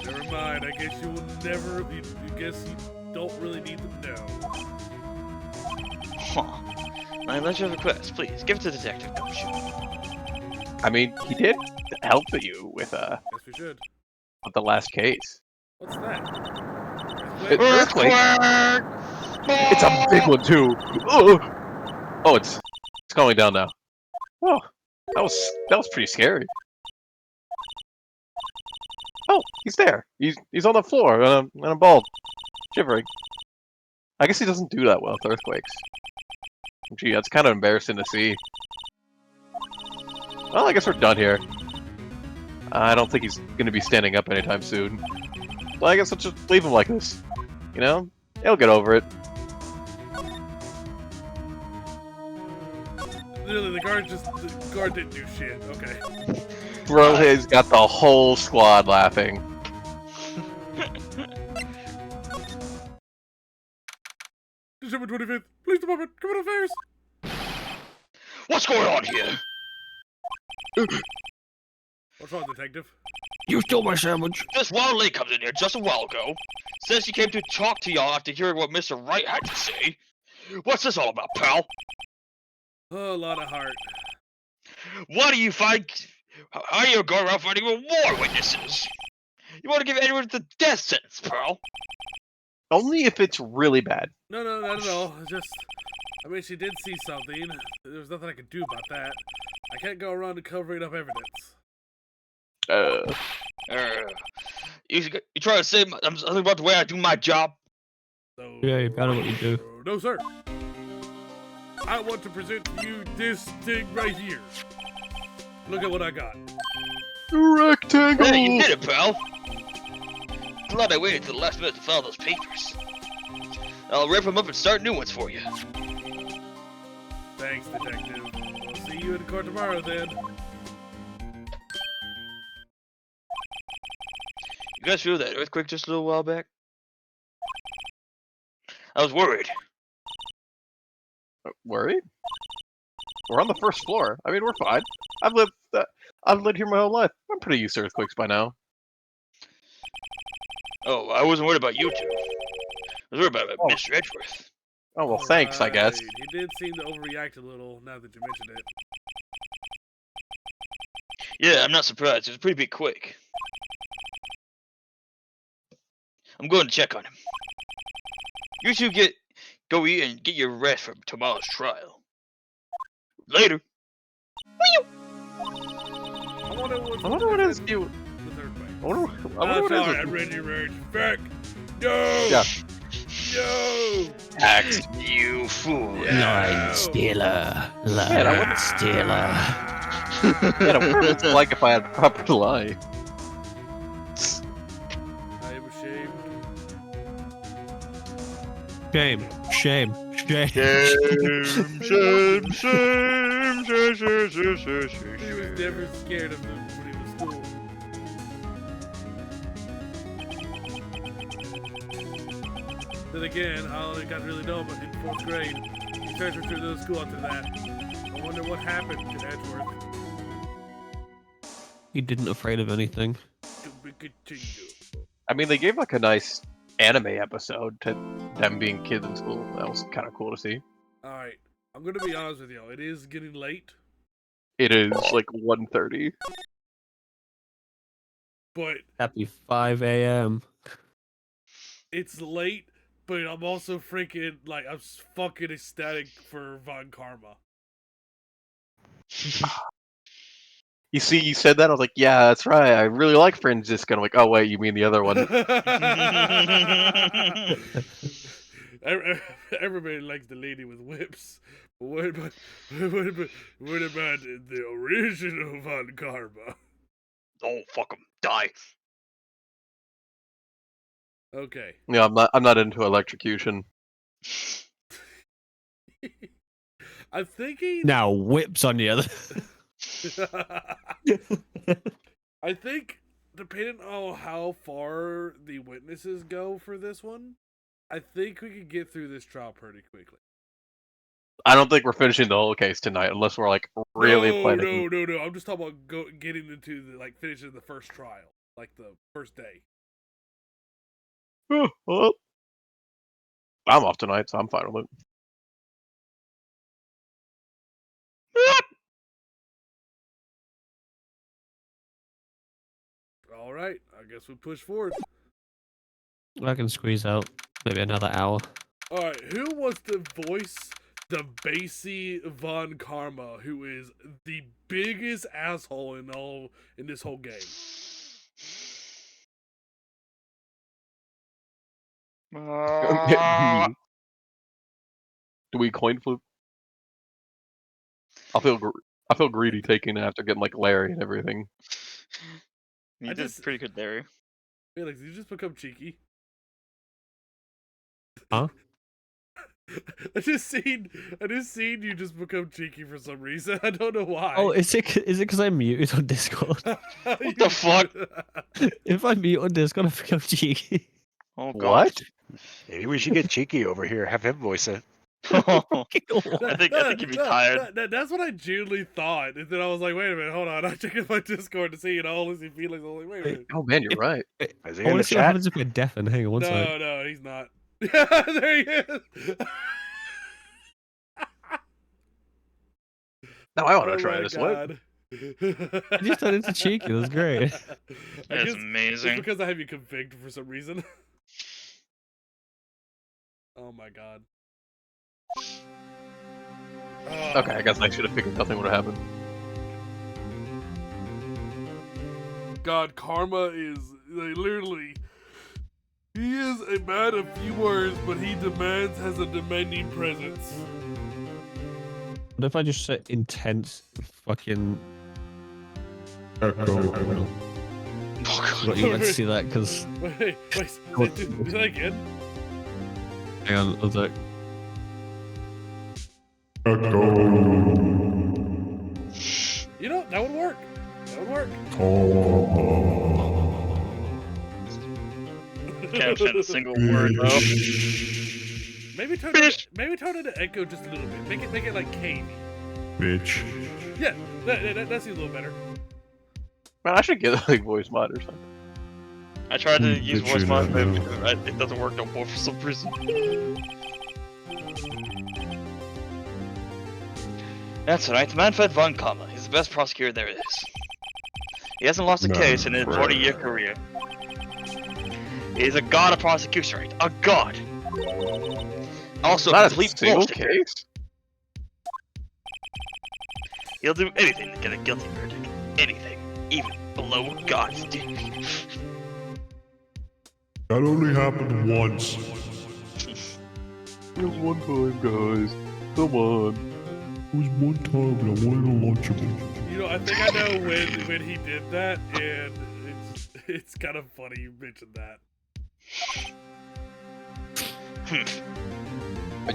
Never mind, I guess you will never. You guess you don't really need to know. Huh. My letter of request, please, give it to the detective, don't you? I mean, he did help you with Guess we should. the last case. What's that? Earthquake? It's a big one too. Oh, oh, it's calming down now. Oh, that was pretty scary. Oh, he's there. He's on the floor and I'm bald, shivering. I guess he doesn't do that well with earthquakes. Gee, that's kind of embarrassing to see. Well, I guess we're done here. I don't think he's gonna be standing up anytime soon. So I guess let's just leave him like this. You know, he'll get over it. Really, the guard didn't do shit. Okay. Bro has got the whole squad laughing. December 25th, Police Department, Criminal Affairs. What's going on here? What's wrong, detective? You stole my sandwich. This wild lady comes in here just a while ago. Says she came to talk to y'all after hearing what Mr. Wright had to say. What's this all about, pal? Oh, a lot of heart. What do you find How are you going around finding more witnesses? You want to give Edward the death sentence, Pearl? Only if it's really bad. No, not at all. It's just, I mean, she did see something. There's nothing I can do about that. I can't go around covering up evidence. You try to say something about the way I do my job? So, Yeah, you better what you do. No, sir. I want to present to you this thing right here. Look at what I got. Rectangle! Yeah, you did it, pal. Glad I waited till the last minute to file those papers. I'll rip them up and start new ones for you. Thanks, detective. We'll see you in court tomorrow, then. You guys feel that earthquake just a little while back? I was worried. Worried? We're on the first floor. I mean, we're fine. I've lived here my whole life. I'm pretty used to earthquakes by now. Oh, I wasn't worried about you two. I was worried about Mr. Edgeworth. Oh, well, thanks, I guess. Right. He did seem to overreact a little, now that you mentioned it. Yeah, I'm not surprised. It was a pretty big quake. I'm going to check on him. You two go eat and get your rest for tomorrow's trial. Later. I wonder what is you. I wonder what is sorry, I'm ready to rage back. No! Yeah. No! Axed. You fool. Line stealer. Man, I Line stealer. Man, I wonder what it's like if I had proper lie. I am ashamed. Shame. Shame. Shame. He was never scared of them when he was cool. Then again, I only got really dumb in 4th grade. He transferred to another school after that. I wonder what happened to Edgeworth. He didn't afraid of anything. To be continued. I mean, they gave like a nice anime episode to them being kids in school. That was kind of cool to see. Alright, I'm gonna be honest with y'all. It is getting late, It is like 1:30. but Happy 5 a.m. it's late, but I'm also freaking, like, I'm fucking ecstatic for Von Karma. You see, you said that. I was like, yeah, that's right. I really like Fringe Disco. I'm like, oh wait, you mean the other one? Everybody likes the lady with whips. But what about the original Von Karma? Oh, fuck him. Die. Okay. Yeah, I'm not into electrocution. I'm thinking. Now whips on the other. I think, depending on how far the witnesses go for this one, I think we could get through this trial pretty quickly. I don't think we're finishing the whole case tonight unless we're like really planning. No. I'm just talking about getting into the finishing the first trial, like the first day. Well, I'm off tonight, so I'm fine with it. All right, I guess we push forward. I can squeeze out maybe another hour. All right, who wants to voice the Basie Von Karma, who is the biggest asshole in this whole game? Do we coin flip? I feel greedy taking it after getting like Larry and everything. You did pretty good there. Felix, did you just become cheeky? Huh? I just seen you just become cheeky for some reason. I don't know why. Oh, is it because I'm muted on Discord? What the fuck? If I mute on Discord, I become cheeky. Oh, God. What? Maybe we should get Cheeky over here. Have him voice it. I think you'd be tired. That's what I genuinely thought. And then I was like, wait a minute, hold on. I checked my Discord to see, and I only see Felix. I was like, wait a minute. Oh man, you're right. Is he I in want the to see what chat? happens if we're deafened. Hang on one second. No, he's not. There he is. Now I want to Oh try my this one. God. I just turned into cheeky. That's great. I That's guess amazing. it's because I have you configured for some reason. Oh my god. Okay, I guess I should have figured nothing would have happened. God, Karma is like, literally. He is a man of few words, but he has a demanding presence. What if I just say intense fucking... Oh, God. You let's see that, because... Wait, do that again? Hang on, one sec. You know, that would work. That would work. Can't understand a single word though. Maybe turn it to echo just a little bit. Make it like Katie. Bitch. Yeah, that seems a little better. Man, I should get like voice mod or something. I tried to use Bitch, voice you mod, but know. it doesn't work no more for some reason. That's right, Manfred von Kammer. He's the best prosecutor there is. He hasn't lost a case in his 40-year career. He's a god of prosecution, right? A god! Also, a Not a complete single bullshit. case. He'll do anything to get a guilty verdict. Anything. Even below God's dick. That only happened once. Just one time, guys. Come on. It was one time when I wanted a Lunchable. You know, I think I know when he did that, and it's kind of funny you mentioned that.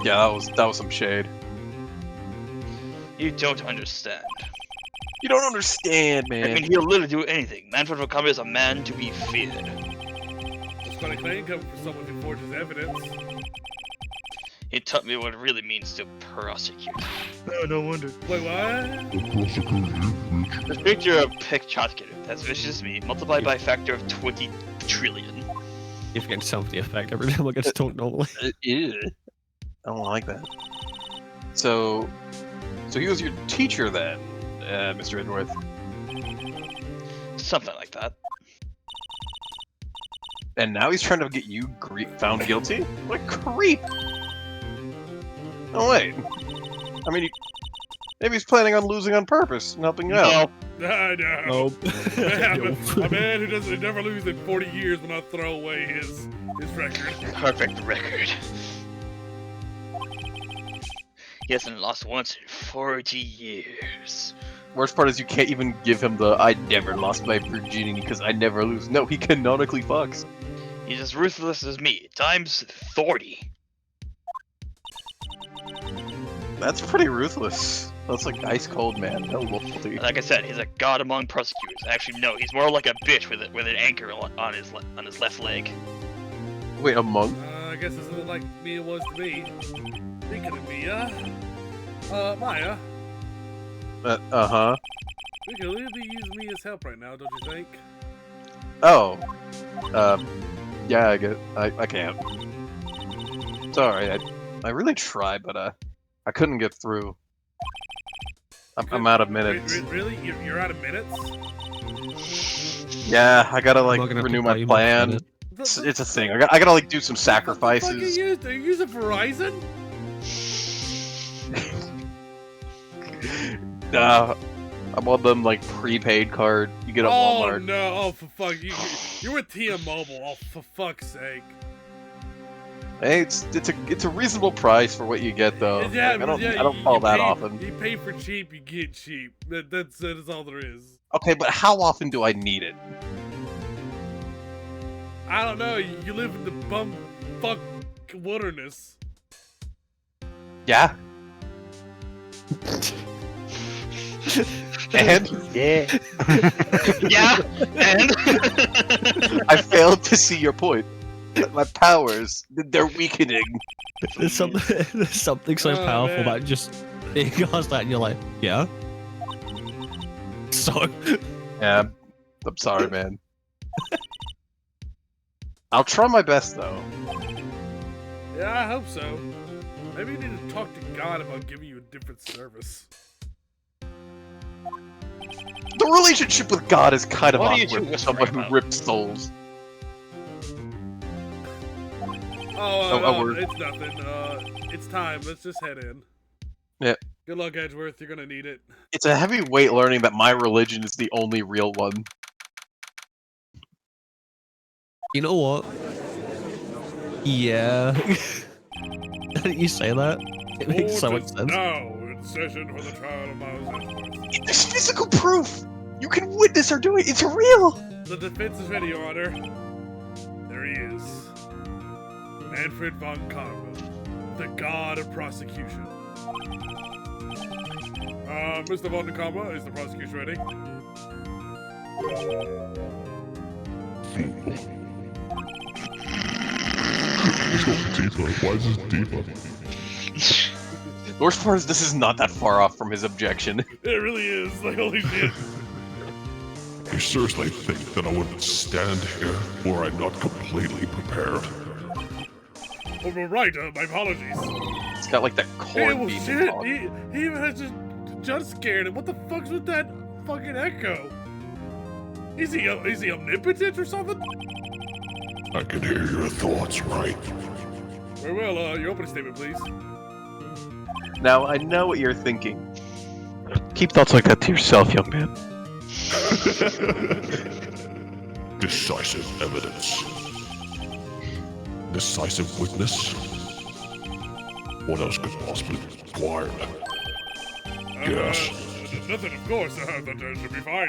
Yeah, that was some shade. You don't understand. You don't understand, man. I mean, he'll literally do anything. Manfred von Kammer is a man to be feared. That's quite a claim coming from someone who forges evidence. He taught me what it really means to prosecute. Oh, no wonder. Wait, what? The prosecutor, This picture of Pickchotkin, that's vicious as me, multiplied by a factor of 20 trillion. You forget self the effect every time I get to talk normally. Ew. I don't like that. So he was your teacher then, Mr. Edgeworth? Something like that. And now he's trying to get you found guilty? What a creep! Oh wait. I mean, maybe he's planning on losing on purpose and helping you out. I know. Nope. A man who never lose in 40 years will not throw away his record. Perfect record. He hasn't lost once in 40 years. Worst part is you can't even give him the "I never lost my virginity because I never lose." No, he canonically fucks. He's as ruthless as me, times 40. That's pretty ruthless. That's like ice cold, man. No loyalty. Like I said, he's a god among prosecutors. Actually, no, he's more like a bitch with an anchor on his left leg. Wait, a monk? I guess it's something like Mia was to me. Speaking of Mia, Maya, Uh-huh. we could really use Mia's help right now, don't you think? Oh. Yeah, I can't. Sorry, I really tried, but I couldn't get through. I'm out of minutes. Really? You're out of minutes? Yeah, I gotta like I'm not gonna renew buy my you much plan. minute. It's a thing. I gotta like do some What the fuck sacrifices. are you using Verizon? I'm on them like prepaid card you get at Oh Walmart. no! Oh for fuck! You're with T-Mobile. Oh for fuck's sake! Hey, it's a reasonable price for what you get though. Yeah, Like, I yeah, don't call you that pay, often. You pay for cheap, you get cheap. That's all there is. Okay, but how often do I need it? I don't know. You live in the fuck wilderness. Yeah. And Yeah. Yeah, and I failed to see your point. My powers, they're weakening. There's something so Oh, powerful man. that just being asked that and you're like, yeah. So Yeah, I'm sorry, man. I'll try my best though. Yeah, I hope so. Maybe you need to talk to God about giving you a different service. The relationship with God is kind of What are you awkward two for someone who whispering ripped souls. It's nothing. It's time. Let's just head in. Yeah. Good luck, Edgeworth. You're gonna need it. It's a heavy weight learning that my religion is the only real one. You know what? Yeah. You say that? It makes so much sense. Now in session for the trial of Miles Edgeworth. There's physical proof! You can witness her doing it! It's real! The defense is ready, Your Honor. There he is. Manfred von Karma, the god of prosecution. Mr. von Karma, is the prosecution ready? Why is this deeper? The worst part is this is not that far off from his objection. It really is. Like, holy shit. You seriously think that I would stand here were I not completely prepared? Oh, right, my apologies. It's got like that Hey, corn well, beef shit, talk. he even has just jump scared him. What the fuck's with that fucking echo? Is he omnipotent or something? I can hear your thoughts, right? Very well, your opening statement, please. Now, I know what you're thinking. Keep thoughts like that to yourself, young man. Decisive evidence. Decisive witness. What else could possibly be required? Yes. Nothing, of course. That should be fine.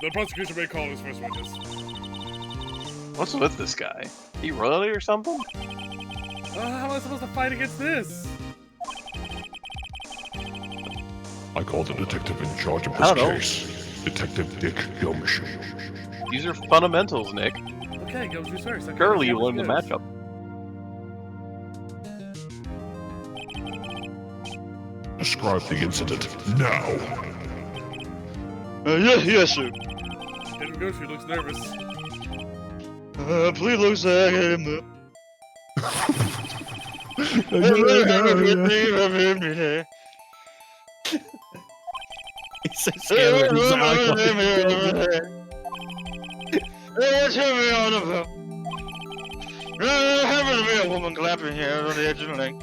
The prosecution may call his first witness. What's with this guy? He royalty or something? How am I supposed to fight against this? I call the detective in charge of I this don't know. case. Detective Dick Gumshoe. These are fundamentals, Nick. Okay, go through first. Surely you learned the matchup. Describe the incident now. Yes, sir. David Goshy looks nervous. Please looks like him. He's so scared of it. Happens to be a woman clapping here on the edge of the lake.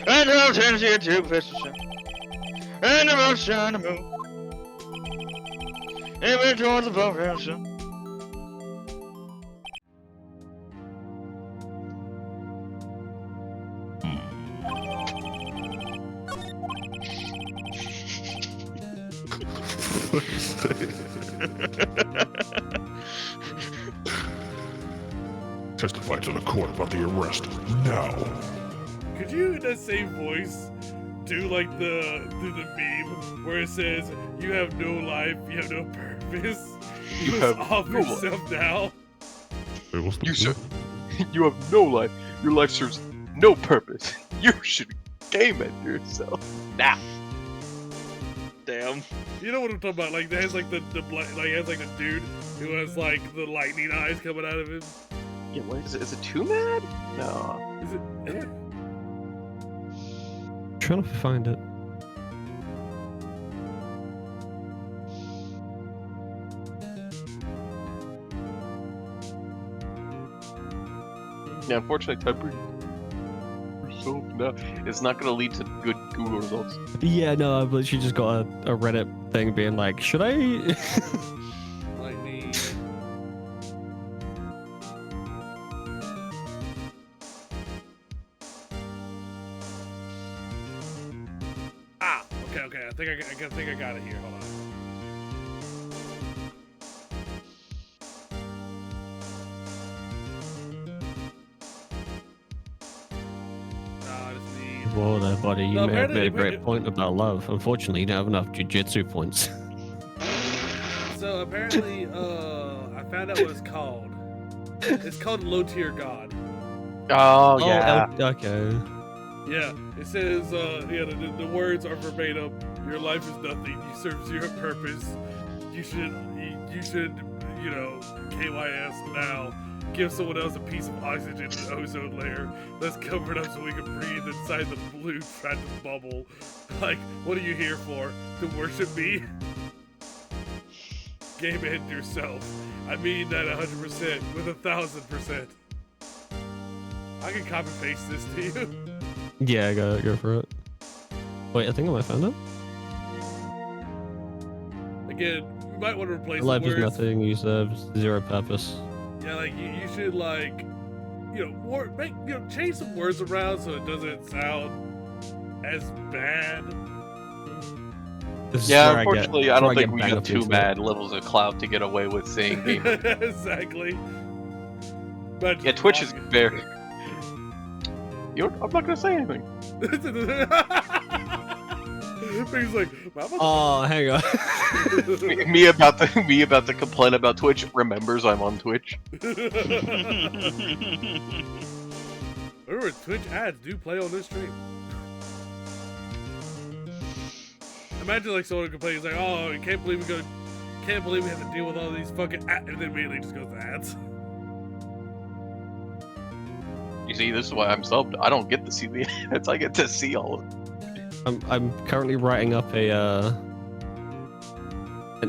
And I'll turn here to Christmas. And I'm shine the moon. And we're towards the boat house. Testify to the court about the arrest now. Could you, in that same voice, do like the meme where it says, "You have no life, you have no purpose. You Just have off no yourself now." You sir, you have no life. Your life serves no purpose. You should game at yourself now. Damn. You know what I'm talking about? Like, there's like the has like the dude who has like the lightning eyes coming out of him. Yeah, what is it? Is it too mad? No. Is it? Trying to find it. Yeah, unfortunately, typing yourself now it's not going to lead to good Google results. Yeah, no, I've literally just got a Reddit thing being like, should I? Lightning. Okay. I think I got it here. Hold on. Whoa there, buddy. You No, may have made a apparently- great point about love. Unfortunately, you don't have enough jiu-jitsu points. So apparently, I found out what it's called. It's called Low Tier God. Oh, yeah. Okay. Yeah, it says, the words are verbatim. Your life is nothing. You serve zero purpose. You should, KYS now. give someone else a piece of oxygen in the ozone layer that's covered up so we can breathe inside the blue phantom bubble. Like, what are you here for? To worship me? Game end yourself. I mean that 100% with 1,000%. I can copy paste this to you. Yeah, go for it. Wait, I think I might find it. Again, you might want to replace Life the is words. nothing. You serve zero purpose. Yeah, like you should like, change some words around so it doesn't sound as bad. This is Yeah, where unfortunately, I where don't get think we banged got up too into it. mad levels of clout to get away with saying gamer. Exactly. But Yeah, Twitch is very. I'm not gonna say anything. He's like, Oh, hang on. me about to complain about Twitch remembers I'm on Twitch. Remember, Twitch ads do play on this stream. Imagine like someone complaining, like, "Oh, can't believe we have to deal with all these fucking ads," and then immediately just goes to ads. You see, this is why I'm subbed. I don't get to see the ads. I get to see all of it. I'm currently writing up an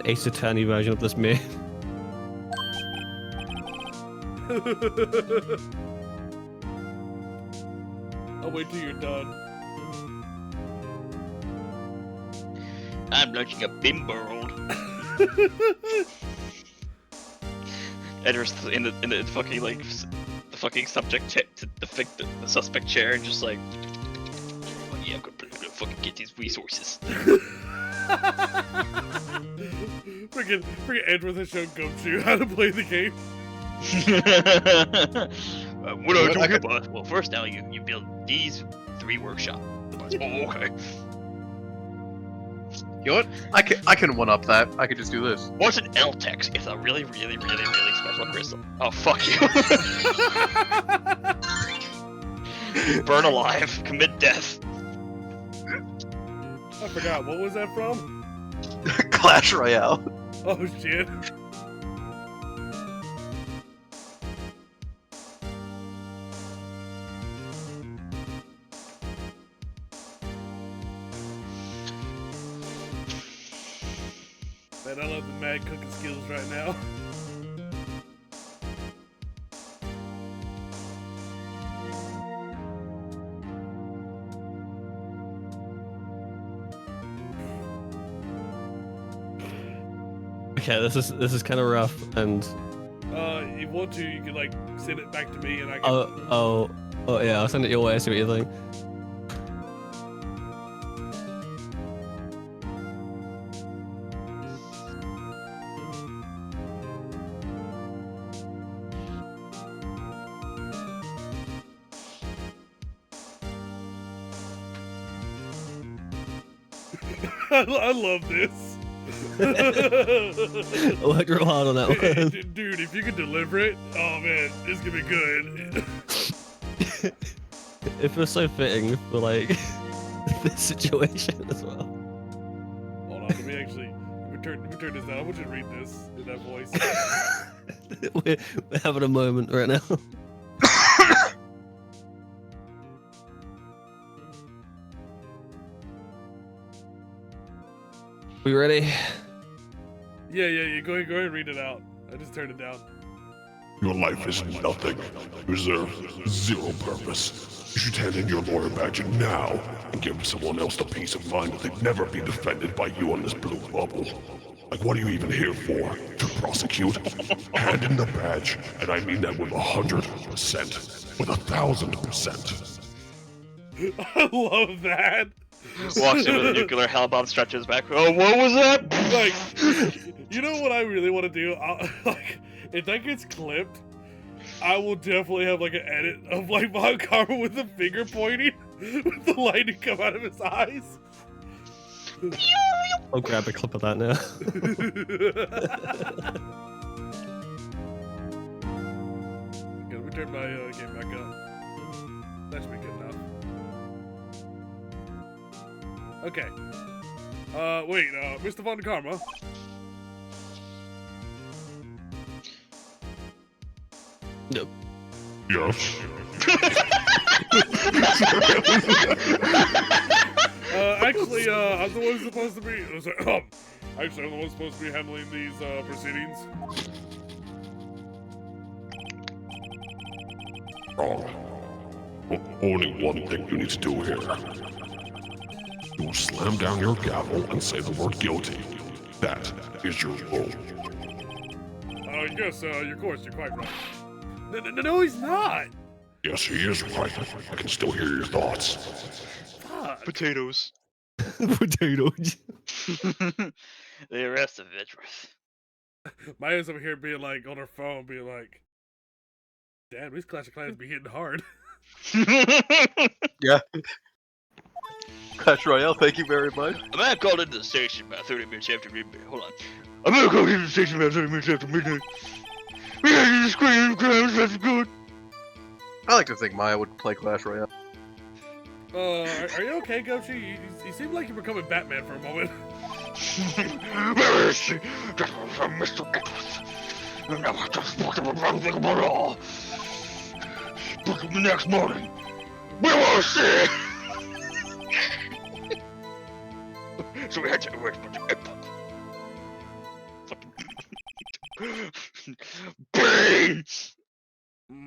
Ace Attorney version of this meme. I'll wait till you're done. I'm launching a BIM world. Edgar's in the fucking like the fucking subject the suspect chair and just like, oh, yeah, I'm gonna fucking get these resources. Freaking Edward has shown Gumshoe how to play the game. What do I do here, boss? Well, first now you build these 3 workshops. Oh, okay. You know what? I can one up that. I could just do this. What's an LTEX? It's a really, really, really, really special crystal. Oh, fuck you. Burn alive. Commit death. I forgot, what was that from? Clash Royale. Oh shit. Man, I love the mad cooking skills right now. Okay, this is kind of rough, and If you want to, you can like send it back to me and I can. oh yeah, I'll send it your way. See what you think. I love this. I worked real hard on that one. Dude, if you can deliver it, oh man, this is gonna be good. It feels so fitting for like this situation as well. Hold on, let me turn this down. I want you to read this in that voice. We're having a moment right now. We ready? Yeah. Go ahead and read it out. I just turned it down. Your life is nothing. You serve zero purpose. You should hand in your lawyer badge now and give someone else the peace of mind that they'd never be defended by you on this blue bubble. Like, what are you even here for? To prosecute? Hand in the badge, and I mean that with 100%. With 1,000%. I love that. Walks in with a nuclear hell bomb, stretches back. Oh, what was that? Like, you know what I really want to do? Like, if that gets clipped, I will definitely have like an edit of like Von Karma with the finger pointing, with the lightning come out of his eyes. I'll grab a clip of that now. Okay, let me turn my game back up. That should be good enough. Okay. Wait, Mr. Von Karma. Yes. Actually, I'm the one who's supposed to be. Actually, I'm the one supposed to be handling these proceedings. Wrong. Only one thing you need to do here. You will slam down your gavel and say the word guilty. That is your role. Yes, of course, you're quite right. No, he's not. Yes, he is right. I can still hear your thoughts. Fuck. Potatoes. Potatoes. The arrest of Edgeworth. Maya's over here being like on her phone, being like, "Damn, these Clash of Clans be hitting hard." Clash Royale, thank you very much. A man called into the station about 30 minutes after midnight. Hold on. A man called into the station about 30 minutes after midnight. We had to scream, crimes, that's good. I like to think Maya would play Clash Royale. Are you okay, Gochi? You seem like you're becoming Batman for a moment. Where is she? That was from Mr. Edgeworth. And now I just spoke to everything about it all. But the next morning, where was she? So we had to wait for the Bang!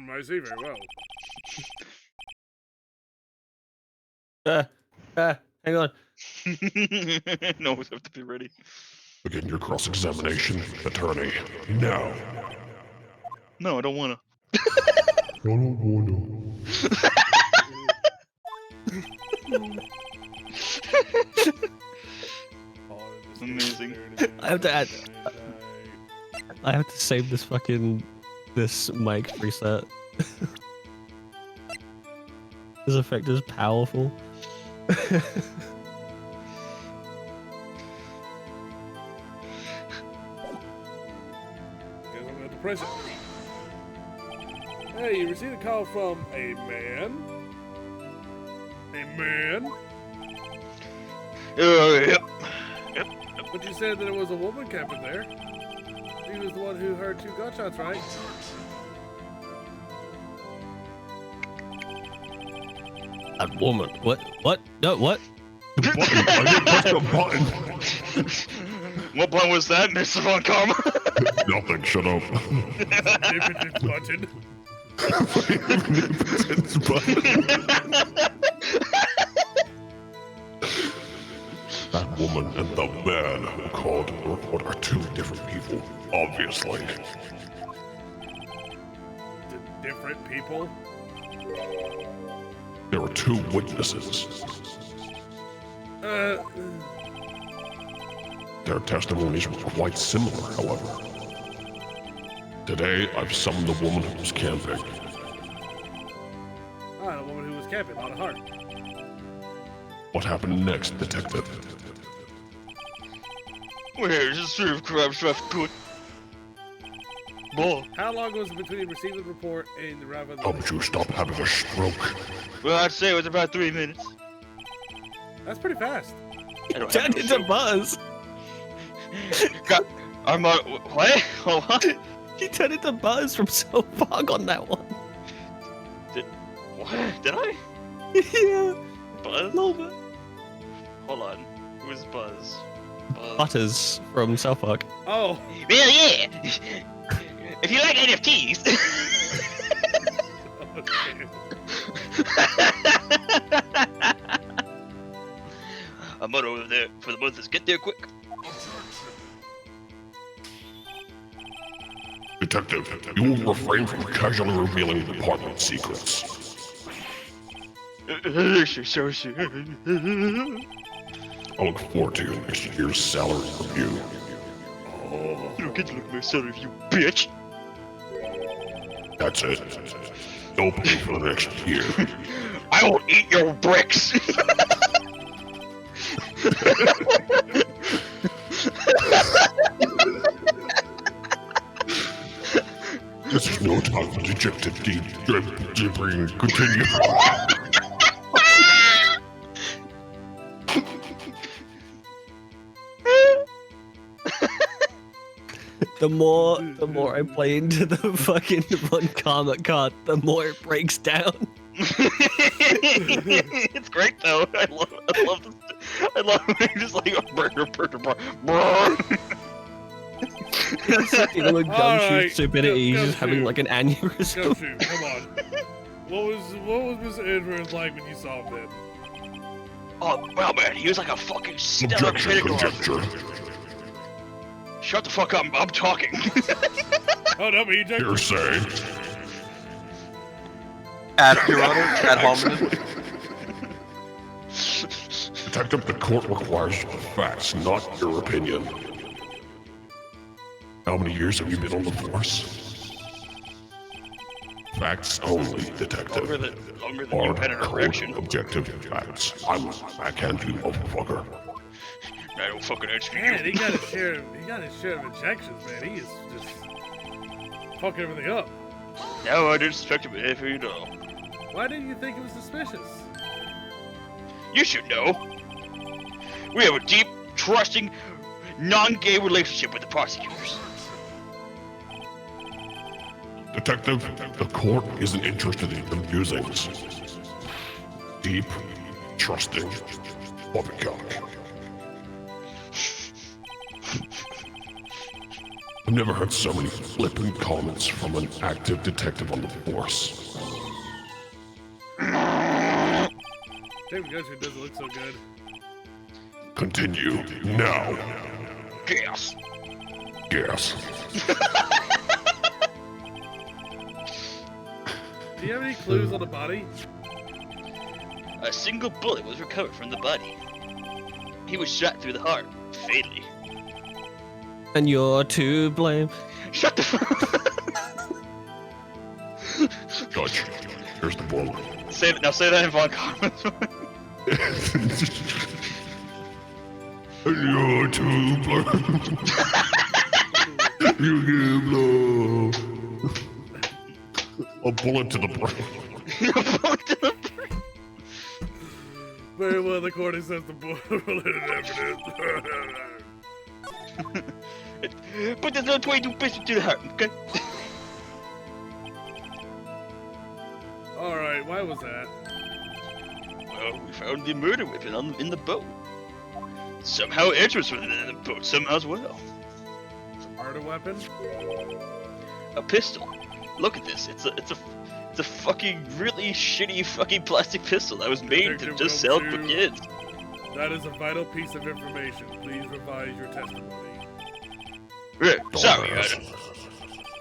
I see very well. Hang on. No, we have to be ready. Begin your cross-examination, attorney. Now. No, I don't wanna. Amazing. I have to add. I have to save this mic preset. This effect is powerful. Guess I'm gonna have to press it. Hey, you received a call from a man? A man? Yep. But you said that it was a woman camping there. She was the one who heard 2 gunshots, right? That woman. What? What? No, what? The button. I didn't touch the button. What button was that, Mr. Von Karma? Nothing. Shut up. Omnipotent button. Omnipotent button. That woman and the man who called the report are 2 different people, obviously. Different people? There are 2 witnesses. Their testimonies were quite similar, however. Today, I've summoned the woman who was camping. The woman who was camping, not a heart. What happened next, detective? Where's the serve crabs left good? Bull. How long was it between receiving the report and the arrival of the... How would you stop having a stroke? Well, I'd say it was about 3 minutes. That's pretty fast. Turned into Buzz. I'm what? Hold on. He turned into Buzz from South Park on that one. What? Did I? Yeah. Buzz? A little bit. Hold on. Who is Buzz? Butters from South Park. Oh. Well, yeah. If you like NFTs. A motto of there for the month is get there quick. Detective, you will refrain from casually revealing department secrets. I look forward to your next year's salary review. You don't get to look at my salary review, bitch. That's it. No pay for the next year. I will eat your bricks. This is no time for dejected gibbering. Continue. the more I play into the fucking Von Karma card, the more it breaks down. It's great though. I love this. I love when you're just like burger. You know, like Alright, Gumshoe's stupidity, he's just Gumshoe. having like an aneurysm. Gumshoe, come on. What was Mr. Edwards like when you saw him then? Oh well, man, he was like a fucking stellar pinnacle. Shut the fuck up! I'm talking. Oh no, but he ejected. You're saying? Your Honor, ad hominem. Detective, the court requires facts, not your opinion. How many years have you been on the force? Facts only, detective. Longer than Hard, you've been in cold, erection. objective facts. I'm a backhand you, motherfucker. I don't fucking answer Man, you. he got his share of injections, man. He is just fucking everything up. No, I didn't suspect him if you know. Why didn't you think it was suspicious? You should know. We have a deep, trusting, non-gay relationship with the prosecutors. Detective, the court isn't interested in the musings. Deep, trusting, poppycock. I've never heard so many flippant comments from an active detective on the force. David Gumshoe doesn't look so good. Continue now. Gas. Gas. Do you have any clues on the body? A single bullet was recovered from the body. He was shot through the heart, fatally. And you're to blame. Shut the fuck. Judge, here's the bullet. Say that in Von Karma's. You're too blame. You give blow. A bullet to the brain. Very well, the court accepts the bullet evidence. But there's no 22 pistol to the heart, okay? Alright, why was that? Well, we found the murder weapon in the boat. Somehow Edge was in the boat somehow as well. Murder weapon? A pistol. Look at this. It's a fucking really shitty fucking plastic pistol that was made to Detective just sell for Gumshoe. kids. That is a vital piece of information. Please revise your testimony. Right, sorry, Adam.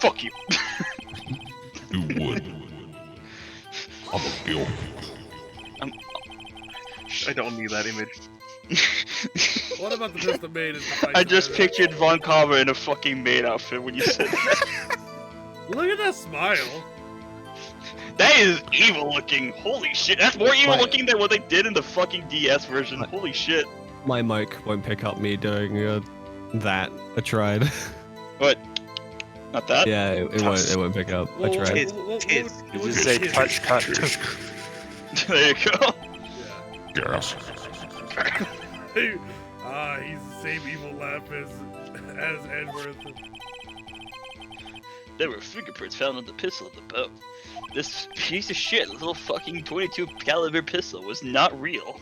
Fuck you. You would. I'm a gill. I don't need that image. What about the pistol made as the fight? I just pictured Von Karma in a fucking maid outfit when you said that. Look at that smile. That is evil looking. Holy shit. That's more evil looking than what they did in the fucking DS version. Holy shit. My mic won't pick up me doing that. I tried. What? Not that? Yeah, it won't pick up. I tried. You just say touch, cut. There you go. Gas. He's the same evil laugh as Edward. There were fingerprints found on the pistol in the boat. This piece of shit little fucking 22 caliber pistol was not real.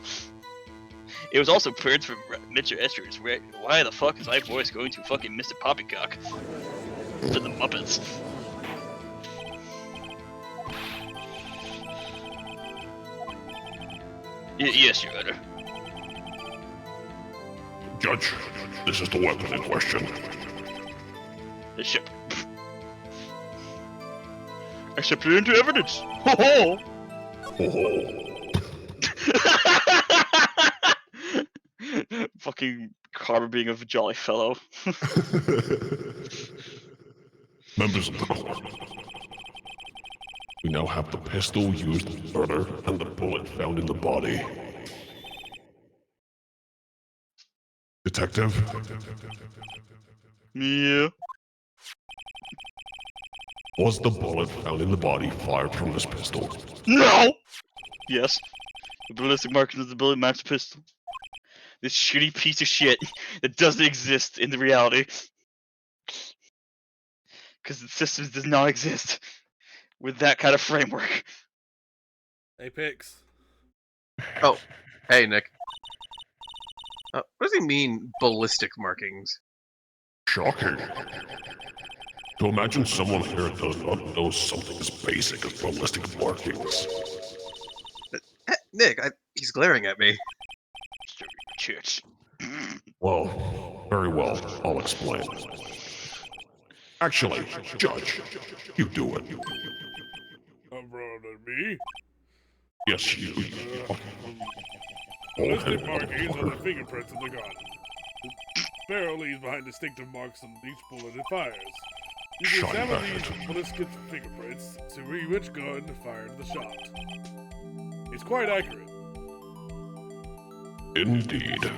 It was also prints from Mr. Esther's. Why the fuck is my voice going to fucking Mr. Poppycock? To the Muppets. Yes, Your Honor. Judge, this is the weapon in question. The ship. Accepted into evidence. Ho ho! Oh, Fucking Carver being a jolly fellow. members of the court. We now have the pistol used in the murder and the bullet found in the body. Detective? Yeah. Was the bullet found in the body fired from this pistol? No! Yes. The ballistic markings of the bullet match the pistol. This shitty piece of shit that doesn't exist in the reality. because the system does not exist with that kind of framework. Apex. Oh, hey, Nick. What does he mean, ballistic markings? Shocking. To imagine someone here does not know something as basic as ballistic markings. Nick, he's glaring at me. Church. Well, very well, I'll explain. Actually, Judge, you do it. Me? Yes, you. Ballistic markings are the fingerprints of the gun. The barrel leaves behind distinctive marks on each bullet it fires. You can examine these ballistic fingerprints to see which gun fired the shot. It's quite accurate. Indeed.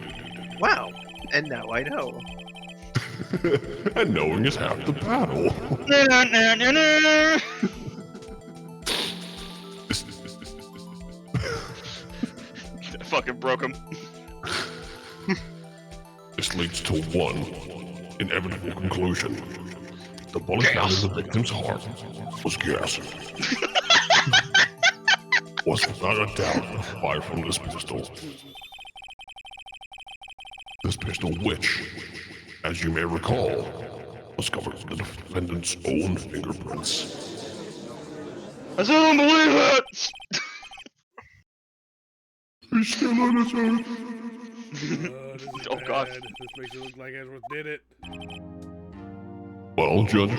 Wow, and now I know. And knowing is half the battle. I fucking broke him. This leads to one inevitable conclusion. The bullet found in the victim's heart was gas. Was without a doubt fired from this pistol. This pistol which, as you may recall, was covered with the defendant's own fingerprints. I still don't believe it! He's still on his own. This is Oh, God. bad. This makes it look like Edgeworth did it. Well, Judge,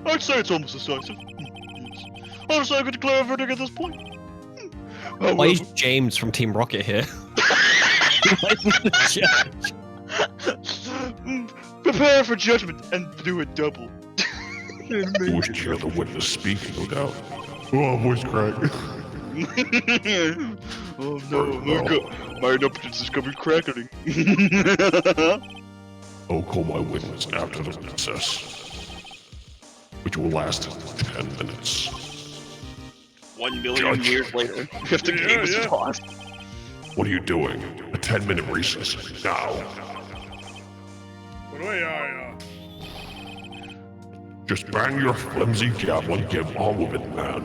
I'd say it's almost decisive. Yes. Honestly, I could declare a verdict at this point. Why is James from Team Rocket here? Why is he the judge? Prepare for judgment and do it double. you wish to hear the witness speak, no doubt. Oh, voice crack. Oh no, my impotence is coming crackling. I'll call my witness after the recess, which will last 10 minutes. 1 million Judge. years later, if the game is paused. What are you doing? A 10-minute recess, now. But wait, Just bang your flimsy gavel and get on with it, man.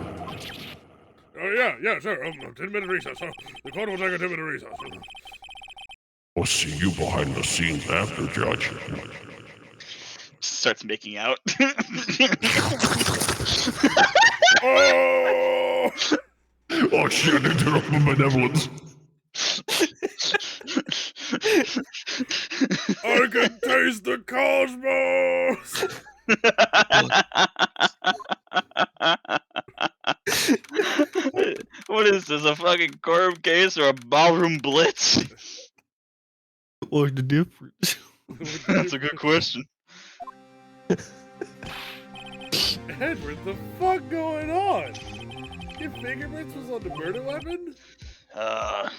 yeah, sure. 10-minute recess. The court will take a 10-minute recess. I'll see you behind the scenes after, Judge. Starts making out. Oh! Oh shit, interrupt my benevolence. I can taste the cosmos! What is this, a fucking court case or a ballroom blitz? What's the difference? That's a good question. Edward, the fuck going on? Your fingerprints was on the murder weapon? Oh,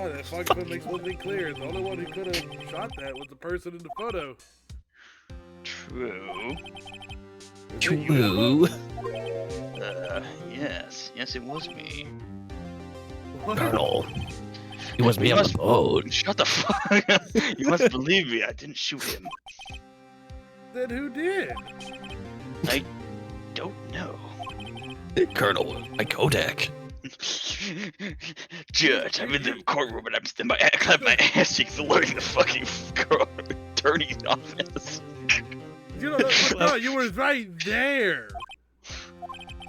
that fucking makes one thing clear. The only one who could have shot that was the person in the photo. True. True. Yes, it was me. What? Colonel. It was me You on must- the boat. Shut the fuck up. You must believe me, I didn't shoot him. Then who did? Don't know. Colonel, my Kodak. Judge, I'm in the courtroom and I clap my ass cheeks alerting the fucking attorney's office. You know, no, you were right there.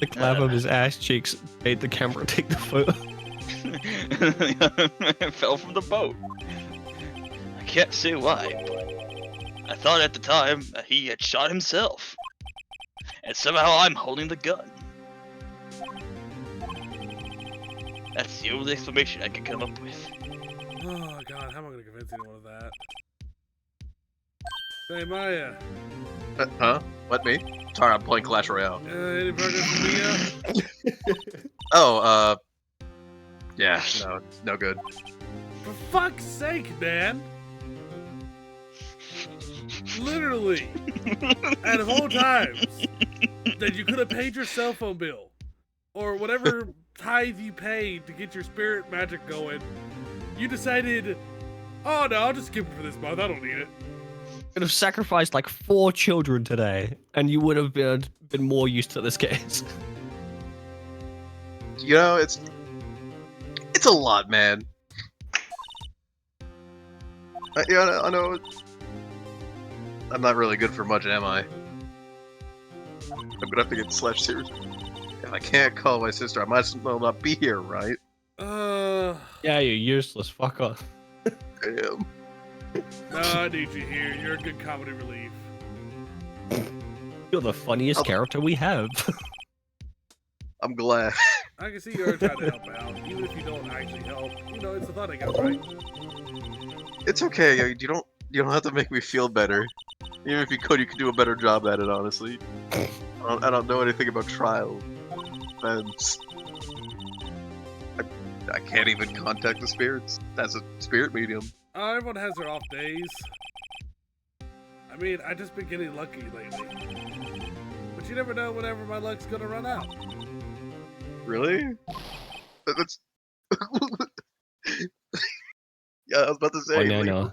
The clap of his ass cheeks made the camera take the photo. I fell from the boat. I can't say why, but I thought at the time that he had shot himself. And somehow I'm holding the gun. That's the only explanation I can come up with. Oh god, how am I gonna convince anyone of that? Hey Maya, Huh? What, me? Sorry, I'm playing Clash Royale. any progress from Mia? Oh, yeah, no, it's no good. For fuck's sake, man! Literally, out of all times that you could have paid your cell phone bill, or whatever tithe you paid to get your spirit magic going, You decided, oh no, I'll just skip it for this month. I don't need it. Could have sacrificed like 4 children today, and you would have been more used to this case. You know, it's a lot, man. I know. I'm not really good for much, am I? I'm gonna have to get slash serious. If I can't call my sister, I might as well not be here, right? Yeah, you're useless. Fuck off. Damn. No, I need you here. You're a good comedy relief. You're the funniest character we have. I'm glad. I can see you're trying to help out, even if you don't actually help. You know, it's a thought I got, right? It's okay. You don't have to make me feel better. Even if you could do a better job at it. Honestly, I don't know anything about trial defense. I can't even contact the spirits. That's a spirit medium. Everyone has their off days. I mean, I just been getting lucky lately. But you never know whenever my luck's gonna run out. Really? That's. Yeah, I was about to say. No.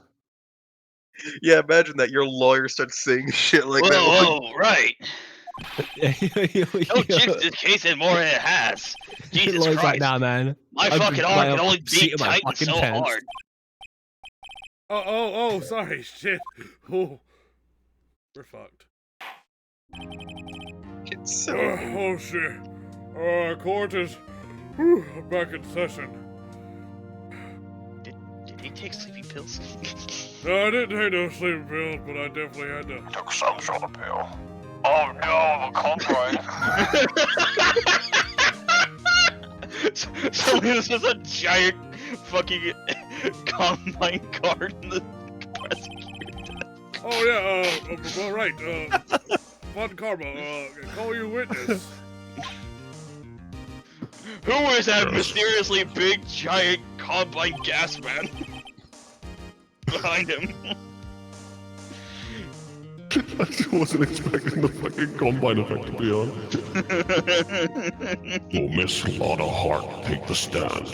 Yeah, imagine that your lawyer starts saying shit like that. Whoa, right. No Don't this case in more than it has. Jesus Christ. Like, nah, man. My I've fucking been arm playing can only seat beat of my Titan fucking so pants. hard. Oh, sorry, shit. Oh, we're fucked. It's so. Oh, shit. Court is back in session. Did he take sleeping pills? No, I didn't take no sleeping pills, but I definitely had to. Took some sort of pill. Oh no, the combine. So this is a giant fucking combine card in the prosecutor. Oh, yeah, all right, Fun Karma, call your witness. Who is that mysteriously big giant combine gas man behind him? I wasn't expecting the fucking combine effect to be on. Will Miss Lana Hart take the stand?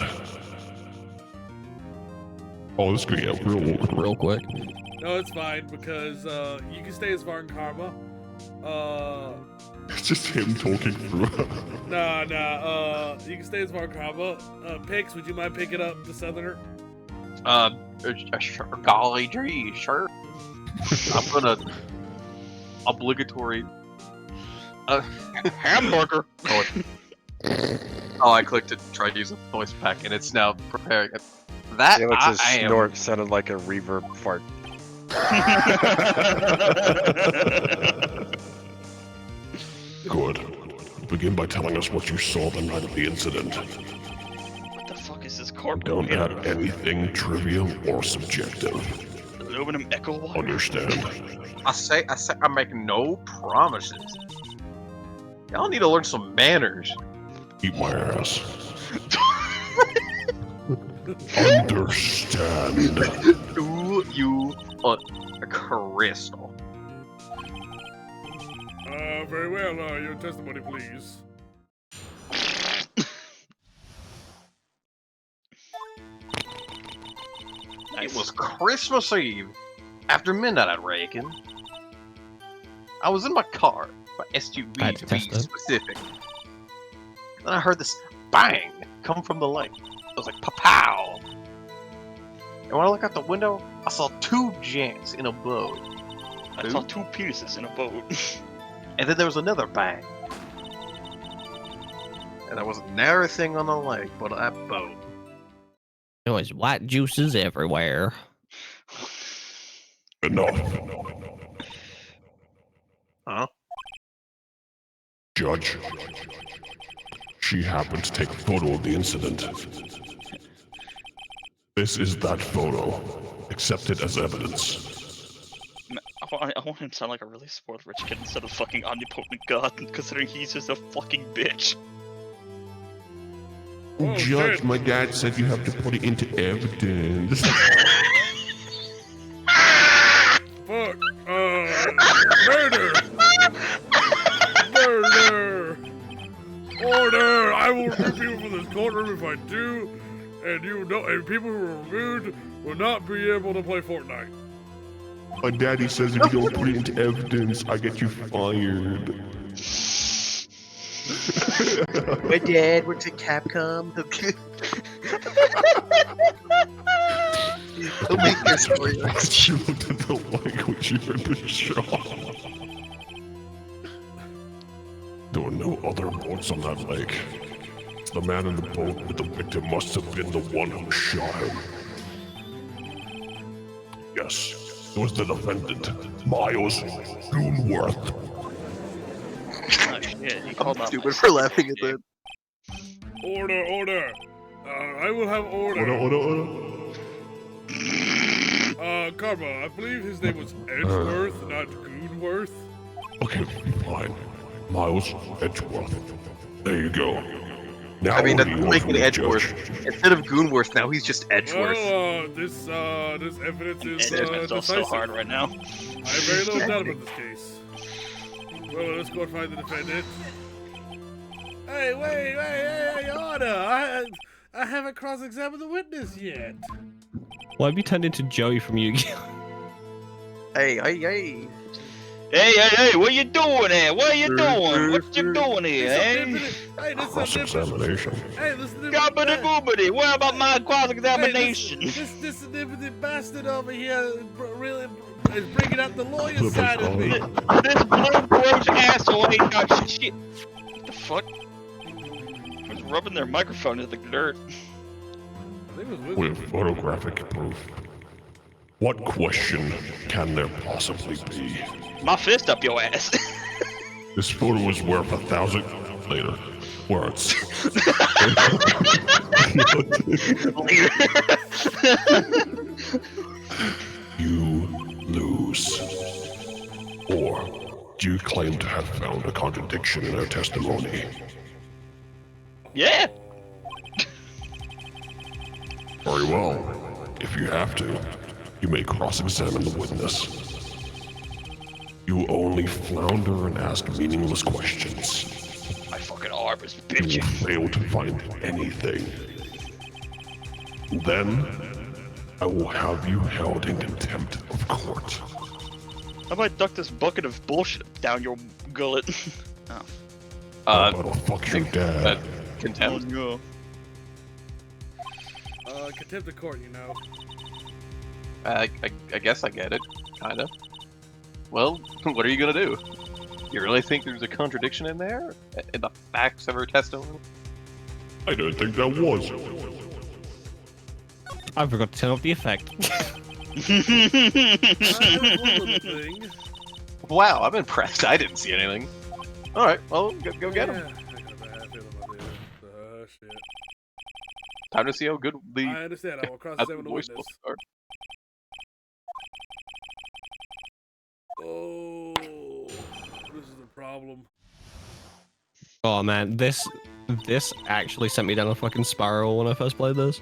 Oh, this could get real quick. No, it's fine, because, you can stay as Varn Karma. It's just him talking through it. Nah, you can stay as Varn Karma. Pix, would you mind picking up the Southerner? Sure, golly gee, sure. I'm gonna obligatory Hamburger. Oh, I clicked to try to use a voice pack, and it's now preparing it. That Felix's I am. snort sounded like a reverb fart. Good. Begin by telling us what you saw the night of the incident. What the fuck is this corp? Don't add anything trivial or subjective. Aluminum echo wire. Understand? I make no promises. Y'all need to learn some manners. Eat my ass. Understand? Do you crystal? Very well, your testimony, please. It was Christmas Eve, after midnight, I reckon. I was in my car, my SUV to be specific. Then I heard this bang come from the lake. It was like pow. And when I looked out the window, I saw 2 gents in a boat. I saw 2 penises in a boat. And then there was another bang. And there was another thing on the lake, but that boat. There was white juices everywhere. Enough. Huh? Judge. She happened to take a photo of the incident. This is that photo. Accept it as evidence. I want him to sound like a really spoiled rich kid instead of fucking omnipotent god, considering he's just a fucking bitch. Oh, Judge, shit. my dad said you have to put it into evidence. Fuck. Murder! Murder! Order! I will rip you from this courtroom if I do. and and people who are removed will not be able to play Fortnite. My daddy says if you don't put it into evidence, I get you fired. My dad works at Capcom. He'll make your story. She looked at the language in the show. There were no other boats on that lake. The man in the boat with the victim must have been the one who shot him. Yes, it was the defendant, Miles Goonworth. Oh shit, he called I'm out stupid my for laughing at that. Order. I will have order. Karma, I believe his name was Edgeworth, not Goonworth. Okay, fine. Miles Edgeworth. There you go. Now I mean, what that's do you want making from me, Edgeworth. Judge? Instead of Goonworth, now he's just Edgeworth. Well, this evidence is It makes myself so decisive. hard right now. I have very little doubt about this case. Well, let's go and find the defendant. Hey, wait, order! I haven't cross-examined the witness yet. Why have you turned into Joey from Yu-Gi-Oh? Hey. Hey, what you doing here? What you doing? What you doing here, Hey, eh? Cross-examination. Hey, listen to Gobbity boobity, what about my cross-examination? This omnipotent bastard over here really is bringing out the lawyer side of me. This blue gross asshole ain't got shit. What the fuck? Who's rubbing their microphone into the dirt? I think it was With photographic proof. What question can there possibly be? My fist up your ass. This photo is worth 1,000 later words. You lose. Or do you claim to have found a contradiction in her testimony? Yeah. Very well. If you have to, you may cross-examine the witness. You only flounder and ask meaningless questions. My fucking arm is You will bitching. fail to find anything. Then, I will have you held in contempt of court. How about I duck this bucket of bullshit down your gullet? Oh. How about I'll fuck your dad? Contempt. no. contempt of court, you know. I guess I get it, kinda. Well, what are you gonna do? You really think there's a contradiction in there? In the facts of her testimony? I didn't think that was. I forgot to turn off the effect. One little thing. Wow, I'm impressed. I didn't see anything. Alright, well, go get him. Yeah, I got a bad feeling about this. Shit. Time to see how good the, I understand. I will how the cross-examine the voice witness. are. Oh, this is the problem. Oh man, this actually sent me down a fucking spiral when I first played this.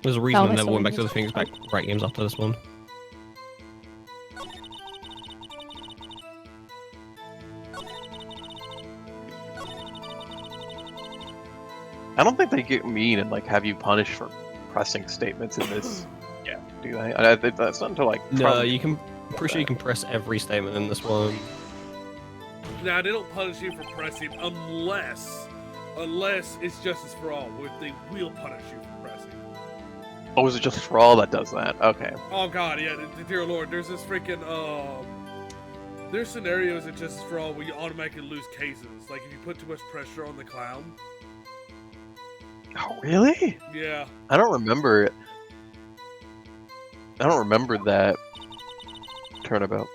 There's a reason I never went back to the things back right games after this one. I don't think they get mean and like have you punished for pressing statements in this. Yeah, do they? That's not until like. No, probably- you can. Pretty sure you can press every statement in this one. Now, they don't punish you for pressing unless it's justice for all, where they will punish you for pressing. Oh, is it just for all that does that? Okay. Oh god, yeah, dear lord, there's this freaking, there's scenarios in Justice for All where you automatically lose cases. Like, if you put too much pressure on the clown. Oh, really? Yeah. I don't remember it. I don't remember that turnabout.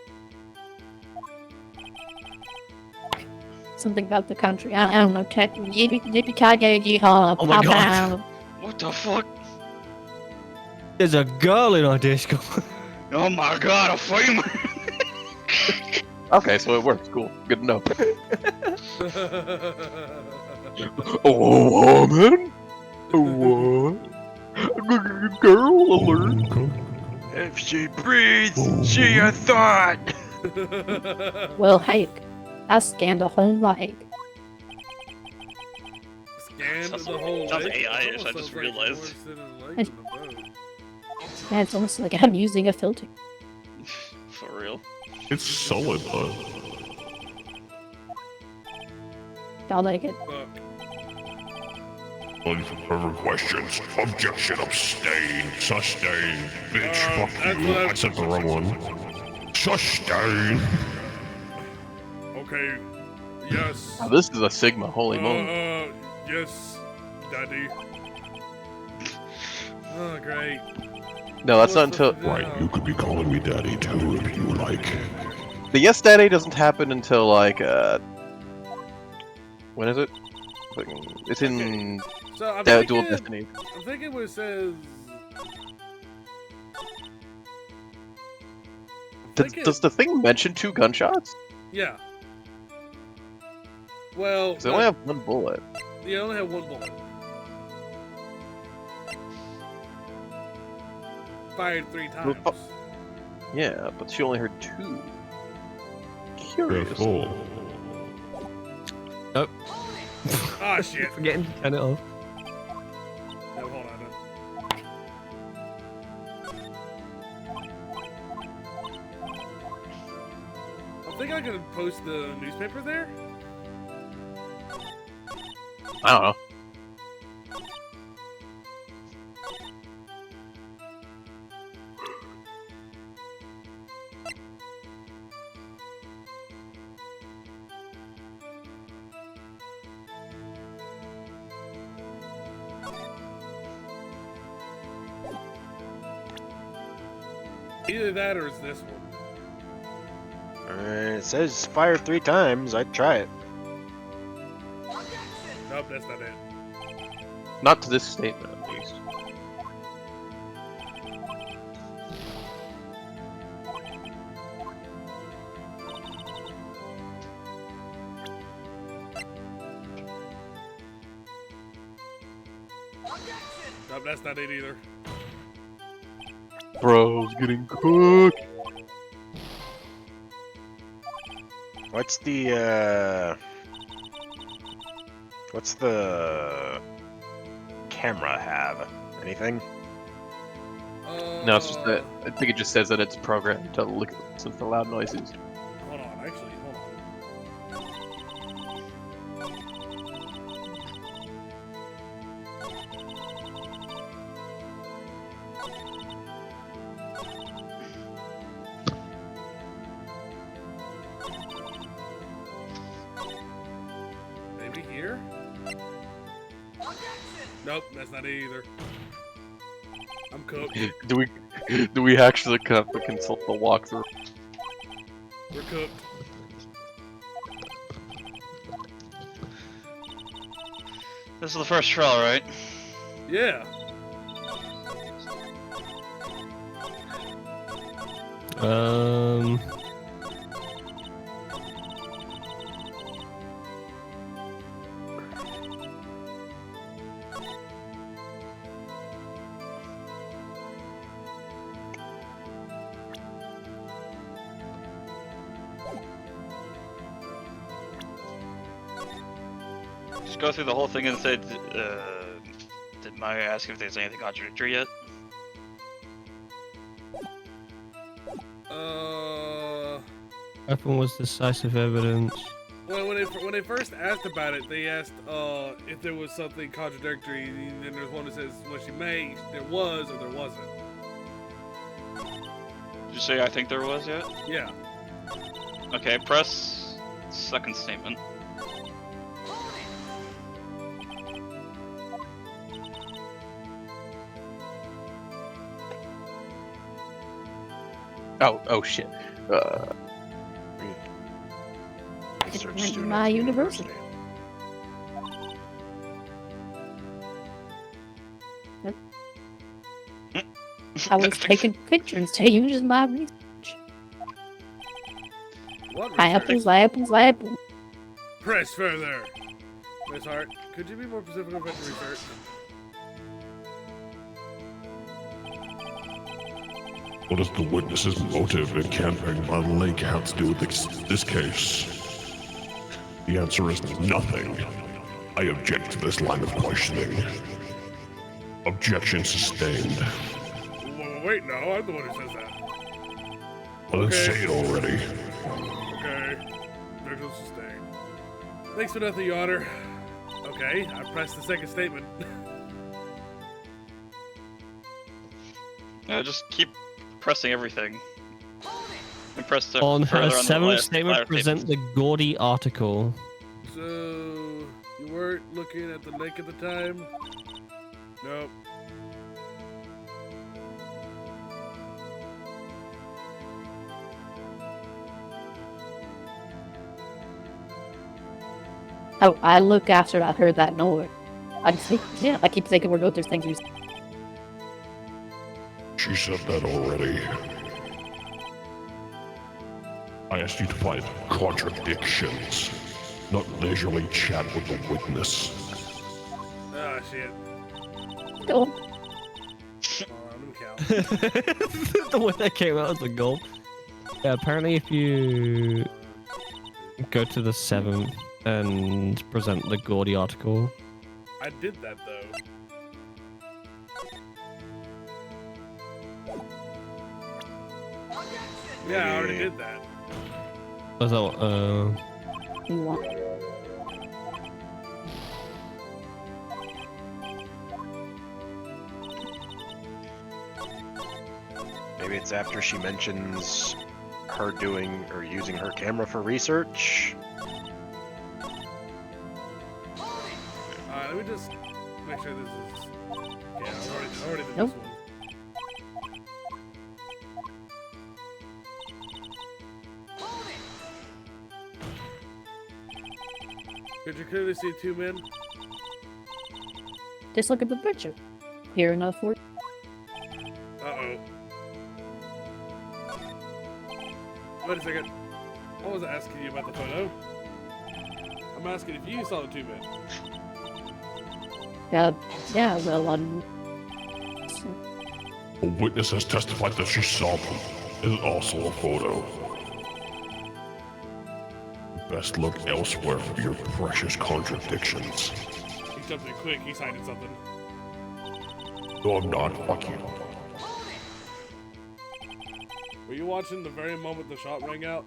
Something about the country. I don't know. Yippee-ki-yay, Oh my God. What the fuck? There's a girl in our Discord. Oh my god, a flame! Okay, so it works. Cool. Good to know. Oh, woman? What? Girl alert. If she breathes, she a thought. Well, heck, I scanned a whole leg. And Sounds- the whole sounds leg. It AI-ish, almost I just sounds like realized. more than a leg than the boat. Yeah, it's almost like I'm using a filter. For real. It's solid though. I like it. Fuck. None for further questions. Objection, abstain, sustain. Bitch, fuck that's you. what I- I said the wrong one. Sustain. Okay. Yes. Oh, this is a Sigma. Holy moly. Yes, Daddy. Oh, great. No, that's not until. Right, you could be calling me daddy too if you like. The Yes Daddy doesn't happen until like when is it? It's in So I'm Dual thinking, Destiny. I'm thinking what it says. Does the thing mention 2 gunshots? Yeah. Well, 'Cause they only have 1 bullet. you only have 1 bullet. Fired 3 times. Well, Yeah, but she only heard 2. Curious. Careful. Nope. Ah, shit. Forgetting to turn it off. No, hold on. I think I can post the newspaper there. I don't know. Either that or it's this one. It says fire 3 times. I'd try it. Nope, that's not it. Not to this statement, at least. Nope, that's not it either. Bro's getting cooked. What's the camera have? Anything? No, it's just that. I think it just says that it's programmed to look at some of the loud noises. Hold on, actually, hold on. Maybe here? Nope, that's not it either. I'm cooked. Do we actually have to consult the walkthrough? We're cooked. This is the first trial, right? Yeah. Just go through the whole thing and say, did Maya ask if there's anything contradictory yet? Weapon was decisive evidence. Well, when they first asked about it, they asked if there was something contradictory, and then there's one that says what she made, there was or there wasn't. Did you say I think there was yet? Yeah. Okay, press second statement. Oh shit. Research went to student my at the university. I was taking pictures to use my research. What Apples, apples, apples. Press further. Miss Hart, could you be more specific about your research? What is the witness's motive in camping by the lake have to do with this case? The answer is nothing. I object to this line of questioning. Objection sustained. Wait, no, I'm the one who says that. Well, then Okay. say it already. Okay. Objection sustained. Thanks for nothing, Your Honor. Okay, I pressed the second statement. Just keep pressing everything. And press the On her further the seventh last statement, latter present the gaudy article. So, you weren't looking at the lake at the time? Nope. Oh, I look after I heard that noise. I just think, yeah, I keep thinking we're going through things. She said that already. I asked you to find contradictions, not leisurely chat with the witness. Ah, shit. Go on. Hold on, let me count. The way that came out as a goal. Yeah, apparently if you go to the 7th and present the gaudy article. I did that, though. Yeah, I already did that. I thought, You want. Maybe it's after she mentions her doing or using her camera for research. Alright, let me just make sure this is... Yeah, I already did Nope. this one. Could you clearly see two men? Just look at the picture. Here enough for Uh-oh. Wait a second. I wasn't asking you about the photo. I'm asking if you saw the two men. yeah, well, A witness has testified that she saw them. It is also a photo. Best look elsewhere for your precious contradictions. He jumped in quick, he's hiding something. No, I'm not. Fuck you. Were you watching the very moment the shot rang out?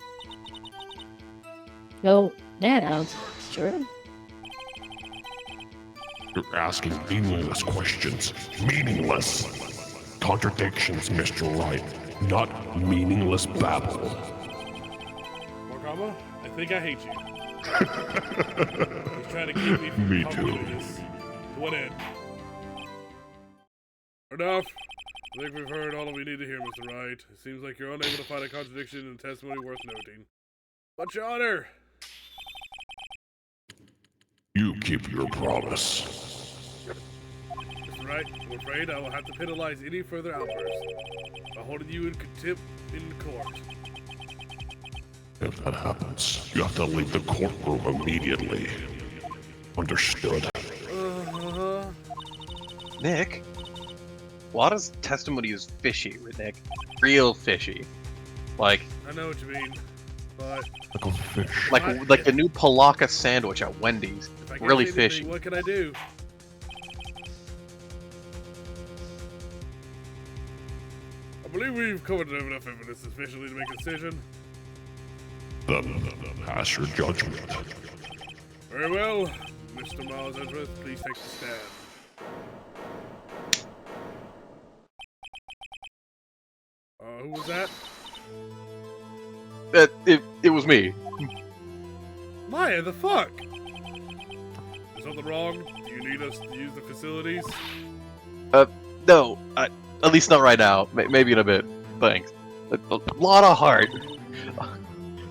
no, yeah, sure. You're asking meaningless questions. Meaningless. Contradictions, Mr. Wright. Not meaningless babble. Morgama, I think I hate you. He's trying to keep me from Me coming too. to this. To what end? Enough. I think we've heard all we need to hear, Mr. Wright. It seems like you're unable to find a contradiction in testimony worth noting. But, Your Honor! You keep your promise. Mr. Wright, I'm afraid I will have to penalize any further outbursts by holding you in contempt in court. If that happens, you have to leave the courtroom immediately. Understood? Uh-huh. Nick, Wada's testimony is fishy, Nick. Real fishy. Like I know what you mean, but Like a fish. like the new Palaka sandwich at Wendy's. if I can't Really do anything, fishy. what can I do? I believe we've covered enough evidence sufficiently to make a decision. Then pass your judgment. Very well. Mr. Miles Edgeworth, please take the stand. Who was that? It was me. Maya, the fuck? Is something wrong? Do you need us to use the facilities? No, at least not right now. Maybe in a bit. Thanks. A lot of heart.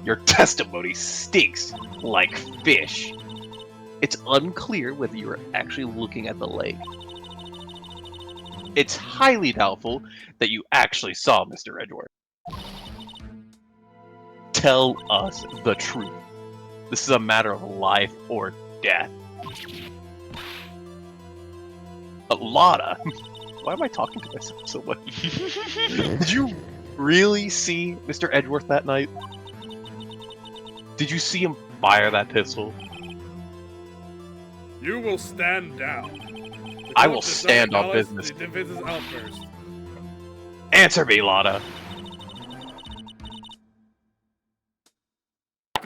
Your testimony stinks like fish. It's unclear whether you were actually looking at the lake. It's highly doubtful that you actually saw Mr. Edgeworth. Tell us the truth. This is a matter of life or death. Lotta, why am I talking to myself so much? Did you really see Mr. Edgeworth that night? Did you see him fire that pistol? You will stand down. I will stand on business. The defense's outburst. Answer me, Lana.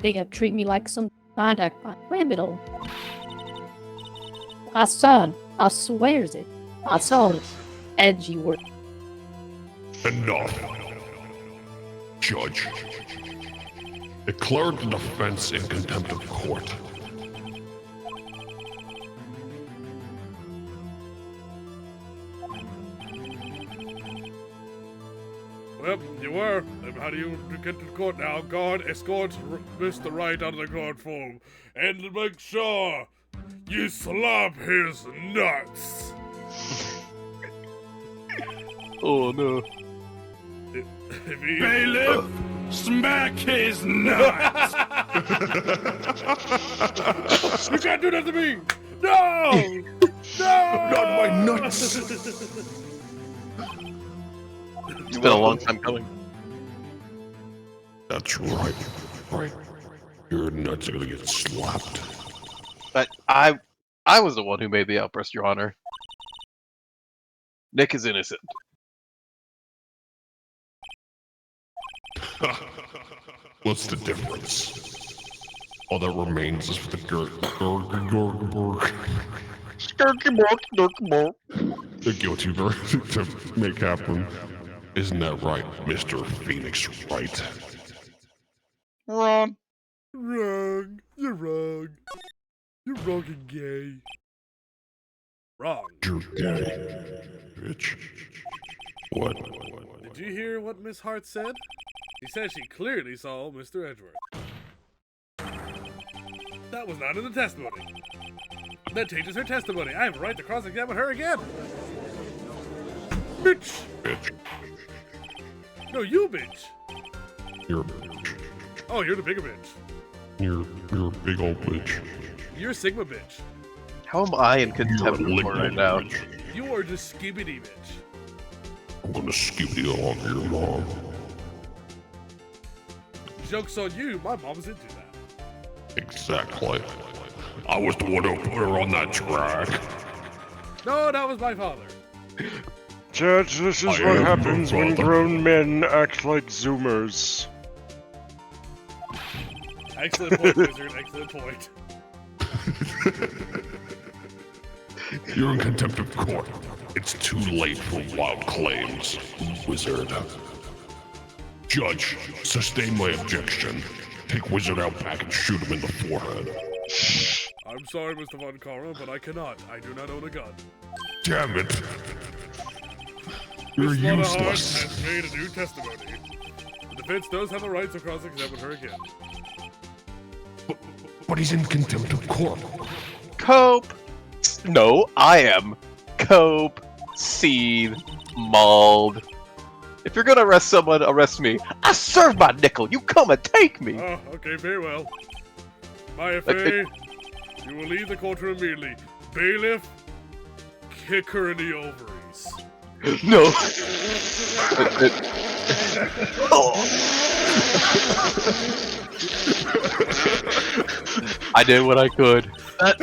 They have treated me like some kind of criminal. My son, I swears it. I saw it. Edgy word. Enough. Judge. Declare the defense in contempt of court. Well, you were. How do you get to the court now? Guard, escort Mr. Wright out of the courtroom. And make sure you slap his nuts. Oh no. Bailiff, smack his nuts! You can't do that to me! No! No! Not my nuts! It's been a long time coming. That's right. Right. Your nuts are gonna get slapped. But I was the one who made the outburst, Your Honor. Nick is innocent. What's the difference? All that remains is for the the guilty verdict to make happen. Isn't that right, Mr. Phoenix Wright? Wrong. Wrong. You're wrong. You're wrong and gay. Wrong. You're gay, bitch. What? Did you hear what Miss Hart said? She said she clearly saw Mr. Edgeworth. That was not in the testimony. That changes her testimony. I have a right to cross-examine her again. Bitch! Bitch. No, you bitch. You're a bitch. Oh, you're the bigger bitch. You're a big old bitch. You're a Sigma bitch. How am I in You're contempt a of lick court right now? bitch. You are just skibbity bitch. I'm gonna skip you on your mom. Joke's on you, my mom's into that. Exactly. I was the one who put her on that track. No, that was my father. Judge, this is I what am happens your when father. grown men act like Zoomers. Excellent point, Wizard, excellent point. You're in contempt of court. It's too late for wild claims, Wizard. Judge, sustain my objection. Take Wizard out back and shoot him in the forehead. I'm sorry, Mr. Von Karma, but I cannot. I do not own a gun. Damn it! You're Miss Slaughterheart useless. has made a new testimony. The defense does have a right to cross-examine her again. But he's in contempt of court. Cope. No, I am. Cope. Seed. Mauled. If you're gonna arrest someone, arrest me. I serve my nickel. You come and take me. Oh, okay, very well. My FA, you will leave the courtroom immediately. Bailiff, kick her in the ovaries. No. I did what I could. That's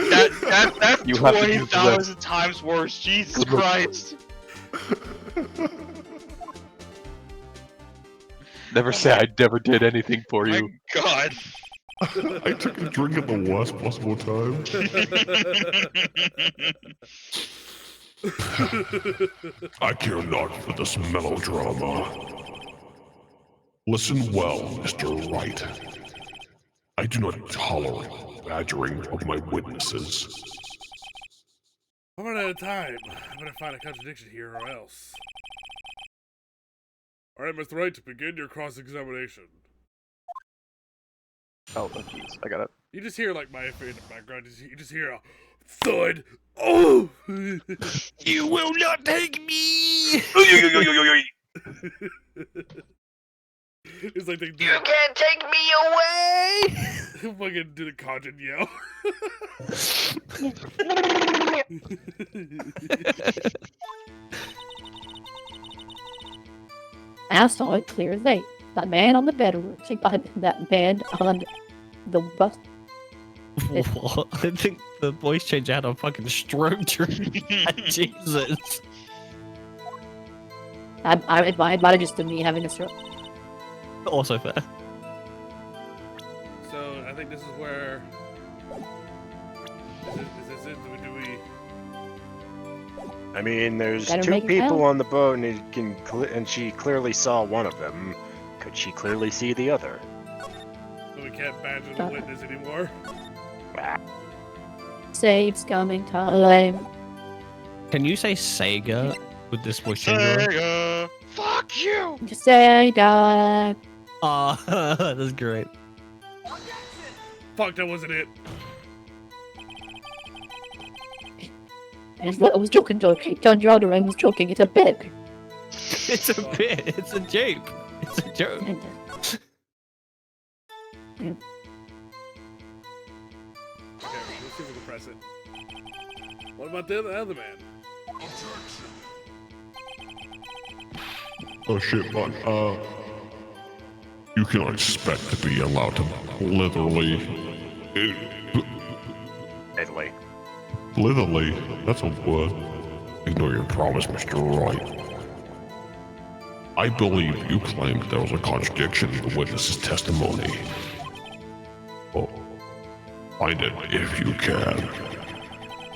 You have to do the 20,000 times worse. Jesus Christ. Never say I never did anything for My you. God. I took a drink at the worst possible time. I care not for this melodrama. Listen well, Mr. Wright. I do not tolerate badgering of my witnesses. I'm running out of time. I'm gonna find a contradiction here or else. Alright, Mr. Wright, begin your cross-examination. Oh, jeez. I got it. You just hear, like, my FA in the background. You just hear a thud. Oh! You will not take me! It's like they do. You can't take me away! Fucking do the conjure yell. I saw it clear as day. That man on the bed, that man on the bus. What? I think the voice changer had a fucking stroke during that. Jesus. I might have just been me having a stroke. Also fair. So I think this is where. Is this it? Do we? I mean, there's Better two make it people count. on the boat, and and she clearly saw one of them. Could she clearly see the other? So we can't badger the witness anymore. Saves coming time. Can you say Sega with this voice changer? Sega! Fuck you! Sega. Ah, that's great. Fuck, that wasn't it. I was joking, John Jordan, I was joking. It's a bit. It's a bit. It's a joke. It's a joke. Okay, let's see if we can press it. What about the other man? Oh shit, but you cannot expect to be allowed to literally, literally, that's a word. Ignore your promise, Mr. Wright. I believe you claimed there was a contradiction in the witness's testimony. Oh, find it if you can.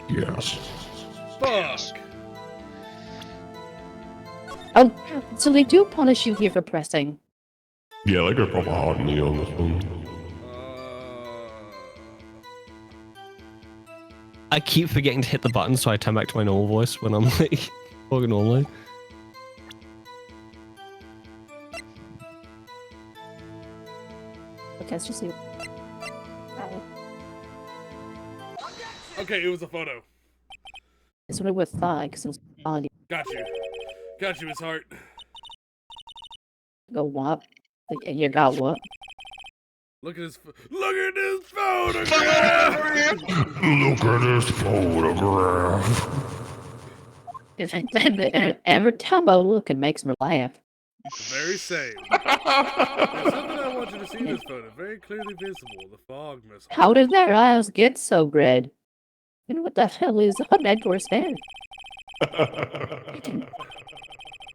Yes. Fuck! Oh, so they do punish you here for pressing. Yeah, they got proper hard knee on this one. I keep forgetting to hit the button, so I turn back to my normal voice when I'm like talking normally. Okay, let's just see. Okay, it was a photo. It's what I would have thought, because it was quality. Got you. Got you, Miss Hart. Go what? You got what? Look at this. Look at this photograph. Look at this photograph. Every time I look, it makes me laugh. The very same. There's something I want you to see in this photo. Very clearly visible. The fog, Miss Hart. How did their eyes get so red? And what the hell is on Edgar's head?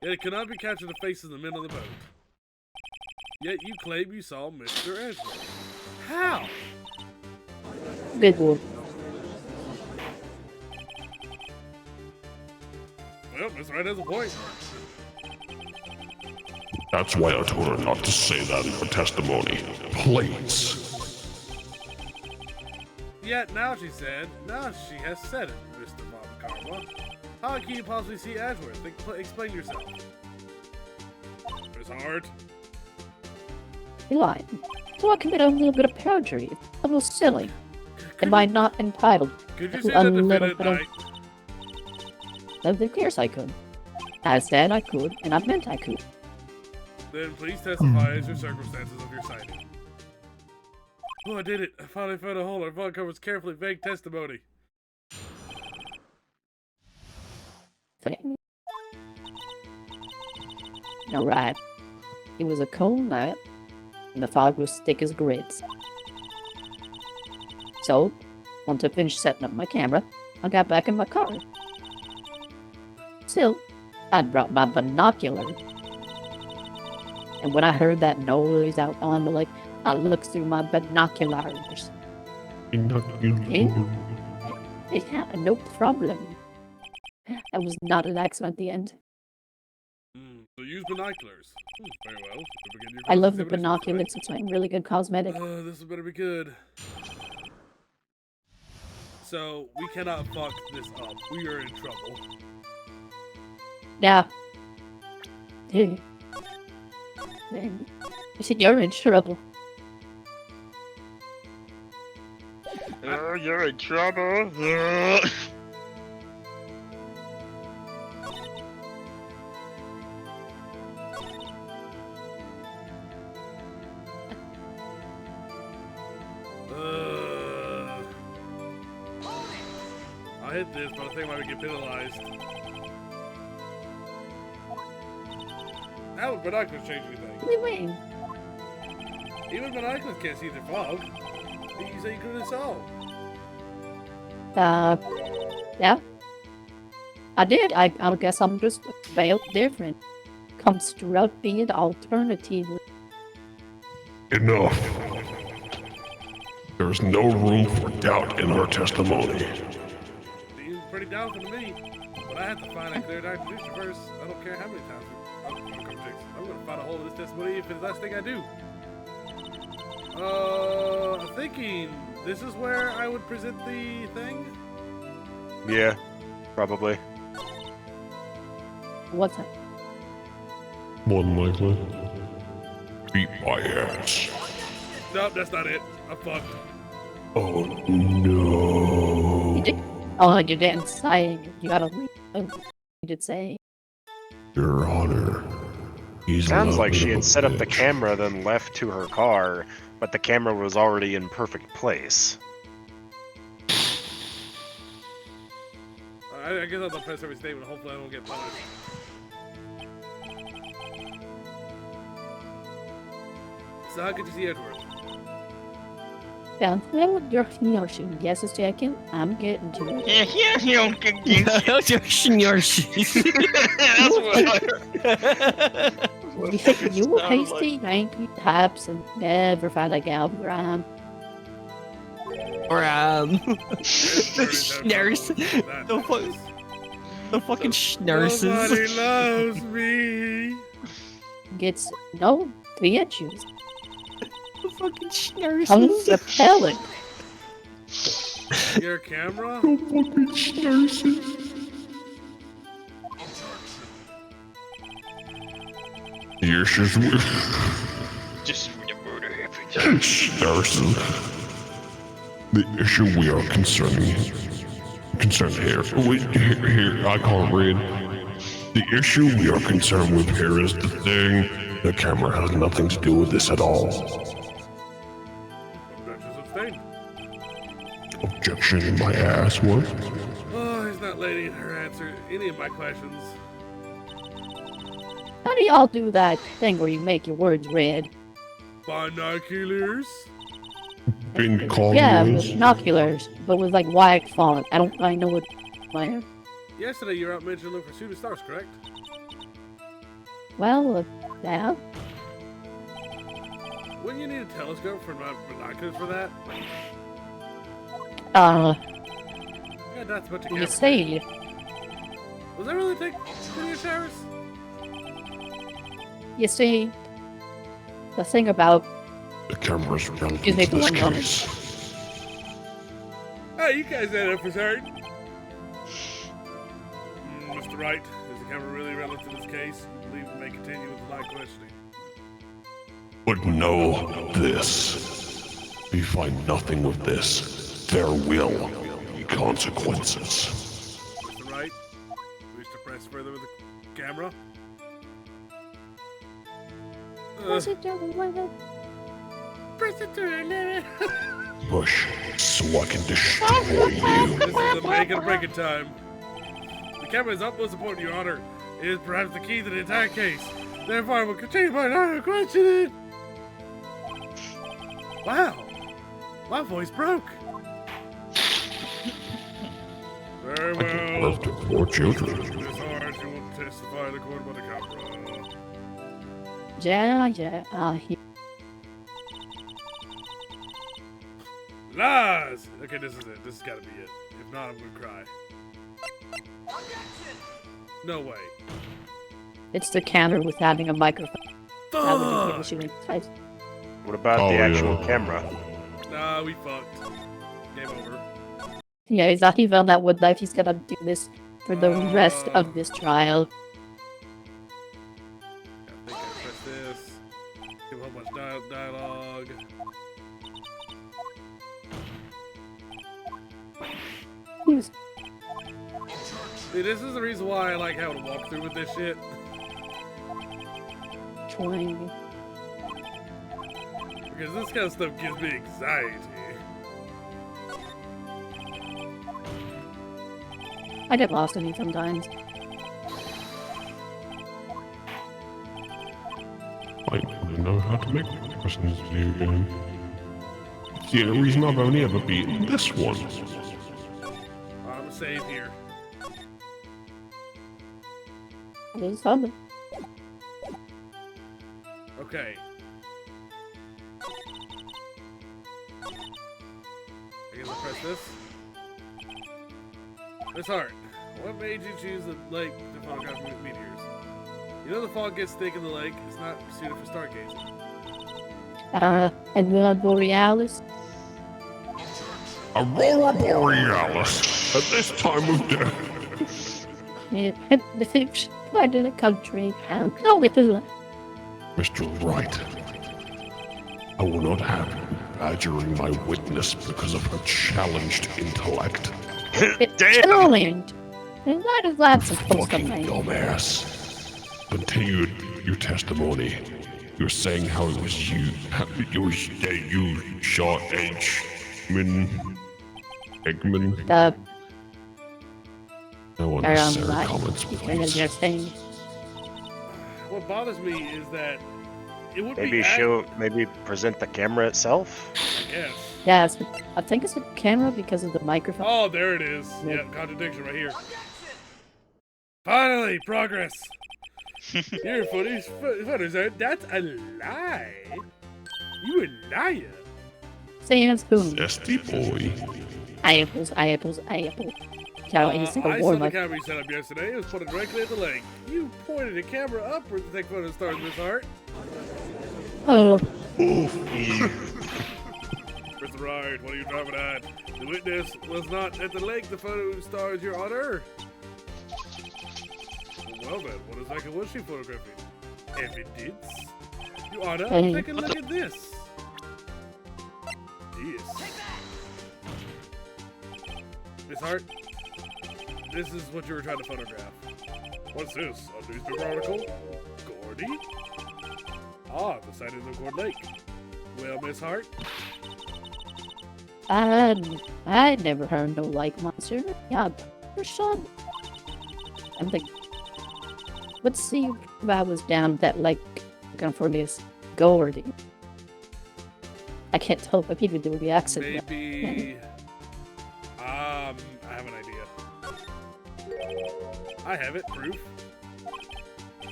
Yet it cannot be captured the faces of the men on the boat. Yet you claim you saw Mr. Edward. How? Good one. Well, Miss Wright has a point. That's why I told her not to say that in her testimony. Please. Yet now she said, now she has said it, Mr. Von Karma. How can you possibly see Edgeworth? Explain yourself. Miss Hart. You lied. So I committed a little bit of perjury. It's a little silly. Am I not entitled Could you to say a that little defendant bit of... night? Of course I could. I said I could, and I meant I could. Then please testify as your circumstances of your sighting. Oh, I did it. I finally found a hole in Von Karma's carefully vague testimony. Alright. It was a cold night, and the fog was thick as grits. So, once I finished setting up my camera, I got back in my car. Still, I'd brought my binocular. And when I heard that noise out on the lake, I looked through my binoculars. Yeah, no problem. That was not an accident at the end. So use binoculars. Very well. Begin your I love the cross-examination, binoculars, it's like really good cosmetic. This better be good. So, we cannot fuck this up. We are in trouble. Now, I said you're in trouble. You're in trouble. I hit this, but I think I might get penalized. How would binoculars change anything? What do you mean? Even binoculars can't see the fog. You say you couldn't saw. Yeah. I did. I guess I'm just built different. Constructing alternative. Enough. There's no room for doubt in her testimony. Seems pretty doubtful to me. But I have to find a clear contradiction first. I don't care how many times I'm gonna find a hole in this testimony if it's the last thing I do. I'm thinking this is where I would present the thing. Yeah, probably. What's that? More than likely. Beat my ass. Nope, that's not it. I'm fucked. Oh no. You did? Oh, you didn't say. You gotta leave. Oh, you did say. Your Honor. He's Sounds like she loving had a set up the bitch. camera, then left to her car, but the camera was already in perfect place. I guess I'll press every statement. Hopefully, I don't get punished. So how could you see Edward? Sounds like you're shooting guesses, checking. I'm getting to it. Yeah, you don't get That's what You were hasty, angry types and never found a gal rhyme. Or The schnurse. The fucking schnurses. Nobody loves me. Gets no bitches. The fucking schnurses. Unrepellent. Your camera? Fucking schnurses. The issues with just when the murder happened. schnurses. The issue we are concerned here. Wait, here, I can't read. The issue we are concerned with here is the thing. The camera has nothing to do with this at all. Objection sustained. Objection in my ass, what? Oh, he's not letting her answer any of my questions. How do y'all do that thing where you make your words red? Binoculars? Been called Yeah, names? with binoculars, but with like white font. I know what. Where? Yesterday you were out mentioning looking for shooting stars, correct? Well, yeah. Wouldn't you need a telescope for binoculars for that? Uh, Yeah, that's what you see, Was that really take video showers? you see, the thing about The camera's relevant Excuse me to for this one moment. case. Hey, you guys had it for certain. Mr. Wright, is the camera really relevant to this case? You believe we may continue with the line questioning? But know this. If we find nothing with this, there will be consequences. Mr. Wright, wish to press further with the camera? Press it to the limit. Press it to the limit. Push, so I can destroy you. This is a make it or break it time. The camera is utmost important, Your Honor. It is perhaps the key to the entire case. Therefore, I will continue my line of questioning. Wow, my voice broke. Very I give well. birth to 4 children. Miss Hart, you will testify in the court by the camera. Yeah, Lies! Okay, this is it. This has got to be it. If not, I'm gonna cry. No way. it's the camera with having a microphone. That would be Fuck! people shooting types. What about Oh, the actual yeah. camera? Nah, we fucked. Game over. Yeah, he's not even on that wood knife. He's gonna do this for the rest of this trial. I think I press this. Give a whole bunch of dialogue. He was See, this is the reason why I like having to walk through with this shit. trying. Because this kind of stuff gives me anxiety. I get lost in it sometimes. I don't know how to make questions video game. It's the only reason I've only ever beaten this one. save here. There's something. Okay. I guess I'll press this. Miss Hart, what made you choose the lake to photograph meteors? You know the fog gets thick in the lake. It's not suited for stargazing. Aurora Borealis. Aurora Borealis at this time of day. The fish fled in the country and no it is. Mr. Wright, I will not have you badgering my witness because of her challenged intellect. Challenged. And that is that supposed to Fucking mean? dumbass. Continue your testimony. You're saying how it was you shot Eggman. The No unnecessary right. comments, Because please. you're saying What bothers me is that it would Maybe be maybe present the camera itself. Yes. yes, I think it's a camera because of the microphone. Oh, there it is. Yeah, contradiction right here. Finally, progress. Here, photos are. That's a lie. You a liar. Sans whom? Zesty boy. Apples. Can't any single I war saw the much. camera you set up yesterday. It was pointed directly at the lake. You pointed the camera upward to take photos of stars, Miss Hart. Oh, Mr. Wright, what are you driving at? The witness was not at the lake. The photo stars, Your Honor. Well then, what exactly was she photographing? Evidence? Your Honor, Hey. take a look at this. Yes. Miss Hart, this is what you were trying to photograph. What's this? A newspaper article? Gordy? Ah, the sighting of Gord Lake. Well, Miss Hart, I never heard no lake monster. Yeah, for son. I'm like, let's see if I was down that lake looking for this Gordy. I can't tell if people do the accent. maybe. I have an idea. I have it. Proof.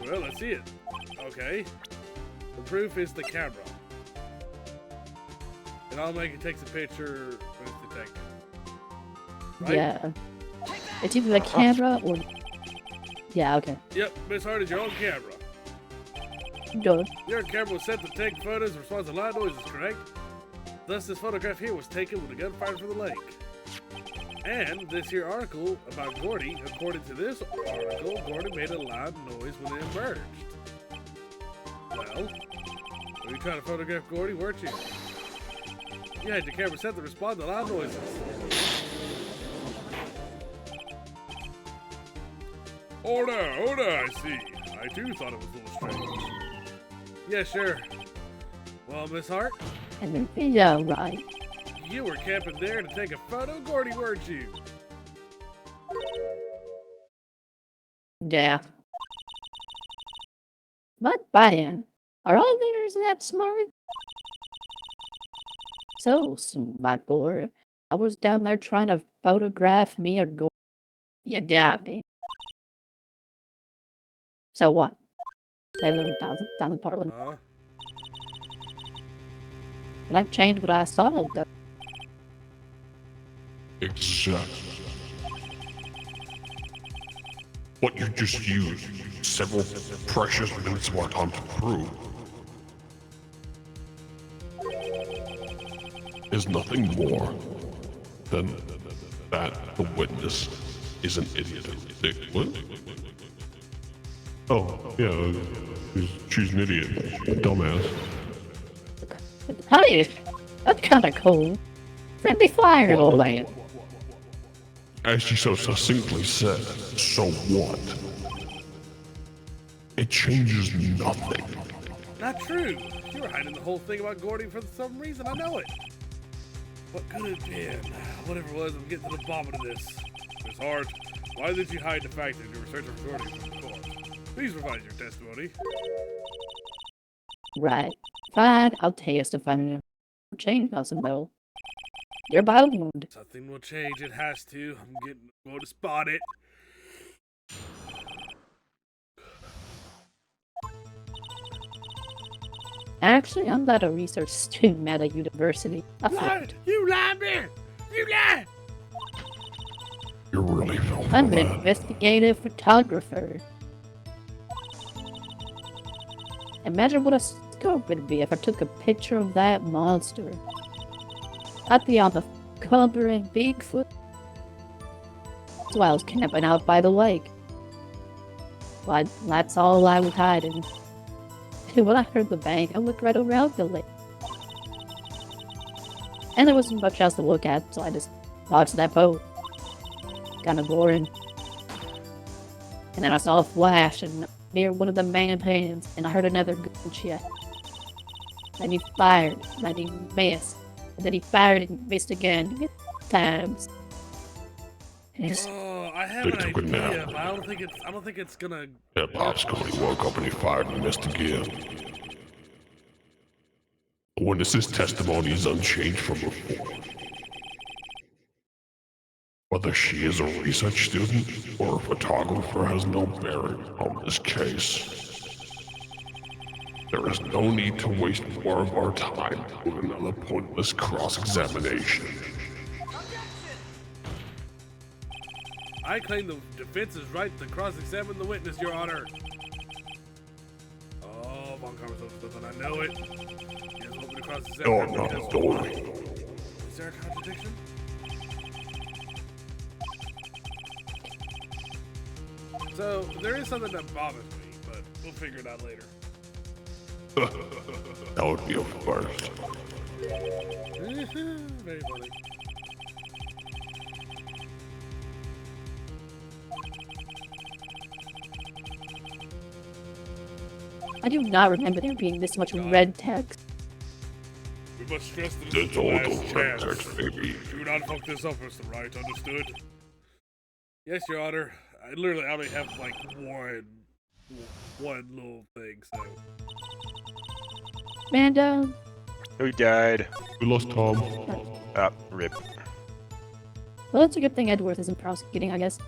Well, let's see it. Okay. The proof is the camera. And I'll make it takes a picture when it's detected. Right? Yeah. It's either the camera or. Yeah, okay. Yep, Miss Hart is your own camera. Duh. Your camera was set to take photos in response to loud noises, correct? Thus, this photograph here was taken with a gun fired from the lake. And this here article about Gordy, according to this article, Gordy made a loud noise when it emerged. Well, were you trying to photograph Gordy, weren't you? You had your camera set to respond to loud noises. Order, I see. I too thought it was a little strange. Yeah, sure. Well, Miss Hart, And then, yeah, right. you were camping there to take a photo, Gordy, weren't you? Yeah. But Brian, are all leaders that smart? So, smart boy, I was down there trying to photograph me or go. You got me. So what? They live down in Portland. And I've changed what I saw though. Exactly. What you just used several precious minutes of our time to prove is nothing more than that the witness is an idiot. What? Oh, yeah, she's an idiot. Dumbass. Hi, that's kind of cool. Friendly fire, old man. As she so succinctly said, so what? It changes nothing. Not true. You were hiding the whole thing about Gordy for some reason. I know it. What could it have been? Whatever it was, I'm getting to the bottom of this. Miss Hart, why did you hide the fact that you were searching for Gordy from the court? Please provide your testimony. Right. Fine, I'll testify. Change nothing though. You're bound. Something will change. It has to. I'm going to spot it. Actually, I'm not a research student at a university. I What? You lied me! You lied! You really felt I'm an investigative photographer. Imagine what a scope it'd be if I took a picture of that monster. I'd be on the cover in Bigfoot. That's why I was camping out by the lake. But that's all I was hiding. When I heard the bang, I looked right around the lake. And there wasn't much else to look at, so I just dodged that boat. Kinda boring. And then I saw a flash and near one of the main pans, and I heard another gunshot. Then he fired, then he missed, and then he fired and missed again, times. And it's, I have They an took a nap. idea, but I don't think it's gonna. Yeah, Popsicle, he woke up and he fired and missed again. Witness's testimony is unchanged from before. Whether she is a research student or a photographer has no bearing on this case. There is no need to waste more of our time with another pointless cross-examination. I claim the defense's right to cross-examine the witness, Your Honor. Oh, Von Carmen's stuff, and I know it. You guys want me to cross-examine Oh, him no, because don't. why? Is there a contradiction? So, there is something that bothers me, but we'll figure it out later. That would be a first. Very funny. I do not remember there being this much red text. We must stress that this That's is the all last the chance. text, baby. Do not fuck this up, Mr. Wright. Understood? Yes, Your Honor. I only have like one little thing, so. Man down. Who died? We lost Tom. Ah, rip. Well, that's a good thing Edworth isn't prosecuting, I guess.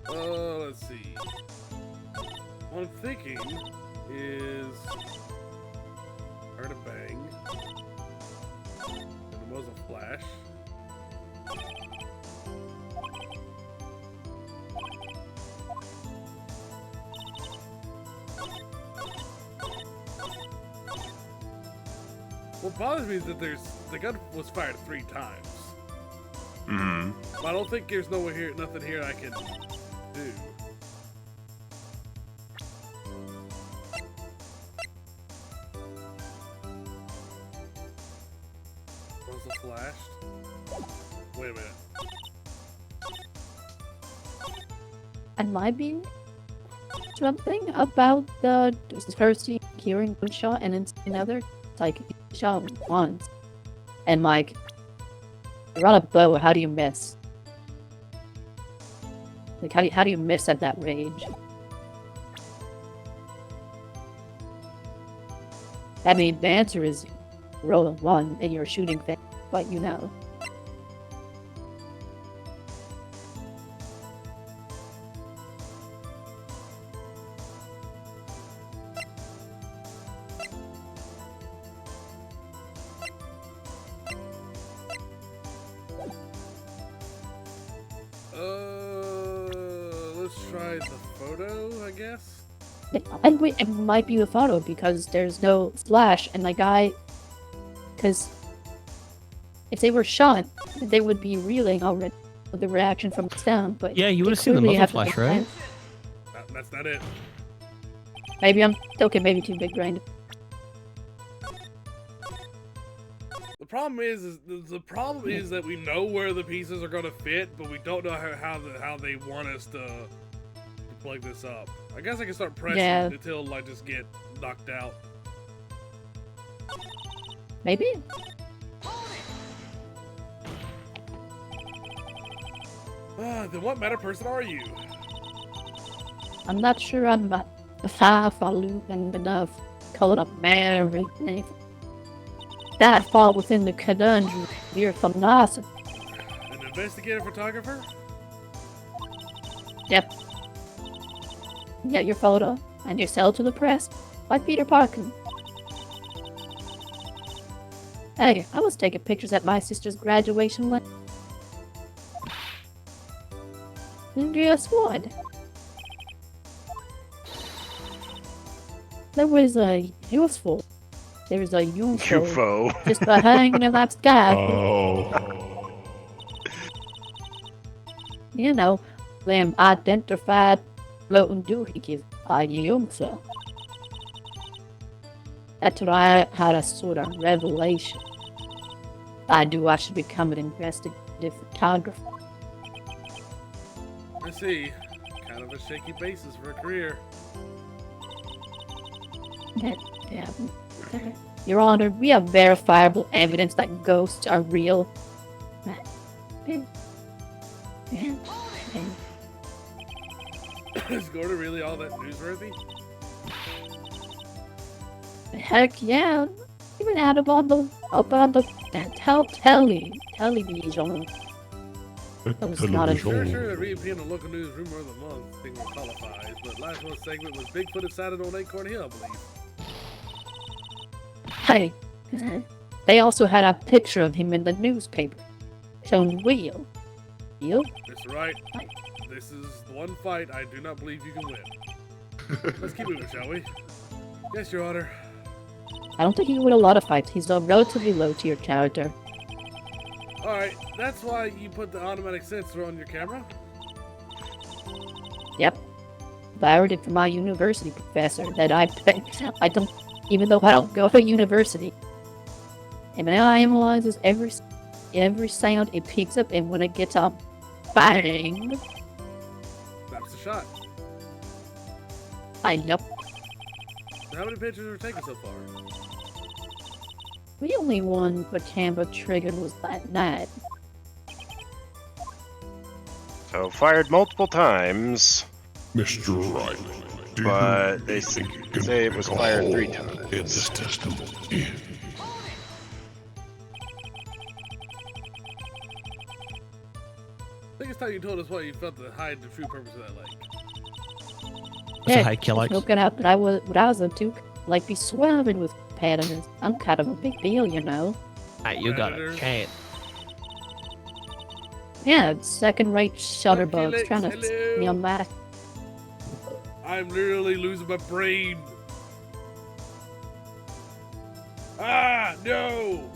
Let's see. What I'm thinking is heard a bang. And it was a flash. What bothers me is that the gun was fired 3 times. Hmm. But I don't think there's nothing here I can do. Was it flashed? Wait a minute. Am I being something about the first hearing gunshot and then another? Like, shot once. And like, you're on a bow, how do you miss? Like, how do you miss at that range? I mean, the answer is roll a 1 in your shooting thing, but you know. Let's try the photo, I guess. And wait, it might be the photo because there's no flash, and the guy, because if they were shot, they would be reeling already with the reaction from the sound. But Yeah, you would they have seen the clearly muzzle have flash, no right? plan. That's not it. Maybe I'm okay. Maybe too big brained. The problem is that we know where the pieces are gonna fit, but we don't know how they want us to plug this up. I guess I can start pressing until I just get knocked out. Maybe. Then what meta person are you? I'm not sure I'm highfalutin enough calling a man or anything. that fall within the conundrum of your philosophy. An investigative photographer? Yep. Get your photo and your sell to the press by Peter Parker. Hey, I was taking pictures at my sister's graduation last. And guess what? There was a UFO. There was a UFO UFO. just hanging in that sky. Oh. You know, them identified floating doohickeys by UFO. That's what I had a sort of revelation. I should become an investigative photographer. I see. Kind of a shaky basis for a career. Yeah. Your Honor, we have verifiable evidence that ghosts are real. Is Gordon really all that newsworthy? Heck yeah. Even out of on the television. That was not a Sure, the reappearing the local news rumor of the month thing will qualifies, but last month's segment was Bigfoot inside on Acorn Hill, I believe. Hey, they also had a picture of him in the newspaper, showing Will. You? That's right. This is the one fight I do not believe you can win. Let's keep moving, shall we? Yes, Your Honor. I don't think he can win a lot of fights. He's a relatively low-tier character. Alright, that's why you put the automatic sensor on your camera? Yep. Borrowed it from my university professor that I don't, even though I don't go to university. And now I analyzes every sound it picks up, and when it gets up, bang! That's the shot. I know. So how many pictures were taken so far? The only one the camera triggered was that night. So fired multiple times, Mr. Wright, do but you they think you can say it was make a fired hole 3 in times. this testimony? I think it's time you told us why you felt to hide the true purpose of that lake. What's a hike, Alex? Looking out that I was into, like, be swimming with predators. I'm kind of a big deal, you know. Hey, you got a Predators. chance. Yeah, second-rate shutterbugs Felix, trying to hello. me on that. I'm literally losing my brain. Ah, no!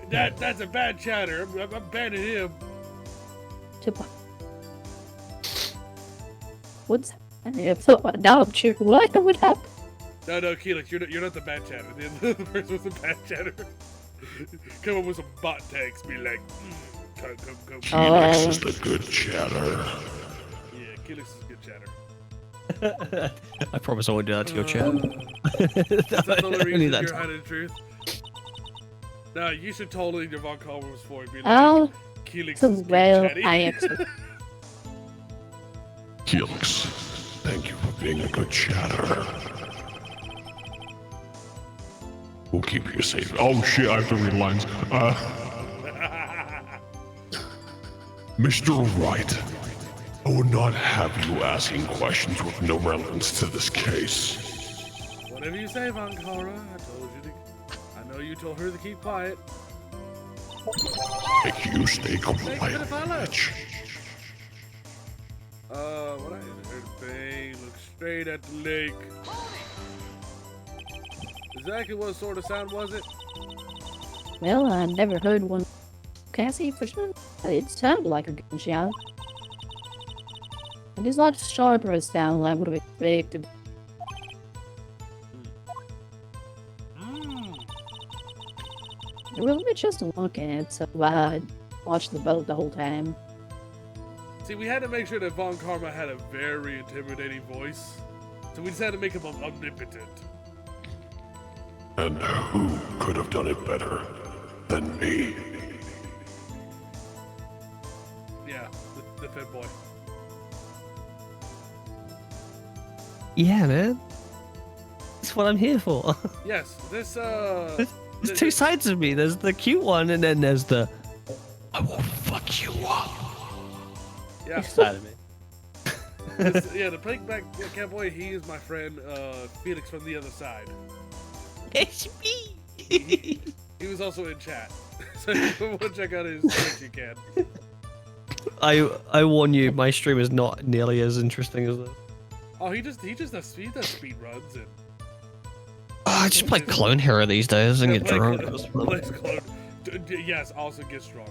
That's a bad chatter. I'm banning him. What's so now I'm sure what would happen? No, Keelix, you're not the bad chatter. The person was the bad chatter. Come up with some bot tags. Be like, come. Felix is the good chatter. Yeah, Keelix is a good chatter. I promise I won't do that to your chat. That's the only Only reason that you're time. hiding the truth. No, you should totally do Von Colbert's for it. Be like, Oh, Keelix so is good well, chatty. I actually. Felix, thank you for being a good chatter. We'll keep you safe. Oh shit, I have to read lines. Mr. Wright, I would not have you asking questions with no relevance to this case. Whatever you say, Von Colbert. I know you told her to keep quiet. Make you stay quiet, bitch. What I heard Bay look straight at the lake. Exactly what sort of sound was it? Well, I never heard one. Cassie for sure. It sounded like a gunshot. It is a lot sharper a sound than I would have expected. It was just to look at, so I watched the boat the whole time. See, we had to make sure that Von Karma had a very intimidating voice. So we just had to make him omnipotent. And who could have done it better than me? Yeah, the Fed boy. Yeah, man. That's what I'm here for. Yes, this There's two sides of me. There's the cute one, and then there's the I will fuck you up Yeah. side of me. Yeah, the pigback cowboy, he is my friend, Felix from the other side. It's me. He was also in chat. So if you want to check out his Twitch, you can. I warn you, my stream is not nearly as interesting as this. Oh, he does speed runs and Oh, I just play Clone Hero these days and get drunk. plays clone. Yes, also gets drunk.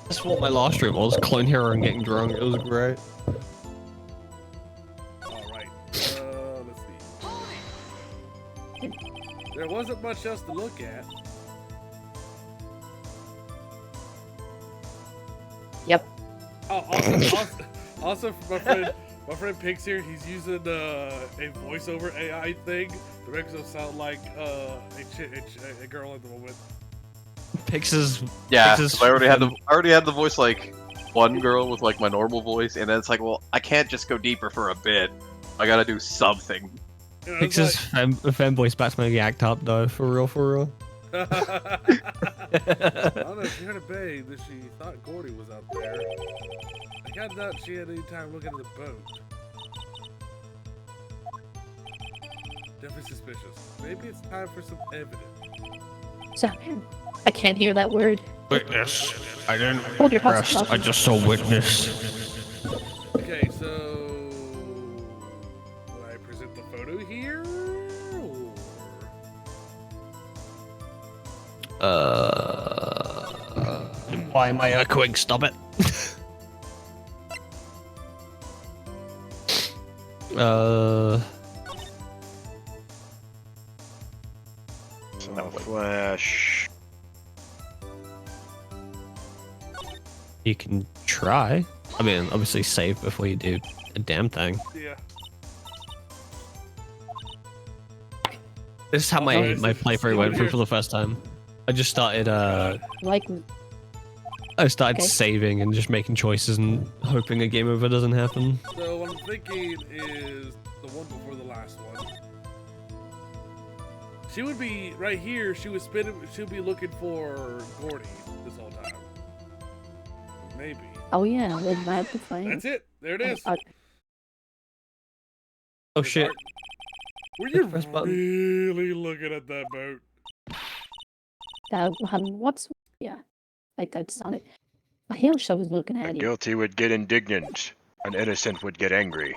That's what my last stream was, Clone Hero and getting drunk. It was great. Alright, let's see. There wasn't much else to look at. Yep. Oh, also for my friend Pix here, he's using a voiceover AI thing to make himself sound like a girl at the moment. Pix's Yeah, Pix's I already had the voice like one girl with like my normal voice, and then it's like, well, I can't just go deeper for a bit. I gotta do something. You know, it's Pix's fanboy's back to make me act up though, for real, for real. I don't know, she heard a bay that she thought Gordy was out there. I got doubt she had any time looking at the boat. Definitely suspicious. Maybe it's time for some evidence. Sorry, I can't hear that word. Witness. I didn't Hold your press. hustle. I just saw witness. Okay, so will I present the photo here? Why am I echoing? Stop it. No flash. You can try. I mean, obviously save before you do a damn thing. Yeah. This is how my playthrough went through for the first time. I just started Like, I started Okay. saving and just making choices and hoping a game over doesn't happen. So what I'm thinking is the one before the last one. She would be right here. She would be looking for Gordy this whole time. Maybe. oh yeah, with my thing. That's it. There it is. Oh shit. Were you Press button. really looking at that boat? What's yeah? I touched on it. I hear she was looking The at you. guilty would get indignant. An innocent would get angry.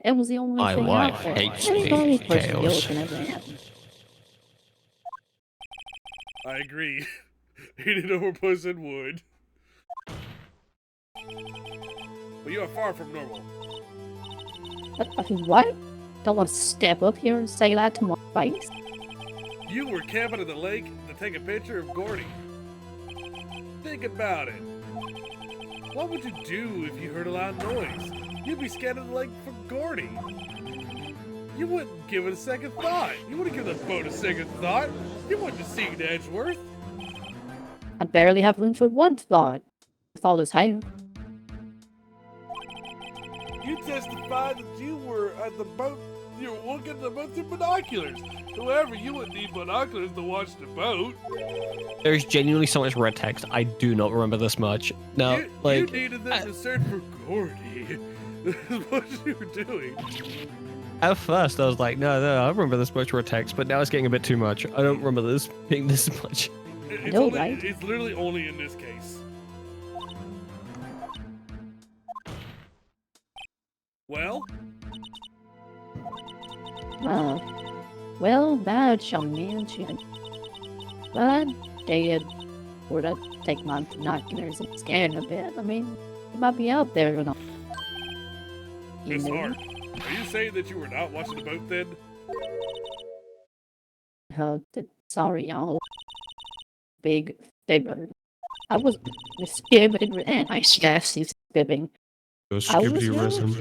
It was the only My thing wife out there. hates Any me, normal person be Chaos. looking at that. I agree. Any normal person would. But you are far from normal. What? Don't want to step up here and say that to my face. You were camping at the lake to take a picture of Gordy. Think about it. What would you do if you heard a loud noise? You'd be scanning the lake for Gordy. You wouldn't give it a second thought. You wouldn't give the boat a second thought. You wouldn't have seen Edgeworth. I barely have room for one thought. With all this hype. You testified that you were at the boat. You were looking at the boat through binoculars. However, you wouldn't need binoculars to watch the boat. There's genuinely so much red text. I do not remember this much. No, you like needed them to search for Gordy. This is what you were doing. at first I was like, no, I remember this much red text, but now it's getting a bit too much. I don't remember this being this much. It's, No, only, right? it's literally only in this case. Well, Well, bad young man, but they would take my binoculars and scan a bit. I mean, he might be out there, you know. Miss Hart, are you saying that you were not watching the boat then? Sorry, y'all. Big fibber. I was skibbing and I guess he's skibbing. I was, you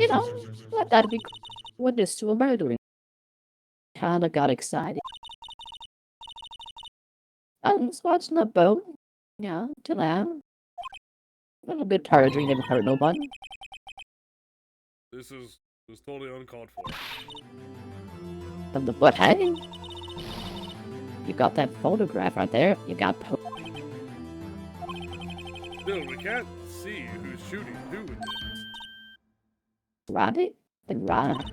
know, I thought it'd be what this to a murdering. Kinda got excited. I was watching the boat, yeah, till now. A little bit tired, never hurt nobody. This is totally uncalled for. But hey, You got that photograph right there. You got Still, we can't see who's shooting who in this. Roddy? The Roddy.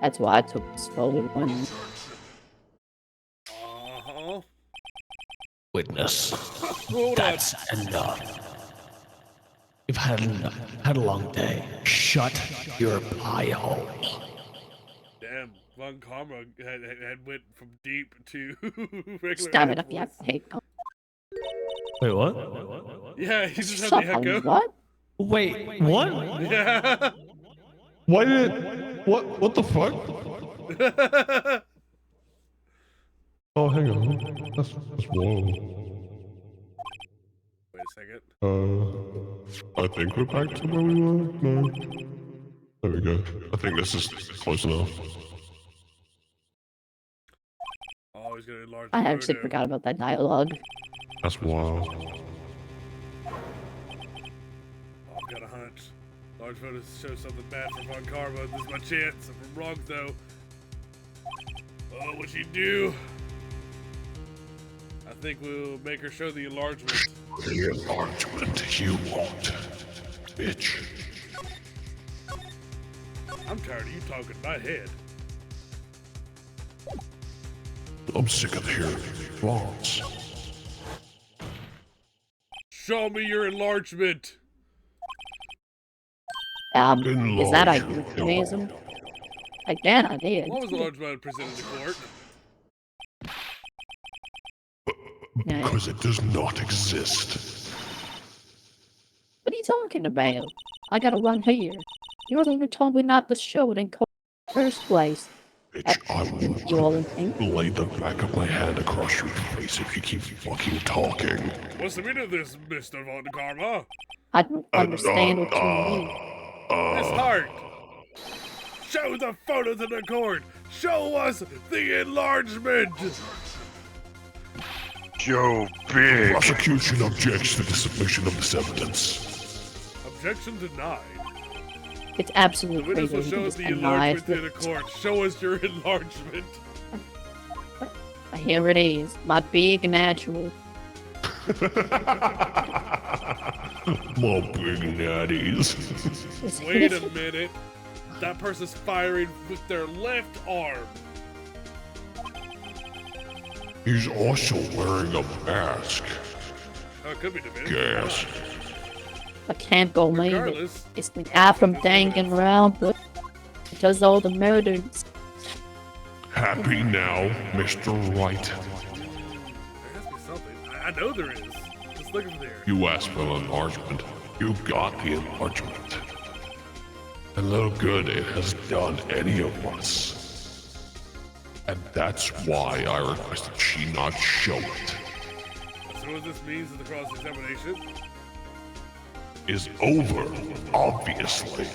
That's why I took this photo one. Uh-huh. Witness. Hold That's enough. You've had enough. Had a long day. Shut your pie hole. Damn, Von Karma had went from deep to regular. Stop it up, voice. yeah. Hey, Wait, what? Yeah, he just had shut the echo. up, what? Wait, what? Yeah. Why did it? What the fuck? Oh, hang on. That's whoa. Wait a second. I think we're back to where we were. No. There we go. I think this is close enough. Oh, he's gonna enlarge I the actually photo. forgot about that dialogue. That's wild. Oh, I've got a hunch. Large photos show something bad for Von Karma. This is my chance. If I'm wrong, though. Oh, what'd she do? I think we'll make her show the enlargement. The enlargement you want, bitch. I'm tired of you talking in my head. I'm sick of hearing thoughts. Show me your enlargement. Is that a euphemism? Again, I did. What was the enlargement presented to court? Yeah. Because it does not exist. What are you talking about? I gotta run here. You wasn't even told me not to show it in court in the first place. Bitch, I You all will in pink? lay the back of my hand across your face if you keep fucking talking. What's the meaning of this, Mr. Von Karma? I don't understand what you mean. Miss Hart! Show the photo to the court! Show us the enlargement! Joe Big. Prosecution objects to the submission of this evidence. Objection denied. It's The absolutely witness crazy. will You show can us just the deny enlargement to the it. court. Show us your enlargement. Here it is. My big natural. My big natties. Wait a minute. That person's firing with their left arm. He's also wearing a mask. Oh, it could be defense. Gas. I can't go mean it. Regardless, It's the guy from Dangan around, but he does all the murders. Happy now, Mr. Right. there has to be something. I know there is. Just look over there. You asked for enlargement. You got the enlargement. And little good it has done any of us. And that's why I requested she not show it. So what this means is the cross-examination. Is over, obviously.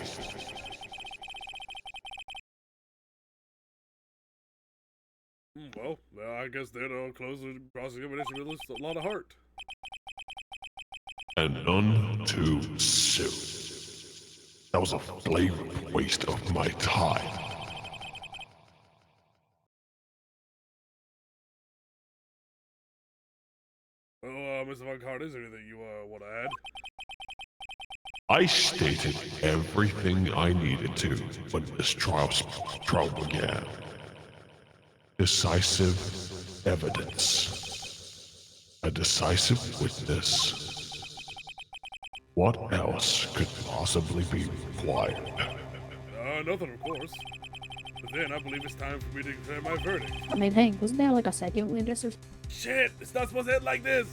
Well, I guess then I'll close the cross-examination with a lot of heart. And none too soon. That was a flagrant waste of my time. Oh, Mr. Von Karma, is there anything you want to add? I stated everything I needed to when this trial began. Decisive evidence. A decisive witness. What else could possibly be required? Nothing, of course. But then I believe it's time for me to declare my verdict. I mean, hey, wasn't there like a second witness or Shit! It's not supposed to end like this!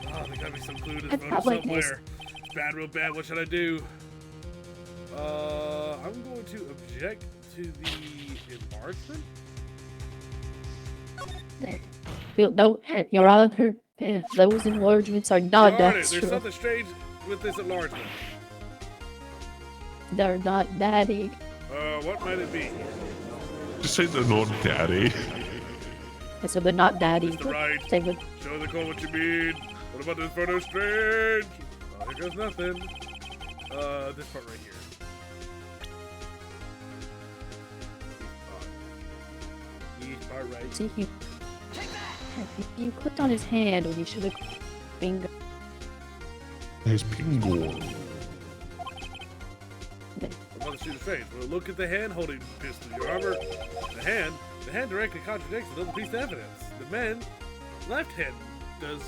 Oh, there gotta be some clue to this I photo like this. somewhere. It's bad, real bad. What should I do? I'm going to object to the enlargement. there? No, Your Honor, those enlargements are not Darn it, there's natural. something strange with this enlargement. They're not daddy. What might it be? Just say they're not daddy. So they're not daddy. Mr. Right. Say what? Show the court what you mean. What about this photo strange? Oh, here goes nothing. This part right here. Each part right. See, You clicked on his hand when you should have. Bingo. His pingo. I'm about to shoot his face. Well, look at the hand holding the pistol. Your armor. The hand directly contradicts another piece of evidence. The man's left hand does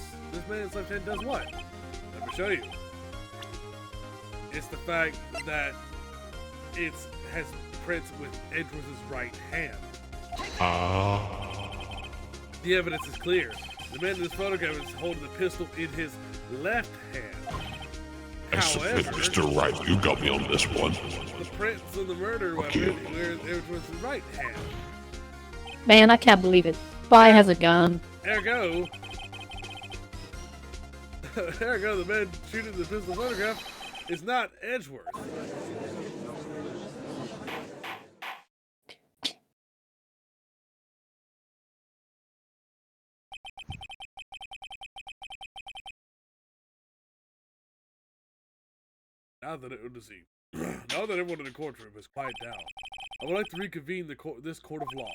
what? Let me show you. It's the fact that it has prints with Edgeworth's right hand. The evidence is clear. The man in this photograph is holding the pistol in his left hand. However, Mr. Wright, you got me on this one. the prints on the murder weapon were Edgeworth's right hand. Man, I can't believe it. Spy has a gun. Ergo, the man shooting the pistol photograph is not Edgeworth. Now that everyone in the courtroom has quieted down, I would like to reconvene this court of law.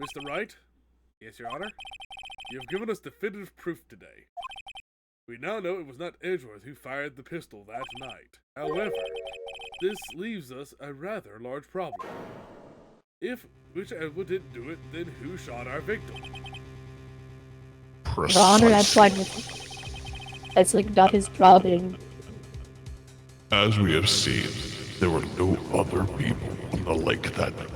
Mr. Wright? Yes, Your Honor? You have given us definitive proof today. We now know it was not Edgeworth who fired the pistol that night. However, this leaves us a rather large problem. If Edgeworth didn't do it, then who shot our victim? Your Honor, I'm fine with it. That's like not his job in. As we have seen, there were no other people on the lake that night.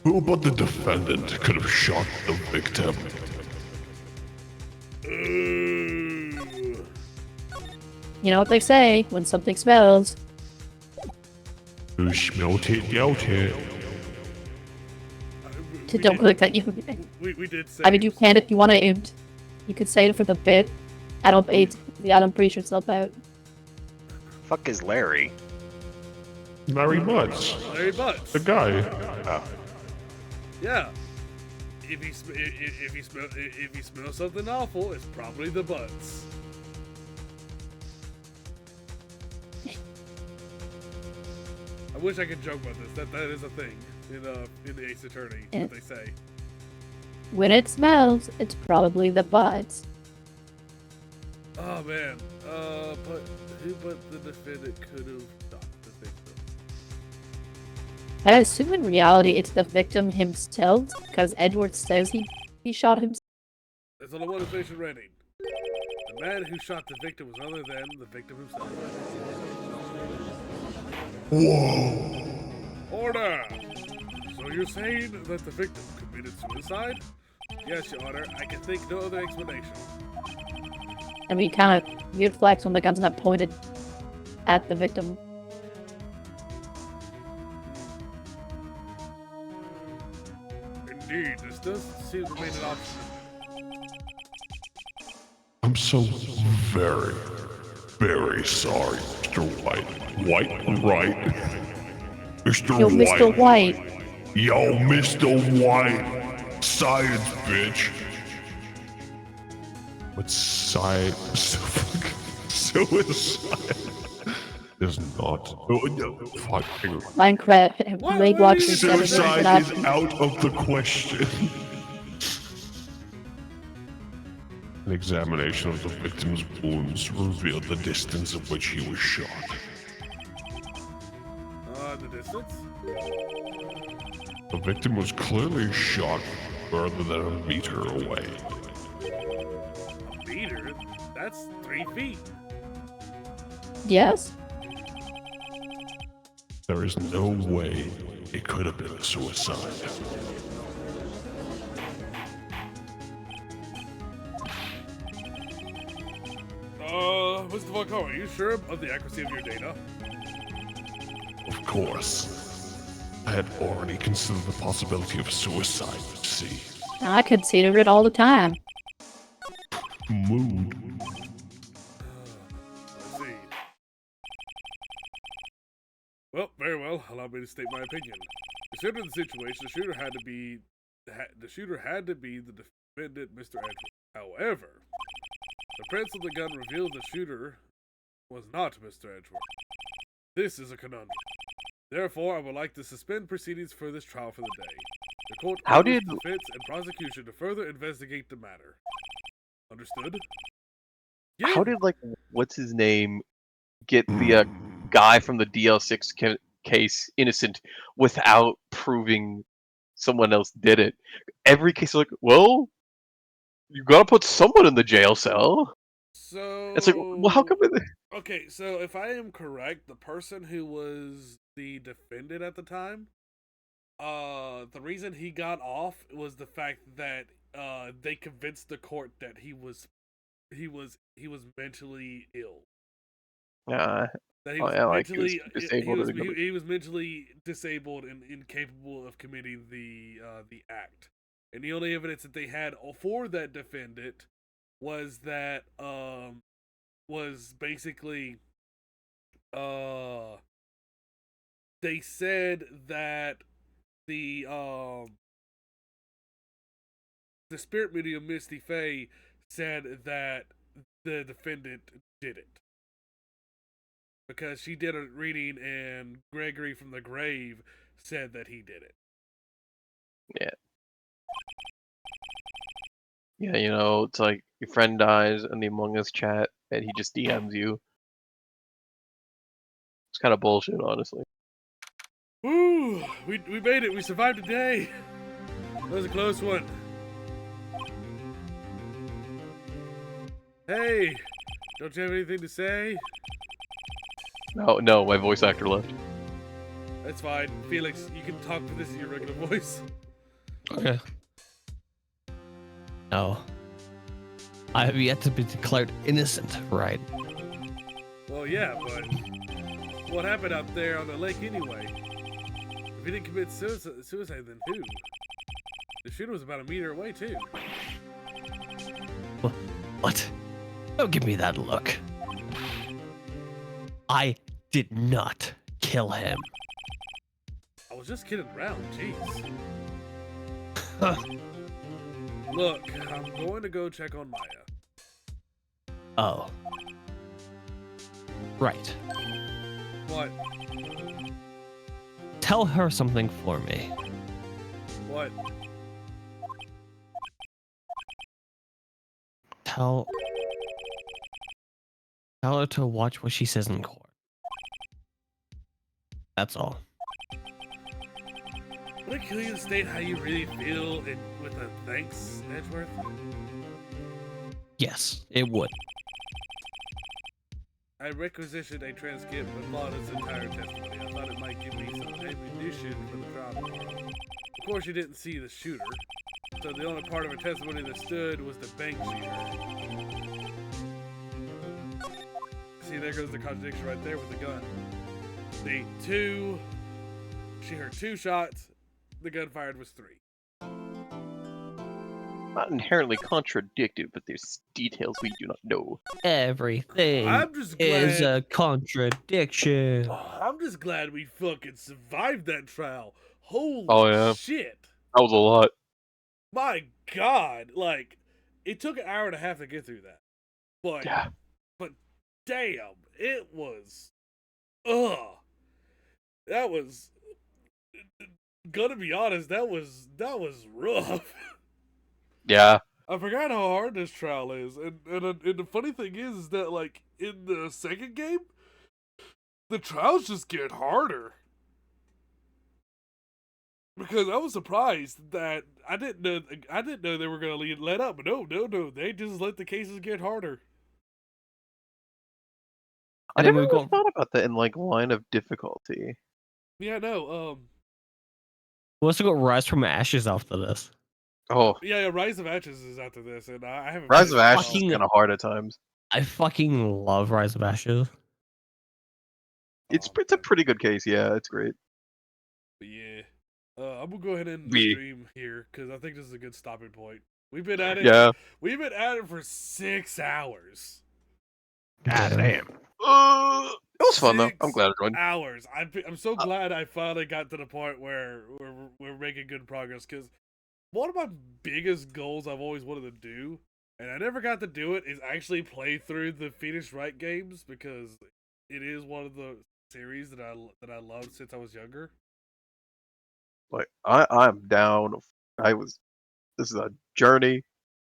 Who but the defendant could have shot the victim? You know what they say, when something smells. Who smelt it, yelled it. Don't click that. We did say. I mean, you can if you want to. You could say it for the bit. I'm pretty sure it's not about. Fuck is Larry? Larry Butts. Larry Butts. The guy. Oh. Yeah. If he smells something awful, it's probably the butts. I wish I could joke about this. That is a thing in the Ace Attorney. What they say. When it smells, it's probably the butts. Oh man. But who but the defendant could have shot the victim? I assume in reality it's the victim himself, because Edward says he shot himself. That's on the one information rating. The man who shot the victim was other than the victim himself. Whoa. Order! So you're saying that the victim committed suicide? Yes, Your Honor. I can think no other explanation. I mean, kind of weird flex when the gun's not pointed at the victim. Indeed, this does seem to remain an option. I'm so very, very sorry, Mr. White. White, right? Mr. Yo, White. Mr. White. Yo, Mr. White. Science, bitch. What's science? Suicide is not. Oh, no, fucking. Minecraft, Blade Watcher, Suicide is out of the question. An examination of the victim's wounds revealed the distance at which he was shot. The distance? The victim was clearly shot further than a meter away. A meter? That's 3 feet. Yes. There is no way it could have been a suicide. Mr. Volko, are you sure of the accuracy of your data? Of course. I had already considered the possibility of suicide, you see. I consider it all the time. Mood. Let's see. Well, very well. Allow me to state my opinion. Considering the situation, the shooter had to be the defendant, Mr. Edward. However, the prints of the gun revealed the shooter was not Mr. Edgeworth. This is a conundrum. Therefore, I would like to suspend proceedings for this trial for the day. The court How orders did- defense and prosecution to further investigate the matter. Understood? Yeah. How did like what's his name get the guy from the DL6 case innocent without proving someone else did it? Every case, like, well, you gotta put someone in the jail cell. So It's like, well, how come? Okay, so if I am correct, the person who was the defendant at the time, the reason he got off was the fact that they convinced the court that he was mentally ill. That he was mentally disabled. he was mentally disabled and incapable of committing the act. And the only evidence that they had for that defendant was that was basically they said that the spirit medium Misty Faye said that the defendant did it because she did a reading and Gregory from the grave said that he did it. Yeah, you know, it's like your friend dies in the Among Us chat and he just DMs you. It's kind of bullshit, honestly. Woo! We made it. We survived the day. That was a close one. Hey, don't you have anything to say? No, my voice actor left. That's fine. Felix, you can talk to this in your regular voice. Okay. No. I have yet to be declared innocent, right? Well, yeah, but what happened out there on the lake anyway? If he didn't commit suicide, then who? The shooter was about a meter away, too. What? Don't give me that look. I did not kill him. I was just kidding around, jeez. Huh. Look, I'm going to go check on Maya. Oh. Right. What? Tell her something for me. What? Tell her to watch what she says in court. That's all. Would it kill you to state how you really feel with a thanks, Edgeworth? Yes, it would. I requisitioned a transcript of Lana's entire testimony. I thought it might give me some ammunition for the trial tomorrow. Of course, you didn't see the shooter, so the only part of her testimony that stood was the bank shooter. See, there goes the contradiction right there with the gun. She heard 2 shots. The gun fired was 3. Not inherently contradicted, but there's details we do not know. Everything I'm just is glad. a contradiction. I'm just glad we fucking survived that trial. Holy yeah. shit! That was a lot. My God, like it took an hour and a half to get through that. But Yeah. but damn, it was. That was. Gonna be honest, that was rough. Yeah. I forgot how hard this trial is, and the funny thing is that like in the second game, the trials just get harder. Because I was surprised that I didn't know they were gonna let up, but no, they just let the cases get harder. I And then never we've really got- thought about that in like line of difficulty. Yeah, no, We also got Rise from Ashes after this. Oh, yeah, Rise of Ashes is after this, and I haven't. Rise of finished it Ashes is Fucking- kind of hard at times. I fucking love Rise of Ashes. It's Oh, a pretty good case. Yeah, it's great. but yeah. I'm gonna go ahead and end the stream here because I think this is a good stopping point. We've been at it. Yeah. We've been at it for 6 hours. God damn. It was fun though. I'm 6 glad I joined. hours. I'm so glad I finally got to the point where we're making good progress because one of my biggest goals I've always wanted to do, and I never got to do it, is actually play through the Phoenix Wright games because it is one of the series that I loved since I was younger. Like I'm down. This is a journey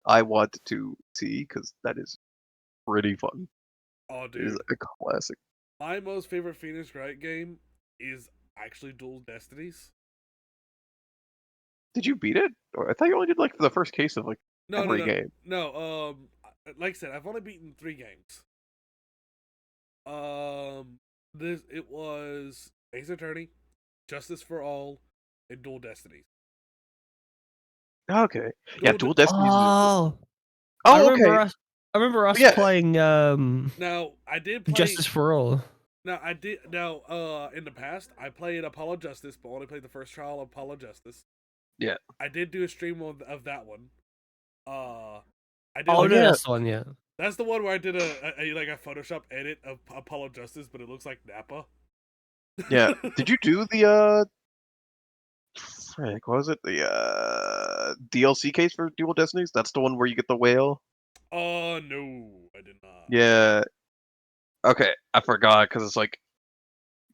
I want to see because that is pretty fun. Oh, It is dude, a classic. my most favorite Phoenix Wright game is actually Dual Destinies. Did you beat it? Or I thought you only did like the first case of like No, no, every no, game. no. Like I said, I've only beaten 3 games. It was Ace Attorney, Justice for All, and Dual Destinies. Okay. Yeah, Dual Dual De- Destinies. Oh, I Oh, remember okay. us. I remember us Yeah. playing Now I did play. Justice for All. Now I did. Now, in the past, I played Apollo Justice, but only played the first trial of Apollo Justice. Yeah. I did do a stream of that one. I did. Oh, Like, no, yeah. that's the one. Yeah. that's the one where I did a Photoshop edit of Apollo Justice, but it looks like Nappa. Yeah. Did you do the frick, what was it? The DLC case for Dual Destinies? That's the one where you get the whale? Oh no, I did not. Yeah. Okay, I forgot because it's like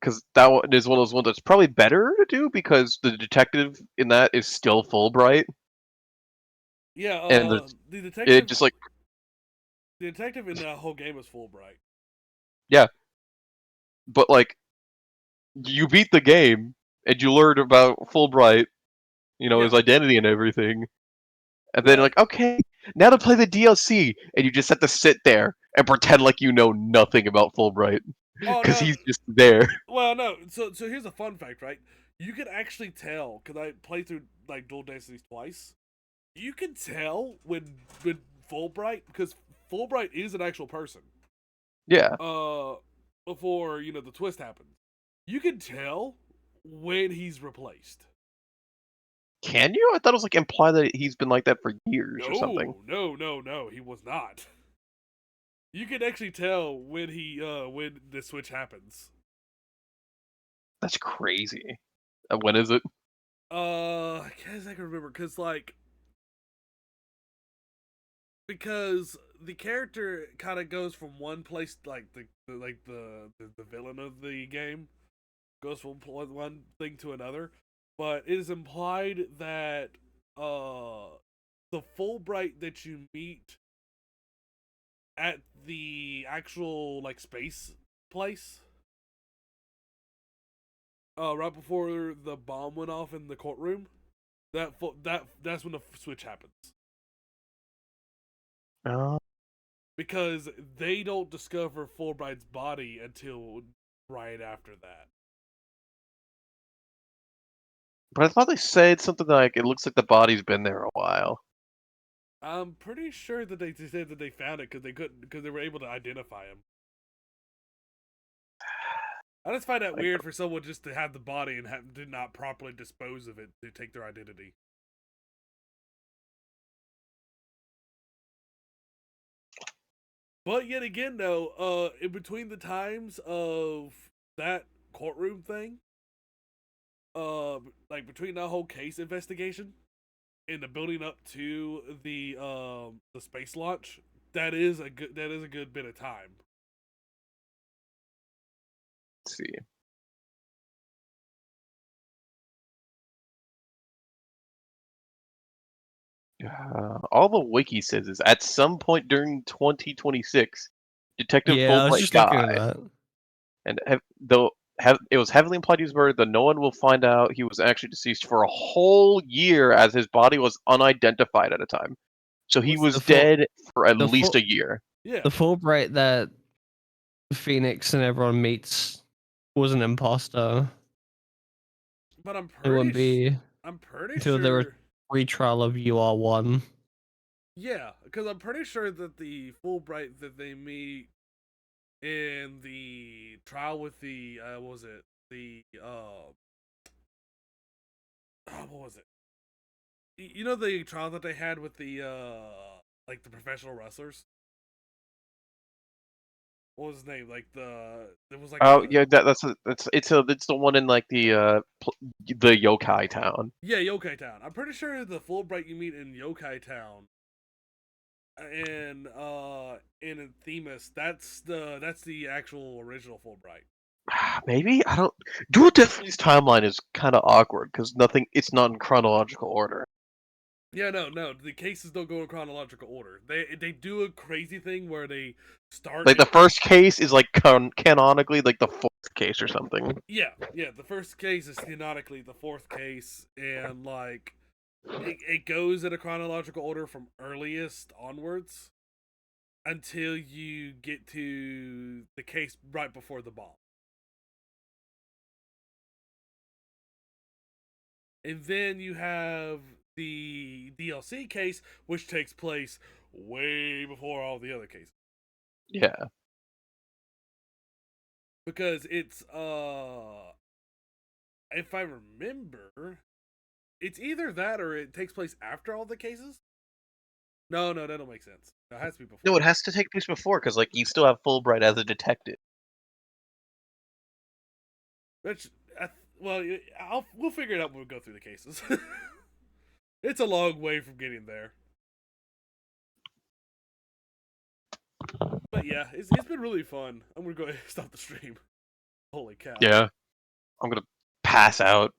because that one is one of those ones that's probably better to do because the detective in that is still Fulbright, Yeah. and The it detective. just like The detective in the whole game was Fulbright. yeah, but like you beat the game and you learn about Fulbright, his Yeah. identity and everything, and then Well, like okay, now to play the DLC, and you just have to sit there and pretend like you know nothing about Fulbright oh because no. he's just there. Well, no. So here's a fun fact, right? You can actually tell because I played through like Dual Destinies twice. You can tell when Fulbright, because Fulbright is an actual person. Yeah. Before the twist happens, you can tell when he's replaced. Can you? I thought it was like implied that he's been like that for years or something. No. He was not. You can actually tell when the switch happens. That's crazy. When is it? I guess I can remember because the character kind of goes from one place, like the villain of the game goes from one thing to another, but it is implied that the Fulbright that you meet at the actual like space place right before the bomb went off in the courtroom, that's when the switch happens. Oh. Because they don't discover Fulbright's body until right after that. But I thought they said something like it looks like the body's been there a while. I'm pretty sure that they said that they found it because they were able to identify him. I just find that Like, weird for someone just to have the body and did not properly dispose of it to take their identity. But yet again, though, in between the times of that courtroom thing, like between that whole case investigation and the building up to the space launch, that is a good bit of time. let's see. All the wiki says is at some point during 2026, Detective Yeah, I was Fulbright just looking died, at that. and it was heavily implied he was murdered, though no one will find out he was actually deceased for a whole year, as his body was unidentified at a time. So he was The full, dead for at the least full, a year. Yeah, the Fulbright that Phoenix and everyone meets was an imposter. but It wouldn't be I'm pretty until there was sure. retrial of UR1. Yeah, because I'm pretty sure that the Fulbright that they meet in the trial with the what was it? The what was it? You know the trial that they had with the like the professional wrestlers? What was his name? Like it was like Oh a yeah, it's the one in like the yokai town. yeah, Yokai Town. I'm pretty sure the Fulbright you meet in Yokai Town and in Themis, that's the actual original Fulbright. Maybe I don't. Dual Destiny's timeline is kind of awkward because it's not in chronological order. Yeah, no. The cases don't go in chronological order. They do a crazy thing where they start Like the first case is like canonically like the fourth case or something. Yeah. The first case is canonically the fourth case, and like it goes in a chronological order from earliest onwards until you get to the case right before the bomb. And then you have the DLC case, which takes place way before all the other cases. Yeah. Because it's if I remember, it's either that or it takes place after all the cases. No, that don't make sense. It has to be before. No, it has to take place before because like you still have Fulbright as a detective. Which, well, we'll figure it out when we go through the cases. It's a long way from getting there. But yeah, it's been really fun. I'm gonna go ahead and stop the stream. Holy cow. Yeah. I'm gonna pass out.